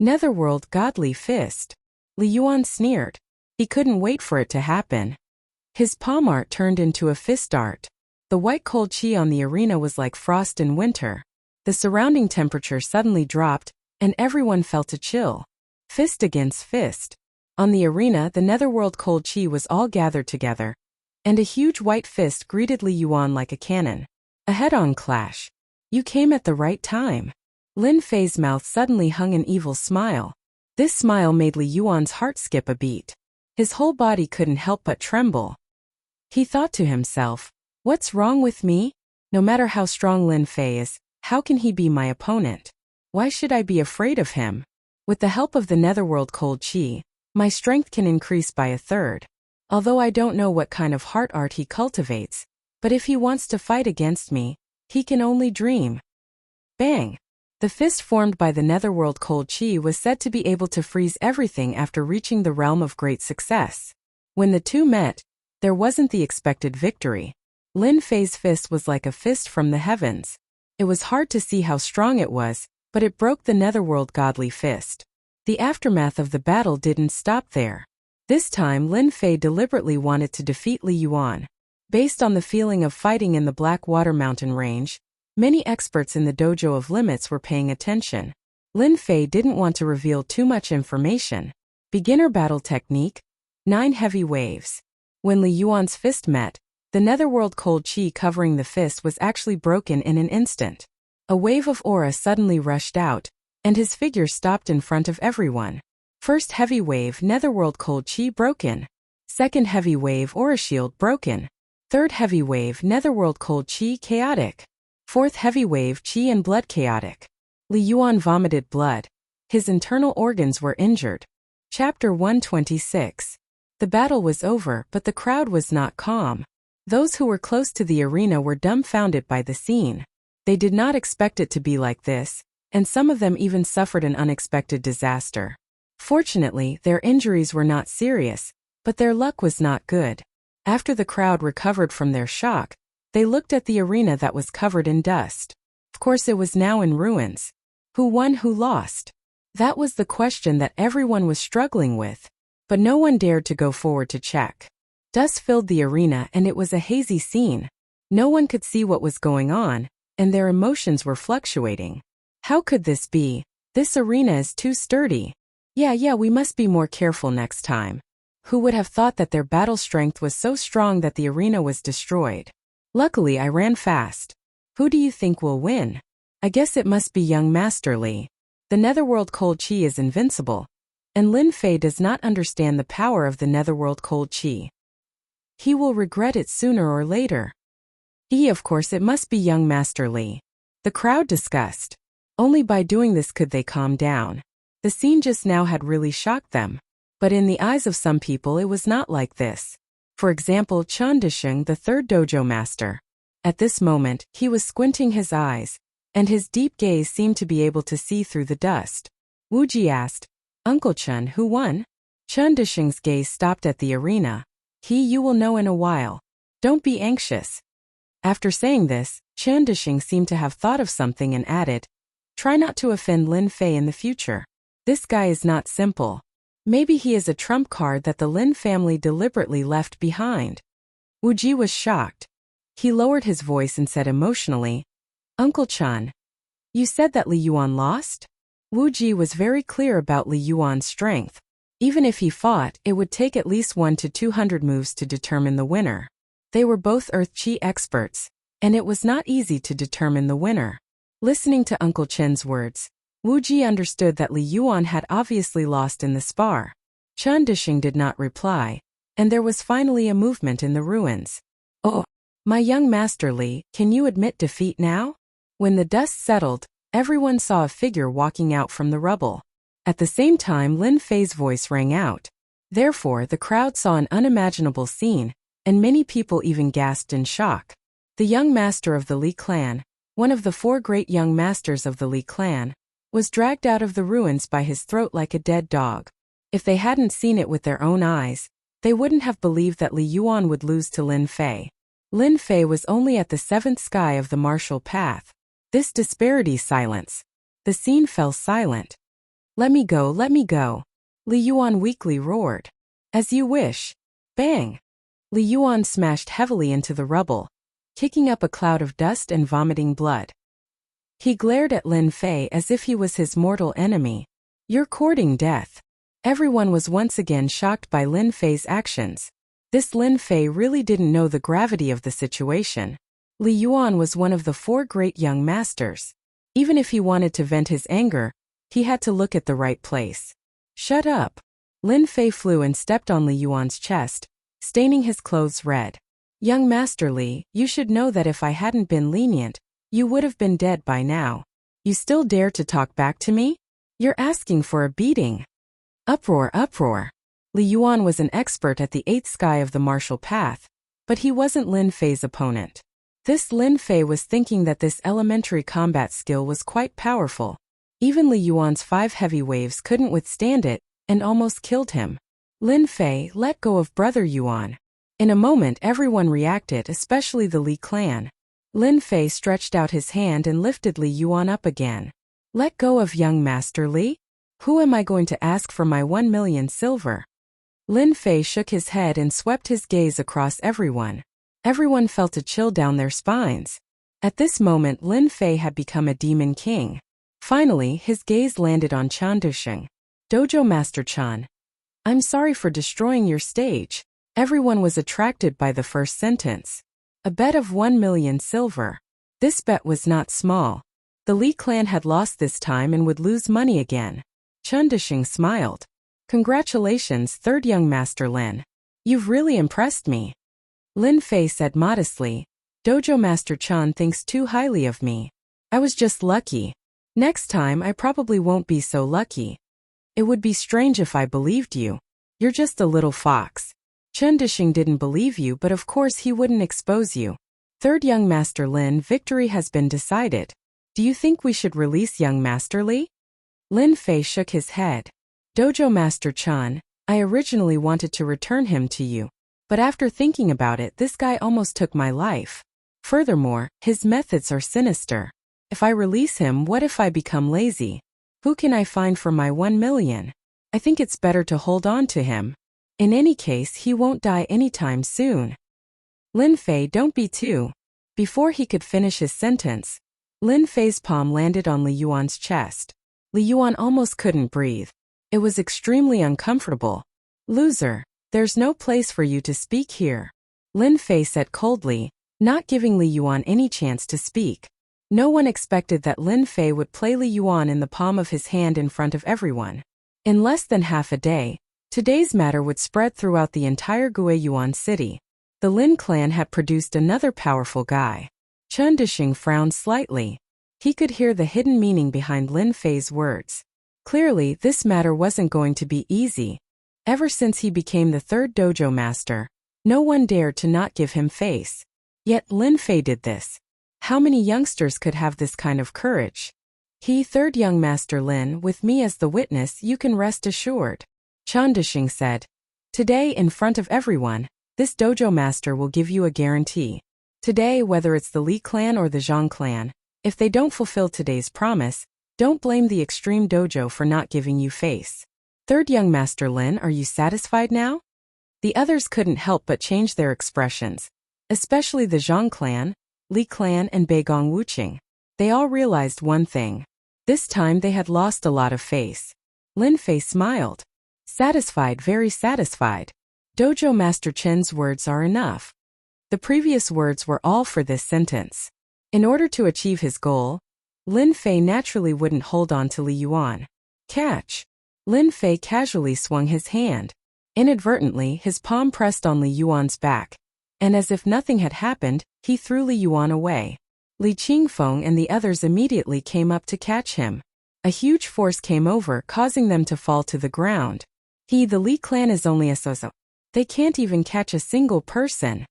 Netherworld godly fist. Li Yuan sneered. He couldn't wait for it to happen. His palm art turned into a fist art. The white cold qi on the arena was like frost in winter. The surrounding temperature suddenly dropped, and everyone felt a chill. Fist against fist. On the arena, the netherworld cold qi was all gathered together, and a huge white fist greeted Li Yuan like a cannon. A head-on clash. You came at the right time. Lin Fei's mouth suddenly hung an evil smile. This smile made Li Yuan's heart skip a beat. His whole body couldn't help but tremble. He thought to himself, "What's wrong with me? No matter how strong Lin Fei is, how can he be my opponent? Why should I be afraid of him? With the help of the netherworld cold chi, my strength can increase by 1/3. Although I don't know what kind of heart art he cultivates, but if he wants to fight against me, he can only dream." Bang! The fist formed by the netherworld cold chi was said to be able to freeze everything after reaching the realm of great success. When the two met, there wasn't the expected victory. Lin Fei's fist was like a fist from the heavens. It was hard to see how strong it was, but it broke the netherworld godly fist. The aftermath of the battle didn't stop there. This time Lin Fei deliberately wanted to defeat Li Yuan. Based on the feeling of fighting in the Blackwater Mountain Range, many experts in the Dojo of Limits were paying attention. Lin Fei didn't want to reveal too much information. Beginner battle technique, 9 heavy waves. When Li Yuan's fist met, the netherworld cold chi covering the fist was actually broken in an instant. A wave of aura suddenly rushed out, and his figure stopped in front of everyone. First heavy wave netherworld cold chi broken. Second heavy wave aura shield broken. Third heavy wave netherworld cold chi chaotic. Fourth heavy wave chi and blood chaotic. Li Yuan vomited blood. His internal organs were injured. Chapter 126. The battle was over, but the crowd was not calm. Those who were close to the arena were dumbfounded by the scene. They did not expect it to be like this, and some of them even suffered an unexpected disaster. Fortunately, their injuries were not serious, but their luck was not good. After the crowd recovered from their shock, they looked at the arena that was covered in dust. Of course, it was now in ruins. Who won, who lost? That was the question that everyone was struggling with, but no one dared to go forward to check. Dust filled the arena and it was a hazy scene. No one could see what was going on, and their emotions were fluctuating. How could this be? This arena is too sturdy. Yeah, we must be more careful next time. Who would have thought that their battle strength was so strong that the arena was destroyed? Luckily, I ran fast. Who do you think will win? I guess it must be young Master Li. The netherworld cold chi is invincible, and Lin Fei does not understand the power of the netherworld cold chi. He will regret it sooner or later. Of course it must be young Master Li. The crowd discussed. Only by doing this could they calm down. The scene just now had really shocked them. But in the eyes of some people it was not like this. For example, Chen Disheng, the third dojo master. At this moment, he was squinting his eyes, and his deep gaze seemed to be able to see through the dust. Wuxia asked, "Uncle Chen, who won?" Chen Disheng's gaze stopped at the arena. You will know in a while. Don't be anxious." After saying this, Chen Disheng seemed to have thought of something and added, "Try not to offend Lin Fei in the future. This guy is not simple. Maybe he is a trump card that the Lin family deliberately left behind." Wuji was shocked. He lowered his voice and said emotionally, "Uncle Chen, you said that Li Yuan lost?" Wuji was very clear about Li Yuan's strength. Even if he fought, it would take at least 1 to 200 moves to determine the winner. They were both Earth Chi experts, and it was not easy to determine the winner. Listening to Uncle Chen's words, Wuji understood that Li Yuan had obviously lost in the spar. Chen Disheng did not reply, and there was finally a movement in the ruins. "Oh, my young Master Li, can you admit defeat now?" When the dust settled, everyone saw a figure walking out from the rubble. At the same time, Lin Fei's voice rang out. Therefore, the crowd saw an unimaginable scene, and many people even gasped in shock. The young master of the Li clan, one of the 4 great young masters of the Li clan, was dragged out of the ruins by his throat like a dead dog. If they hadn't seen it with their own eyes, they wouldn't have believed that Li Yuan would lose to Lin Fei. Lin Fei was only at the 7th sky of the martial path. This disparity silence. The scene fell silent. Let me go, let me go." Li Yuan weakly roared. "As you wish." Bang! Li Yuan smashed heavily into the rubble, kicking up a cloud of dust and vomiting blood. He glared at Lin Fei as if he was his mortal enemy. "You're courting death." Everyone was once again shocked by Lin Fei's actions. This Lin Fei really didn't know the gravity of the situation. Li Yuan was one of the 4 great young masters. Even if he wanted to vent his anger, he had to look at the right place. "Shut up." Lin Fei flew and stepped on Li Yuan's chest, staining his clothes red. Young Master Li, you should know that if I hadn't been lenient, you would have been dead by now. You still dare to talk back to me? You're asking for a beating. Uproar, uproar. Li Yuan was an expert at the 8th sky of the martial path, but he wasn't Lin Fei's opponent. This Lin Fei was thinking that this elementary combat skill was quite powerful. Even Li Yuan's 5 heavy waves couldn't withstand it, and almost killed him. Lin Fei, let go of Brother Yuan. In a moment everyone reacted, especially the Li clan. Lin Fei stretched out his hand and lifted Li Yuan up again. Let go of young Master Li? Who am I going to ask for my 1 million silver? Lin Fei shook his head and swept his gaze across everyone. Everyone felt a chill down their spines. At this moment Lin Fei had become a demon king. Finally, his gaze landed on Chan Dusheng. Dojo Master Chan. I'm sorry for destroying your stage. Everyone was attracted by the first sentence. A bet of 1 million silver. This bet was not small. The Li clan had lost this time and would lose money again. Chan Dusheng smiled. Congratulations, third young Master Lin. You've really impressed me. Lin Fei said modestly. Dojo Master Chan thinks too highly of me. I was just lucky. Next time I probably won't be so lucky. It would be strange if I believed you. You're just a little fox. Chan Dusheng didn't believe you, but of course he wouldn't expose you. Third young Master Lin, victory has been decided. Do you think we should release young Master Li? Lin Fei shook his head. Dojo Master Chan, I originally wanted to return him to you. But after thinking about it, this guy almost took my life. Furthermore, his methods are sinister. If I release him, what if I become lazy? Who can I find for my 1 million? I think it's better to hold on to him. In any case, he won't die anytime soon. Lin Fei, don't be too. Before he could finish his sentence, Lin Fei's palm landed on Li Yuan's chest. Li Yuan almost couldn't breathe. It was extremely uncomfortable. Loser, there's no place for you to speak here. Lin Fei said coldly, not giving Li Yuan any chance to speak. No one expected that Lin Fei would play Li Yuan in the palm of his hand in front of everyone. In less than half a day, today's matter would spread throughout the entire Guiyuan city. The Lin clan had produced another powerful guy. Chan Dusheng frowned slightly. He could hear the hidden meaning behind Lin Fei's words. Clearly, this matter wasn't going to be easy. Ever since he became the third dojo master, no one dared to not give him face. Yet Lin Fei did this. How many youngsters could have this kind of courage? He, third young Master Lin, with me as the witness, you can rest assured. Chan Dusheng said. Today, in front of everyone, this dojo master will give you a guarantee. Today, whether it's the Li clan or the Zhang clan, if they don't fulfill today's promise, don't blame the extreme dojo for not giving you face. Third young Master Lin, are you satisfied now? The others couldn't help but change their expressions, especially the Zhang clan, Li clan and Beigong Wuqing. They all realized one thing. This time they had lost a lot of face. Lin Fei smiled. Satisfied, very satisfied. Dojo Master Chen's words are enough. The previous words were all for this sentence. In order to achieve his goal, Lin Fei naturally wouldn't hold on to Li Yuan. Catch! Lin Fei casually swung his hand. Inadvertently, his palm pressed on Li Yuan's back, and as if nothing had happened, he threw Li Yuan away. Li Qingfeng and the others immediately came up to catch him. A huge force came over, causing them to fall to the ground. The Li clan is only a so-so. They can't even catch a single person.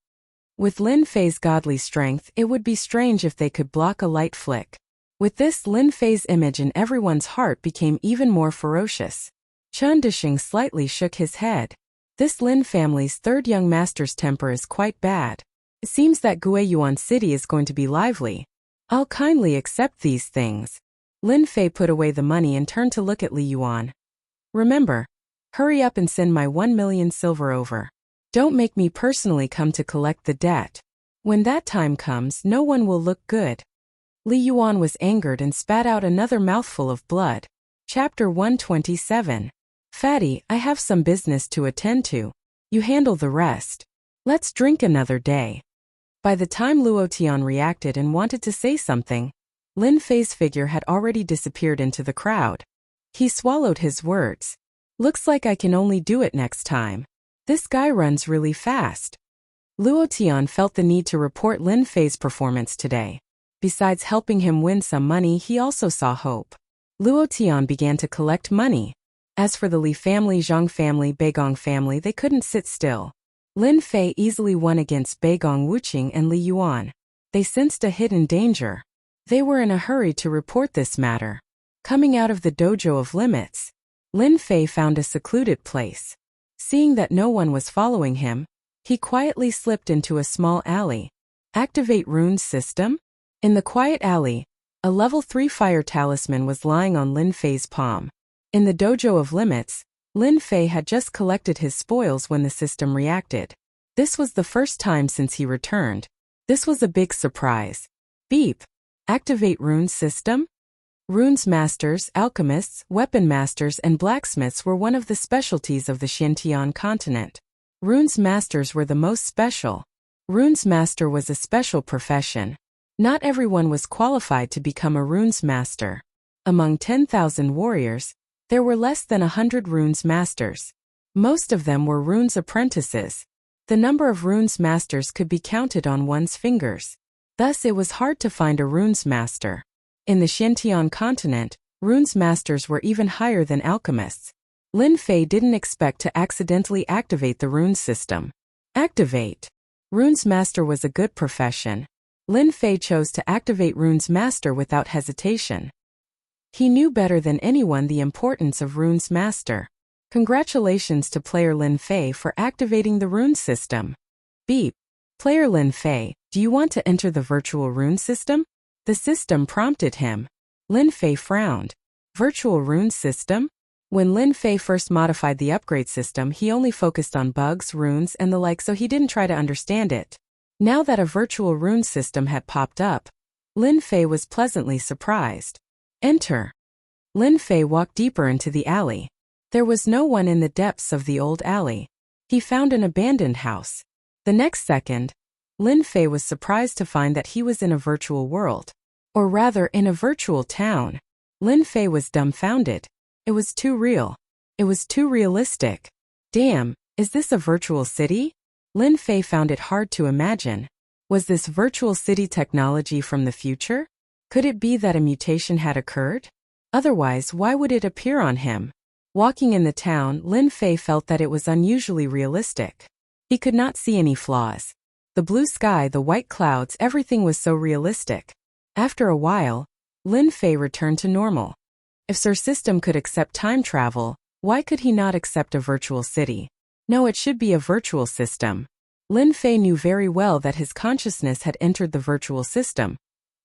With Lin Fei's godly strength, it would be strange if they could block a light flick. With this, Lin Fei's image in everyone's heart became even more ferocious. Chan Dusheng slightly shook his head. This Lin family's third young master's temper is quite bad. It seems that Guiyuan City is going to be lively. I'll kindly accept these things. Lin Fei put away the money and turned to look at Li Yuan. Remember, hurry up and send my 1 million silver over. Don't make me personally come to collect the debt. When that time comes, no one will look good. Li Yuan was angered and spat out another mouthful of blood. Chapter 127. Fatty, I have some business to attend to. You handle the rest. Let's drink another day. By the time Luo Tian reacted and wanted to say something, Lin Fei's figure had already disappeared into the crowd. He swallowed his words. Looks like I can only do it next time. This guy runs really fast. Luo Tian felt the need to report Lin Fei's performance today. Besides helping him win some money, he also saw hope. Luo Tian began to collect money. As for the Li family, Zhang family, Beigong family, they couldn't sit still. Lin Fei easily won against Beigong Wuqing and Li Yuan. They sensed a hidden danger. They were in a hurry to report this matter. Coming out of the dojo of limits, Lin Fei found a secluded place. Seeing that no one was following him, he quietly slipped into a small alley. Activate runes system? In the quiet alley, a level 3 fire talisman was lying on Lin Fei's palm. In the dojo of limits, Lin Fei had just collected his spoils when the system reacted. This was the first time since he returned. This was a big surprise. Beep. Activate runes system? Runes masters, alchemists, weapon masters and blacksmiths were one of the specialties of the Xintian continent. Runes masters were the most special. Runes master was a special profession. Not everyone was qualified to become a runes master. Among 10,000 warriors, there were less than 100 runes masters. Most of them were runes apprentices. The number of runes masters could be counted on one's fingers. Thus it was hard to find a runes master. In the Xintian continent, runes masters were even higher than alchemists. Lin Fei didn't expect to accidentally activate the runes system. Activate. Runes master was a good profession. Lin Fei chose to activate runes master without hesitation. He knew better than anyone the importance of runes master. Congratulations to player Lin Fei for activating the rune system. Beep. Player Lin Fei, do you want to enter the virtual rune system? The system prompted him. Lin Fei frowned. Virtual rune system? When Lin Fei first modified the upgrade system, he only focused on bugs, runes, and the like, so he didn't try to understand it. Now that a virtual rune system had popped up, Lin Fei was pleasantly surprised. Enter. Lin Fei walked deeper into the alley. There was no one in the depths of the old alley. He found an abandoned house. The next second, Lin Fei was surprised to find that he was in a virtual world. Or rather, in a virtual town. Lin Fei was dumbfounded. It was too real. It was too realistic. Damn, is this a virtual city? Lin Fei found it hard to imagine. Was this virtual city technology from the future? Could it be that a mutation had occurred? Otherwise, why would it appear on him? Walking in the town, Lin Fei felt that it was unusually realistic. He could not see any flaws. The blue sky, the white clouds, everything was so realistic. After a while, Lin Fei returned to normal. If Sir System could accept time travel, why could he not accept a virtual city? No, it should be a virtual system. Lin Fei knew very well that his consciousness had entered the virtual system,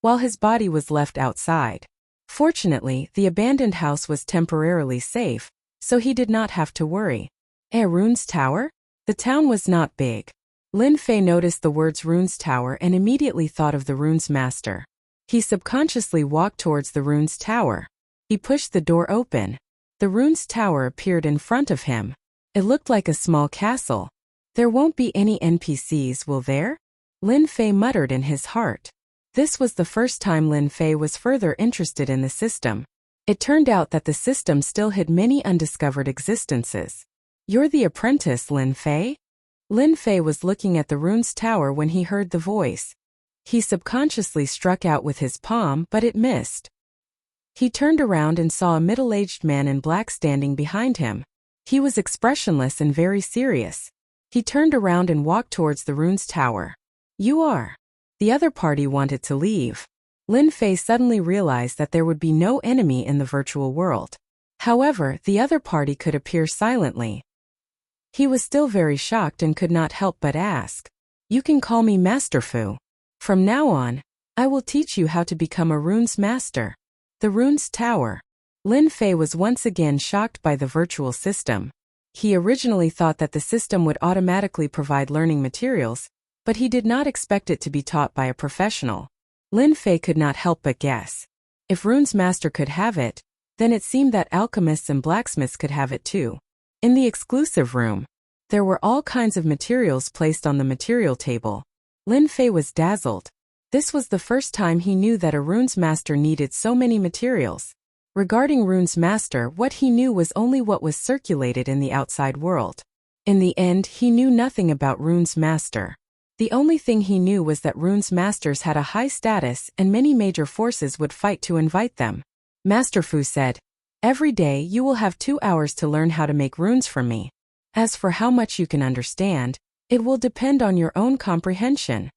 while his body was left outside. Fortunately, the abandoned house was temporarily safe, so he did not have to worry. Runes Tower? The town was not big. Lin Fei noticed the words Runes Tower and immediately thought of the Runes Master. He subconsciously walked towards the Runes Tower. He pushed the door open. The Runes Tower appeared in front of him. It looked like a small castle. There won't be any NPCs, will there? Lin Fei muttered in his heart. This was the first time Lin Fei was further interested in the system. It turned out that the system still hid many undiscovered existences. You're the apprentice, Lin Fei? Lin Fei was looking at the Runes Tower when he heard the voice. He subconsciously struck out with his palm, but it missed. He turned around and saw a middle-aged man in black standing behind him. He was expressionless and very serious. He turned around and walked towards the Runes Tower. You are. The other party wanted to leave. Lin Fei suddenly realized that there would be no enemy in the virtual world. However, the other party could appear silently. He was still very shocked and could not help but ask. You can call me Master Fu. From now on, I will teach you how to become a runes master. The Runes Tower. Lin Fei was once again shocked by the virtual system. He originally thought that the system would automatically provide learning materials, but he did not expect it to be taught by a professional. Lin Fei could not help but guess. If Runes Master could have it, then it seemed that alchemists and blacksmiths could have it too. In the exclusive room, there were all kinds of materials placed on the material table. Lin Fei was dazzled. This was the first time he knew that a Runes Master needed so many materials. Regarding Rune's master, what he knew was only what was circulated in the outside world. In the end, he knew nothing about Rune's master. The only thing he knew was that Rune's masters had a high status and many major forces would fight to invite them. Master Fu said, "Every day you will have 2 hours to learn how to make runes from me. As for how much you can understand, it will depend on your own comprehension."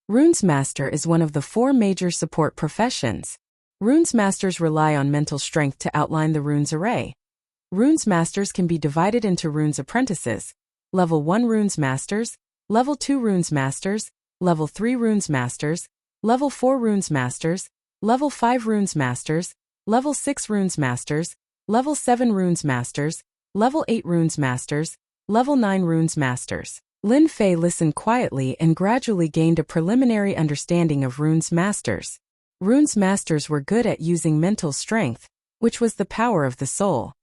Rune's master is one of the 4 major support professions. Rune's masters rely on mental strength to outline the runes array. Rune's masters can be divided into runes apprentices, level 1 runes masters, level 2 runes masters, level 3 runes masters, level 4 runes masters, level 5 runes masters, level 6 runes masters, level 7 runes masters, level 8 runes masters, level 9 runes masters. Lin Fei listened quietly and gradually gained a preliminary understanding of Rune's masters. Rune's masters were good at using mental strength, which was the power of the soul.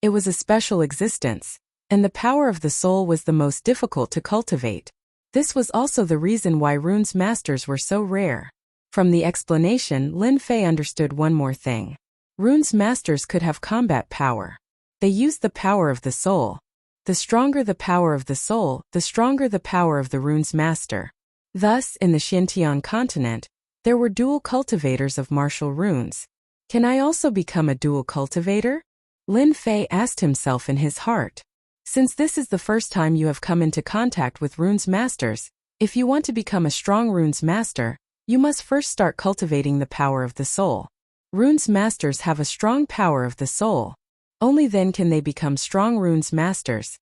It was a special existence, and the power of the soul was the most difficult to cultivate. This was also the reason why Rune's masters were so rare. From the explanation, Lin Fei understood one more thing. Rune's masters could have combat power. They used the power of the soul. The stronger the power of the soul, the stronger the power of the Rune's master. Thus, in the Xintian continent, there were dual cultivators of martial runes. Can I also become a dual cultivator? Lin Fei asked himself in his heart. Since this is the first time you have come into contact with Rune's masters, if you want to become a strong Rune's master, you must first start cultivating the power of the soul. Rune's masters have a strong power of the soul. Only then can they become strong Rune's masters.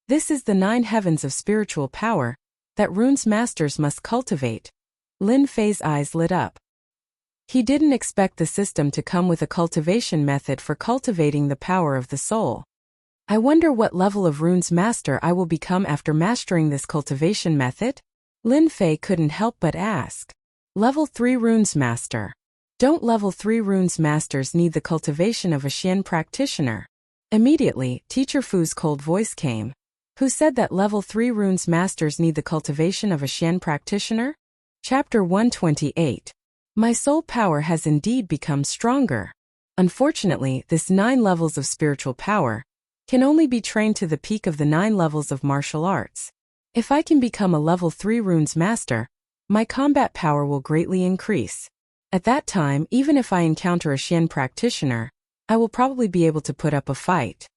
This is the 9 heavens of spiritual power that Rune's masters must cultivate. Lin Fei's eyes lit up. He didn't expect the system to come with a cultivation method for cultivating the power of the soul. I wonder what level of Rune's master I will become after mastering this cultivation method? Lin Fei couldn't help but ask. Level 3 Rune's master. Don't level 3 Rune's masters need the cultivation of a Xian practitioner? Immediately, Teacher Fu's cold voice came. Who said that level 3 Rune's masters need the cultivation of a Xian practitioner? Chapter 128. My soul power has indeed become stronger. Unfortunately, this 9 levels of spiritual power can only be trained to the peak of the 9 levels of martial arts. If I can become a level 3 Rune's master, my combat power will greatly increase. At that time, even if I encounter a Xian practitioner, I will probably be able to put up a fight.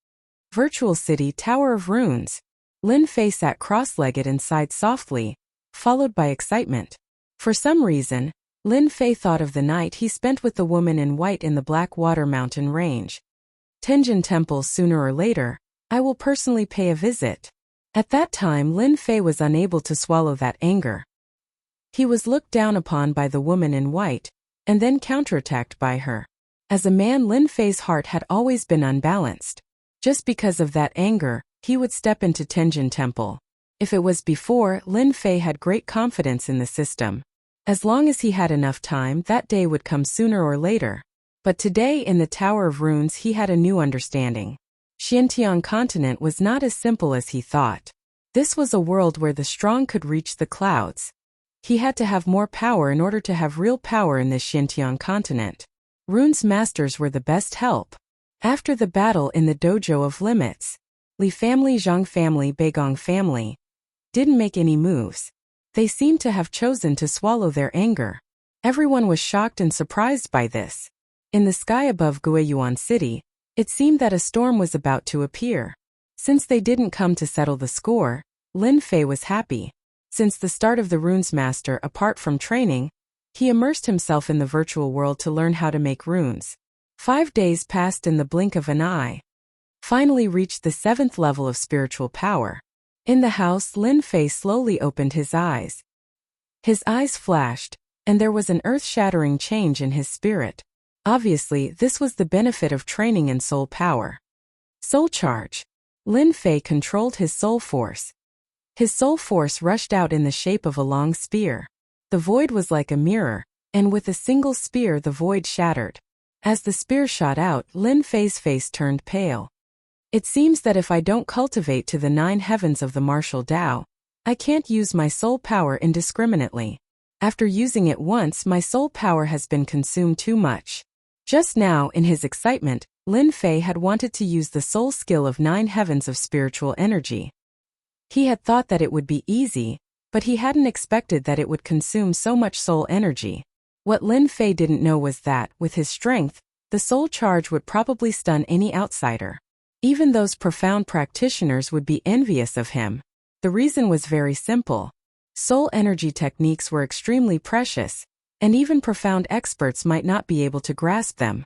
Virtual City Tower of Runes. Lin Fei sat cross-legged and sighed softly, followed by excitement. For some reason, Lin Fei thought of the night he spent with the woman in white in the Blackwater Mountain Range. Tenjin Temple. Sooner or later, I will personally pay a visit. At that time, Lin Fei was unable to swallow that anger. He was looked down upon by the woman in white, and then counterattacked by her. As a man, Lin Fei's heart had always been unbalanced. Just because of that anger, he would step into Tenjin Temple. If it was before, Lin Fei had great confidence in the system. As long as he had enough time, that day would come sooner or later. But today in the Tower of Runes he had a new understanding. Xintian continent was not as simple as he thought. This was a world where the strong could reach the clouds. He had to have more power in order to have real power in this Xintian continent. Rune's masters were the best help. After the battle in the Dojo of Limits, Li family, Zhang family, Beigong family didn't make any moves. They seemed to have chosen to swallow their anger. Everyone was shocked and surprised by this. In the sky above Guiyuan City, it seemed that a storm was about to appear. Since they didn't come to settle the score, Lin Fei was happy. Since the start of the Runes Master, apart from training, he immersed himself in the virtual world to learn how to make runes. 5 days passed in the blink of an eye. Finally reached the 7th level of spiritual power. In the house, Lin Fei slowly opened his eyes. His eyes flashed, and there was an earth-shattering change in his spirit. Obviously, this was the benefit of training in soul power. Soul charge. Lin Fei controlled his soul force. His soul force rushed out in the shape of a long spear. The void was like a mirror, and with a single spear the void shattered. As the spear shot out, Lin Fei's face turned pale. It seems that if I don't cultivate to the 9 heavens of the martial Tao, I can't use my soul power indiscriminately. After using it once, my soul power has been consumed too much. Just now, in his excitement, Lin Fei had wanted to use the soul skill of 9 heavens of spiritual energy. He had thought that it would be easy, but he hadn't expected that it would consume so much soul energy. What Lin Fei didn't know was that, with his strength, the soul charge would probably stun any outsider. Even those profound practitioners would be envious of him. The reason was very simple. Soul energy techniques were extremely precious, and even profound experts might not be able to grasp them.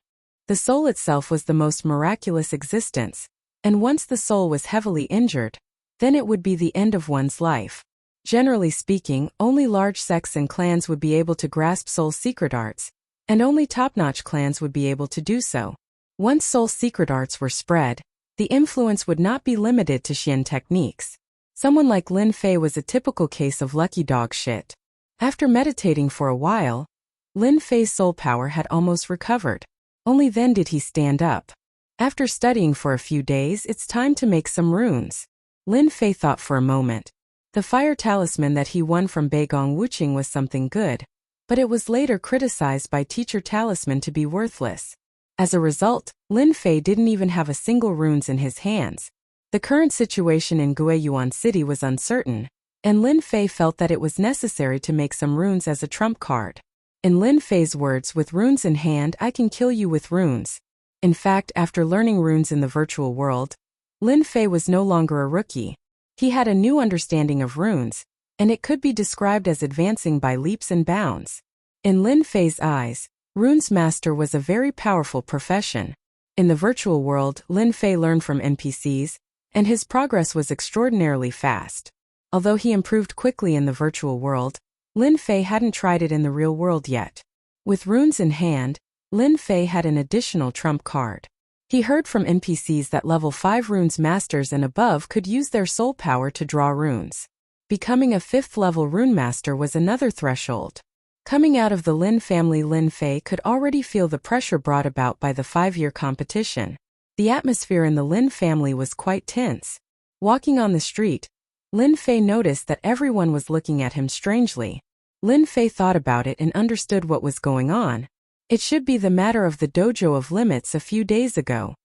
The soul itself was the most miraculous existence, and once the soul was heavily injured, then it would be the end of one's life. Generally speaking, only large sects and clans would be able to grasp soul secret arts, and only top-notch clans would be able to do so. Once soul secret arts were spread, the influence would not be limited to Xian techniques. Someone like Lin Fei was a typical case of lucky dog shit. After meditating for a while, Lin Fei's soul power had almost recovered. Only then did he stand up. After studying for a few days, it's time to make some runes. Lin Fei thought for a moment. The fire talisman that he won from Beigong Wuqing was something good, but it was later criticized by Teacher Talisman to be worthless. As a result, Lin Fei didn't even have a single runes in his hands. The current situation in Guiyuan City was uncertain, and Lin Fei felt that it was necessary to make some runes as a trump card. In Lin Fei's words, with runes in hand, I can kill you with runes. In fact, after learning runes in the virtual world, Lin Fei was no longer a rookie. He had a new understanding of runes, and it could be described as advancing by leaps and bounds. In Lin Fei's eyes, runes master was a very powerful profession. In the virtual world, Lin Fei learned from NPCs, and his progress was extraordinarily fast. Although he improved quickly in the virtual world, Lin Fei hadn't tried it in the real world yet. With runes in hand, Lin Fei had an additional trump card. He heard from NPCs that level 5 runes masters and above could use their soul power to draw runes. Becoming a 5th level rune master was another threshold. Coming out of the Lin family, Lin Fei could already feel the pressure brought about by the 5-year competition. The atmosphere in the Lin family was quite tense. Walking on the street, Lin Fei noticed that everyone was looking at him strangely. Lin Fei thought about it and understood what was going on. It should be the matter of the dojo of limits a few days ago.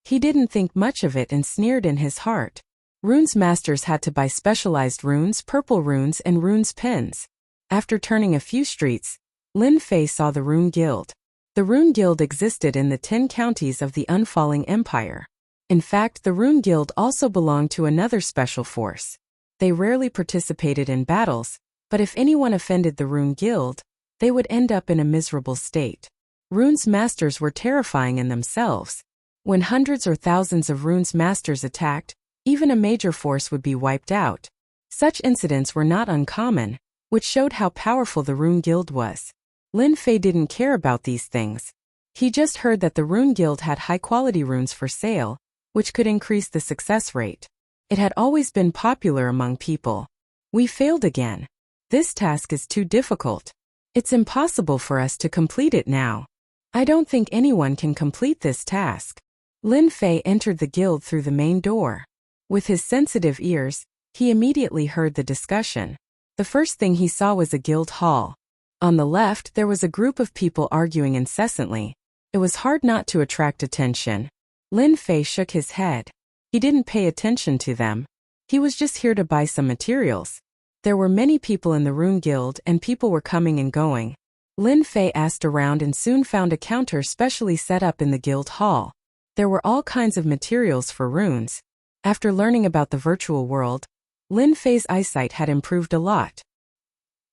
He didn't think much of it and sneered in his heart. Runes masters had to buy specialized runes, purple runes, and runes pens. After turning a few streets, Lin Fei saw the Rune Guild. The Rune Guild existed in the 10 counties of the Unfalling Empire. In fact, the Rune Guild also belonged to another special force. They rarely participated in battles, but if anyone offended the Rune Guild, they would end up in a miserable state. Runes masters were terrifying in themselves. When hundreds or thousands of runes masters attacked, even a major force would be wiped out. Such incidents were not uncommon, which showed how powerful the Rune Guild was. Lin Fei didn't care about these things. He just heard that the Rune Guild had high-quality runes for sale, which could increase the success rate. It had always been popular among people. We failed again. This task is too difficult. It's impossible for us to complete it now. I don't think anyone can complete this task. Lin Fei entered the guild through the main door. With his sensitive ears, he immediately heard the discussion. The first thing he saw was a guild hall. On the left, there was a group of people arguing incessantly. It was hard not to attract attention. Lin Fei shook his head. He didn't pay attention to them. He was just here to buy some materials. There were many people in the Rune Guild and people were coming and going. Lin Fei asked around and soon found a counter specially set up in the guild hall. There were all kinds of materials for runes. After learning about the virtual world, Lin Fei's eyesight had improved a lot.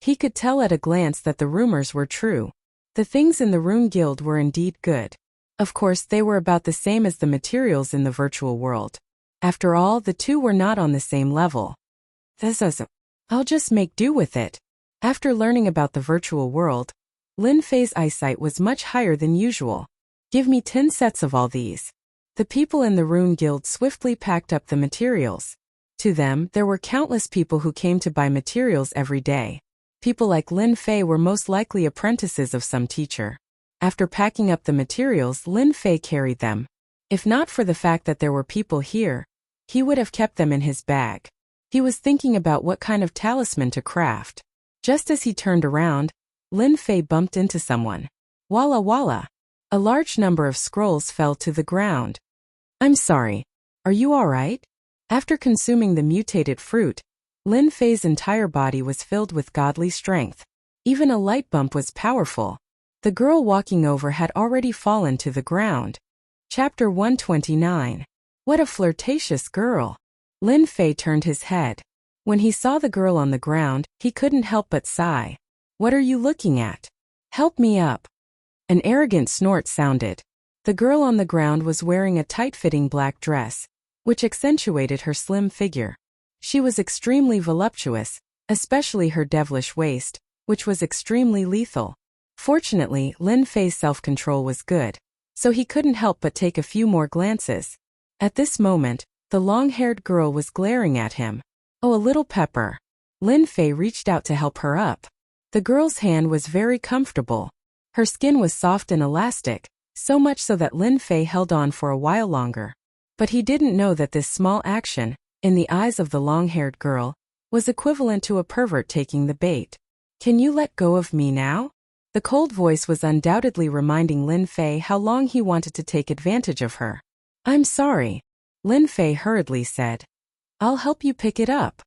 He could tell at a glance that the rumors were true. The things in the Rune Guild were indeed good. Of course, they were about the same as the materials in the virtual world. After all, the two were not on the same level. I'll just make do with it. After learning about the virtual world, Lin Fei's eyesight was much higher than usual. Give me 10 sets of all these. The people in the Rune Guild swiftly packed up the materials. To them, there were countless people who came to buy materials every day. People like Lin Fei were most likely apprentices of some teacher. After packing up the materials, Lin Fei carried them. If not for the fact that there were people here, he would have kept them in his bag. He was thinking about what kind of talisman to craft. Just as he turned around, Lin Fei bumped into someone. Walla walla. A large number of scrolls fell to the ground. I'm sorry. Are you all right? After consuming the mutated fruit, Lin Fei's entire body was filled with godly strength. Even a light bump was powerful. The girl walking over had already fallen to the ground. Chapter 129. What a flirtatious girl. Lin Fei turned his head. When he saw the girl on the ground, he couldn't help but sigh. What are you looking at? Help me up. An arrogant snort sounded. The girl on the ground was wearing a tight-fitting black dress, which accentuated her slim figure. She was extremely voluptuous, especially her devilish waist, which was extremely lethal. Fortunately, Lin Fei's self-control was good, so he couldn't help but take a few more glances. At this moment, the long-haired girl was glaring at him. Oh, a little pepper. Lin Fei reached out to help her up. The girl's hand was very comfortable. Her skin was soft and elastic, so much so that Lin Fei held on for a while longer. But he didn't know that this small action, in the eyes of the long-haired girl, was equivalent to a pervert taking the bait. Can you let go of me now? The cold voice was undoubtedly reminding Lin Fei how long he wanted to take advantage of her. I'm sorry, Lin Fei hurriedly said. I'll help you pick it up.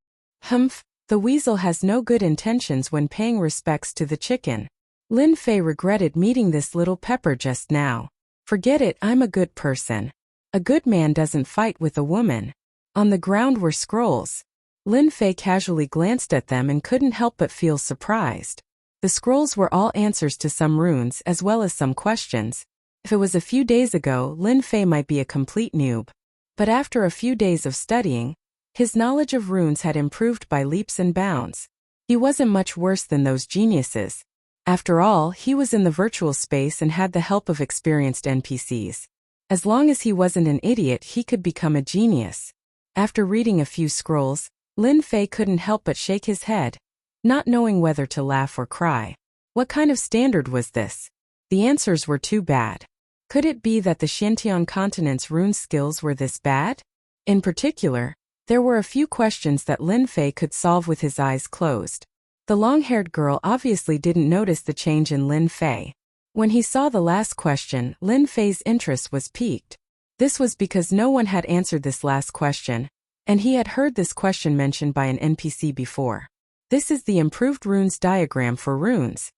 Humph, the weasel has no good intentions when paying respects to the chicken. Lin Fei regretted meeting this little pepper just now. Forget it, I'm a good person. A good man doesn't fight with a woman. On the ground were scrolls. Lin Fei casually glanced at them and couldn't help but feel surprised. The scrolls were all answers to some runes as well as some questions. If it was a few days ago, Lin Fei might be a complete noob. But after a few days of studying, his knowledge of runes had improved by leaps and bounds. He wasn't much worse than those geniuses. After all, he was in the virtual space and had the help of experienced NPCs. As long as he wasn't an idiot, he could become a genius. After reading a few scrolls, Lin Fei couldn't help but shake his head, not knowing whether to laugh or cry. What kind of standard was this? The answers were too bad. Could it be that the Xintian continent's rune skills were this bad? In particular, there were a few questions that Lin Fei could solve with his eyes closed. The long-haired girl obviously didn't notice the change in Lin Fei. When he saw the last question, Lin Fei's interest was piqued. This was because no one had answered this last question, and he had heard this question mentioned by an NPC before. This is the improved runes diagram for runes.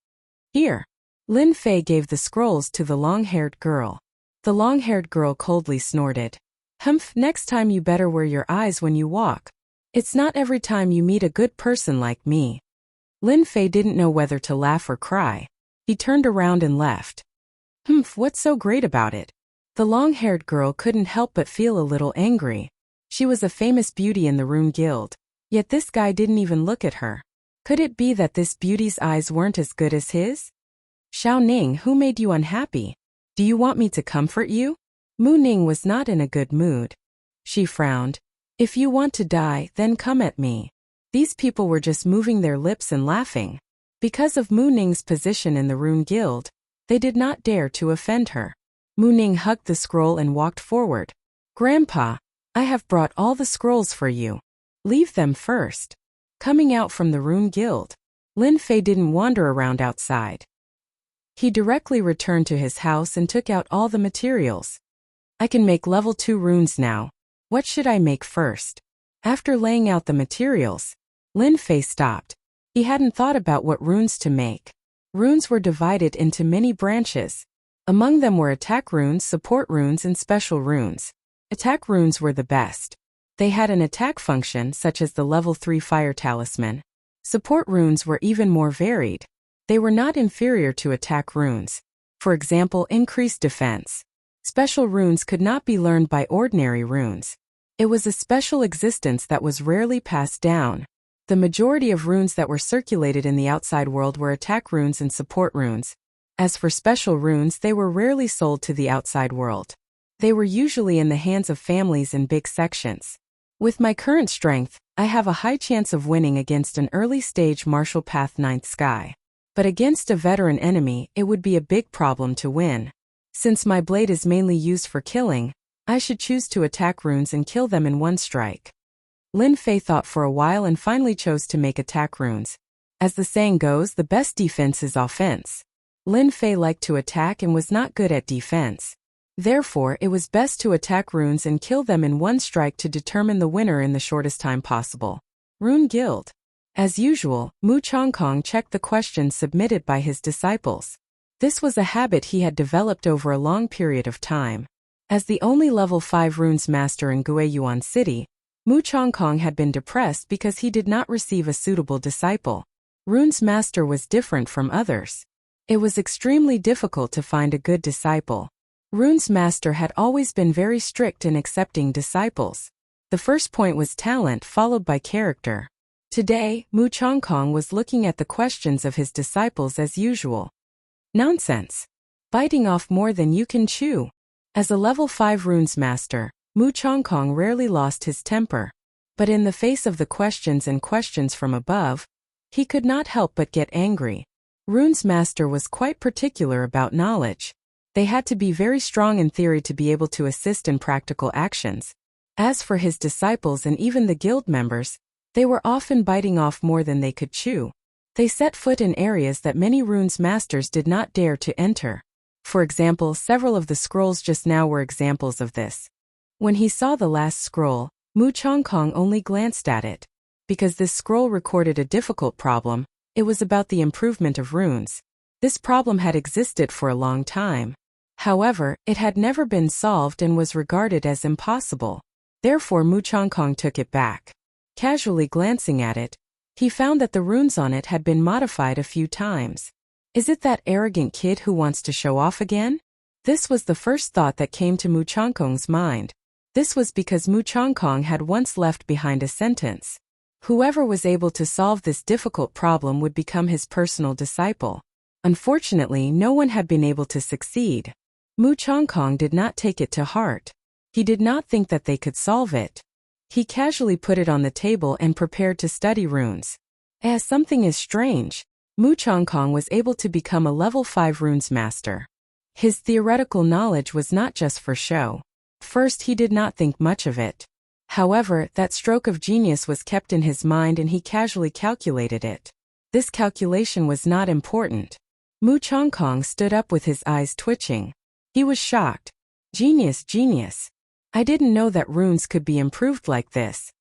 Here. Lin Fei gave the scrolls to the long-haired girl. The long-haired girl coldly snorted. Humph, next time you better wear your eyes when you walk. It's not every time you meet a good person like me. Lin Fei didn't know whether to laugh or cry. He turned around and left. Humph, what's so great about it? The long-haired girl couldn't help but feel a little angry. She was a famous beauty in the Rune Guild, yet this guy didn't even look at her. Could it be that this beauty's eyes weren't as good as his? Xiao Ning, who made you unhappy? Do you want me to comfort you? Mu Ning was not in a good mood. She frowned. If you want to die, then come at me. These people were just moving their lips and laughing. Because of Mu Ning's position in the Rune Guild, they did not dare to offend her. Mu Ning hugged the scroll and walked forward. Grandpa, I have brought all the scrolls for you. Leave them first. Coming out from the Rune Guild, Lin Fei didn't wander around outside. He directly returned to his house and took out all the materials. I can make level 2 runes now. What should I make first? After laying out the materials, Lin Fei stopped. He hadn't thought about what runes to make. Runes were divided into many branches. Among them were attack runes, support runes, and special runes. Attack runes were the best. They had an attack function such as the level 3 fire talisman. Support runes were even more varied. They were not inferior to attack runes. For example, increased defense. Special runes could not be learned by ordinary runes. It was a special existence that was rarely passed down. The majority of runes that were circulated in the outside world were attack runes and support runes. As for special runes, they were rarely sold to the outside world. They were usually in the hands of families in big sections. With my current strength, I have a high chance of winning against an early-stage martial path 9th sky. But against a veteran enemy, it would be a big problem to win. Since my blade is mainly used for killing, I should choose to attack runes and kill them in one strike. Lin Fei thought for a while and finally chose to make attack runes. As the saying goes, the best defense is offense. Lin Fei liked to attack and was not good at defense. Therefore, it was best to attack runes and kill them in one strike to determine the winner in the shortest time possible. Rune Guild. As usual, Mu Chongkong checked the questions submitted by his disciples. This was a habit he had developed over a long period of time. As the only level 5 runes master in Guiyuan City, Mu Chongkong had been depressed because he did not receive a suitable disciple. Runes master was different from others. It was extremely difficult to find a good disciple. Runes master had always been very strict in accepting disciples. The first point was talent followed by character. Today, Mu Chongkong was looking at the questions of his disciples as usual. Nonsense. Biting off more than you can chew. As a level 5 runes master, Mu Chongkong rarely lost his temper. But in the face of the questions and questions from above, he could not help but get angry. Runes master was quite particular about knowledge. They had to be very strong in theory to be able to assist in practical actions. As for his disciples and even the guild members, they were often biting off more than they could chew. They set foot in areas that many runes masters did not dare to enter. For example, several of the scrolls just now were examples of this. When he saw the last scroll, Mu Chongkong only glanced at it. Because this scroll recorded a difficult problem, it was about the improvement of runes. This problem had existed for a long time. However, it had never been solved and was regarded as impossible. Therefore Mu Chongkong took it back. Casually glancing at it, he found that the runes on it had been modified a few times. Is it that arrogant kid who wants to show off again? This was the first thought that came to Mu Chongkong's mind. This was because Mu Chongkong had once left behind a sentence. Whoever was able to solve this difficult problem would become his personal disciple. Unfortunately, no one had been able to succeed. Mu Chongkong did not take it to heart. He did not think that they could solve it. He casually put it on the table and prepared to study runes. As something is strange, Mu Chongkong was able to become a level 5 runes master. His theoretical knowledge was not just for show. First, he did not think much of it. However, that stroke of genius was kept in his mind and he casually calculated it. This calculation was not important. Mu Chongkong stood up with his eyes twitching. He was shocked. Genius, genius. I didn't know that runes could be improved like this.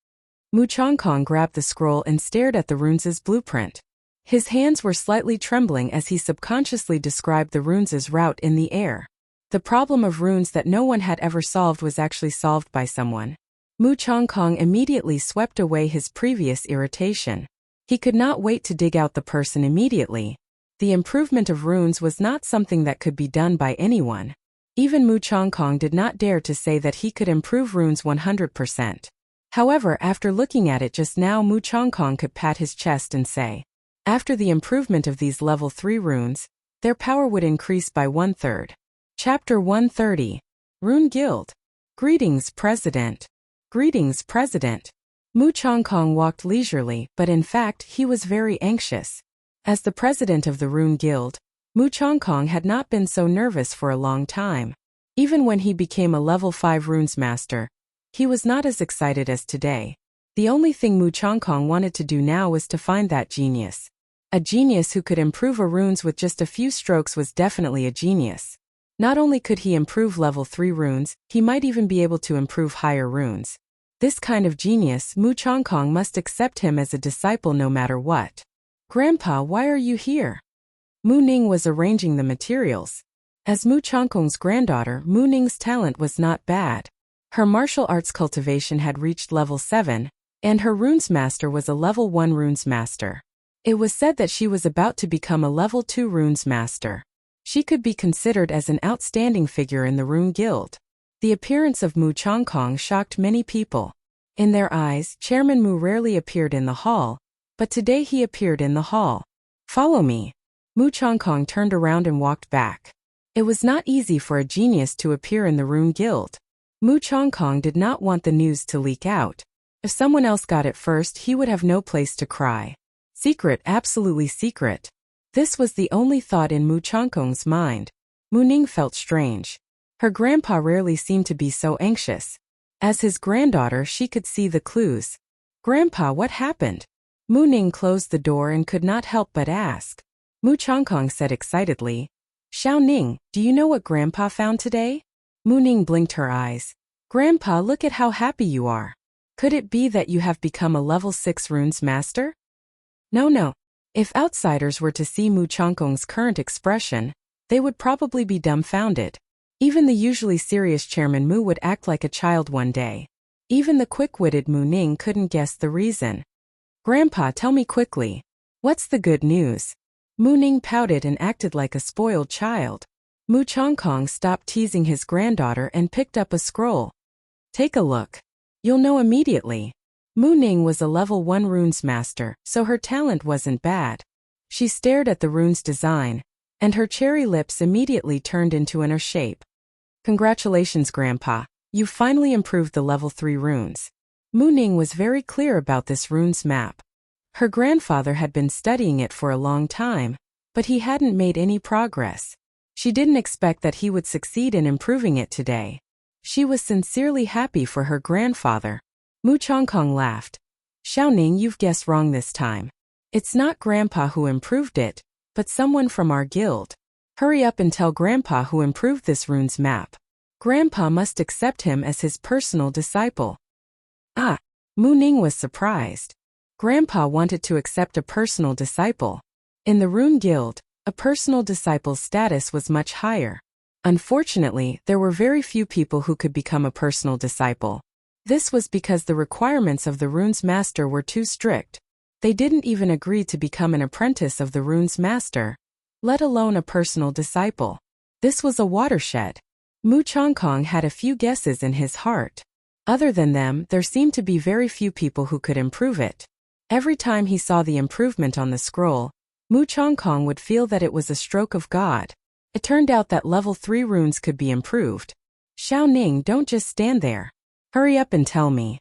Mu Chongkong grabbed the scroll and stared at the runes' blueprint. His hands were slightly trembling as he subconsciously described the runes' route in the air. The problem of runes that no one had ever solved was actually solved by someone. Mu Chongkong immediately swept away his previous irritation. He could not wait to dig out the person immediately. The improvement of runes was not something that could be done by anyone. Even Mu Chongkong did not dare to say that he could improve runes 100%. However, after looking at it just now, Mu Chongkong could pat his chest and say, after the improvement of these level 3 runes, their power would increase by 1/3. Chapter 130. Rune Guild. Greetings, President. Greetings, President. Mu Chongkong walked leisurely, but in fact, he was very anxious. As the president of the Rune Guild, Mu Chongkong had not been so nervous for a long time. Even when he became a level 5 runes master, he was not as excited as today. The only thing Mu Chongkong wanted to do now was to find that genius. A genius who could improve a runes with just a few strokes was definitely a genius. Not only could he improve level 3 runes, he might even be able to improve higher runes. This kind of genius, Mu Chongkong must accept him as a disciple no matter what. Grandpa, why are you here? Mu Ning was arranging the materials. As Mu Chongkong's granddaughter, Mu Ning's talent was not bad. Her martial arts cultivation had reached level 7, and her runes master was a level 1 runes master. It was said that she was about to become a level 2 runes master. She could be considered as an outstanding figure in the Rune Guild. The appearance of Mu Chongkong shocked many people. In their eyes, Chairman Mu rarely appeared in the hall, but today he appeared in the hall. Follow me. Mu Chongkong turned around and walked back. It was not easy for a genius to appear in the Rune Guild. Mu Chongkong did not want the news to leak out. If someone else got it first, he would have no place to cry. Secret, absolutely secret. This was the only thought in Mu Chongkong's mind. Mu Ning felt strange. Her grandpa rarely seemed to be so anxious. As his granddaughter, she could see the clues. Grandpa, what happened? Mu Ning closed the door and could not help but ask. Mu Chongkong said excitedly, Xiao Ning, do you know what Grandpa found today? Mu Ning blinked her eyes. Grandpa, look at how happy you are. Could it be that you have become a level 6 runes master? No. If outsiders were to see Mu Changkong's current expression, they would probably be dumbfounded. Even the usually serious Chairman Mu would act like a child one day. Even the quick-witted Mu Ning couldn't guess the reason. Grandpa, tell me quickly. What's the good news? Mu Ning pouted and acted like a spoiled child. Mu Changkong stopped teasing his granddaughter and picked up a scroll. Take a look. You'll know immediately. Mu Ning was a level 1 runes master, so her talent wasn't bad. She stared at the rune's design, and her cherry lips immediately turned into an R shape. Congratulations, Grandpa. You've finally improved the level 3 runes. Mu Ning was very clear about this rune's map. Her grandfather had been studying it for a long time, but he hadn't made any progress. She didn't expect that he would succeed in improving it today. She was sincerely happy for her grandfather. Mu Changkong laughed. Xiao Ning, you've guessed wrong this time. It's not Grandpa who improved it, but someone from our guild. Hurry up and tell Grandpa who improved this rune's map. Grandpa must accept him as his personal disciple. Ah! Mu Ning was surprised. Grandpa wanted to accept a personal disciple. In the Rune Guild, a personal disciple's status was much higher. Unfortunately, there were very few people who could become a personal disciple. This was because the requirements of the rune's master were too strict. They didn't even agree to become an apprentice of the rune's master, let alone a personal disciple. This was a watershed. Mu Changkong had a few guesses in his heart. Other than them, there seemed to be very few people who could improve it. Every time he saw the improvement on the scroll, Mu Changkong would feel that it was a stroke of God. It turned out that level 3 runes could be improved. Xiao Ning, don't just stand there. Hurry up and tell me.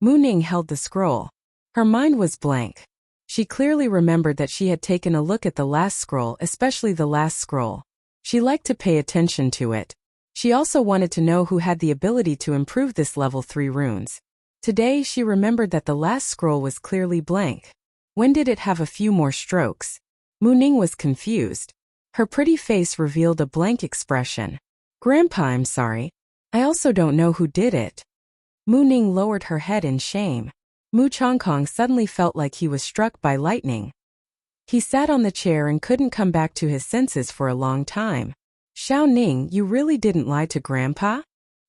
Mu Ning held the scroll. Her mind was blank. She clearly remembered that she had taken a look at the last scroll, especially the last scroll. She liked to pay attention to it. She also wanted to know who had the ability to improve this level 3 runes. Today she remembered that the last scroll was clearly blank. When did it have a few more strokes? Mu Ning was confused. Her pretty face revealed a blank expression. Grandpa, I'm sorry. I also don't know who did it. Mu Ning lowered her head in shame. Mu Changkong suddenly felt like he was struck by lightning. He sat on the chair and couldn't come back to his senses for a long time. Xiao Ning, you really didn't lie to Grandpa?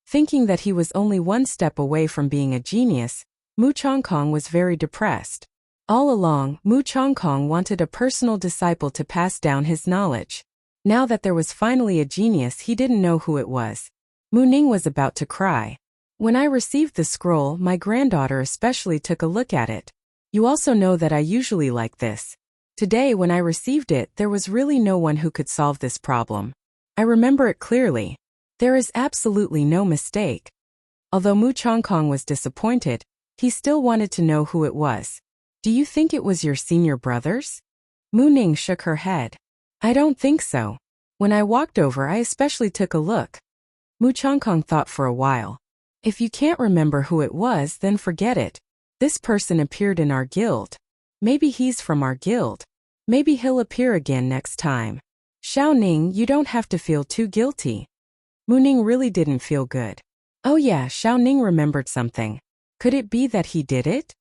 Thinking that he was only one step away from being a genius, Mu Changkong was very depressed. All along, Mu Changkong wanted a personal disciple to pass down his knowledge. Now that there was finally a genius, he didn't know who it was. Mu Ning was about to cry. When I received the scroll, my granddaughter especially took a look at it. You also know that I usually like this. Today when I received it, there was really no one who could solve this problem. I remember it clearly. There is absolutely no mistake. Although Mu Changkong was disappointed, he still wanted to know who it was. Do you think it was your senior brothers? Mu Ning shook her head. I don't think so. When I walked over, I especially took a look. Mu Changkong thought for a while. If you can't remember who it was, then forget it. This person appeared in our guild. Maybe he's from our guild. Maybe he'll appear again next time. Xiao Ning, you don't have to feel too guilty. Mu Ning really didn't feel good. Oh yeah, Xiao Ning remembered something. Could it be that he did it?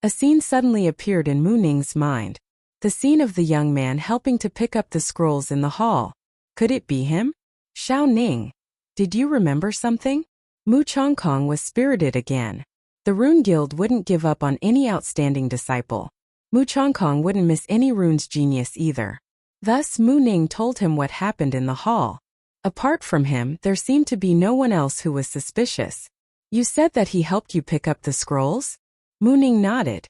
A scene suddenly appeared in Mu Ning's mind. The scene of the young man helping to pick up the scrolls in the hall. Could it be him? Xiao Ning, did you remember something? Mu Changkong was spirited again. The Rune Guild wouldn't give up on any outstanding disciple. Mu Changkong wouldn't miss any rune's genius either. Thus Mu Ning told him what happened in the hall. Apart from him, there seemed to be no one else who was suspicious. You said that he helped you pick up the scrolls? Mu Ning nodded.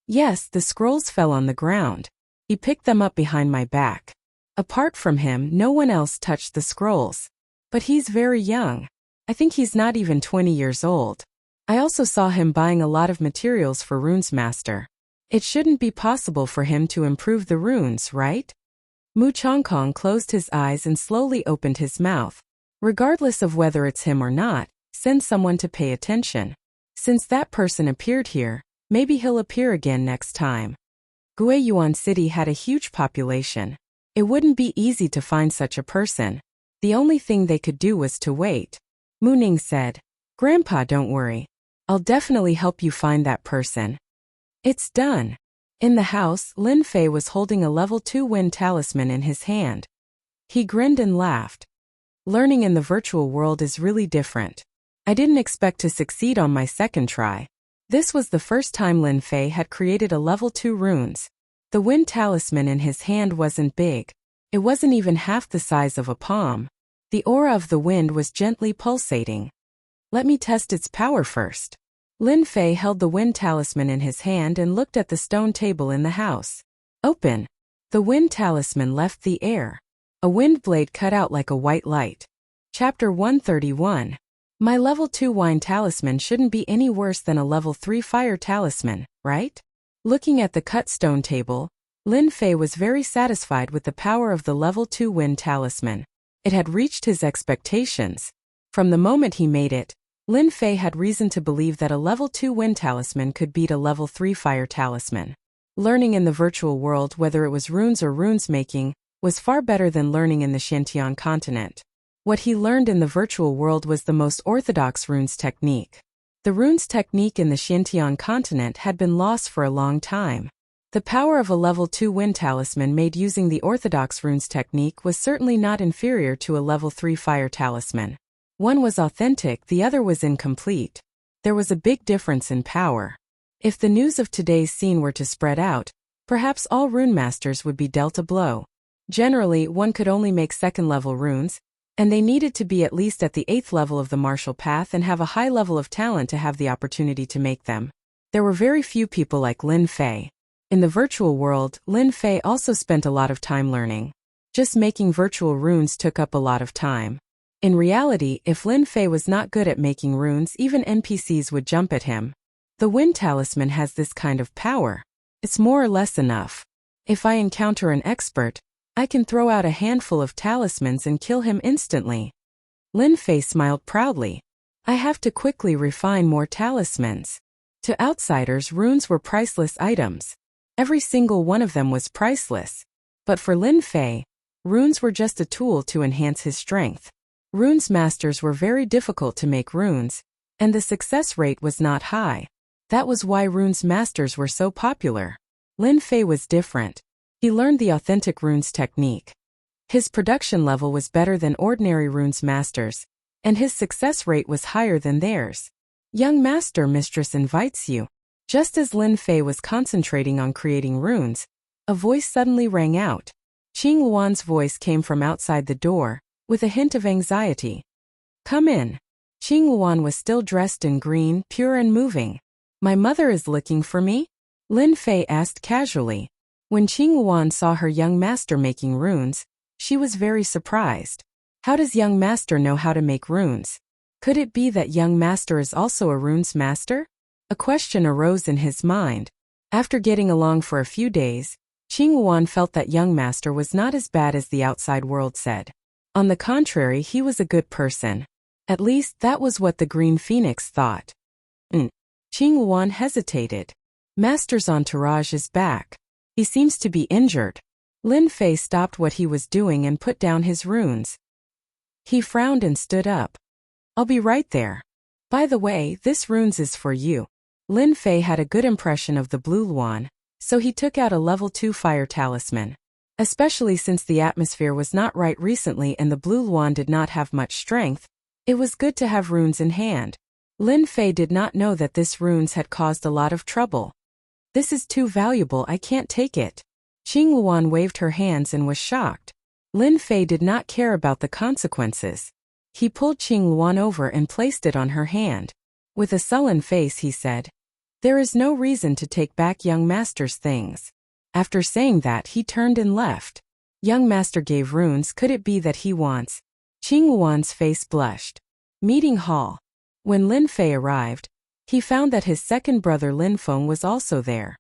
Yes, the scrolls fell on the ground. He picked them up behind my back. Apart from him, no one else touched the scrolls. But he's very young. I think he's not even 20 years old. I also saw him buying a lot of materials for Runes Master. It shouldn't be possible for him to improve the runes, right? Mu Changkong closed his eyes and slowly opened his mouth. Regardless of whether it's him or not, send someone to pay attention. Since that person appeared here, maybe he'll appear again next time. Guiyuan City had a huge population. It wouldn't be easy to find such a person. The only thing they could do was to wait. Mu Ning said, "Grandpa, don't worry. I'll definitely help you find that person." It's done. In the house, Lin Fei was holding a level 2 wind talisman in his hand. He grinned and laughed. Learning in the virtual world is really different. I didn't expect to succeed on my second try. This was the first time Lin Fei had created a level 2 runes. The wind talisman in his hand wasn't big. It wasn't even half the size of a palm. The aura of the wind was gently pulsating. Let me test its power first. Lin Fei held the wind talisman in his hand and looked at the stone table in the house. Open. The wind talisman left the air. A wind blade cut out like a white light. Chapter 131. My level 2 wine talisman shouldn't be any worse than a level 3 fire talisman, right? Looking at the cut stone table, Lin Fei was very satisfied with the power of the level 2 wind talisman. It had reached his expectations. From the moment he made it, Lin Fei had reason to believe that a level 2 wind talisman could beat a level 3 fire talisman. Learning in the virtual world, whether it was runes or runes making, was far better than learning in the Xintian continent. What he learned in the virtual world was the most orthodox runes technique. The runes technique in the Xintian continent had been lost for a long time. The power of a level 2 wind talisman made using the orthodox runes technique was certainly not inferior to a level 3 fire talisman. One was authentic, the other was incomplete. There was a big difference in power. If the news of today's scene were to spread out, perhaps all rune masters would be dealt a blow. Generally, one could only make second-level runes, and they needed to be at least at the 8th level of the martial path and have a high level of talent to have the opportunity to make them. There were very few people like Lin Fei. In the virtual world, Lin Fei also spent a lot of time learning. Just making virtual runes took up a lot of time. In reality, if Lin Fei was not good at making runes, even NPCs would jump at him. The wind talisman has this kind of power. It's more or less enough. If I encounter an expert, I can throw out a handful of talismans and kill him instantly. Lin Fei smiled proudly. I have to quickly refine more talismans. To outsiders, runes were priceless items. Every single one of them was priceless. But for Lin Fei, runes were just a tool to enhance his strength. Runes masters were very difficult to make runes, and the success rate was not high. That was why runes masters were so popular. Lin Fei was different. He learned the authentic runes technique. His production level was better than ordinary runes masters, and his success rate was higher than theirs. Young master, mistress invites you. Just as Lin Fei was concentrating on creating runes, a voice suddenly rang out. Qing Luan's voice came from outside the door, with a hint of anxiety. Come in. Qing Luan was still dressed in green, pure and moving. My mother is looking for me? Lin Fei asked casually. When Qing Luan saw her young master making runes, she was very surprised. How does young master know how to make runes? Could it be that young master is also a runes master? A question arose in his mind. After getting along for a few days, Qing Luan felt that young master was not as bad as the outside world said. On the contrary, he was a good person. At least, that was what the Green Phoenix thought. Qing Luan hesitated. Master's entourage is back. He seems to be injured. Lin Fei stopped what he was doing and put down his runes. He frowned and stood up. I'll be right there. By the way, this runes is for you. Lin Fei had a good impression of the Blue Luan, so he took out a level 2 fire talisman. Especially since the atmosphere was not right recently and the Blue Luan did not have much strength, it was good to have runes in hand. Lin Fei did not know that this runes had caused a lot of trouble. This is too valuable, I can't take it. Qing Luan waved her hands and was shocked. Lin Fei did not care about the consequences. He pulled Qing Luan over and placed it on her hand. With a sullen face he said, There is no reason to take back young master's things. After saying that, he turned and left. Young master gave runes, could it be that he wants? Qing Luan's face blushed. Meeting hall. When Lin Fei arrived, he found that his second brother Lin Feng was also there.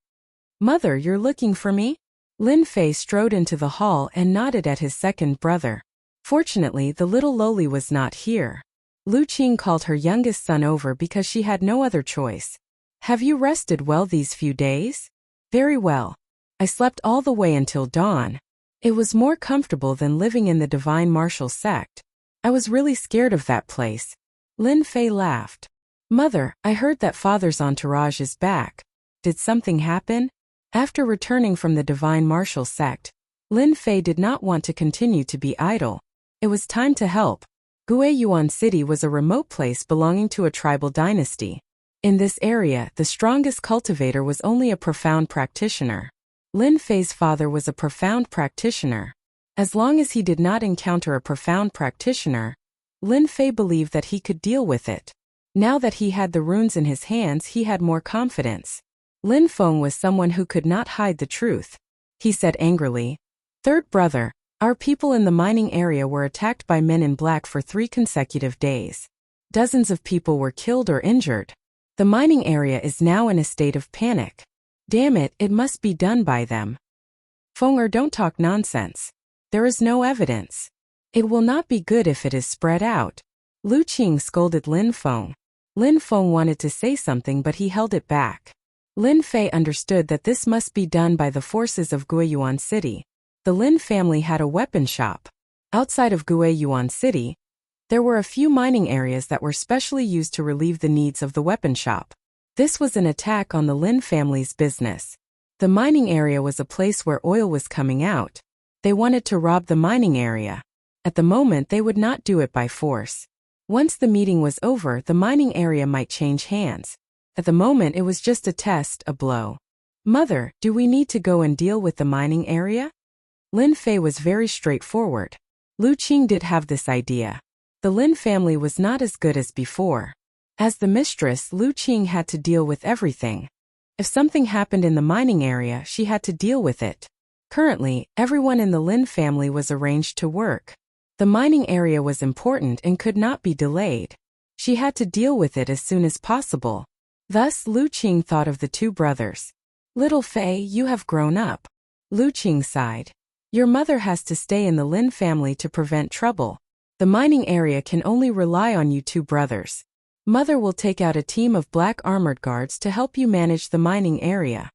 Mother, you're looking for me? Lin Fei strode into the hall and nodded at his second brother. Fortunately, the little lowly was not here. Lu Qing called her youngest son over because she had no other choice. Have you rested well these few days? Very well. I slept all the way until dawn. It was more comfortable than living in the Divine Martial sect. I was really scared of that place. Lin Fei laughed. Mother, I heard that father's entourage is back. Did something happen? After returning from the Divine Martial sect, Lin Fei did not want to continue to be idle. It was time to help. Guiyuan City was a remote place belonging to a tribal dynasty. In this area, the strongest cultivator was only a profound practitioner. Lin Fei's father was a profound practitioner. As long as he did not encounter a profound practitioner, Lin Fei believed that he could deal with it. Now that he had the runes in his hands, he had more confidence. Lin Feng was someone who could not hide the truth. He said angrily, "Third brother, our people in the mining area were attacked by men in black for 3 consecutive days. Dozens of people were killed or injured. The mining area is now in a state of panic. Damn it, it must be done by them." Fenger, don't talk nonsense. There is no evidence. It will not be good if it is spread out. Lu Qing scolded Lin Feng. Lin Feng wanted to say something but he held it back. Lin Fei understood that this must be done by the forces of Guiyuan City. The Lin family had a weapon shop. Outside of Guiyuan City, there were a few mining areas that were specially used to relieve the needs of the weapon shop. This was an attack on the Lin family's business. The mining area was a place where oil was coming out. They wanted to rob the mining area. At the moment, they would not do it by force. Once the meeting was over, the mining area might change hands. At the moment, it was just a test, a blow. Mother, do we need to go and deal with the mining area? Lin Fei was very straightforward. Lu Qing did have this idea. The Lin family was not as good as before. As the mistress, Lu Qing had to deal with everything. If something happened in the mining area, she had to deal with it. Currently, everyone in the Lin family was arranged to work. The mining area was important and could not be delayed. She had to deal with it as soon as possible. Thus, Lu Qing thought of the 2 brothers. Little Fei, you have grown up. Lu Qing sighed. Your mother has to stay in the Lin family to prevent trouble. The mining area can only rely on you 2 brothers. Mother will take out a team of black armored guards to help you manage the mining area.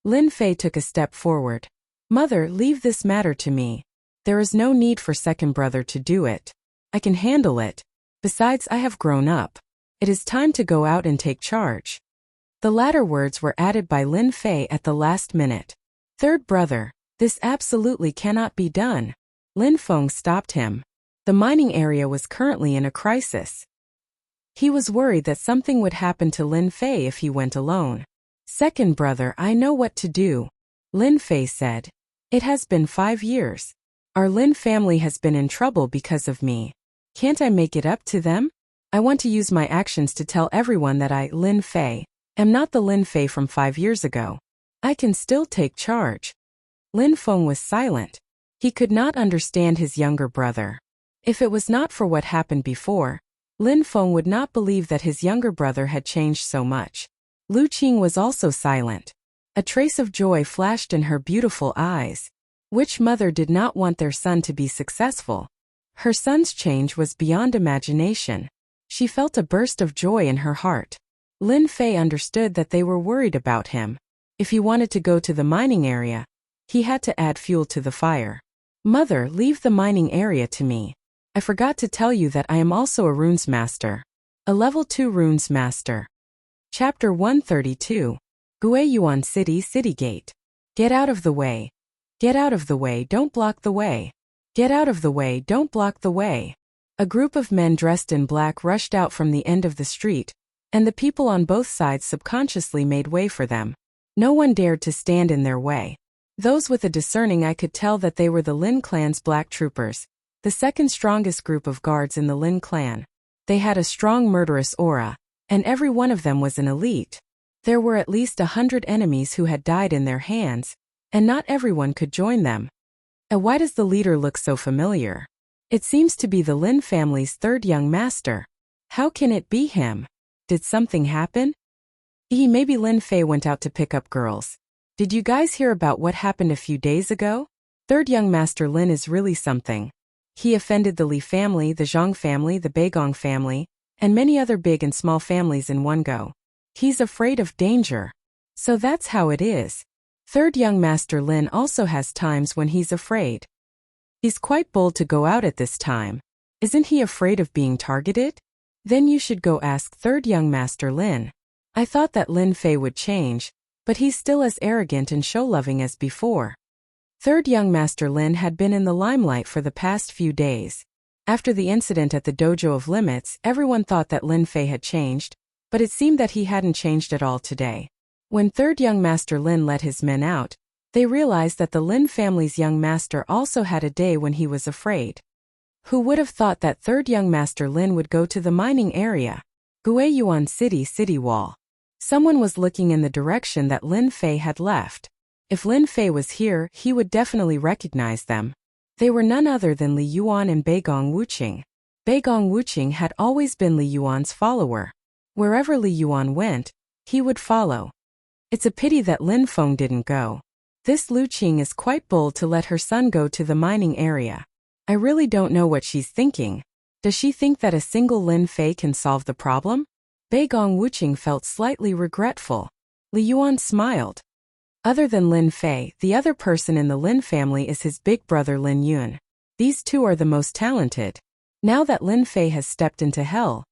Lin Fei took a step forward. Mother, leave this matter to me. There is no need for second brother to do it. I can handle it. Besides, I have grown up. It is time to go out and take charge. The latter words were added by Lin Fei at the last minute. Third brother, this absolutely cannot be done. Lin Feng stopped him. The mining area was currently in a crisis. He was worried that something would happen to Lin Fei if he went alone. Second brother, I know what to do. Lin Fei said. It has been 5 years. Our Lin family has been in trouble because of me. Can't I make it up to them? I want to use my actions to tell everyone that I, Lin Fei, am not the Lin Fei from 5 years ago. I can still take charge. Lin Feng was silent. He could not understand his younger brother. If it was not for what happened before, Lin Feng would not believe that his younger brother had changed so much. Lu Qing was also silent. A trace of joy flashed in her beautiful eyes. Which mother did not want their son to be successful? Her son's change was beyond imagination. She felt a burst of joy in her heart. Lin Fei understood that they were worried about him. If he wanted to go to the mining area, he had to add fuel to the fire. Mother, leave the mining area to me. I forgot to tell you that I am also a runes master. A level 2 runes master. Chapter 132. Guiyuan City Gate. Get out of the way. Get out of the way, don't block the way. Get out of the way, don't block the way. A group of men dressed in black rushed out from the end of the street, and the people on both sides subconsciously made way for them. No one dared to stand in their way. Those with a discerning eye could tell that they were the Lin clan's black troopers, the second strongest group of guards in the Lin clan. They had a strong murderous aura, and every one of them was an elite. There were at least 100 enemies who had died in their hands, and not everyone could join them. And why does the leader look so familiar? It seems to be the Lin family's 3rd young master. How can it be him? Did something happen? Maybe Lin Fei went out to pick up girls. Did you guys hear about what happened a few days ago? 3rd young master Lin is really something. He offended the Li family, the Zhang family, the Beigong family, and many other big and small families in one go. He's afraid of danger. So that's how it is. Third young Master Lin also has times when he's afraid. He's quite bold to go out at this time. Isn't he afraid of being targeted? Then you should go ask third young Master Lin. I thought that Lin Fei would change, but he's still as arrogant and show-loving as before. Third young Master Lin had been in the limelight for the past few days. After the incident at the Dojo of Limits, everyone thought that Lin Fei had changed, but it seemed that he hadn't changed at all today. When third young Master Lin let his men out, they realized that the Lin family's young master also had a day when he was afraid. Who would have thought that third young Master Lin would go to the mining area? Guiyuan City Wall. Someone was looking in the direction that Lin Fei had left. If Lin Fei was here, he would definitely recognize them. They were none other than Li Yuan and Beigong Wuqing. Beigong Wuqing had always been Li Yuan's follower. Wherever Li Yuan went, he would follow. It's a pity that Lin Feng didn't go. This Lu Qing is quite bold to let her son go to the mining area. I really don't know what she's thinking. Does she think that a single Lin Fei can solve the problem? Beigong Wuqing felt slightly regretful. Li Yuan smiled. Other than Lin Fei, the other person in the Lin family is his big brother Lin Yun. These two are the most talented. Now that Lin Fei has stepped into hell,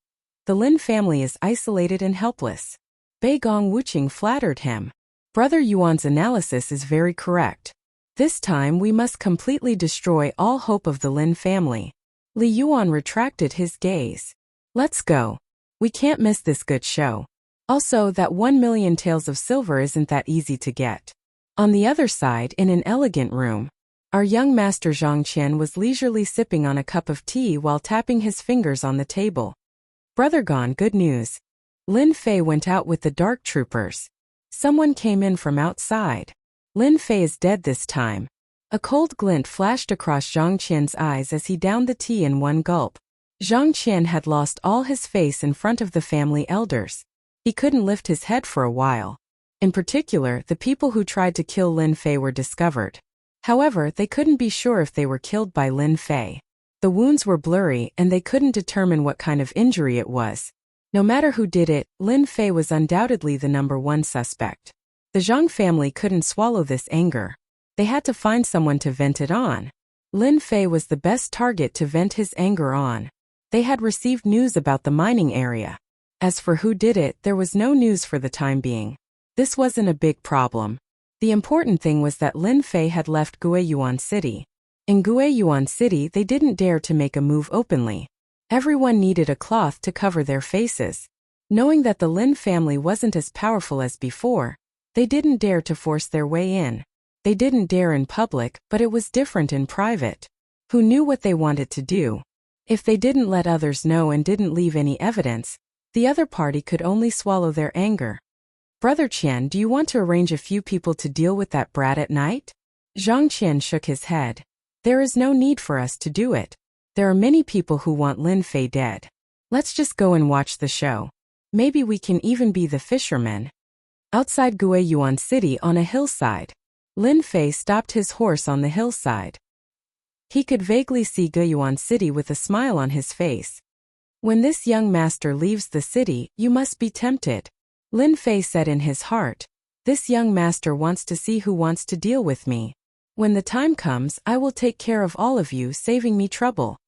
the Lin family is isolated and helpless. Beigong Wuqing flattered him. Brother Yuan's analysis is very correct. This time we must completely destroy all hope of the Lin family. Li Yuan retracted his gaze. Let's go. We can't miss this good show. Also, that 1,000,000 taels of silver isn't that easy to get. On the other side, in an elegant room, our young master Zhang Qian was leisurely sipping on a cup of tea while tapping his fingers on the table. Brother Gon, good news. Lin Fei went out with the dark troopers. Someone came in from outside. Lin Fei is dead this time. A cold glint flashed across Zhang Qian's eyes as he downed the tea in one gulp. Zhang Qian had lost all his face in front of the family elders. He couldn't lift his head for a while. In particular, the people who tried to kill Lin Fei were discovered. However, they couldn't be sure if they were killed by Lin Fei. The wounds were blurry and they couldn't determine what kind of injury it was. No matter who did it, Lin Fei was undoubtedly the #1 suspect. The Zhang family couldn't swallow this anger. They had to find someone to vent it on. Lin Fei was the best target to vent his anger on. They had received news about the mining area. As for who did it, there was no news for the time being. This wasn't a big problem. The important thing was that Lin Fei had left Guiyuan City. In Guiyuan City, they didn't dare to make a move openly. Everyone needed a cloth to cover their faces. Knowing that the Lin family wasn't as powerful as before, they didn't dare to force their way in. They didn't dare in public, but it was different in private. Who knew what they wanted to do? If they didn't let others know and didn't leave any evidence, the other party could only swallow their anger. Brother Qian, do you want to arrange a few people to deal with that brat at night? Zhang Qian shook his head. There is no need for us to do it. There are many people who want Lin Fei dead. Let's just go and watch the show. Maybe we can even be the fishermen. Outside Guiyuan City on a hillside, Lin Fei stopped his horse on the hillside. He could vaguely see Guiyuan City with a smile on his face. When this young master leaves the city, you must be tempted. Lin Fei said in his heart, this young master wants to see who wants to deal with me. When the time comes, I will take care of all of you, saving me trouble.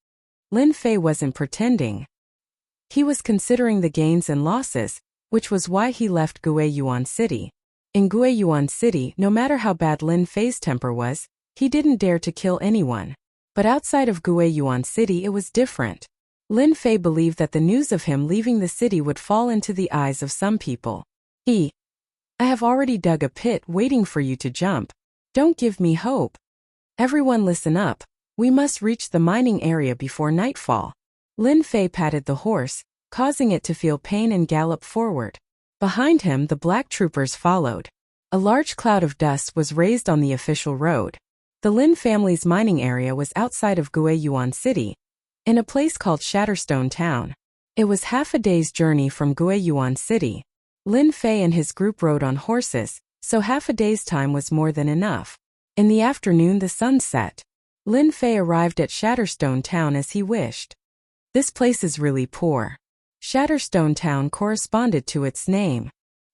Lin Fei wasn't pretending. He was considering the gains and losses, which was why he left Guiyuan City. In Guiyuan City, no matter how bad Lin Fei's temper was, he didn't dare to kill anyone. But outside of Guiyuan City it was different. Lin Fei believed that the news of him leaving the city would fall into the eyes of some people. I have already dug a pit waiting for you to jump. Don't give me hope. Everyone listen up. We must reach the mining area before nightfall. Lin Fei patted the horse, causing it to feel pain and gallop forward. Behind him the black troopers followed. A large cloud of dust was raised on the official road. The Lin family's mining area was outside of Guiyuan City, in a place called Shatterstone Town. It was half a day's journey from Guiyuan City. Lin Fei and his group rode on horses, so half a day's time was more than enough. In the afternoon the sun set. Lin Fei arrived at Shatterstone Town as he wished. This place is really poor. Shatterstone Town corresponded to its name.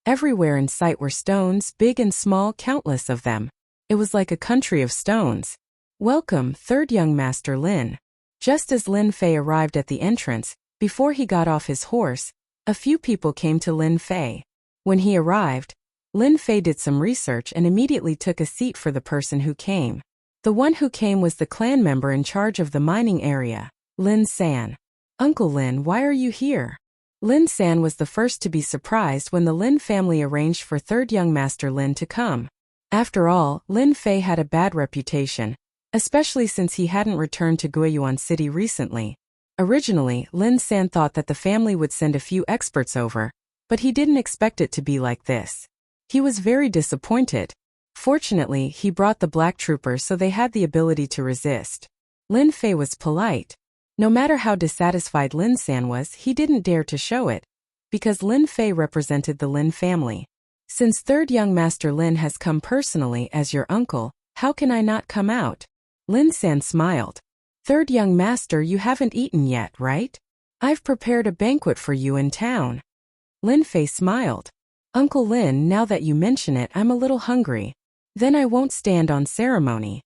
Everywhere in sight were stones, big and small, countless of them. It was like a country of stones. "Welcome, third young Master Lin." Just as Lin Fei arrived at the entrance, before he got off his horse, a few people came to Lin Fei. When he arrived, Lin Fei did some research and immediately took a seat for the person who came. The one who came was the clan member in charge of the mining area, Lin San. "Uncle Lin, why are you here?" Lin San was the first to be surprised when the Lin family arranged for third young Master Lin to come. After all, Lin Fei had a bad reputation, especially since he hadn't returned to Guiyuan City recently. Originally, Lin San thought that the family would send a few experts over, but he didn't expect it to be like this. He was very disappointed. Fortunately, he brought the black troopers so they had the ability to resist. Lin Fei was polite. No matter how dissatisfied Lin San was, he didn't dare to show it, because Lin Fei represented the Lin family. "Since third young Master Lin has come personally as your uncle, how can I not come out?" Lin San smiled. "Third young Master, you haven't eaten yet, right? I've prepared a banquet for you in town." Lin Fei smiled. "Uncle Lin, now that you mention it, I'm a little hungry. Then I won't stand on ceremony."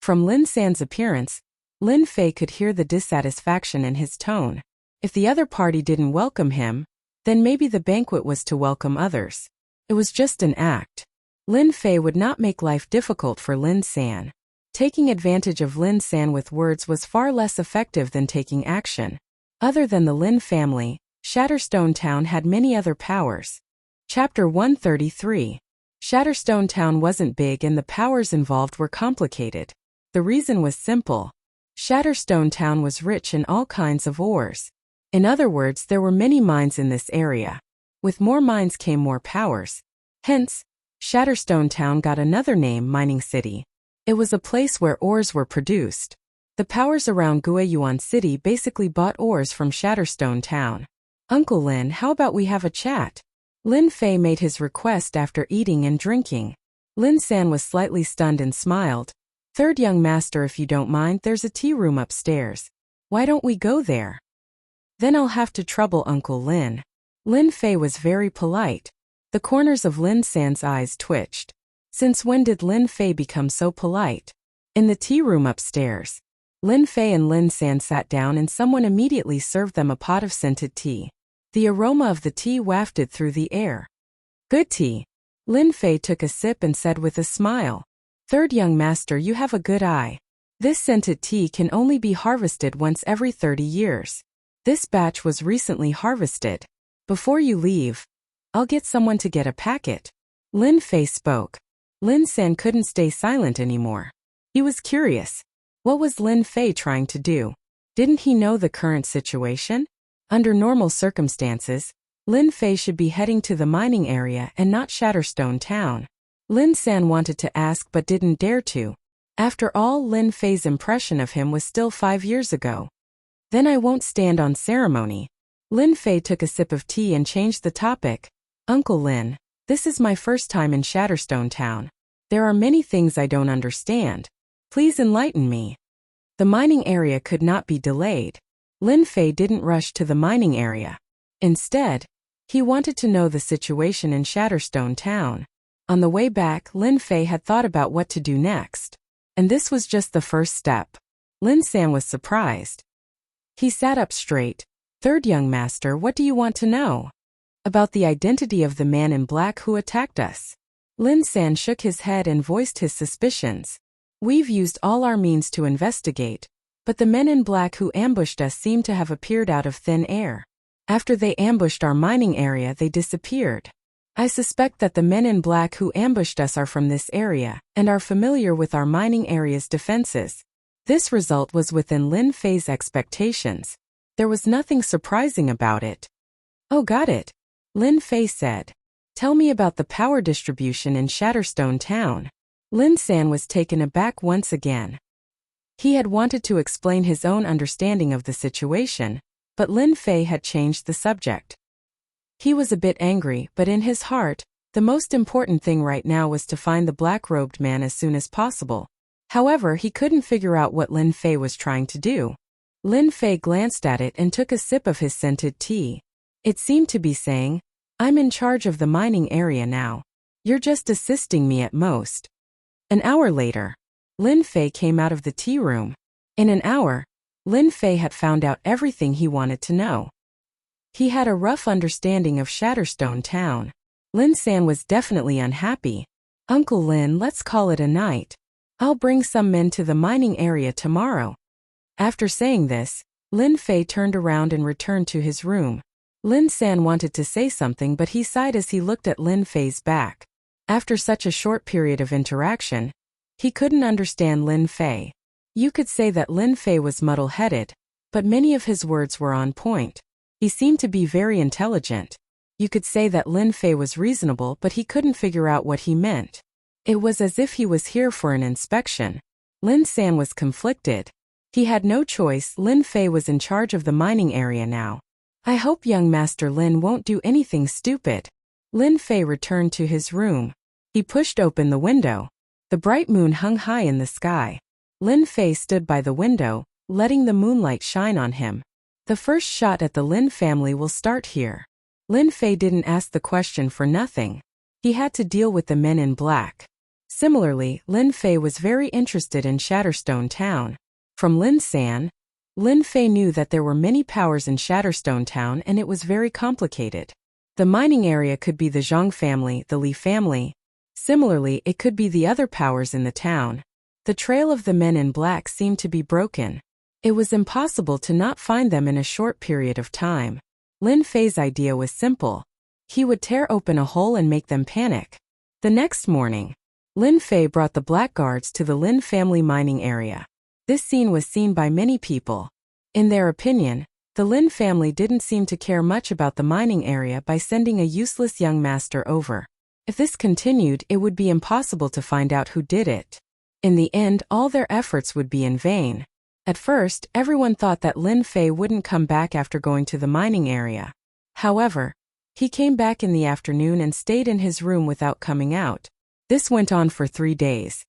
From Lin San's appearance, Lin Fei could hear the dissatisfaction in his tone. If the other party didn't welcome him, then maybe the banquet was to welcome others. It was just an act. Lin Fei would not make life difficult for Lin San. Taking advantage of Lin San with words was far less effective than taking action. Other than the Lin family, Shatterstone Town had many other powers. Chapter 133. Shatterstone Town wasn't big and the powers involved were complicated. The reason was simple. Shatterstone Town was rich in all kinds of ores. In other words, there were many mines in this area. With more mines came more powers. Hence, Shatterstone Town got another name, Mining City. It was a place where ores were produced. The powers around Guiyuan City basically bought ores from Shatterstone Town. "Uncle Lin, how about we have a chat?" Lin Fei made his request after eating and drinking. Lin San was slightly stunned and smiled. "Third young Master, if you don't mind, there's a tea room upstairs. Why don't we go there?" "Then I'll have to trouble Uncle Lin." Lin Fei was very polite. The corners of Lin San's eyes twitched. Since when did Lin Fei become so polite? In the tea room upstairs, Lin Fei and Lin San sat down and someone immediately served them a pot of scented tea. The aroma of the tea wafted through the air. "Good tea." Lin Fei took a sip and said with a smile, "Third young Master, you have a good eye. This scented tea can only be harvested once every 30 years. This batch was recently harvested. Before you leave, I'll get someone to get a packet." Lin Fei spoke. Lin San couldn't stay silent anymore. He was curious. What was Lin Fei trying to do? Didn't he know the current situation? Under normal circumstances, Lin Fei should be heading to the mining area and not Shatterstone Town. Lin San wanted to ask but didn't dare to. After all, Lin Fei's impression of him was still 5 years ago. "Then I won't stand on ceremony." Lin Fei took a sip of tea and changed the topic. "Uncle Lin, this is my first time in Shatterstone Town. There are many things I don't understand. Please enlighten me." The mining area could not be delayed. Lin Fei didn't rush to the mining area. Instead, he wanted to know the situation in Shatterstone Town. On the way back, Lin Fei had thought about what to do next. And this was just the first step. Lin San was surprised. He sat up straight. "Third young Master, what do you want to know?" "About the identity of the man in black who attacked us." Lin San shook his head and voiced his suspicions. "We've used all our means to investigate, but the men in black who ambushed us seem to have appeared out of thin air. After they ambushed our mining area, they disappeared. I suspect that the men in black who ambushed us are from this area and are familiar with our mining area's defenses." This result was within Lin Fei's expectations. There was nothing surprising about it. "Oh, got it," Lin Fei said. "Tell me about the power distribution in Shatterstone Town." Lin San was taken aback once again. He had wanted to explain his own understanding of the situation, but Lin Fei had changed the subject. He was a bit angry, but in his heart, the most important thing right now was to find the black-robed man as soon as possible. However, he couldn't figure out what Lin Fei was trying to do. Lin Fei glanced at it and took a sip of his scented tea. It seemed to be saying, I'm in charge of the mining area now. You're just assisting me at most. An hour later, Lin Fei came out of the tea room. In an hour, Lin Fei had found out everything he wanted to know. He had a rough understanding of Shatterstone Town. Lin San was definitely unhappy. Uncle Lin, let's call it a night. I'll bring some men to the mining area tomorrow. After saying this, Lin Fei turned around and returned to his room. Lin San wanted to say something, but he sighed as he looked at Lin Fei's back. After such a short period of interaction, he couldn't understand Lin Fei. You could say that Lin Fei was muddle-headed, but many of his words were on point. He seemed to be very intelligent. You could say that Lin Fei was reasonable, but he couldn't figure out what he meant. It was as if he was here for an inspection. Lin San was conflicted. He had no choice. Lin Fei was in charge of the mining area now. I hope young Master Lin won't do anything stupid. Lin Fei returned to his room. He pushed open the window. The bright moon hung high in the sky. Lin Fei stood by the window, letting the moonlight shine on him. The first shot at the Lin family will start here. Lin Fei didn't ask the question for nothing. He had to deal with the men in black. Similarly, Lin Fei was very interested in Shatterstone Town. From Lin San, Lin Fei knew that there were many powers in Shatterstone Town and it was very complicated. The mining area could be the Zhang family, the Li family. Similarly, it could be the other powers in the town. The trail of the men in black seemed to be broken. It was impossible to not find them in a short period of time. Lin Fei's idea was simple. He would tear open a hole and make them panic. The next morning, Lin Fei brought the blackguards to the Lin family mining area. This scene was seen by many people. In their opinion, the Lin family didn't seem to care much about the mining area by sending a useless young master over. If this continued, it would be impossible to find out who did it. In the end, all their efforts would be in vain. At first, everyone thought that Lin Fei wouldn't come back after going to the mining area. However, he came back in the afternoon and stayed in his room without coming out. This went on for 3 days.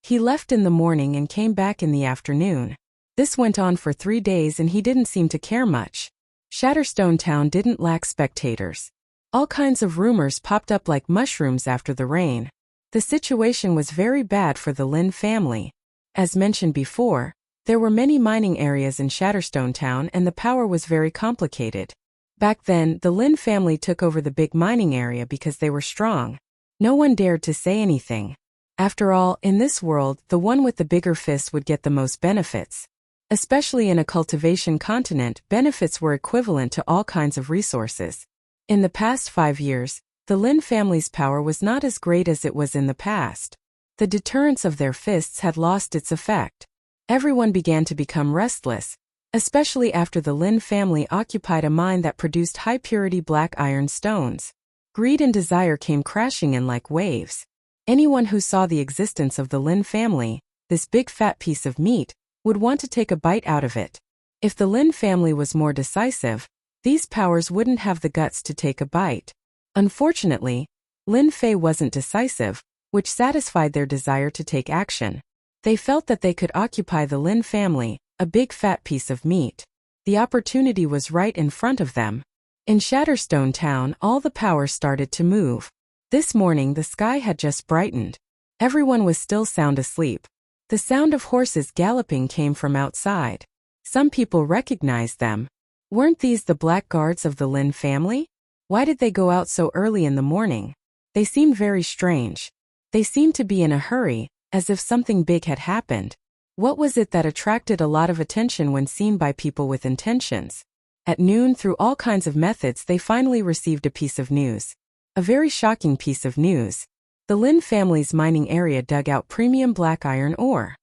He left in the morning and came back in the afternoon. This went on for 3 days and he didn't seem to care much. Shatterstone Town didn't lack spectators. All kinds of rumors popped up like mushrooms after the rain. The situation was very bad for the Lin family. As mentioned before, there were many mining areas in Shatterstone Town and the power was very complicated. Back then, the Lin family took over the big mining area because they were strong. No one dared to say anything. After all, in this world, the one with the bigger fists would get the most benefits. Especially in a cultivation continent, benefits were equivalent to all kinds of resources. In the past 5 years, the Lin family's power was not as great as it was in the past. The deterrence of their fists had lost its effect. Everyone began to become restless, especially after the Lin family occupied a mine that produced high-purity black iron stones. Greed and desire came crashing in like waves. Anyone who saw the existence of the Lin family, this big fat piece of meat, would want to take a bite out of it. If the Lin family was more decisive, these powers wouldn't have the guts to take a bite. Unfortunately, Lin Fei wasn't decisive, which satisfied their desire to take action. They felt that they could occupy the Lin family, a big fat piece of meat. The opportunity was right in front of them. In Shatterstone Town, all the power started to move. This morning the sky had just brightened. Everyone was still sound asleep. The sound of horses galloping came from outside. Some people recognized them. Weren't these the blackguards of the Lin family? Why did they go out so early in the morning? They seemed very strange. They seemed to be in a hurry, as if something big had happened. What was it that attracted a lot of attention when seen by people with intentions? At noon, through all kinds of methods, they finally received a piece of news. A very shocking piece of news. The Lin family's mining area dug out premium black iron ore.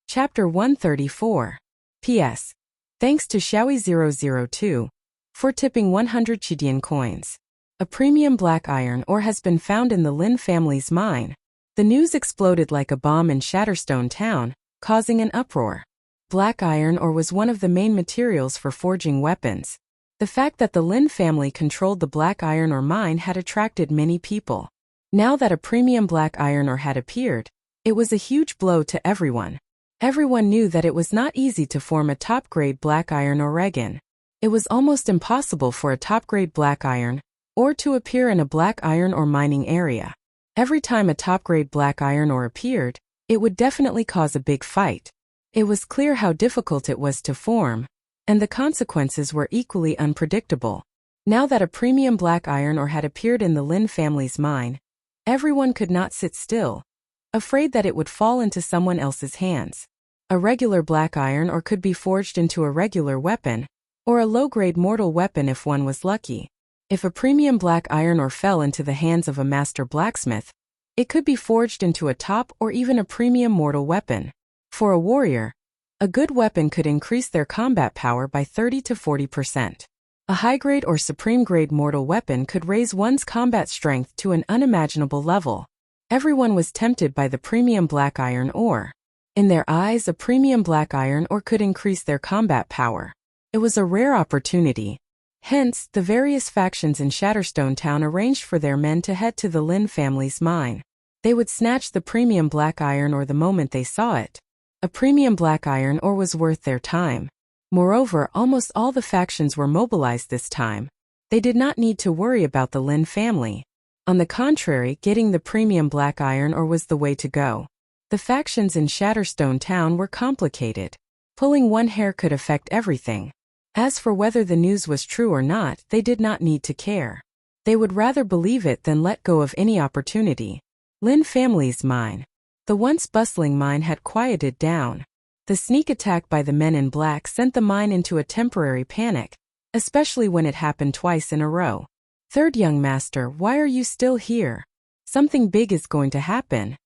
Chapter 134. P.S. Thanks to Xiaoyi002 for tipping 100 Chidian coins. A premium black iron ore has been found in the Lin family's mine. The news exploded like a bomb in Shatterstone Town, causing an uproar. Black iron ore was one of the main materials for forging weapons. The fact that the Lin family controlled the black iron ore mine had attracted many people. Now that a premium black iron ore had appeared, it was a huge blow to everyone. Everyone knew that it was not easy to form a top-grade black iron ore again. It was almost impossible for a top-grade black iron or to appear in a black iron ore mining area. Every time a top-grade black iron ore appeared, it would definitely cause a big fight. It was clear how difficult it was to form, and the consequences were equally unpredictable. Now that a premium black iron ore had appeared in the Lin family's mine, everyone could not sit still, afraid that it would fall into someone else's hands. A regular black iron ore could be forged into a regular weapon, or a low-grade mortal weapon if one was lucky. If a premium black iron ore fell into the hands of a master blacksmith, it could be forged into a top or even a premium mortal weapon. For a warrior, a good weapon could increase their combat power by 30 to 40%. A high-grade or supreme-grade mortal weapon could raise one's combat strength to an unimaginable level. Everyone was tempted by the premium black iron ore. In their eyes, a premium black iron ore could increase their combat power. It was a rare opportunity. Hence, the various factions in Shatterstone Town arranged for their men to head to the Lin family's mine. They would snatch the premium black iron ore the moment they saw it. A premium black iron ore was worth their time. Moreover, almost all the factions were mobilized this time. They did not need to worry about the Lin family. On the contrary, getting the premium black iron ore was the way to go. The factions in Shatterstone Town were complicated. Pulling one hair could affect everything. As for whether the news was true or not, they did not need to care. They would rather believe it than let go of any opportunity. Lin family's mine. The once bustling mine had quieted down. The sneak attack by the men in black sent the mine into a temporary panic, especially when it happened twice in a row. Third young master, why are you still here? Something big is going to happen.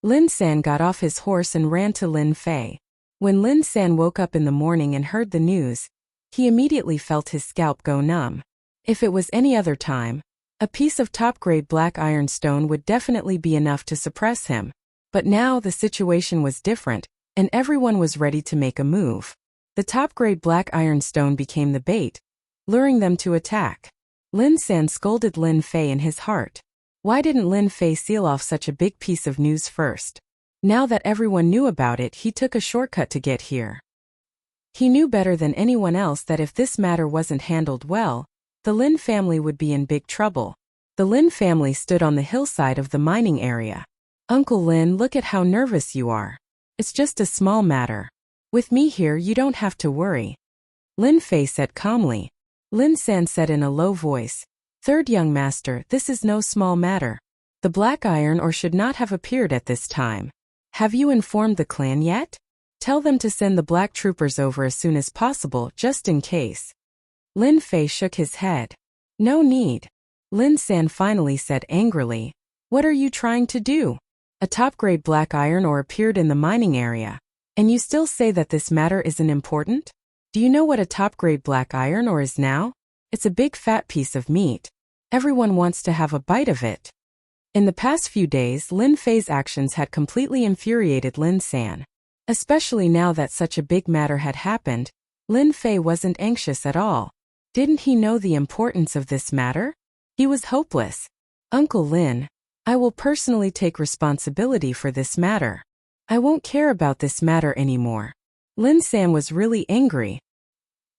Lin San got off his horse and ran to Lin Fei. When Lin San woke up in the morning and heard the news, he immediately felt his scalp go numb. If it was any other time, a piece of top-grade black iron stone would definitely be enough to suppress him. But now the situation was different, and everyone was ready to make a move. The top-grade black iron stone became the bait, luring them to attack. Lin San scolded Lin Fei in his heart. Why didn't Lin Fei seal off such a big piece of news first? Now that everyone knew about it, he took a shortcut to get here. He knew better than anyone else that if this matter wasn't handled well, the Lin family would be in big trouble. The Lin family stood on the hillside of the mining area. Uncle Lin, look at how nervous you are. It's just a small matter. With me here, you don't have to worry. Lin Fei said calmly. Lin San said in a low voice, Third young master, this is no small matter. The black iron ore should not have appeared at this time. Have you informed the clan yet? Tell them to send the black troopers over as soon as possible, just in case. Lin Fei shook his head. No need. Lin San finally said angrily, What are you trying to do? A top-grade black iron ore appeared in the mining area, and you still say that this matter isn't important? Do you know what a top-grade black iron ore is now? It's a big fat piece of meat. Everyone wants to have a bite of it. In the past few days, Lin Fei's actions had completely infuriated Lin San. Especially now that such a big matter had happened, Lin Fei wasn't anxious at all. Didn't he know the importance of this matter? He was hopeless. Uncle Lin, I will personally take responsibility for this matter. I won't care about this matter anymore. Lin San was really angry.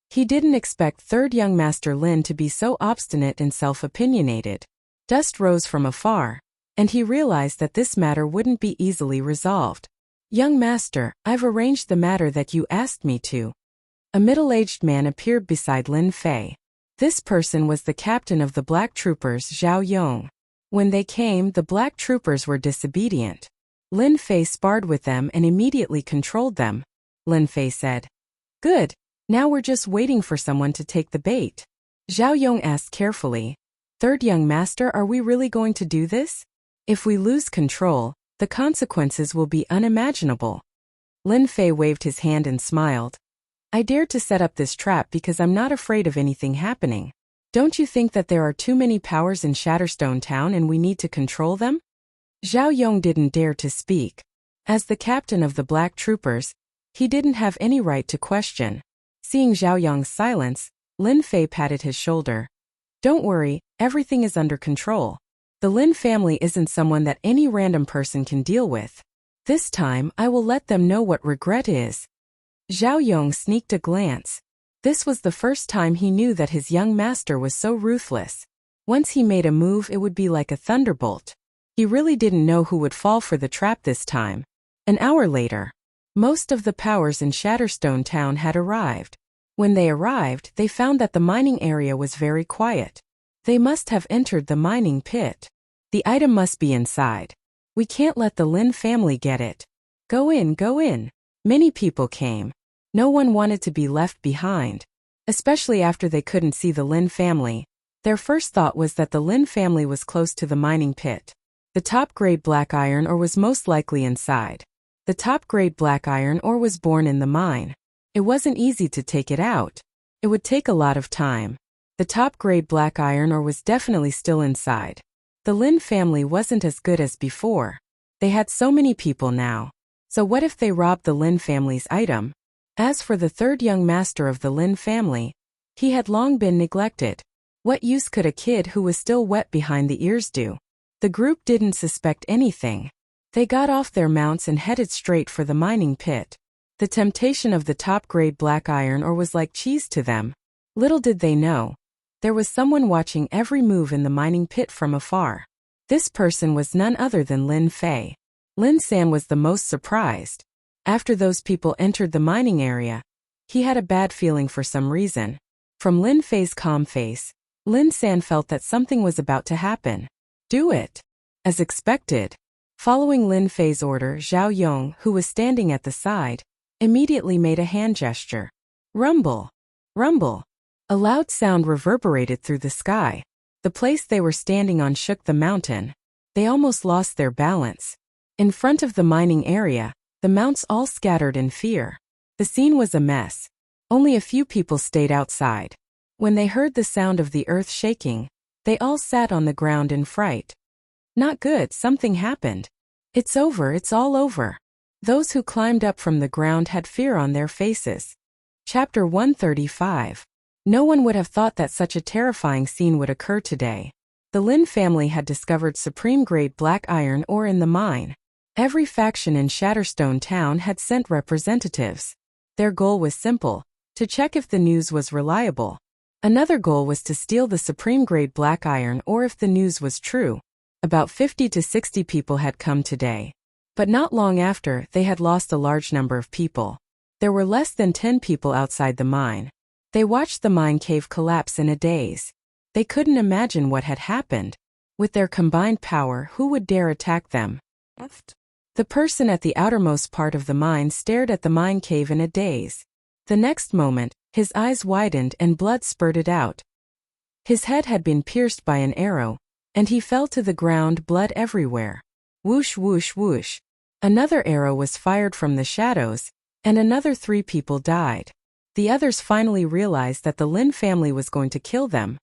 He didn't expect third young master Lin to be so obstinate and self-opinionated. Dust rose from afar, and he realized that this matter wouldn't be easily resolved. Young master, I've arranged the matter that you asked me to. A middle-aged man appeared beside Lin Fei. This person was the captain of the black troopers, Zhao Yong. When they came, the black troopers were disobedient. Lin Fei sparred with them and immediately controlled them. Lin Fei said, Good, now we're just waiting for someone to take the bait. Zhao Yong asked carefully, Third young master, are we really going to do this? If we lose control, the consequences will be unimaginable. Lin Fei waved his hand and smiled. I dared to set up this trap because I'm not afraid of anything happening. Don't you think that there are too many powers in Shatterstone Town and we need to control them? Zhao Yong didn't dare to speak. As the captain of the black troopers, he didn't have any right to question. Seeing Zhao Yong's silence, Lin Fei patted his shoulder. Don't worry, everything is under control. The Lin family isn't someone that any random person can deal with. This time, I will let them know what regret is. Zhao Yong sneaked a glance. This was the first time he knew that his young master was so ruthless. Once he made a move, it would be like a thunderbolt. He really didn't know who would fall for the trap this time. An hour later, most of the powers in Shatterstone Town had arrived. When they arrived, they found that the mining area was very quiet. They must have entered the mining pit. The item must be inside. We can't let the Lin family get it. Go in, go in. Many people came. No one wanted to be left behind, especially after they couldn't see the Lin family. Their first thought was that the Lin family was close to the mining pit. The top-grade black iron ore was most likely inside. The top-grade black iron ore was born in the mine. It wasn't easy to take it out. It would take a lot of time. The top-grade black iron ore was definitely still inside. The Lin family wasn't as good as before. They had so many people now. So what if they robbed the Lin family's item? As for the third young master of the Lin family, he had long been neglected. What use could a kid who was still wet behind the ears do? The group didn't suspect anything. They got off their mounts and headed straight for the mining pit. The temptation of the top-grade black iron ore was like cheese to them. Little did they know, there was someone watching every move in the mining pit from afar. This person was none other than Lin Fei. Lin San was the most surprised. After those people entered the mining area, he had a bad feeling for some reason. From Lin Fei's calm face, Lin San felt that something was about to happen. Do it. As expected. Following Lin Fei's order, Zhao Yong, who was standing at the side, immediately made a hand gesture. Rumble. Rumble. A loud sound reverberated through the sky. The place they were standing on shook the mountain. They almost lost their balance. In front of the mining area, the mounts all scattered in fear. The scene was a mess. Only a few people stayed outside. When they heard the sound of the earth shaking, they all sat on the ground in fright. Not good, something happened. It's over, it's all over. Those who climbed up from the ground had fear on their faces. Chapter 135. No one would have thought that such a terrifying scene would occur today. The Lin family had discovered supreme-grade black iron ore in the mine. Every faction in Shatterstone Town had sent representatives. Their goal was simple, to check if the news was reliable. Another goal was to steal the supreme-grade black iron ore if the news was true. About 50 to 60 people had come today. But not long after, they had lost a large number of people. There were less than 10 people outside the mine. They watched the mine cave collapse in a daze. They couldn't imagine what had happened. With their combined power, who would dare attack them? The person at the outermost part of the mine stared at the mine cave in a daze. The next moment, his eyes widened and blood spurted out. His head had been pierced by an arrow, and he fell to the ground, blood everywhere. Whoosh, whoosh, whoosh. Another arrow was fired from the shadows, and another 3 people died. The others finally realized that the Lin family was going to kill them.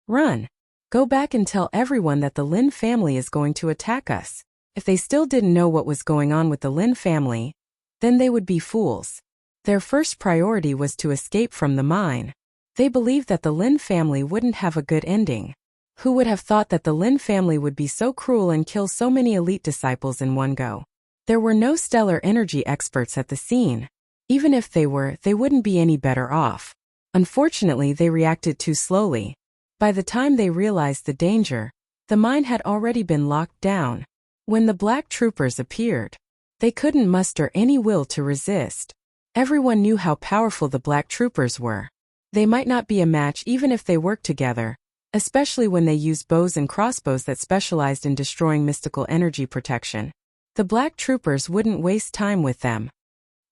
Run. Go back and tell everyone that the Lin family is going to attack us. If they still didn't know what was going on with the Lin family, then they would be fools. Their first priority was to escape from the mine. They believed that the Lin family wouldn't have a good ending. Who would have thought that the Lin family would be so cruel and kill so many elite disciples in one go? There were no stellar energy experts at the scene. Even if they were, they wouldn't be any better off. Unfortunately, they reacted too slowly. By the time they realized the danger, the mine had already been locked down. When the black troopers appeared, they couldn't muster any will to resist. Everyone knew how powerful the black troopers were. They might not be a match even if they worked together, especially when they used bows and crossbows that specialized in destroying mystical energy protection. The black troopers wouldn't waste time with them.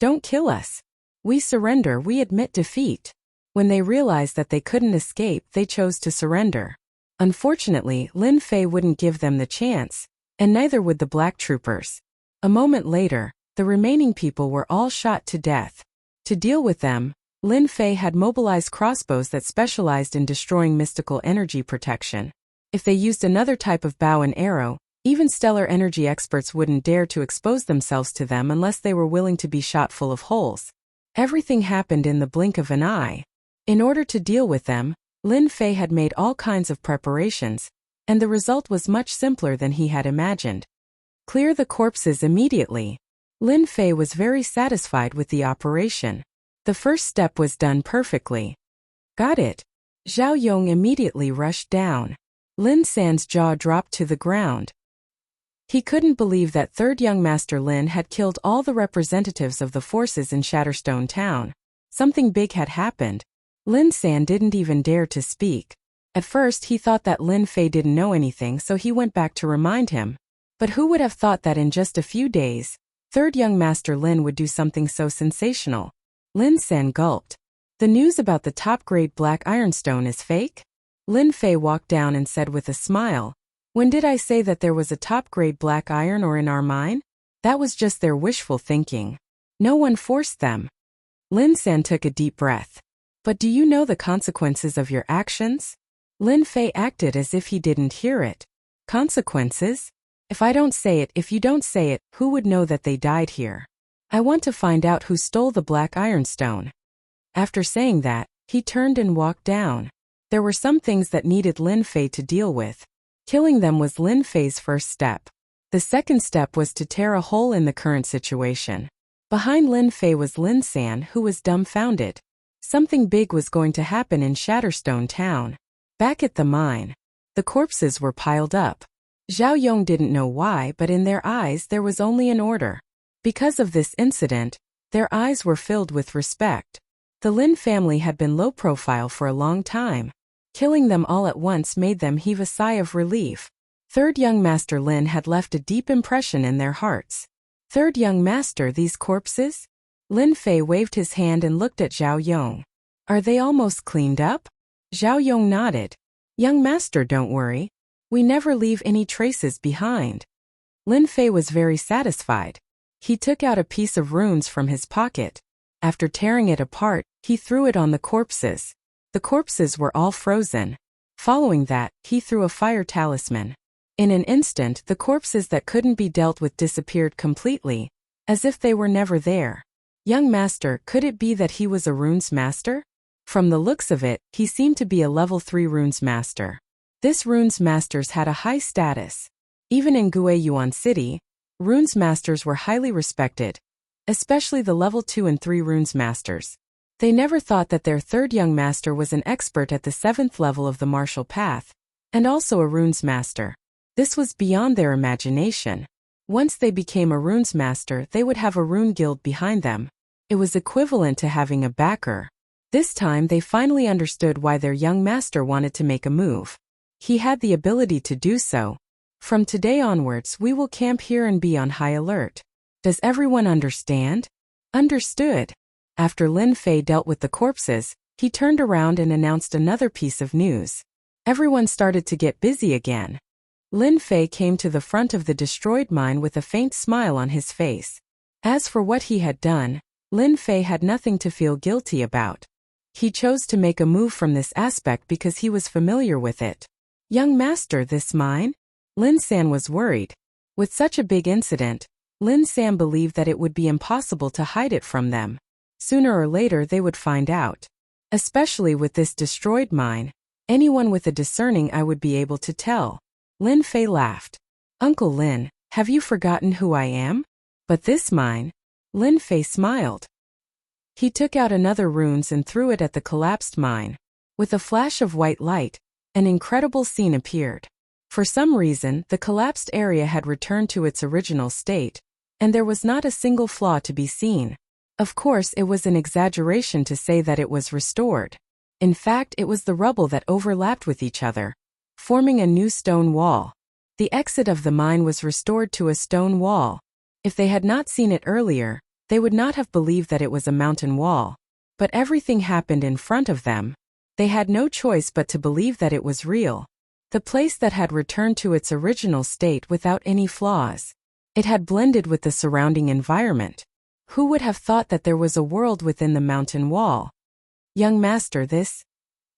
Don't kill us. We surrender, we admit defeat. When they realized that they couldn't escape, they chose to surrender. Unfortunately, Lin Fei wouldn't give them the chance, and neither would the black troopers. A moment later, the remaining people were all shot to death. To deal with them, Lin Fei had mobilized crossbows that specialized in destroying mystical energy protection. If they used another type of bow and arrow, even stellar energy experts wouldn't dare to expose themselves to them unless they were willing to be shot full of holes. Everything happened in the blink of an eye. In order to deal with them, Lin Fei had made all kinds of preparations, and the result was much simpler than he had imagined. Clear the corpses immediately. Lin Fei was very satisfied with the operation. The first step was done perfectly. Got it. Zhao Yong immediately rushed down. Lin San's jaw dropped to the ground. He couldn't believe that third young Master Lin had killed all the representatives of the forces in Shatterstone Town. Something big had happened. Lin San didn't even dare to speak. At first he thought that Lin Fei didn't know anything, so he went back to remind him. But who would have thought that in just a few days, third young Master Lin would do something so sensational? Lin San gulped. The news about the top-grade black ironstone is fake? Lin Fei walked down and said with a smile, when did I say that there was a top-grade black iron ore in our mine? That was just their wishful thinking. No one forced them. Lin San took a deep breath. But do you know the consequences of your actions? Lin Fei acted as if he didn't hear it. Consequences? If I don't say it, if you don't say it, who would know that they died here? I want to find out who stole the black ironstone. After saying that, he turned and walked down. There were some things that needed Lin Fei to deal with. Killing them was Lin Fei's first step. The second step was to tear a hole in the current situation. Behind Lin Fei was Lin San, who was dumbfounded. Something big was going to happen in Shatterstone Town. Back at the mine, the corpses were piled up. Zhao Yong didn't know why, but in their eyes there was only an order. Because of this incident, their eyes were filled with respect. The Lin family had been low profile for a long time. Killing them all at once made them heave a sigh of relief. Third young Master Lin had left a deep impression in their hearts. Third young Master, these corpses? Lin Fei waved his hand and looked at Zhao Yong. Are they almost cleaned up? Zhao Yong nodded. Young Master, don't worry. We never leave any traces behind. Lin Fei was very satisfied. He took out a piece of runes from his pocket. After tearing it apart, he threw it on the corpses. The corpses were all frozen. Following that, he threw a fire talisman. In an instant, the corpses that couldn't be dealt with disappeared completely, as if they were never there. Young Master, could it be that he was a runes master? From the looks of it, he seemed to be a level 3 runes master. This runes masters had a high status. Even in Guiyuan City, runes masters were highly respected, especially the level 2 and 3 runes masters. They never thought that their third young master was an expert at the 7th level of the martial path, and also a runes master. This was beyond their imagination. Once they became a runes master, they would have a rune guild behind them. It was equivalent to having a backer. This time they finally understood why their young master wanted to make a move. He had the ability to do so. From today onwards, we will camp here and be on high alert. Does everyone understand? Understood. After Lin Fei dealt with the corpses, he turned around and announced another piece of news. Everyone started to get busy again. Lin Fei came to the front of the destroyed mine with a faint smile on his face. As for what he had done, Lin Fei had nothing to feel guilty about. He chose to make a move from this aspect because he was familiar with it. Young Master, this mine? Lin San was worried. With such a big incident, Lin San believed that it would be impossible to hide it from them. Sooner or later they would find out. Especially with this destroyed mine, anyone with a discerning eye would be able to tell. Lin Fei laughed. Uncle Lin, have you forgotten who I am? But this mine? Lin Fei smiled. He took out another runes and threw it at the collapsed mine. With a flash of white light, an incredible scene appeared. For some reason, the collapsed area had returned to its original state, and there was not a single flaw to be seen. Of course, it was an exaggeration to say that it was restored. In fact, it was the rubble that overlapped with each other, forming a new stone wall. The exit of the mine was restored to a stone wall. If they had not seen it earlier, they would not have believed that it was a mountain wall. But everything happened in front of them. They had no choice but to believe that it was real. The place that had returned to its original state without any flaws. It had blended with the surrounding environment. Who would have thought that there was a world within the mountain wall? Young Master, this?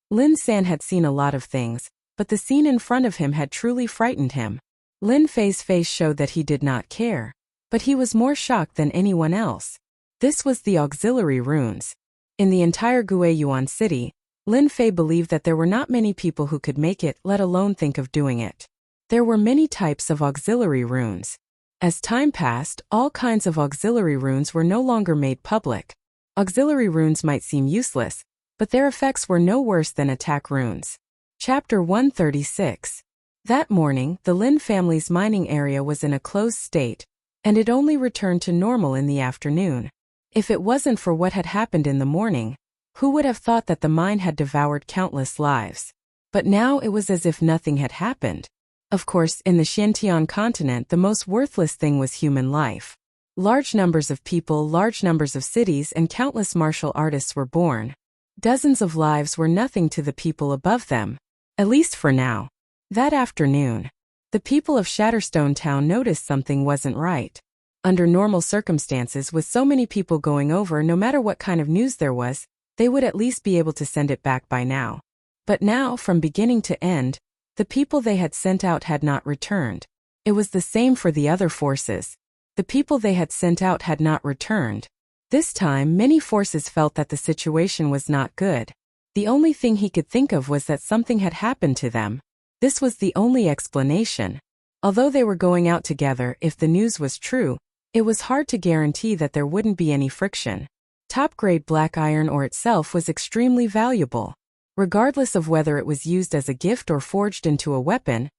Lin San had seen a lot of things, but the scene in front of him had truly frightened him. Lin Fei's face showed that he did not care, but he was more shocked than anyone else. This was the auxiliary runes. In the entire Guiyuan City, Lin Fei believed that there were not many people who could make it, let alone think of doing it. There were many types of auxiliary runes. As time passed, all kinds of auxiliary runes were no longer made public. Auxiliary runes might seem useless, but their effects were no worse than attack runes. Chapter 136. That morning, the Lin family's mining area was in a closed state, and it only returned to normal in the afternoon. If it wasn't for what had happened in the morning, who would have thought that the mine had devoured countless lives? But now it was as if nothing had happened. Of course, in the Xintian continent, the most worthless thing was human life. Large numbers of people, large numbers of cities, and countless martial artists were born. Dozens of lives were nothing to the people above them, at least for now. That afternoon, the people of Shatterstone Town noticed something wasn't right. Under normal circumstances, with so many people going over, no matter what kind of news there was, they would at least be able to send it back by now. But now, from beginning to end, the people they had sent out had not returned. It was the same for the other forces. The people they had sent out had not returned. This time, many forces felt that the situation was not good. The only thing he could think of was that something had happened to them. This was the only explanation. Although they were going out together, if the news was true, it was hard to guarantee that there wouldn't be any friction. Top-grade black iron ore itself was extremely valuable. Regardless of whether it was used as a gift or forged into a weapon,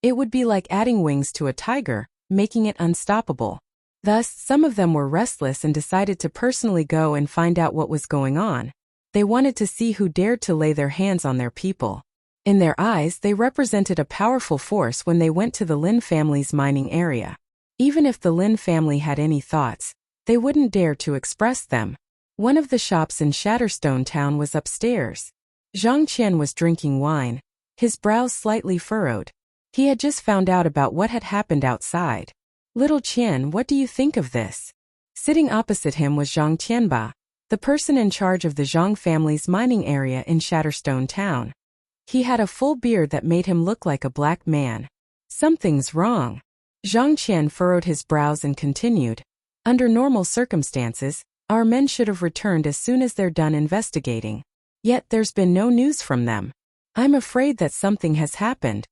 it would be like adding wings to a tiger, making it unstoppable. Thus, some of them were restless and decided to personally go and find out what was going on. They wanted to see who dared to lay their hands on their people. In their eyes, they represented a powerful force when they went to the Lin family's mining area. Even if the Lin family had any thoughts, they wouldn't dare to express them. One of the shops in Shatterstone Town was upstairs. Zhang Qian was drinking wine, his brows slightly furrowed. He had just found out about what had happened outside. "Little Qian, what do you think of this?" Sitting opposite him was Zhang Qianba, the person in charge of the Zhang family's mining area in Shatterstone Town. He had a full beard that made him look like a black man. "Something's wrong." Zhang Qian furrowed his brows and continued. "Under normal circumstances, our men should have returned as soon as they're done investigating. Yet there's been no news from them. I'm afraid that something has happened."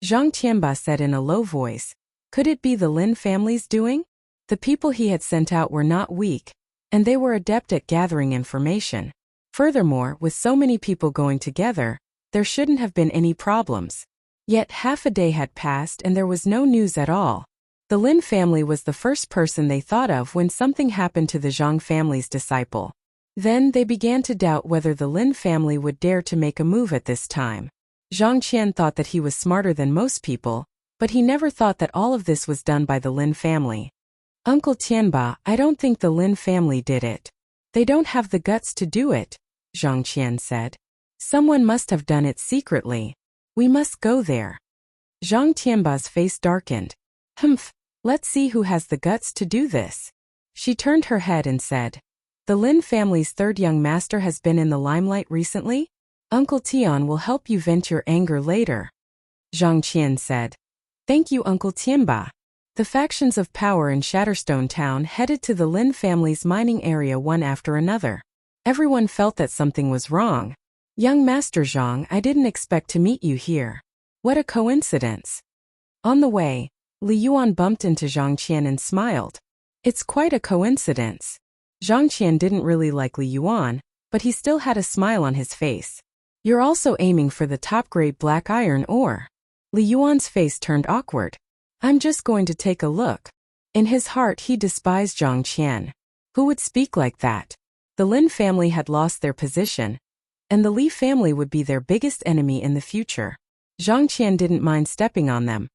Zhang Qianba said in a low voice. Could it be the Lin family's doing? The people he had sent out were not weak, and they were adept at gathering information. Furthermore, with so many people going together, there shouldn't have been any problems. Yet half a day had passed and there was no news at all. The Lin family was the first person they thought of when something happened to the Zhang family's disciple. Then they began to doubt whether the Lin family would dare to make a move at this time. Zhang Qian thought that he was smarter than most people, but he never thought that all of this was done by the Lin family. "Uncle Tianba, I don't think the Lin family did it. They don't have the guts to do it," Zhang Qian said. "Someone must have done it secretly. We must go there." Zhang Tianba's face darkened. "Humph, let's see who has the guts to do this." She turned her head and said, "The Lin family's third young master has been in the limelight recently? Uncle Tian will help you vent your anger later." Zhang Qian said, "Thank you, Uncle Tianba." The factions of power in Shatterstone Town headed to the Lin family's mining area one after another. Everyone felt that something was wrong. "Young Master Zhang, I didn't expect to meet you here. What a coincidence." On the way, Li Yuan bumped into Zhang Qian and smiled. "It's quite a coincidence." Zhang Qian didn't really like Li Yuan, but he still had a smile on his face. "You're also aiming for the top-grade black iron ore." Li Yuan's face turned awkward. "I'm just going to take a look." In his heart he despised Zhang Qian. Who would speak like that? The Lin family had lost their position, and the Li family would be their biggest enemy in the future. Zhang Qian didn't mind stepping on them,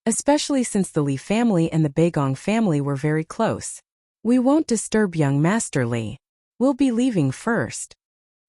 especially since the Li family and the Beigong family were very close. "We won't disturb young Master Li. We'll be leaving first."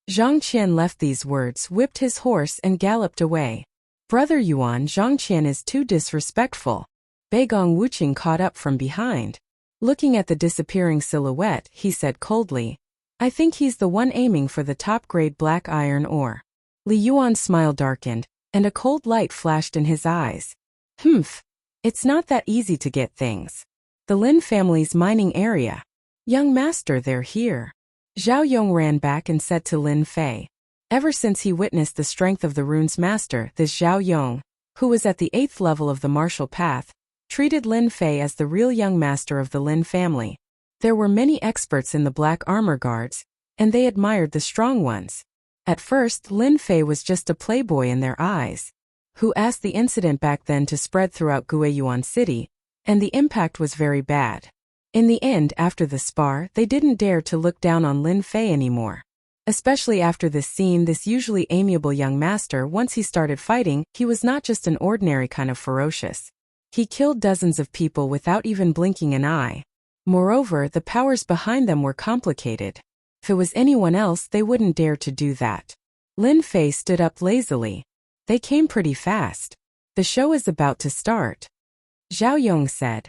Zhang Qian left these words, whipped his horse and galloped away. "Brother Yuan, Zhang Qian is too disrespectful." Beigong Wuqing caught up from behind. Looking at the disappearing silhouette, he said coldly, "I think he's the one aiming for the top-grade black iron ore." Li Yuan's smile darkened, and a cold light flashed in his eyes. "Humph. It's not that easy to get things. The Lin family's mining area. Young Master, they're here." Zhao Yong ran back and said to Lin Fei. Ever since he witnessed the strength of the rune's master, this Zhao Yong, who was at the 8th level of the martial path, treated Lin Fei as the real young master of the Lin family. There were many experts in the black armor guards, and they admired the strong ones. At first, Lin Fei was just a playboy in their eyes, who asked the incident back then to spread throughout Guiyuan City, and the impact was very bad. In the end, after the spar, they didn't dare to look down on Lin Fei anymore. Especially after this scene, this usually amiable young master, once he started fighting, he was not just an ordinary kind of ferocious. He killed dozens of people without even blinking an eye. Moreover, the powers behind them were complicated. If it was anyone else, they wouldn't dare to do that. Lin Fei stood up lazily. They came pretty fast. The show is about to start. Zhao Yong said.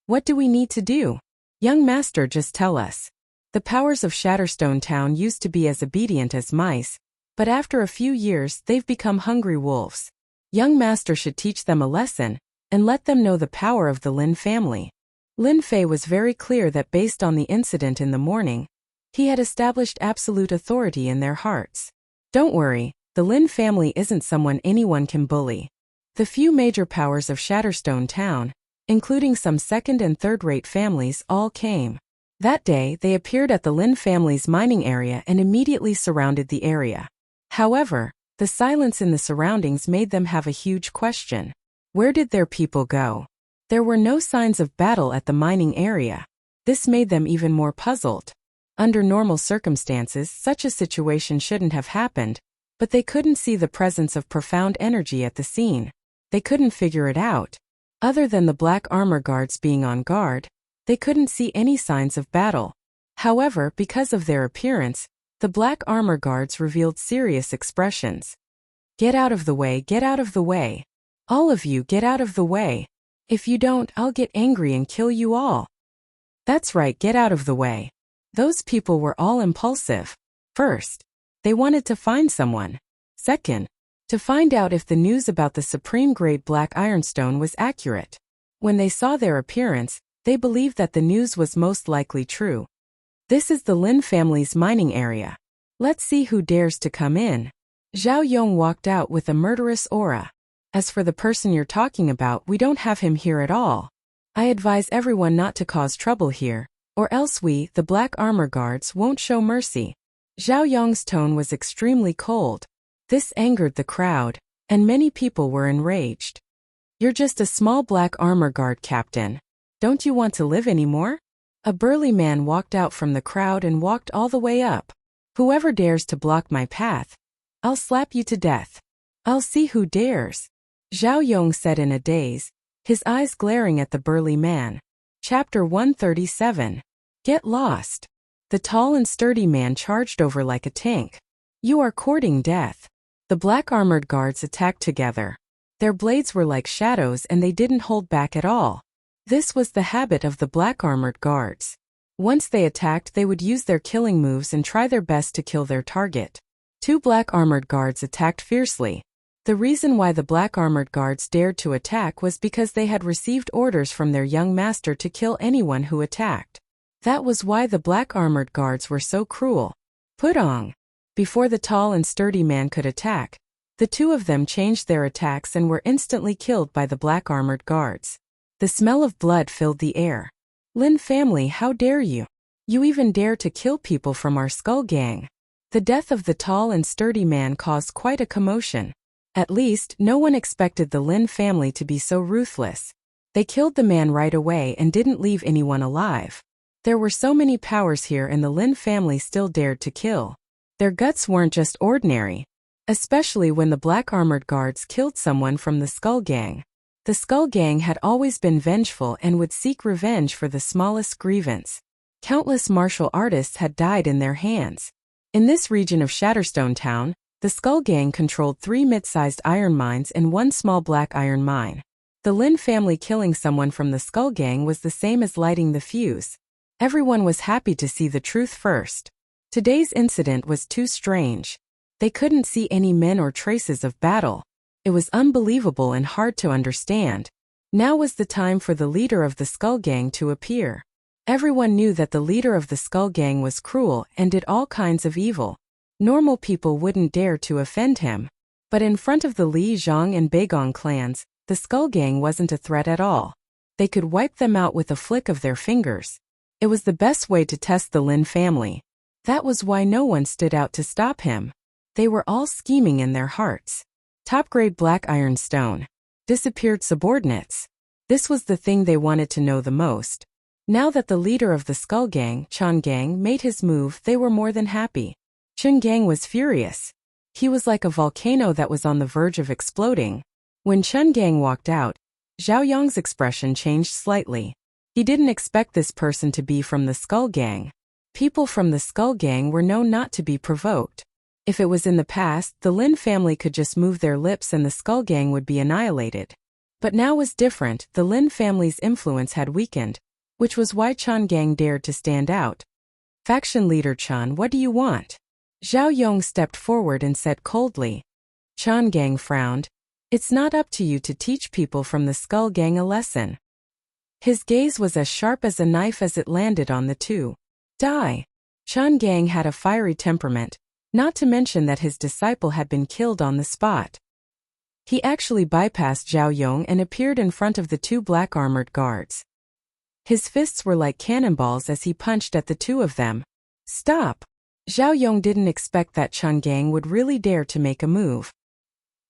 What do we need to do? Young master, just tell us. The powers of Shatterstone Town used to be as obedient as mice, but after a few years they've become hungry wolves. Young master should teach them a lesson, and let them know the power of the Lin family. Lin Fei was very clear that based on the incident in the morning, he had established absolute authority in their hearts. Don't worry, the Lin family isn't someone anyone can bully. The few major powers of Shatterstone Town, including some second and third-rate families, all came. That day, they appeared at the Lin family's mining area and immediately surrounded the area. However, the silence in the surroundings made them have a huge question. Where did their people go? There were no signs of battle at the mining area. This made them even more puzzled. Under normal circumstances, such a situation shouldn't have happened, but they couldn't see the presence of profound energy at the scene. They couldn't figure it out. Other than the black armor guards being on guard, they couldn't see any signs of battle. However, because of their appearance, the black armor guards revealed serious expressions. Get out of the way, get out of the way. All of you, get out of the way. If you don't, I'll get angry and kill you all. That's right, get out of the way. Those people were all impulsive. First, they wanted to find someone. Second, to find out if the news about the supreme-grade black ironstone was accurate. When they saw their appearance, they believed that the news was most likely true. This is the Lin family's mining area. Let's see who dares to come in. Zhao Yong walked out with a murderous aura. As for the person you're talking about, we don't have him here at all. I advise everyone not to cause trouble here, or else we, the black armor guards, won't show mercy. Zhao Yong's tone was extremely cold. This angered the crowd, and many people were enraged. You're just a small black armor guard captain. Don't you want to live anymore? A burly man walked out from the crowd and walked all the way up. Whoever dares to block my path, I'll slap you to death. I'll see who dares. Zhao Yong said in a daze, his eyes glaring at the burly man. Chapter 137. Get lost. The tall and sturdy man charged over like a tank. You are courting death. The black armored guards attacked together. Their blades were like shadows and they didn't hold back at all. This was the habit of the black armored guards. Once they attacked, they would use their killing moves and try their best to kill their target. Two black armored guards attacked fiercely. The reason why the black armored guards dared to attack was because they had received orders from their young master to kill anyone who attacked. That was why the black armored guards were so cruel. Put on. Before the tall and sturdy man could attack, the two of them changed their attacks and were instantly killed by the black armored guards. The smell of blood filled the air. Lin family, how dare you? You even dare to kill people from our skull gang. The death of the tall and sturdy man caused quite a commotion. At least, no one expected the Lin family to be so ruthless. They killed the man right away and didn't leave anyone alive. There were so many powers here and the Lin family still dared to kill. Their guts weren't just ordinary. Especially when the black armored guards killed someone from the skull gang. The Skull Gang had always been vengeful and would seek revenge for the smallest grievance. Countless martial artists had died in their hands. In this region of Shatterstone Town, the Skull Gang controlled 3 mid-sized iron mines and 1 small black iron mine. The Lin family killing someone from the Skull Gang was the same as lighting the fuse. Everyone was happy to see the truth first. Today's incident was too strange. They couldn't see any men or traces of battle. It was unbelievable and hard to understand. Now was the time for the leader of the Skull Gang to appear. Everyone knew that the leader of the Skull Gang was cruel and did all kinds of evil. Normal people wouldn't dare to offend him. But in front of the Li Zhang and Beigong clans, the Skull Gang wasn't a threat at all. They could wipe them out with a flick of their fingers. It was the best way to test the Lin family. That was why no one stood out to stop him. They were all scheming in their hearts. Top-grade black iron stone. Disappeared subordinates. This was the thing they wanted to know the most. Now that the leader of the Skull Gang, Chen Gang, made his move, they were more than happy. Chen Gang was furious. He was like a volcano that was on the verge of exploding. When Chen Gang walked out, Zhao Yong's expression changed slightly. He didn't expect this person to be from the Skull Gang. People from the Skull Gang were known not to be provoked. If it was in the past, the Lin family could just move their lips and the Skull Gang would be annihilated. But now was different. The Lin family's influence had weakened, which was why Chen Gang dared to stand out. Faction leader Chen, what do you want? Zhao Yong stepped forward and said coldly. Chen Gang frowned. It's not up to you to teach people from the Skull Gang a lesson. His gaze was as sharp as a knife as it landed on the two. Die. Chen Gang had a fiery temperament, not to mention that his disciple had been killed on the spot. He actually bypassed Zhao Yong and appeared in front of the two black armored guards. His fists were like cannonballs as he punched at the two of them. Stop! Zhao Yong didn't expect that Chen Gang would really dare to make a move.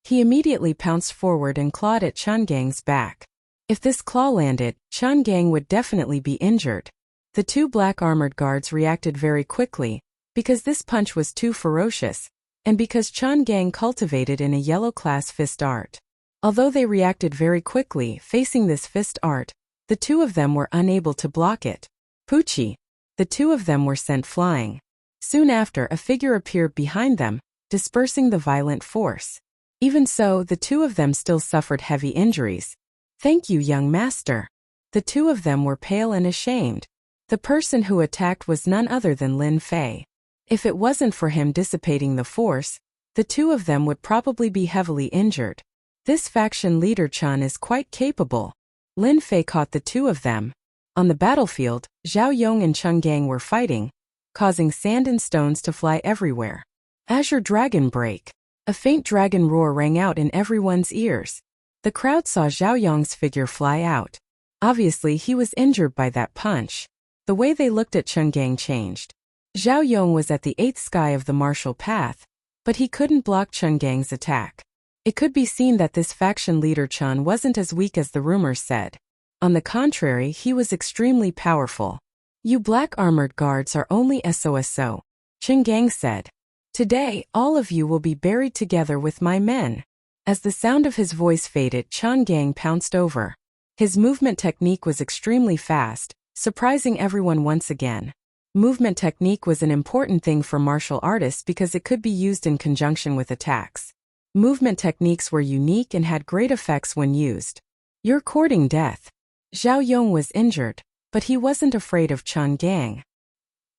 He immediately pounced forward and clawed at Chen Gang's back. If this claw landed, Chen Gang would definitely be injured. The two black armored guards reacted very quickly, because this punch was too ferocious, and because Chen Gang cultivated in a yellow class fist art. Although they reacted very quickly facing this fist art, the two of them were unable to block it. Poochie! The two of them were sent flying. Soon after, a figure appeared behind them, dispersing the violent force. Even so, the two of them still suffered heavy injuries. Thank you, young master. The two of them were pale and ashamed. The person who attacked was none other than Lin Fei. If it wasn't for him dissipating the force, the two of them would probably be heavily injured. This faction leader Chen is quite capable. Lin Fei caught the two of them. On the battlefield, Zhao Yong and Chen Gang were fighting, causing sand and stones to fly everywhere. Azure Dragon Break. A faint dragon roar rang out in everyone's ears. The crowd saw Zhao Yong's figure fly out. Obviously, he was injured by that punch. The way they looked at Chen Gang changed. Zhao Yong was at the 8th sky of the martial path, but he couldn't block Chen Gang's attack. It could be seen that this faction leader Chen wasn't as weak as the rumors said. On the contrary, he was extremely powerful. You black armored guards are only SOSO, Chen Gang said. Today, all of you will be buried together with my men. As the sound of his voice faded, Chen Gang pounced over. His movement technique was extremely fast, surprising everyone once again. Movement technique was an important thing for martial artists because it could be used in conjunction with attacks. Movement techniques were unique and had great effects when used. You're courting death. Zhao Yong was injured, but he wasn't afraid of Chen Gang.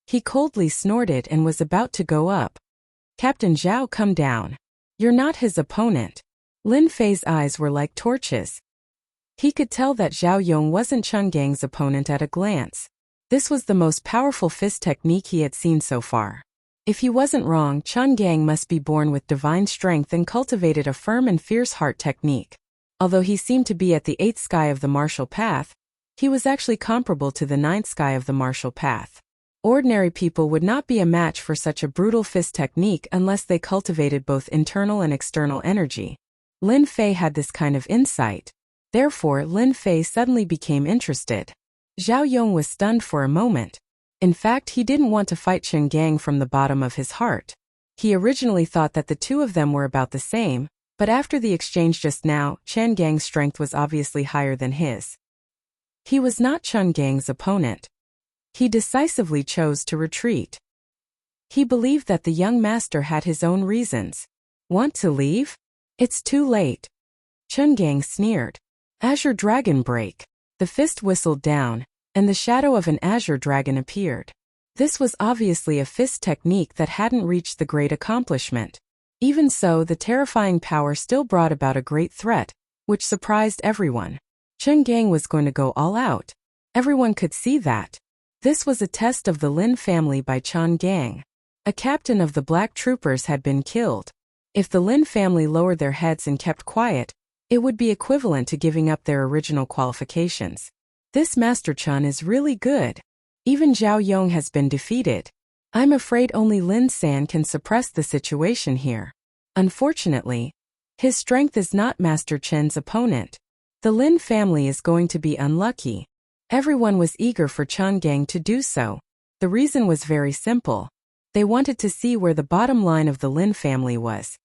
He coldly snorted and was about to go up. Captain Zhao, come down. You're not his opponent. Lin Fei's eyes were like torches. He could tell that Zhao Yong wasn't Chen Gang's opponent at a glance. This was the most powerful fist technique he had seen so far. If he wasn't wrong, Chen Gang must be born with divine strength and cultivated a firm and fierce heart technique. Although he seemed to be at the 8th sky of the martial path, he was actually comparable to the 9th sky of the martial path. Ordinary people would not be a match for such a brutal fist technique unless they cultivated both internal and external energy. Lin Fei had this kind of insight. Therefore, Lin Fei suddenly became interested. Zhao Yong was stunned for a moment. In fact, he didn't want to fight Chen Gang from the bottom of his heart. He originally thought that the two of them were about the same, but after the exchange just now, Chen Gang's strength was obviously higher than his. He was not Chen Gang's opponent. He decisively chose to retreat. He believed that the young master had his own reasons. Want to leave? It's too late. Chen Gang sneered. Azure Dragon Break. The fist whistled down, and the shadow of an azure dragon appeared. This was obviously a fist technique that hadn't reached the great accomplishment. Even so, the terrifying power still brought about a great threat, which surprised everyone. Chen Gang was going to go all out. Everyone could see that. This was a test of the Lin family by Chen Gang. A captain of the black troopers had been killed. If the Lin family lowered their heads and kept quiet, it would be equivalent to giving up their original qualifications. This Master Chen is really good. Even Zhao Yong has been defeated. I'm afraid only Lin San can suppress the situation here. Unfortunately, his strength is not Master Chen's opponent. The Lin family is going to be unlucky. Everyone was eager for Chun Gang to do so. The reason was very simple. They wanted to see where the bottom line of the Lin family was.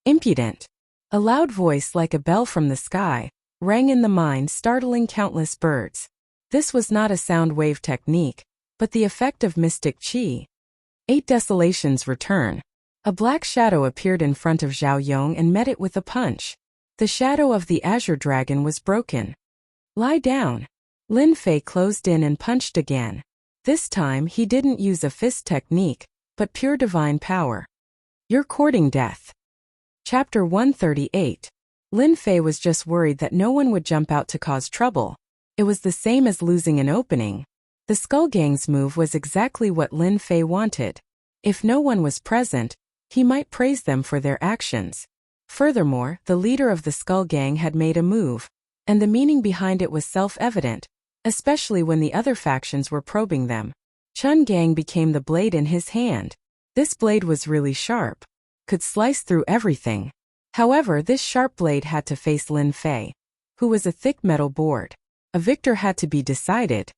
Impudent. A loud voice like a bell from the sky rang in the mind, startling countless birds. This was not a sound wave technique, but the effect of mystic qi. 8 Desolations return. A black shadow appeared in front of Zhao Yong and met it with a punch. The shadow of the azure dragon was broken. Lie down. Lin Fei closed in and punched again. This time he didn't use a fist technique, but pure divine power. You're courting death. Chapter 138. Lin Fei was just worried that no one would jump out to cause trouble. It was the same as losing an opening. The Skull Gang's move was exactly what Lin Fei wanted. If no one was present, he might praise them for their actions. Furthermore, the leader of the Skull Gang had made a move, and the meaning behind it was self-evident, especially when the other factions were probing them. Chun Gang became the blade in his hand. This blade was really sharp, could slice through everything. However, this sharp blade had to face Lin Fei, who was a thick metal board. A victor had to be decided.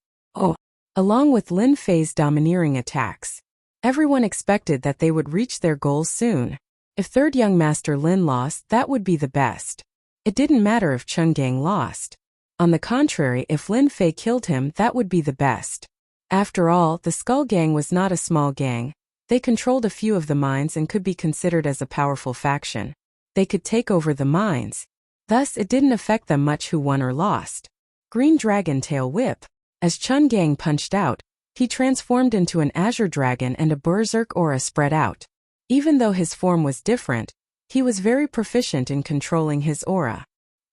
Along with Lin Fei's domineering attacks, everyone expected that they would reach their goals soon. If third young master Lin lost, that would be the best. It didn't matter if Chun Gang lost. On the contrary, if Lin Fei killed him, that would be the best. After all, the Skull Gang was not a small gang. They controlled a few of the mines and could be considered as a powerful faction. They could take over the mines. Thus, it didn't affect them much who won or lost. Green Dragon Tail Whip. As Chun Gang punched out, he transformed into an azure dragon and a berserk aura spread out. Even though his form was different, he was very proficient in controlling his aura.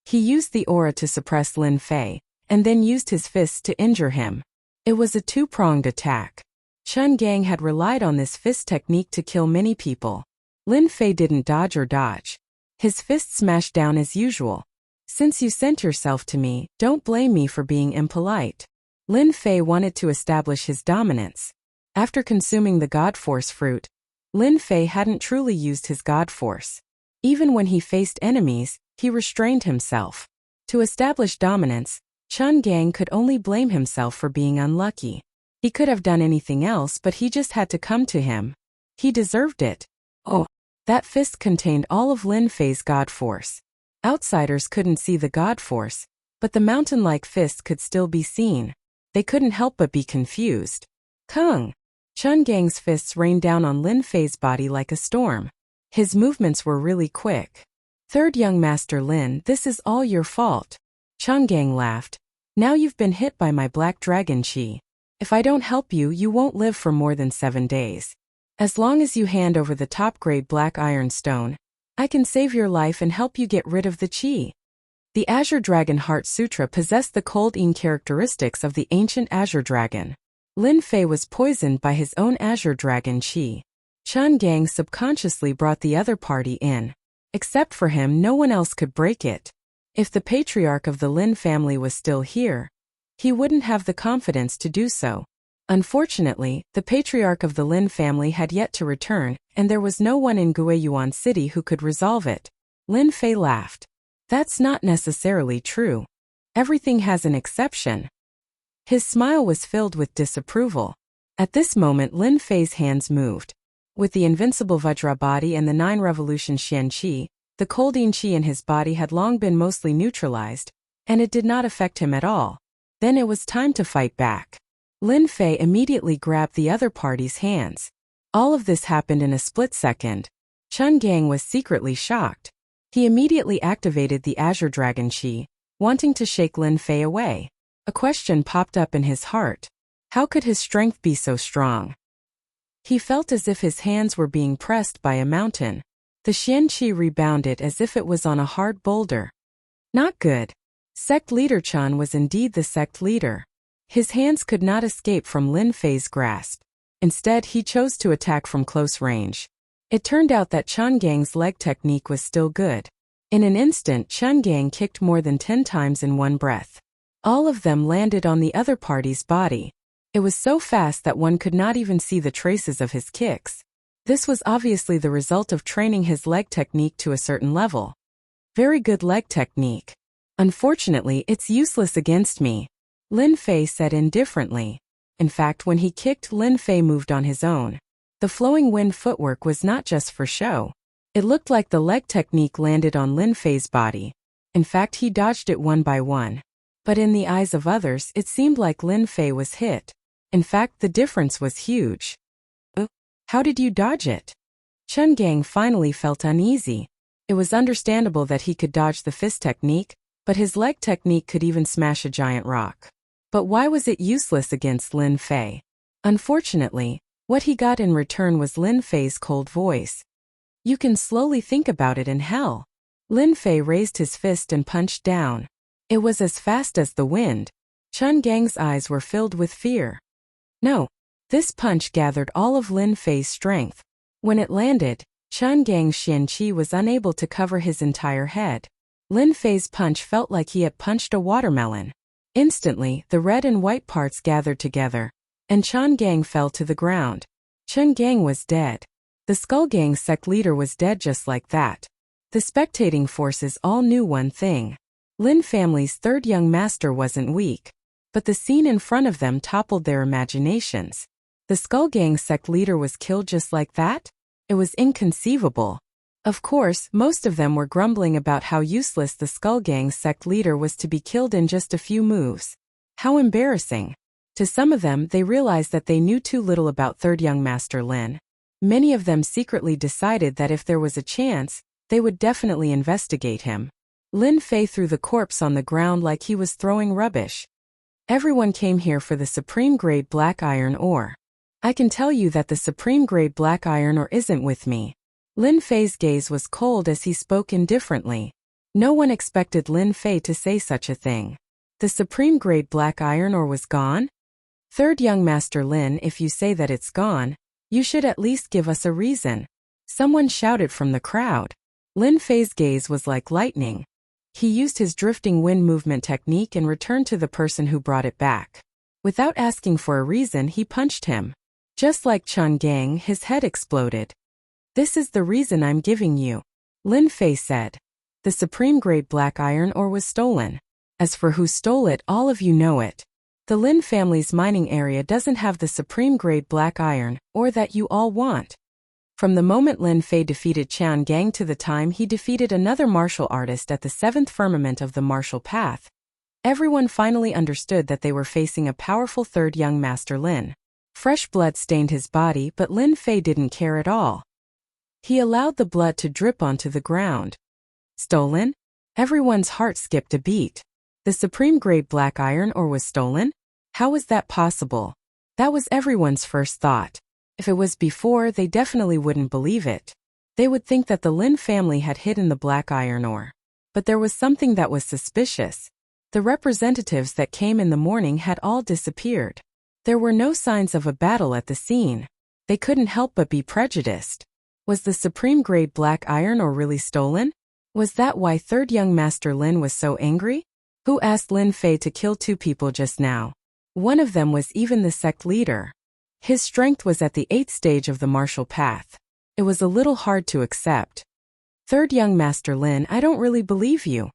He used the aura to suppress Lin Fei, and then used his fists to injure him. It was a two-pronged attack. Chun Gang had relied on this fist technique to kill many people. Lin Fei didn't dodge or dodge. His fist smashed down as usual. Since you sent yourself to me, don't blame me for being impolite. Lin Fei wanted to establish his dominance. After consuming the God Force fruit, Lin Fei hadn't truly used his God Force. Even when he faced enemies, he restrained himself. To establish dominance, Chun Gang could only blame himself for being unlucky. He could have done anything else, but he just had to come to him. He deserved it. That fist contained all of Lin Fei's God Force. Outsiders couldn't see the God Force, but the mountain-like fist could still be seen. They couldn't help but be confused. Kung! Chun Gang's fists rained down on Lin Fei's body like a storm. His movements were really quick. Third young master Lin, this is all your fault. Chun Gang laughed. Now you've been hit by my black dragon chi. If I don't help you, you won't live for more than 7 days. As long as you hand over the top-grade black iron stone, I can save your life and help you get rid of the chi. The Azure Dragon Heart Sutra possessed the cold yin characteristics of the ancient Azure Dragon. Lin Fei was poisoned by his own Azure Dragon chi. Chun Gang subconsciously brought the other party in. Except for him, no one else could break it. If the patriarch of the Lin family was still here, he wouldn't have the confidence to do so. Unfortunately, the patriarch of the Lin family had yet to return, and there was no one in Guiyuan City who could resolve it. Lin Fei laughed. That's not necessarily true. Everything has an exception. His smile was filled with disapproval. At this moment, Lin Fei's hands moved. With the invincible Vajra body and the 9 revolution Xian Qi, the cold yin Qi in his body had long been mostly neutralized, and it did not affect him at all. Then it was time to fight back. Lin Fei immediately grabbed the other party's hands. All of this happened in a split second. Chun Gang was secretly shocked. He immediately activated the Azure Dragon Chi, wanting to shake Lin Fei away. A question popped up in his heart. How could his strength be so strong? He felt as if his hands were being pressed by a mountain. The Xian Qi rebounded as if it was on a hard boulder. Not good. Sect leader Chun was indeed the sect leader. His hands could not escape from Lin Fei's grasp. Instead, he chose to attack from close range. It turned out that Chun Gang's leg technique was still good. In an instant, Chun Gang kicked more than 10 times in one breath. All of them landed on the other party's body. It was so fast that one could not even see the traces of his kicks. This was obviously the result of training his leg technique to a certain level. Very good leg technique. Unfortunately, it's useless against me, Lin Fei said indifferently. In fact, when he kicked, Lin Fei moved on his own. The flowing wind footwork was not just for show. It looked like the leg technique landed on Lin Fei's body. In fact, he dodged it one by one. But in the eyes of others, it seemed like Lin Fei was hit. In fact, the difference was huge. How did you dodge it? Chen Gang finally felt uneasy. It was understandable that he could dodge the fist technique, but his leg technique could even smash a giant rock. But why was it useless against Lin Fei? Unfortunately, what he got in return was Lin Fei's cold voice. You can slowly think about it in hell. Lin Fei raised his fist and punched down. It was as fast as the wind. Chen Gang's eyes were filled with fear. No. This punch gathered all of Lin Fei's strength. When it landed, Chen Gang's Xian Qi was unable to cover his entire head. Lin Fei's punch felt like he had punched a watermelon. Instantly, the red and white parts gathered together, and Chen Gang fell to the ground. Chen Gang was dead. The Skull Gang sect leader was dead just like that. The spectating forces all knew one thing. Lin family's third young master wasn't weak. But the scene in front of them toppled their imaginations. The Skull Gang sect leader was killed just like that? It was inconceivable. Of course, most of them were grumbling about how useless the Skull Gang sect leader was to be killed in just a few moves. How embarrassing. To some of them, they realized that they knew too little about third young master Lin. Many of them secretly decided that if there was a chance, they would definitely investigate him. Lin Fei threw the corpse on the ground like he was throwing rubbish. Everyone came here for the supreme grade black iron ore. I can tell you that the supreme grade black iron ore isn't with me. Lin Fei's gaze was cold as he spoke indifferently. No one expected Lin Fei to say such a thing. The supreme grade black iron ore was gone? Third young master Lin, if you say that it's gone, you should at least give us a reason. Someone shouted from the crowd. Lin Fei's gaze was like lightning. He used his drifting wind movement technique and returned to the person who brought it back. Without asking for a reason, he punched him. Just like Chen Gang, his head exploded. This is the reason I'm giving you, Lin Fei said. The supreme grade black iron ore was stolen. As for who stole it, all of you know it. The Lin family's mining area doesn't have the supreme grade black iron ore that you all want. From the moment Lin Fei defeated Chen Gang to the time he defeated another martial artist at the 7th firmament of the martial path, everyone finally understood that they were facing a powerful third young master Lin. Fresh blood stained his body, but Lin Fei didn't care at all. He allowed the blood to drip onto the ground. Stolen? Everyone's heart skipped a beat. The supreme grade black iron ore was stolen? How was that possible? That was everyone's first thought. If it was before, they definitely wouldn't believe it. They would think that the Lin family had hidden the black iron ore. But there was something that was suspicious. The representatives that came in the morning had all disappeared. There were no signs of a battle at the scene. They couldn't help but be prejudiced. Was the supreme grade black iron ore really stolen? Was that why third young master Lin was so angry? Who asked Lin Fei to kill 2 people just now? One of them was even the sect leader. His strength was at the 8th stage of the martial path. It was a little hard to accept. Third young master Lin, I don't really believe you.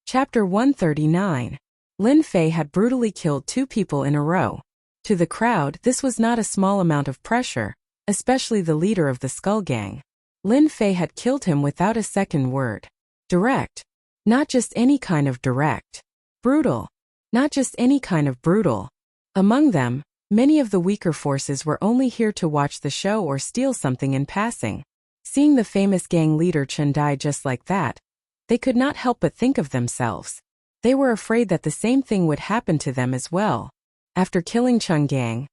Chapter 139. Lin Fei had brutally killed 2 people in a row. To the crowd, this was not a small amount of pressure, especially the leader of the Skull Gang. Lin Fei had killed him without a second word. Direct. Not just any kind of direct. Brutal. Not just any kind of brutal. Among them, many of the weaker forces were only here to watch the show or steal something in passing. Seeing the famous gang leader Chen die just like that, they could not help but think of themselves. They were afraid that the same thing would happen to them as well. After killing Chen Gang,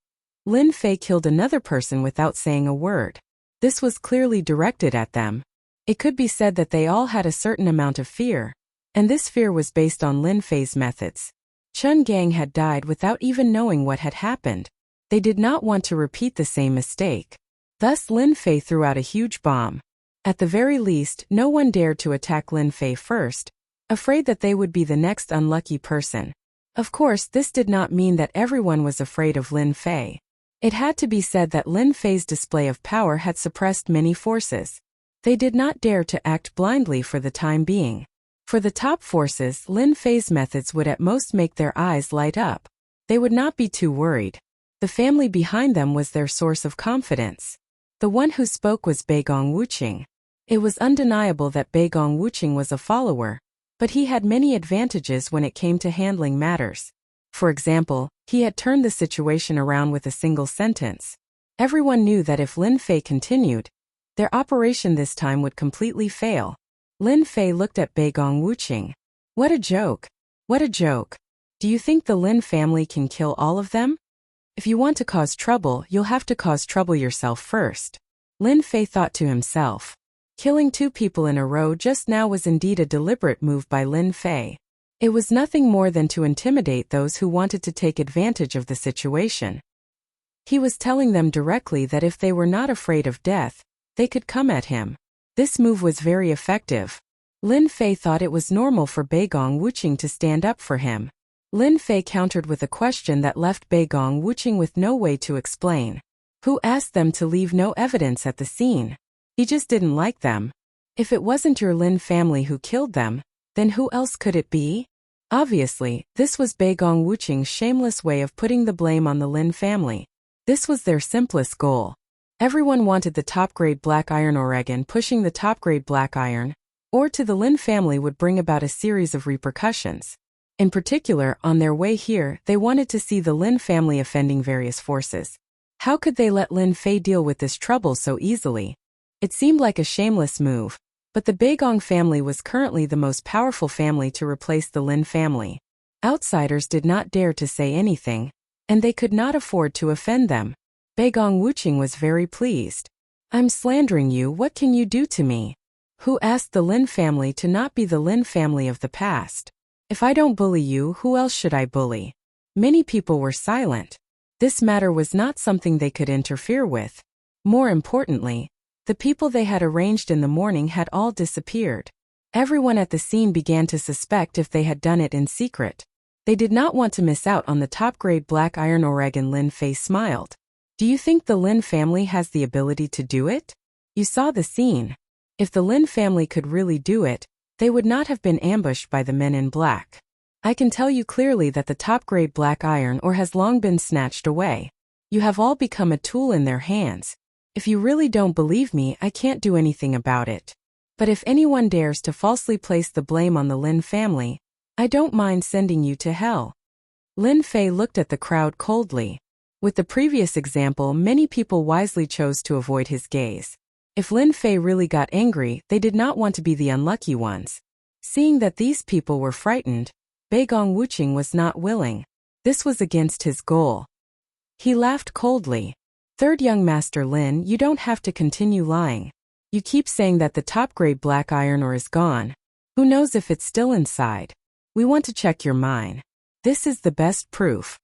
Lin Fei killed another person without saying a word. This was clearly directed at them. It could be said that they all had a certain amount of fear, and this fear was based on Lin Fei's methods. Chen Gang had died without even knowing what had happened. They did not want to repeat the same mistake. Thus Lin Fei threw out a huge bomb. At the very least, no one dared to attack Lin Fei first, afraid that they would be the next unlucky person. Of course, this did not mean that everyone was afraid of Lin Fei. It had to be said that Lin Fei's display of power had suppressed many forces. They did not dare to act blindly for the time being. For the top forces, Lin Fei's methods would at most make their eyes light up. They would not be too worried. The family behind them was their source of confidence. The one who spoke was Beigong Wuqing. It was undeniable that Beigong Wuqing was a follower, but he had many advantages when it came to handling matters. For example, he had turned the situation around with a single sentence. Everyone knew that if Lin Fei continued, their operation this time would completely fail. Lin Fei looked at Beigong Wuqing. What a joke! What a joke! Do you think the Lin family can kill all of them? If you want to cause trouble, you'll have to cause trouble yourself first. Lin Fei thought to himself. Killing 2 people in a row just now was indeed a deliberate move by Lin Fei. It was nothing more than to intimidate those who wanted to take advantage of the situation. He was telling them directly that if they were not afraid of death, they could come at him. This move was very effective. Lin Fei thought it was normal for Beigong Wuqing to stand up for him. Lin Fei countered with a question that left Beigong Wuqing with no way to explain. Who asked them to leave no evidence at the scene? He just didn't like them. If it wasn't your Lin family who killed them, then who else could it be? Obviously, this was Beigong Wuqing's shameless way of putting the blame on the Lin family. This was their simplest goal. Everyone wanted the top-grade black iron ore, and pushing the top-grade black iron ore to the Lin family would bring about a series of repercussions. In particular, on their way here, they wanted to see the Lin family offending various forces. How could they let Lin Fei deal with this trouble so easily? It seemed like a shameless move, but the Beigong family was currently the most powerful family to replace the Lin family. Outsiders did not dare to say anything, and they could not afford to offend them. Beigong Wuqing was very pleased. I'm slandering you, what can you do to me? Who asked the Lin family to not be the Lin family of the past? If I don't bully you, who else should I bully? Many people were silent. This matter was not something they could interfere with. More importantly, the people they had arranged in the morning had all disappeared. Everyone at the scene began to suspect if they had done it in secret. They did not want to miss out on the top-grade black iron ore, and Lin Fei smiled. Do you think the Lin family has the ability to do it? You saw the scene. If the Lin family could really do it, they would not have been ambushed by the men in black. I can tell you clearly that the top-grade black iron ore has long been snatched away. You have all become a tool in their hands. If you really don't believe me, I can't do anything about it. But if anyone dares to falsely place the blame on the Lin family, I don't mind sending you to hell. Lin Fei looked at the crowd coldly. With the previous example, many people wisely chose to avoid his gaze. If Lin Fei really got angry, they did not want to be the unlucky ones. Seeing that these people were frightened, Beigong Wuqing was not willing. This was against his goal. He laughed coldly. Third young Master Lin, you don't have to continue lying. You keep saying that the top-grade black iron ore is gone. Who knows if it's still inside? We want to check your mine. This is the best proof.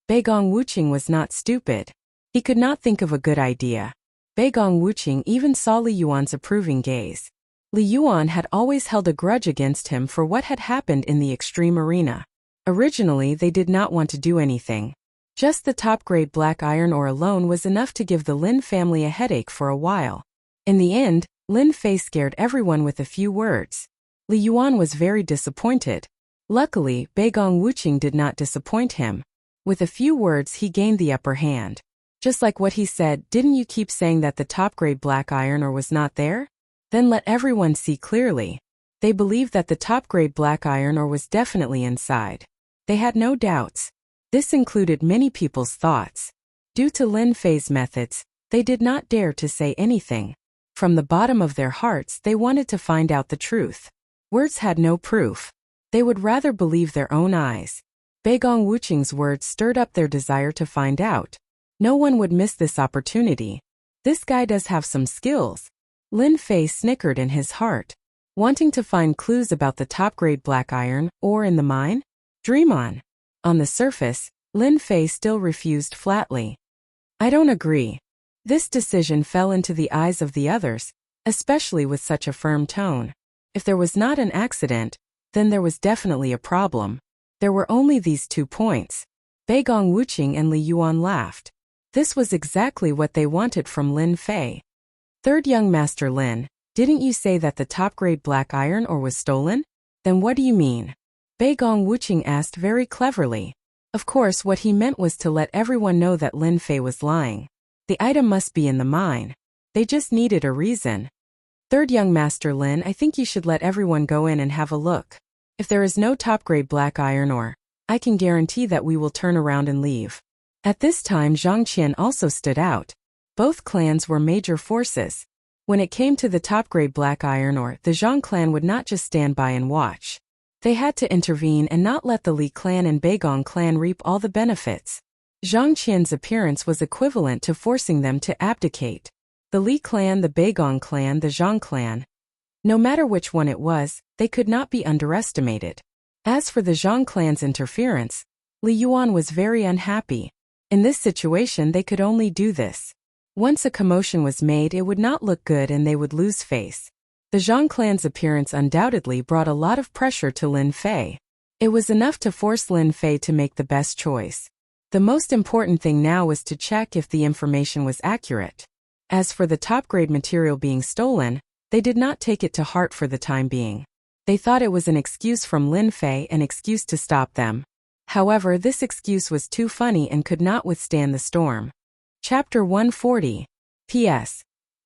Beigong Wuqing was not stupid. He could not think of a good idea. Beigong Wuqing even saw Li Yuan's approving gaze. Li Yuan had always held a grudge against him for what had happened in the extreme arena. Originally, they did not want to do anything. Just the top-grade black iron ore alone was enough to give the Lin family a headache for a while. In the end, Lin Fei scared everyone with a few words. Li Yuan was very disappointed. Luckily, Beigong Wuqing did not disappoint him. With a few words, he gained the upper hand. Just like what he said, didn't you keep saying that the top-grade black iron ore was not there? Then let everyone see clearly. They believed that the top-grade black iron ore was definitely inside. They had no doubts. This included many people's thoughts. Due to Lin Fei's methods, they did not dare to say anything. From the bottom of their hearts, they wanted to find out the truth. Words had no proof. They would rather believe their own eyes. Beigong Wuqing's words stirred up their desire to find out. No one would miss this opportunity. This guy does have some skills. Lin Fei snickered in his heart. Wanting to find clues about the top-grade black iron ore in the mine? Dream on. On the surface, Lin Fei still refused flatly. I don't agree. This decision fell into the eyes of the others, especially with such a firm tone. If there was not an accident, then there was definitely a problem. There were only these 2 points. Beigong Wuqing and Li Yuan laughed. This was exactly what they wanted from Lin Fei. Third young Master Lin, didn't you say that the top-grade black iron ore was stolen? Then what do you mean? Beigong Wuqing asked very cleverly. Of course, what he meant was to let everyone know that Lin Fei was lying. The item must be in the mine. They just needed a reason. Third young Master Lin, I think you should let everyone go in and have a look. If there is no top-grade black iron ore, I can guarantee that we will turn around and leave. At this time Zhang Qian also stood out. Both clans were major forces. When it came to the top-grade black iron ore, the Zhang clan would not just stand by and watch. They had to intervene and not let the Li clan and Beigong clan reap all the benefits. Zhang Qian's appearance was equivalent to forcing them to abdicate. The Li clan, the Beigong clan, the Zhang clan. No matter which one it was, they could not be underestimated. As for the Zhang clan's interference, Li Yuan was very unhappy. In this situation they could only do this. Once a commotion was made, it would not look good and they would lose face. The Zhang clan's appearance undoubtedly brought a lot of pressure to Lin Fei. It was enough to force Lin Fei to make the best choice. The most important thing now was to check if the information was accurate. As for the top-grade material being stolen, they did not take it to heart for the time being. They thought it was an excuse from Lin Fei, an excuse to stop them. However, this excuse was too funny and could not withstand the storm. Chapter 140. P.S.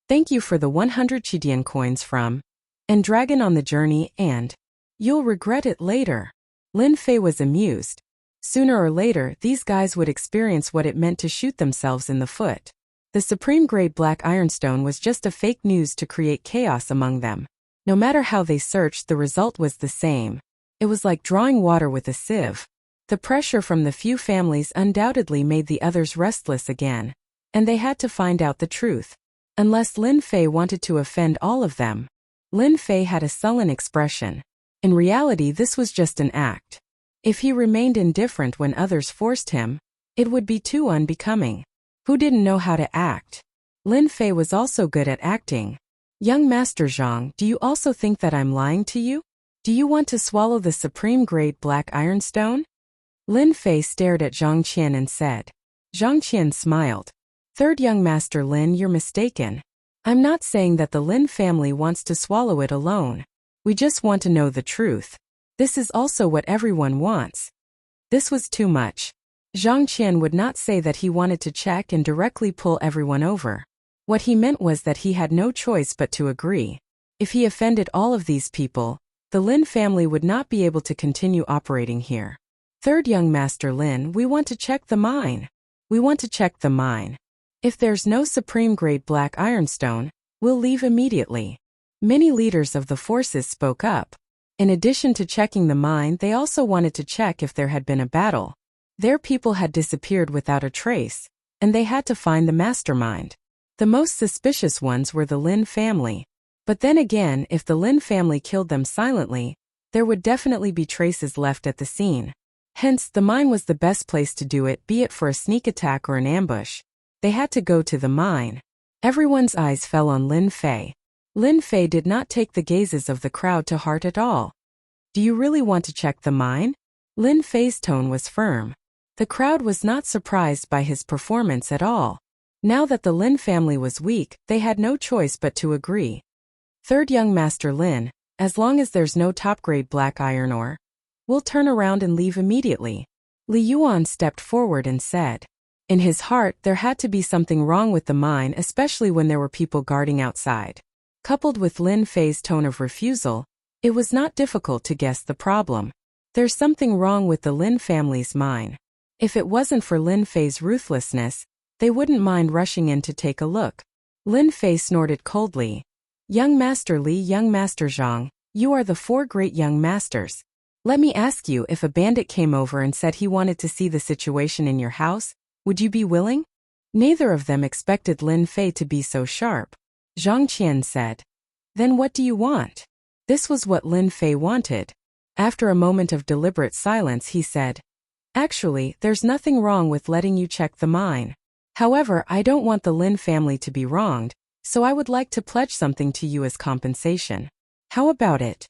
Thank you for the 100 Qidian coins from and Dragon on the journey, and you'll regret it later. Lin Fei was amused. Sooner or later, these guys would experience what it meant to shoot themselves in the foot. The supreme-grade black ironstone was just a fake news to create chaos among them. No matter how they searched, the result was the same. It was like drawing water with a sieve. The pressure from the few families undoubtedly made the others restless again. And they had to find out the truth. Unless Lin Fei wanted to offend all of them. Lin Fei had a sullen expression. In reality, this was just an act. If he remained indifferent when others forced him, it would be too unbecoming. Who didn't know how to act? Lin Fei was also good at acting. Young Master Zhang, do you also think that I'm lying to you? Do you want to swallow the supreme-grade black ironstone? Lin Fei stared at Zhang Qian and said. Zhang Qian smiled. Third young Master Lin, you're mistaken. I'm not saying that the Lin family wants to swallow it alone. We just want to know the truth. This is also what everyone wants. This was too much. Zhang Qian would not say that he wanted to check and directly pull everyone over. What he meant was that he had no choice but to agree. If he offended all of these people, the Lin family would not be able to continue operating here. Third young Master Lin, we want to check the mine. We want to check the mine. If there's no supreme-grade black ironstone, we'll leave immediately. Many leaders of the forces spoke up. In addition to checking the mine, they also wanted to check if there had been a battle. Their people had disappeared without a trace, and they had to find the mastermind. The most suspicious ones were the Lin family. But then again, if the Lin family killed them silently, there would definitely be traces left at the scene. Hence, the mine was the best place to do it, be it for a sneak attack or an ambush. They had to go to the mine. Everyone's eyes fell on Lin Fei. Lin Fei did not take the gazes of the crowd to heart at all. Do you really want to check the mine? Lin Fei's tone was firm. The crowd was not surprised by his performance at all. Now that the Lin family was weak, they had no choice but to agree. Third young Master Lin, as long as there's no top-grade black iron ore, we'll turn around and leave immediately. Li Yuan stepped forward and said. In his heart, there had to be something wrong with the mine, especially when there were people guarding outside. Coupled with Lin Fei's tone of refusal, it was not difficult to guess the problem. There's something wrong with the Lin family's mine. If it wasn't for Lin Fei's ruthlessness, they wouldn't mind rushing in to take a look. Lin Fei snorted coldly. Young Master Li, young Master Zhang, you are the 4 great young masters. Let me ask you, if a bandit came over and said he wanted to see the situation in your house, would you be willing? Neither of them expected Lin Fei to be so sharp. Zhang Qian said. Then what do you want? This was what Lin Fei wanted. After a moment of deliberate silence, he said, Actually, there's nothing wrong with letting you check the mine. However, I don't want the Lin family to be wronged, so I would like to pledge something to you as compensation. How about it?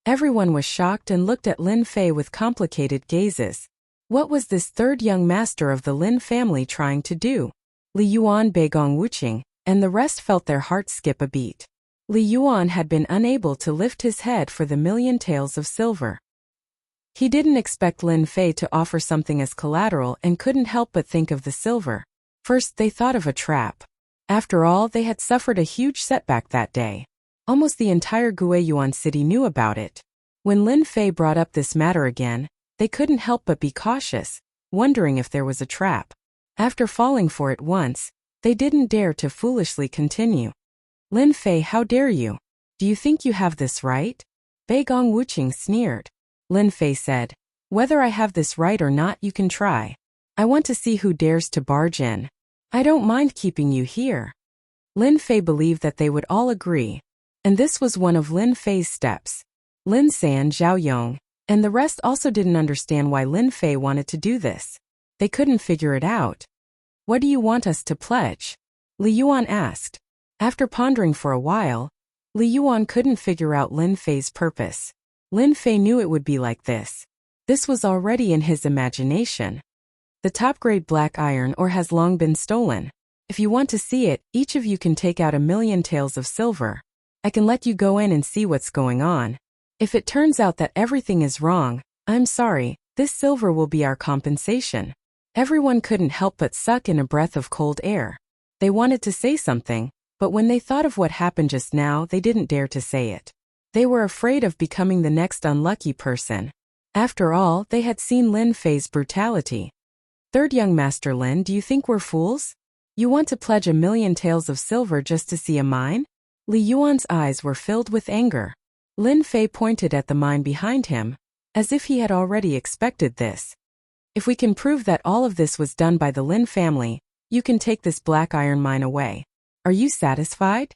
Everyone was shocked and looked at Lin Fei with complicated gazes. What was this third young master of the Lin family trying to do? Li Yuan, Beigong Wuqing, and the rest felt their hearts skip a beat. Li Yuan had been unable to lift his head for the million taels of silver. He didn't expect Lin Fei to offer something as collateral and couldn't help but think of the silver. First, they thought of a trap. After all, they had suffered a huge setback that day. Almost the entire Guiyuan city knew about it. When Lin Fei brought up this matter again, they couldn't help but be cautious, wondering if there was a trap. After falling for it once, they didn't dare to foolishly continue. Lin Fei, how dare you? Do you think you have this right? Beigong Wuqing sneered. Lin Fei said, whether I have this right or not you can try. I want to see who dares to barge in. I don't mind keeping you here. Lin Fei believed that they would all agree. And this was one of Lin Fei's steps. Lin San, Zhao Yong, and the rest also didn't understand why Lin Fei wanted to do this. They couldn't figure it out. What do you want us to pledge? Li Yuan asked. After pondering for a while, Li Yuan couldn't figure out Lin Fei's purpose. Lin Fei knew it would be like this. This was already in his imagination. The top-grade black iron ore has long been stolen. If you want to see it, each of you can take out 1,000,000 taels of silver. I can let you go in and see what's going on. If it turns out that everything is wrong, I'm sorry, this silver will be our compensation. Everyone couldn't help but suck in a breath of cold air. They wanted to say something, but when they thought of what happened just now, they didn't dare to say it. They were afraid of becoming the next unlucky person. After all, they had seen Lin Fei's brutality. Third young master Lin, do you think we're fools? You want to pledge 1,000,000 taels of silver just to see a mine? Li Yuan's eyes were filled with anger. Lin Fei pointed at the mine behind him, as if he had already expected this. If we can prove that all of this was done by the Lin family, you can take this black iron mine away. Are you satisfied?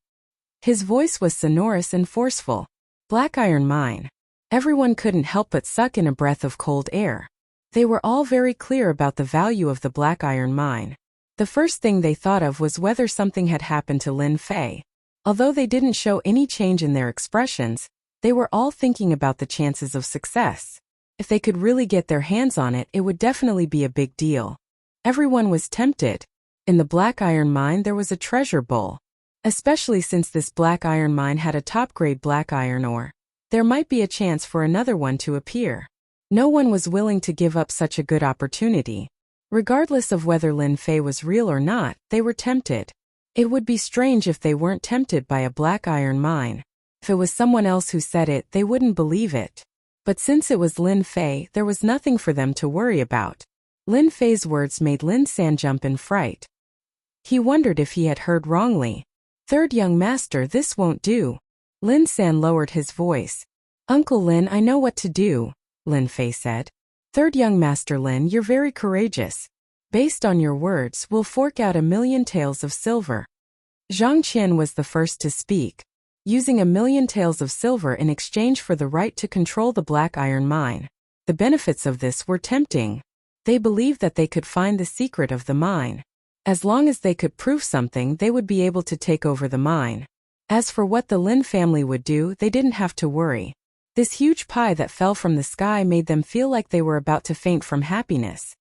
His voice was sonorous and forceful. Black iron mine. Everyone couldn't help but suck in a breath of cold air. They were all very clear about the value of the black iron mine. The first thing they thought of was whether something had happened to Lin Fei. Although they didn't show any change in their expressions, they were all thinking about the chances of success. If they could really get their hands on it, it would definitely be a big deal. Everyone was tempted. In the black iron mine there was a treasure bowl. Especially since this black iron mine had a top-grade black iron ore, there might be a chance for another one to appear. No one was willing to give up such a good opportunity. Regardless of whether Lin Fei was real or not, they were tempted. It would be strange if they weren't tempted by a black iron mine. If it was someone else who said it, they wouldn't believe it. But since it was Lin Fei, there was nothing for them to worry about. Lin Fei's words made Lin San jump in fright. He wondered if he had heard wrongly. Third young master, this won't do. Lin San lowered his voice. Uncle Lin, I know what to do, Lin Fei said. Third young master Lin, you're very courageous. Based on your words, we'll fork out 1,000,000 taels of silver. Zhang Qian was the first to speak. Using 1,000,000 taels of silver in exchange for the right to control the black iron mine. The benefits of this were tempting. They believed that they could find the secret of the mine. As long as they could prove something, they would be able to take over the mine. As for what the Lin family would do, they didn't have to worry. This huge pie that fell from the sky made them feel like they were about to faint from happiness.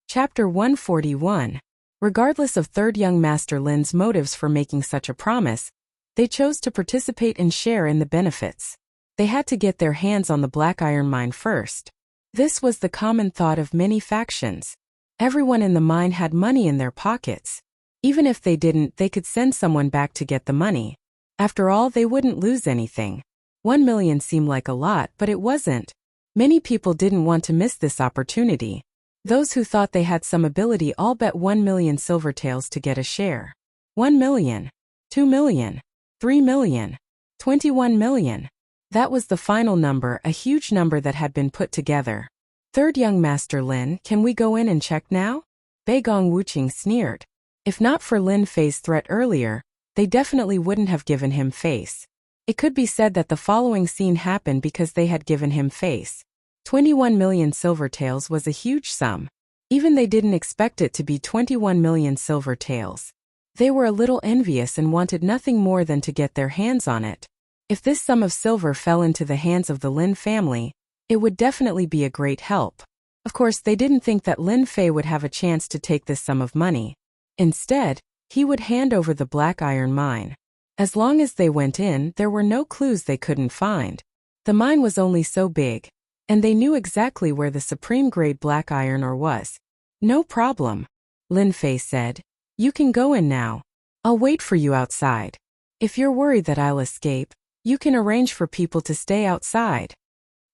Chapter 141. Regardless of third young master Lin's motives for making such a promise, they chose to participate and share in the benefits. They had to get their hands on the black iron mine first. This was the common thought of many factions. Everyone in the mine had money in their pockets. Even if they didn't, they could send someone back to get the money. After all, they wouldn't lose anything. 1,000,000 seemed like a lot, but it wasn't. Many people didn't want to miss this opportunity. Those who thought they had some ability all bet 1,000,000 silver taels to get a share. 1,000,000, 2,000,000, 3,000,000, 21,000,000. That was the final number, a huge number that had been put together. Third young master Lin, can we go in and check now? Beigong Wuqing sneered. If not for Lin Fei's threat earlier, they definitely wouldn't have given him face. It could be said that the following scene happened because they had given him face. 21,000,000 silver taels was a huge sum. Even they didn't expect it to be 21,000,000 silver taels. They were a little envious and wanted nothing more than to get their hands on it. If this sum of silver fell into the hands of the Lin family, it would definitely be a great help. Of course, they didn't think that Lin Fei would have a chance to take this sum of money. Instead, he would hand over the black iron mine. As long as they went in, there were no clues they couldn't find. The mine was only so big, and they knew exactly where the supreme-grade black iron ore was. No problem, Lin Fei said. You can go in now. I'll wait for you outside. If you're worried that I'll escape, you can arrange for people to stay outside.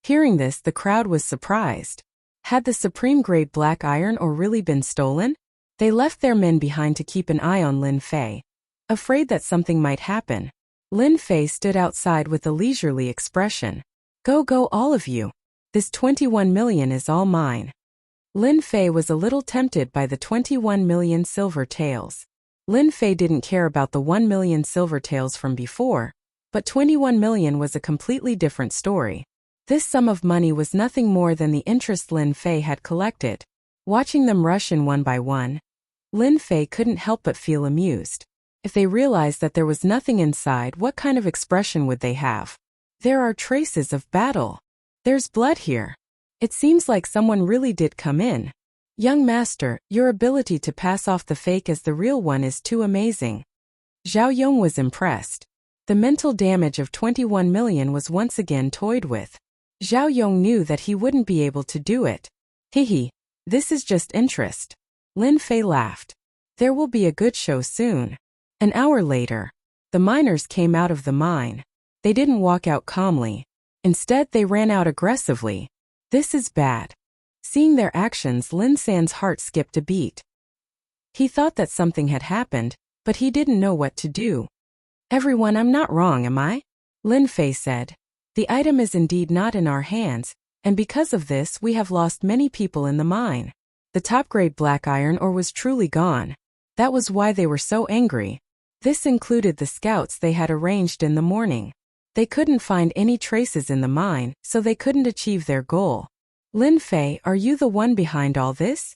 Hearing this, the crowd was surprised. Had the supreme-grade black iron ore really been stolen? They left their men behind to keep an eye on Lin Fei. Afraid that something might happen, Lin Fei stood outside with a leisurely expression. Go all of you. This 21 million is all mine. Lin Fei was a little tempted by the 21 million silver taels. Lin Fei didn't care about the 1 million silver taels from before, but 21 million was a completely different story. This sum of money was nothing more than the interest Lin Fei had collected. Watching them rush in one by one, Lin Fei couldn't help but feel amused. If they realized that there was nothing inside, what kind of expression would they have? There are traces of battle. There's blood here. It seems like someone really did come in. Young master, your ability to pass off the fake as the real one is too amazing. Zhao Yong was impressed. The mental damage of 21 million was once again toyed with. Zhao Yong knew that he wouldn't be able to do it. Hehe, this is just interest. Lin Fei laughed. There will be a good show soon. An hour later, the miners came out of the mine. They didn't walk out calmly. Instead, they ran out aggressively. This is bad. Seeing their actions, Lin San's heart skipped a beat. He thought that something had happened, but he didn't know what to do. Everyone, I'm not wrong, am I? Lin Fei said. The item is indeed not in our hands, and because of this we have lost many people in the mine. The top-grade black iron ore was truly gone. That was why they were so angry. This included the scouts they had arranged in the morning. They couldn't find any traces in the mine, so they couldn't achieve their goal. Lin Fei, are you the one behind all this?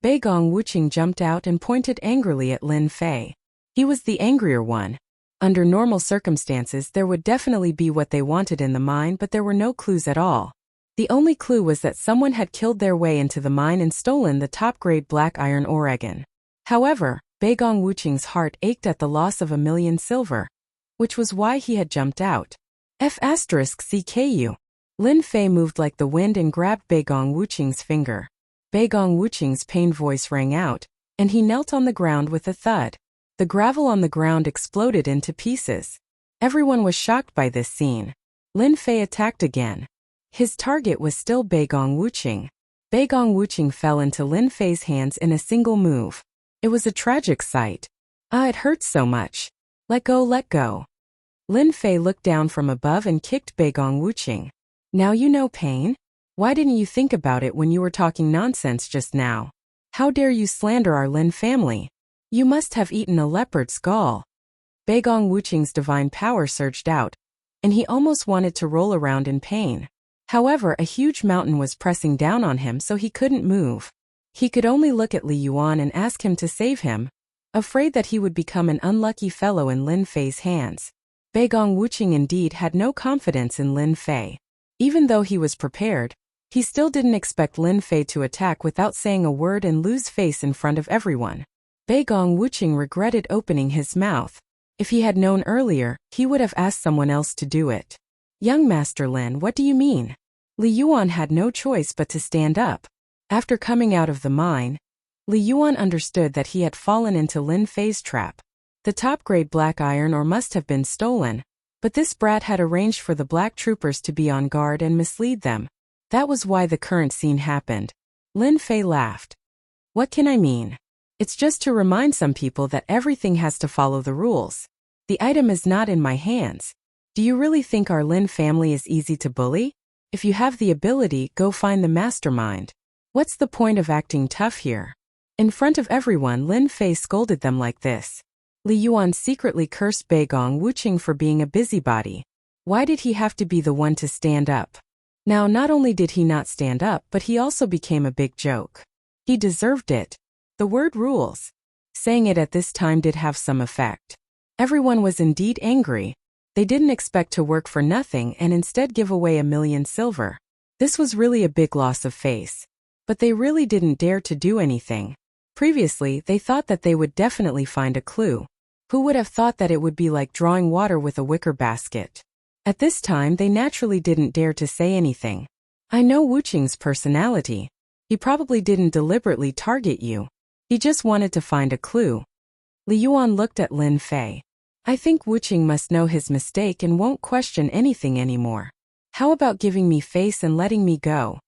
Beigong Wuqing jumped out and pointed angrily at Lin Fei. He was the angrier one. Under normal circumstances, there would definitely be what they wanted in the mine, but there were no clues at all. The only clue was that someone had killed their way into the mine and stolen the top-grade black iron ore again. However, Beigong Wuqing's heart ached at the loss of 1 million silver, which was why he had jumped out. F***CKU. Lin Fei moved like the wind and grabbed Beigong Wuqing's finger. Beigong Wuqing's pained voice rang out, and he knelt on the ground with a thud. The gravel on the ground exploded into pieces. Everyone was shocked by this scene. Lin Fei attacked again. His target was still Beigong Wuqing. Beigong Wuqing fell into Lin Fei's hands in a single move. It was a tragic sight. It hurts so much. Let go, let go. Lin Fei looked down from above and kicked Beigong Wuqing. Now you know pain? Why didn't you think about it when you were talking nonsense just now? How dare you slander our Lin family? You must have eaten a leopard's gall. Beigong Wuqing's divine power surged out, and he almost wanted to roll around in pain. However, a huge mountain was pressing down on him, so he couldn't move. He could only look at Li Yuan and ask him to save him, afraid that he would become an unlucky fellow in Lin Fei's hands. Beigong Wuqing indeed had no confidence in Lin Fei. Even though he was prepared, he still didn't expect Lin Fei to attack without saying a word and lose face in front of everyone. Beigong Wuqing regretted opening his mouth. If he had known earlier, he would have asked someone else to do it. Young Master Lin, what do you mean? Li Yuan had no choice but to stand up. After coming out of the mine, Li Yuan understood that he had fallen into Lin Fei's trap. The top-grade black iron ore must have been stolen, but this brat had arranged for the black troopers to be on guard and mislead them. That was why the current scene happened. Lin Fei laughed. What can I mean? It's just to remind some people that everything has to follow the rules. The item is not in my hands. Do you really think our Lin family is easy to bully? If you have the ability, go find the mastermind. What's the point of acting tough here? In front of everyone, Lin Fei scolded them like this. Li Yuan secretly cursed Beigong Wuqing for being a busybody. Why did he have to be the one to stand up? Now, not only did he not stand up, but he also became a big joke. He deserved it. The word rules. Saying it at this time did have some effect. Everyone was indeed angry. They didn't expect to work for nothing and instead give away 1,000,000 silver. This was really a big loss of face. But they really didn't dare to do anything. Previously, they thought that they would definitely find a clue. Who would have thought that it would be like drawing water with a wicker basket? At this time, they naturally didn't dare to say anything. I know Wuxing's personality. He probably didn't deliberately target you. He just wanted to find a clue. Li Yuan looked at Lin Fei. I think Wuxing must know his mistake and won't question anything anymore. How about giving me face and letting me go?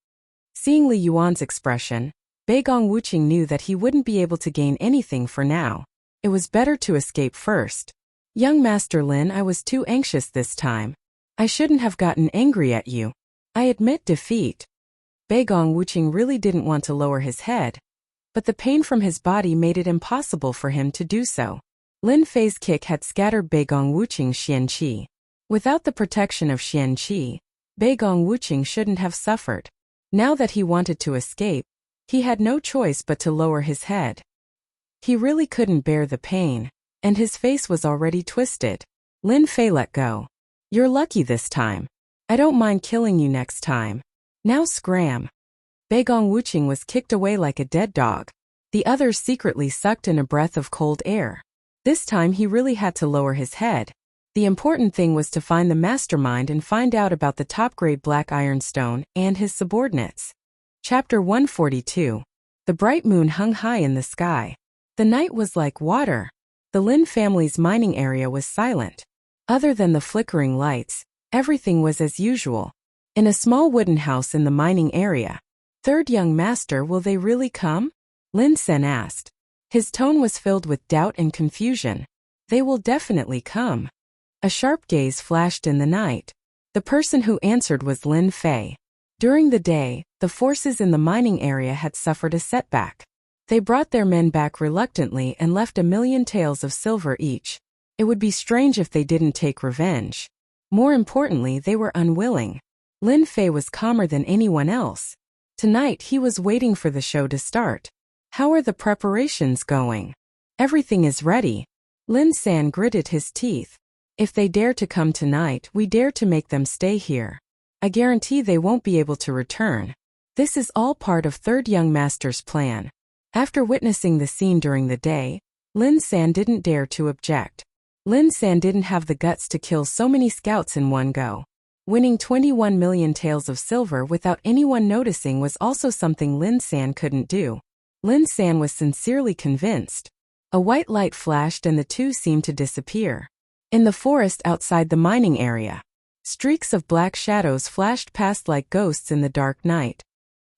Seeing Li Yuan's expression, Beigong Wuxing knew that he wouldn't be able to gain anything for now. It was better to escape first. Young Master Lin, I was too anxious this time. I shouldn't have gotten angry at you. I admit defeat. Beigong Wuxing really didn't want to lower his head, but the pain from his body made it impossible for him to do so. Lin Fei's kick had scattered Beigong Wuxing's xianqi. Without the protection of xianqi, Beigong Wuxing shouldn't have suffered. Now that he wanted to escape, he had no choice but to lower his head. He really couldn't bear the pain, and his face was already twisted. Lin Fei let go. You're lucky this time. I don't mind killing you next time. Now scram. Beigong Wuxing was kicked away like a dead dog. The others secretly sucked in a breath of cold air. This time he really had to lower his head. The important thing was to find the mastermind and find out about the top-grade black ironstone and his subordinates. Chapter 142. The bright moon hung high in the sky. The night was like water. The Lin family's mining area was silent. Other than the flickering lights, everything was as usual. In a small wooden house in the mining area. Third young master, will they really come? Lin Sen asked. His tone was filled with doubt and confusion. They will definitely come. A sharp gaze flashed in the night. The person who answered was Lin Fei. During the day, the forces in the mining area had suffered a setback. They brought their men back reluctantly and left 1,000,000 taels of silver each. It would be strange if they didn't take revenge. More importantly, they were unwilling. Lin Fei was calmer than anyone else. Tonight he was waiting for the show to start. How are the preparations going? Everything is ready. Lin San gritted his teeth. If they dare to come tonight, we dare to make them stay here. I guarantee they won't be able to return. This is all part of Third Young Master's plan. After witnessing the scene during the day, Lin San didn't dare to object. Lin San didn't have the guts to kill so many scouts in one go. Winning 21,000,000 taels of silver without anyone noticing was also something Lin San couldn't do. Lin San was sincerely convinced. A white light flashed and the two seemed to disappear. In the forest outside the mining area, streaks of black shadows flashed past like ghosts in the dark night.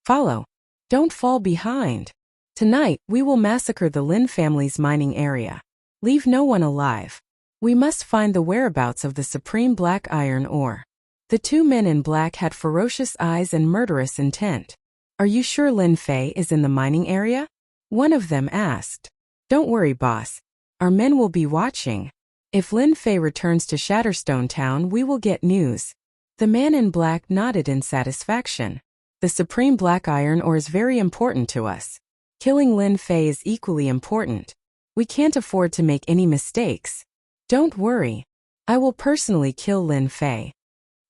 Follow. Don't fall behind. Tonight, we will massacre the Lin family's mining area. Leave no one alive. We must find the whereabouts of the supreme black iron ore. The two men in black had ferocious eyes and murderous intent. Are you sure Lin Fei is in the mining area? One of them asked. Don't worry, boss. Our men will be watching. If Lin Fei returns to Shatterstone Town, we will get news. The man in black nodded in satisfaction. The supreme black iron ore is very important to us. Killing Lin Fei is equally important. We can't afford to make any mistakes. Don't worry. I will personally kill Lin Fei.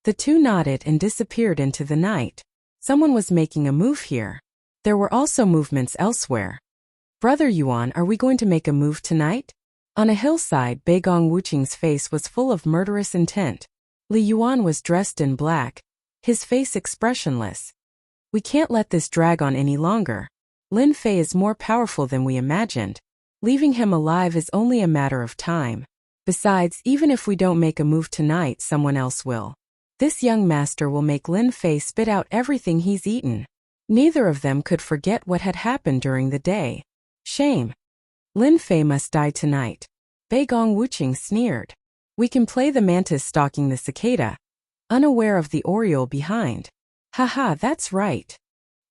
The two nodded and disappeared into the night. Someone was making a move here. There were also movements elsewhere. Brother Yuan, are we going to make a move tonight? On a hillside, Beigong Wuqing's face was full of murderous intent. Li Yuan was dressed in black, his face expressionless. We can't let this drag on any longer. Lin Fei is more powerful than we imagined. Leaving him alive is only a matter of time. Besides, even if we don't make a move tonight, someone else will. This young master will make Lin Fei spit out everything he's eaten. Neither of them could forget what had happened during the day. Shame. Lin Fei must die tonight. Beigong Wuqing sneered. We can play the mantis stalking the cicada, unaware of the oriole behind. Haha, that's right.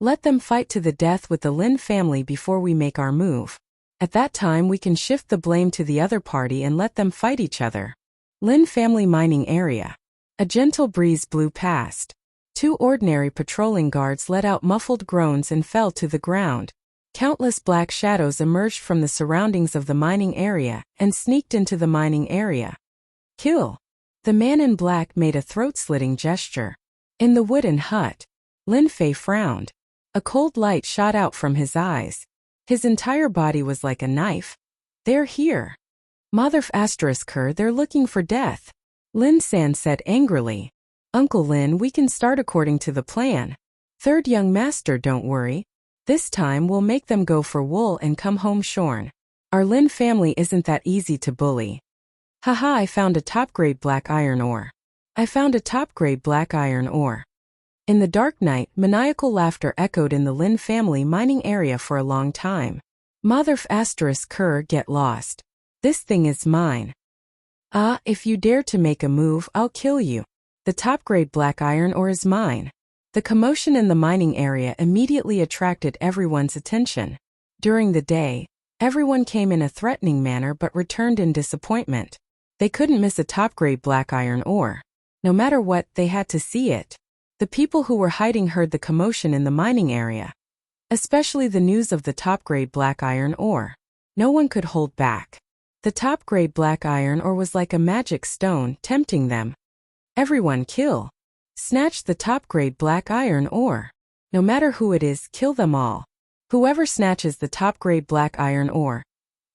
Let them fight to the death with the Lin family before we make our move. At that time we can shift the blame to the other party and let them fight each other. Lin family mining area. A gentle breeze blew past. Two ordinary patrolling guards let out muffled groans and fell to the ground. Countless black shadows emerged from the surroundings of the mining area and sneaked into the mining area. Kill. The man in black made a throat-slitting gesture. In the wooden hut, Lin Fei frowned. A cold light shot out from his eyes. His entire body was like a knife. They're here. Mother***er, they're looking for death. Lin San said angrily. Uncle Lin, we can start according to the plan. Third young master, don't worry. This time we'll make them go for wool and come home shorn. Our Lin family isn't that easy to bully. Haha, I found a top-grade black iron ore. I found a top-grade black iron ore. In the dark night, maniacal laughter echoed in the Lin family mining area for a long time. Mother***er, get lost. This thing is mine. Ah, if you dare to make a move, I'll kill you. The top-grade black iron ore is mine. The commotion in the mining area immediately attracted everyone's attention. During the day, everyone came in a threatening manner but returned in disappointment. They couldn't miss a top-grade black iron ore. No matter what, they had to see it. The people who were hiding heard the commotion in the mining area, especially the news of the top-grade black iron ore. No one could hold back. The top-grade black iron ore was like a magic stone, tempting them. Everyone kill. Snatch the top-grade black iron ore. No matter who it is, kill them all. Whoever snatches the top-grade black iron ore,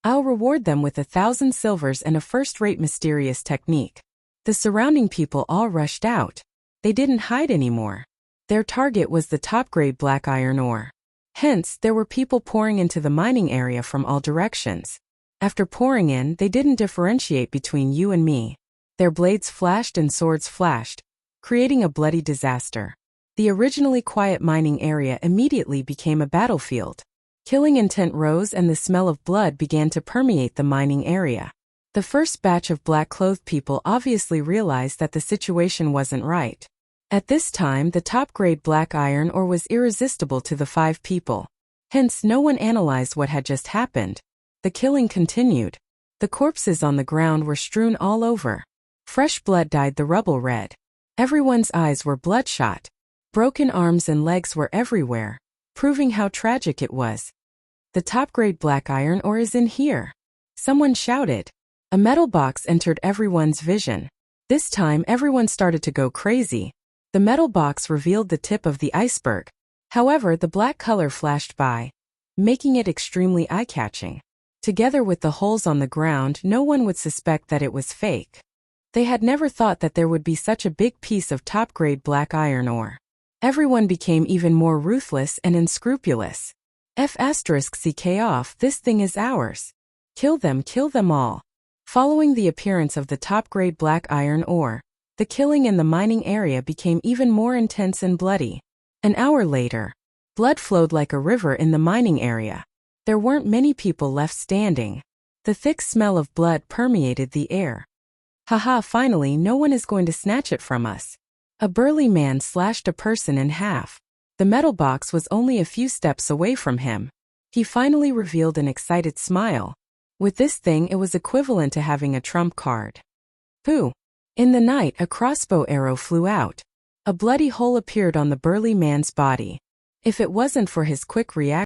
I'll reward them with 1,000 silvers and a first-rate mysterious technique. The surrounding people all rushed out. They didn't hide anymore. Their target was the top-grade black iron ore. Hence, there were people pouring into the mining area from all directions. After pouring in, they didn't differentiate between you and me. Their blades flashed and swords flashed, creating a bloody disaster. The originally quiet mining area immediately became a battlefield. Killing intent rose and the smell of blood began to permeate the mining area. The first batch of black-clothed people obviously realized that the situation wasn't right. At this time, the top-grade black iron ore was irresistible to the 5 people. Hence, no one analyzed what had just happened. The killing continued. The corpses on the ground were strewn all over. Fresh blood dyed the rubble red. Everyone's eyes were bloodshot. Broken arms and legs were everywhere, proving how tragic it was. The top-grade black iron ore is in here. Someone shouted. A metal box entered everyone's vision. This time everyone started to go crazy. The metal box revealed the tip of the iceberg. However, the black color flashed by, making it extremely eye-catching. Together with the holes on the ground, no one would suspect that it was fake. They had never thought that there would be such a big piece of top-grade black iron ore. Everyone became even more ruthless and unscrupulous. F***ck off, this thing is ours. Kill them all. Following the appearance of the top-grade black iron ore, the killing in the mining area became even more intense and bloody. An hour later, blood flowed like a river in the mining area. There weren't many people left standing. The thick smell of blood permeated the air. Haha, finally no one is going to snatch it from us. A burly man slashed a person in half. The metal box was only a few steps away from him. He finally revealed an excited smile. With this thing it was equivalent to having a trump card. Pooh! In the night a crossbow arrow flew out. A bloody hole appeared on the burly man's body. If it wasn't for his quick reaction,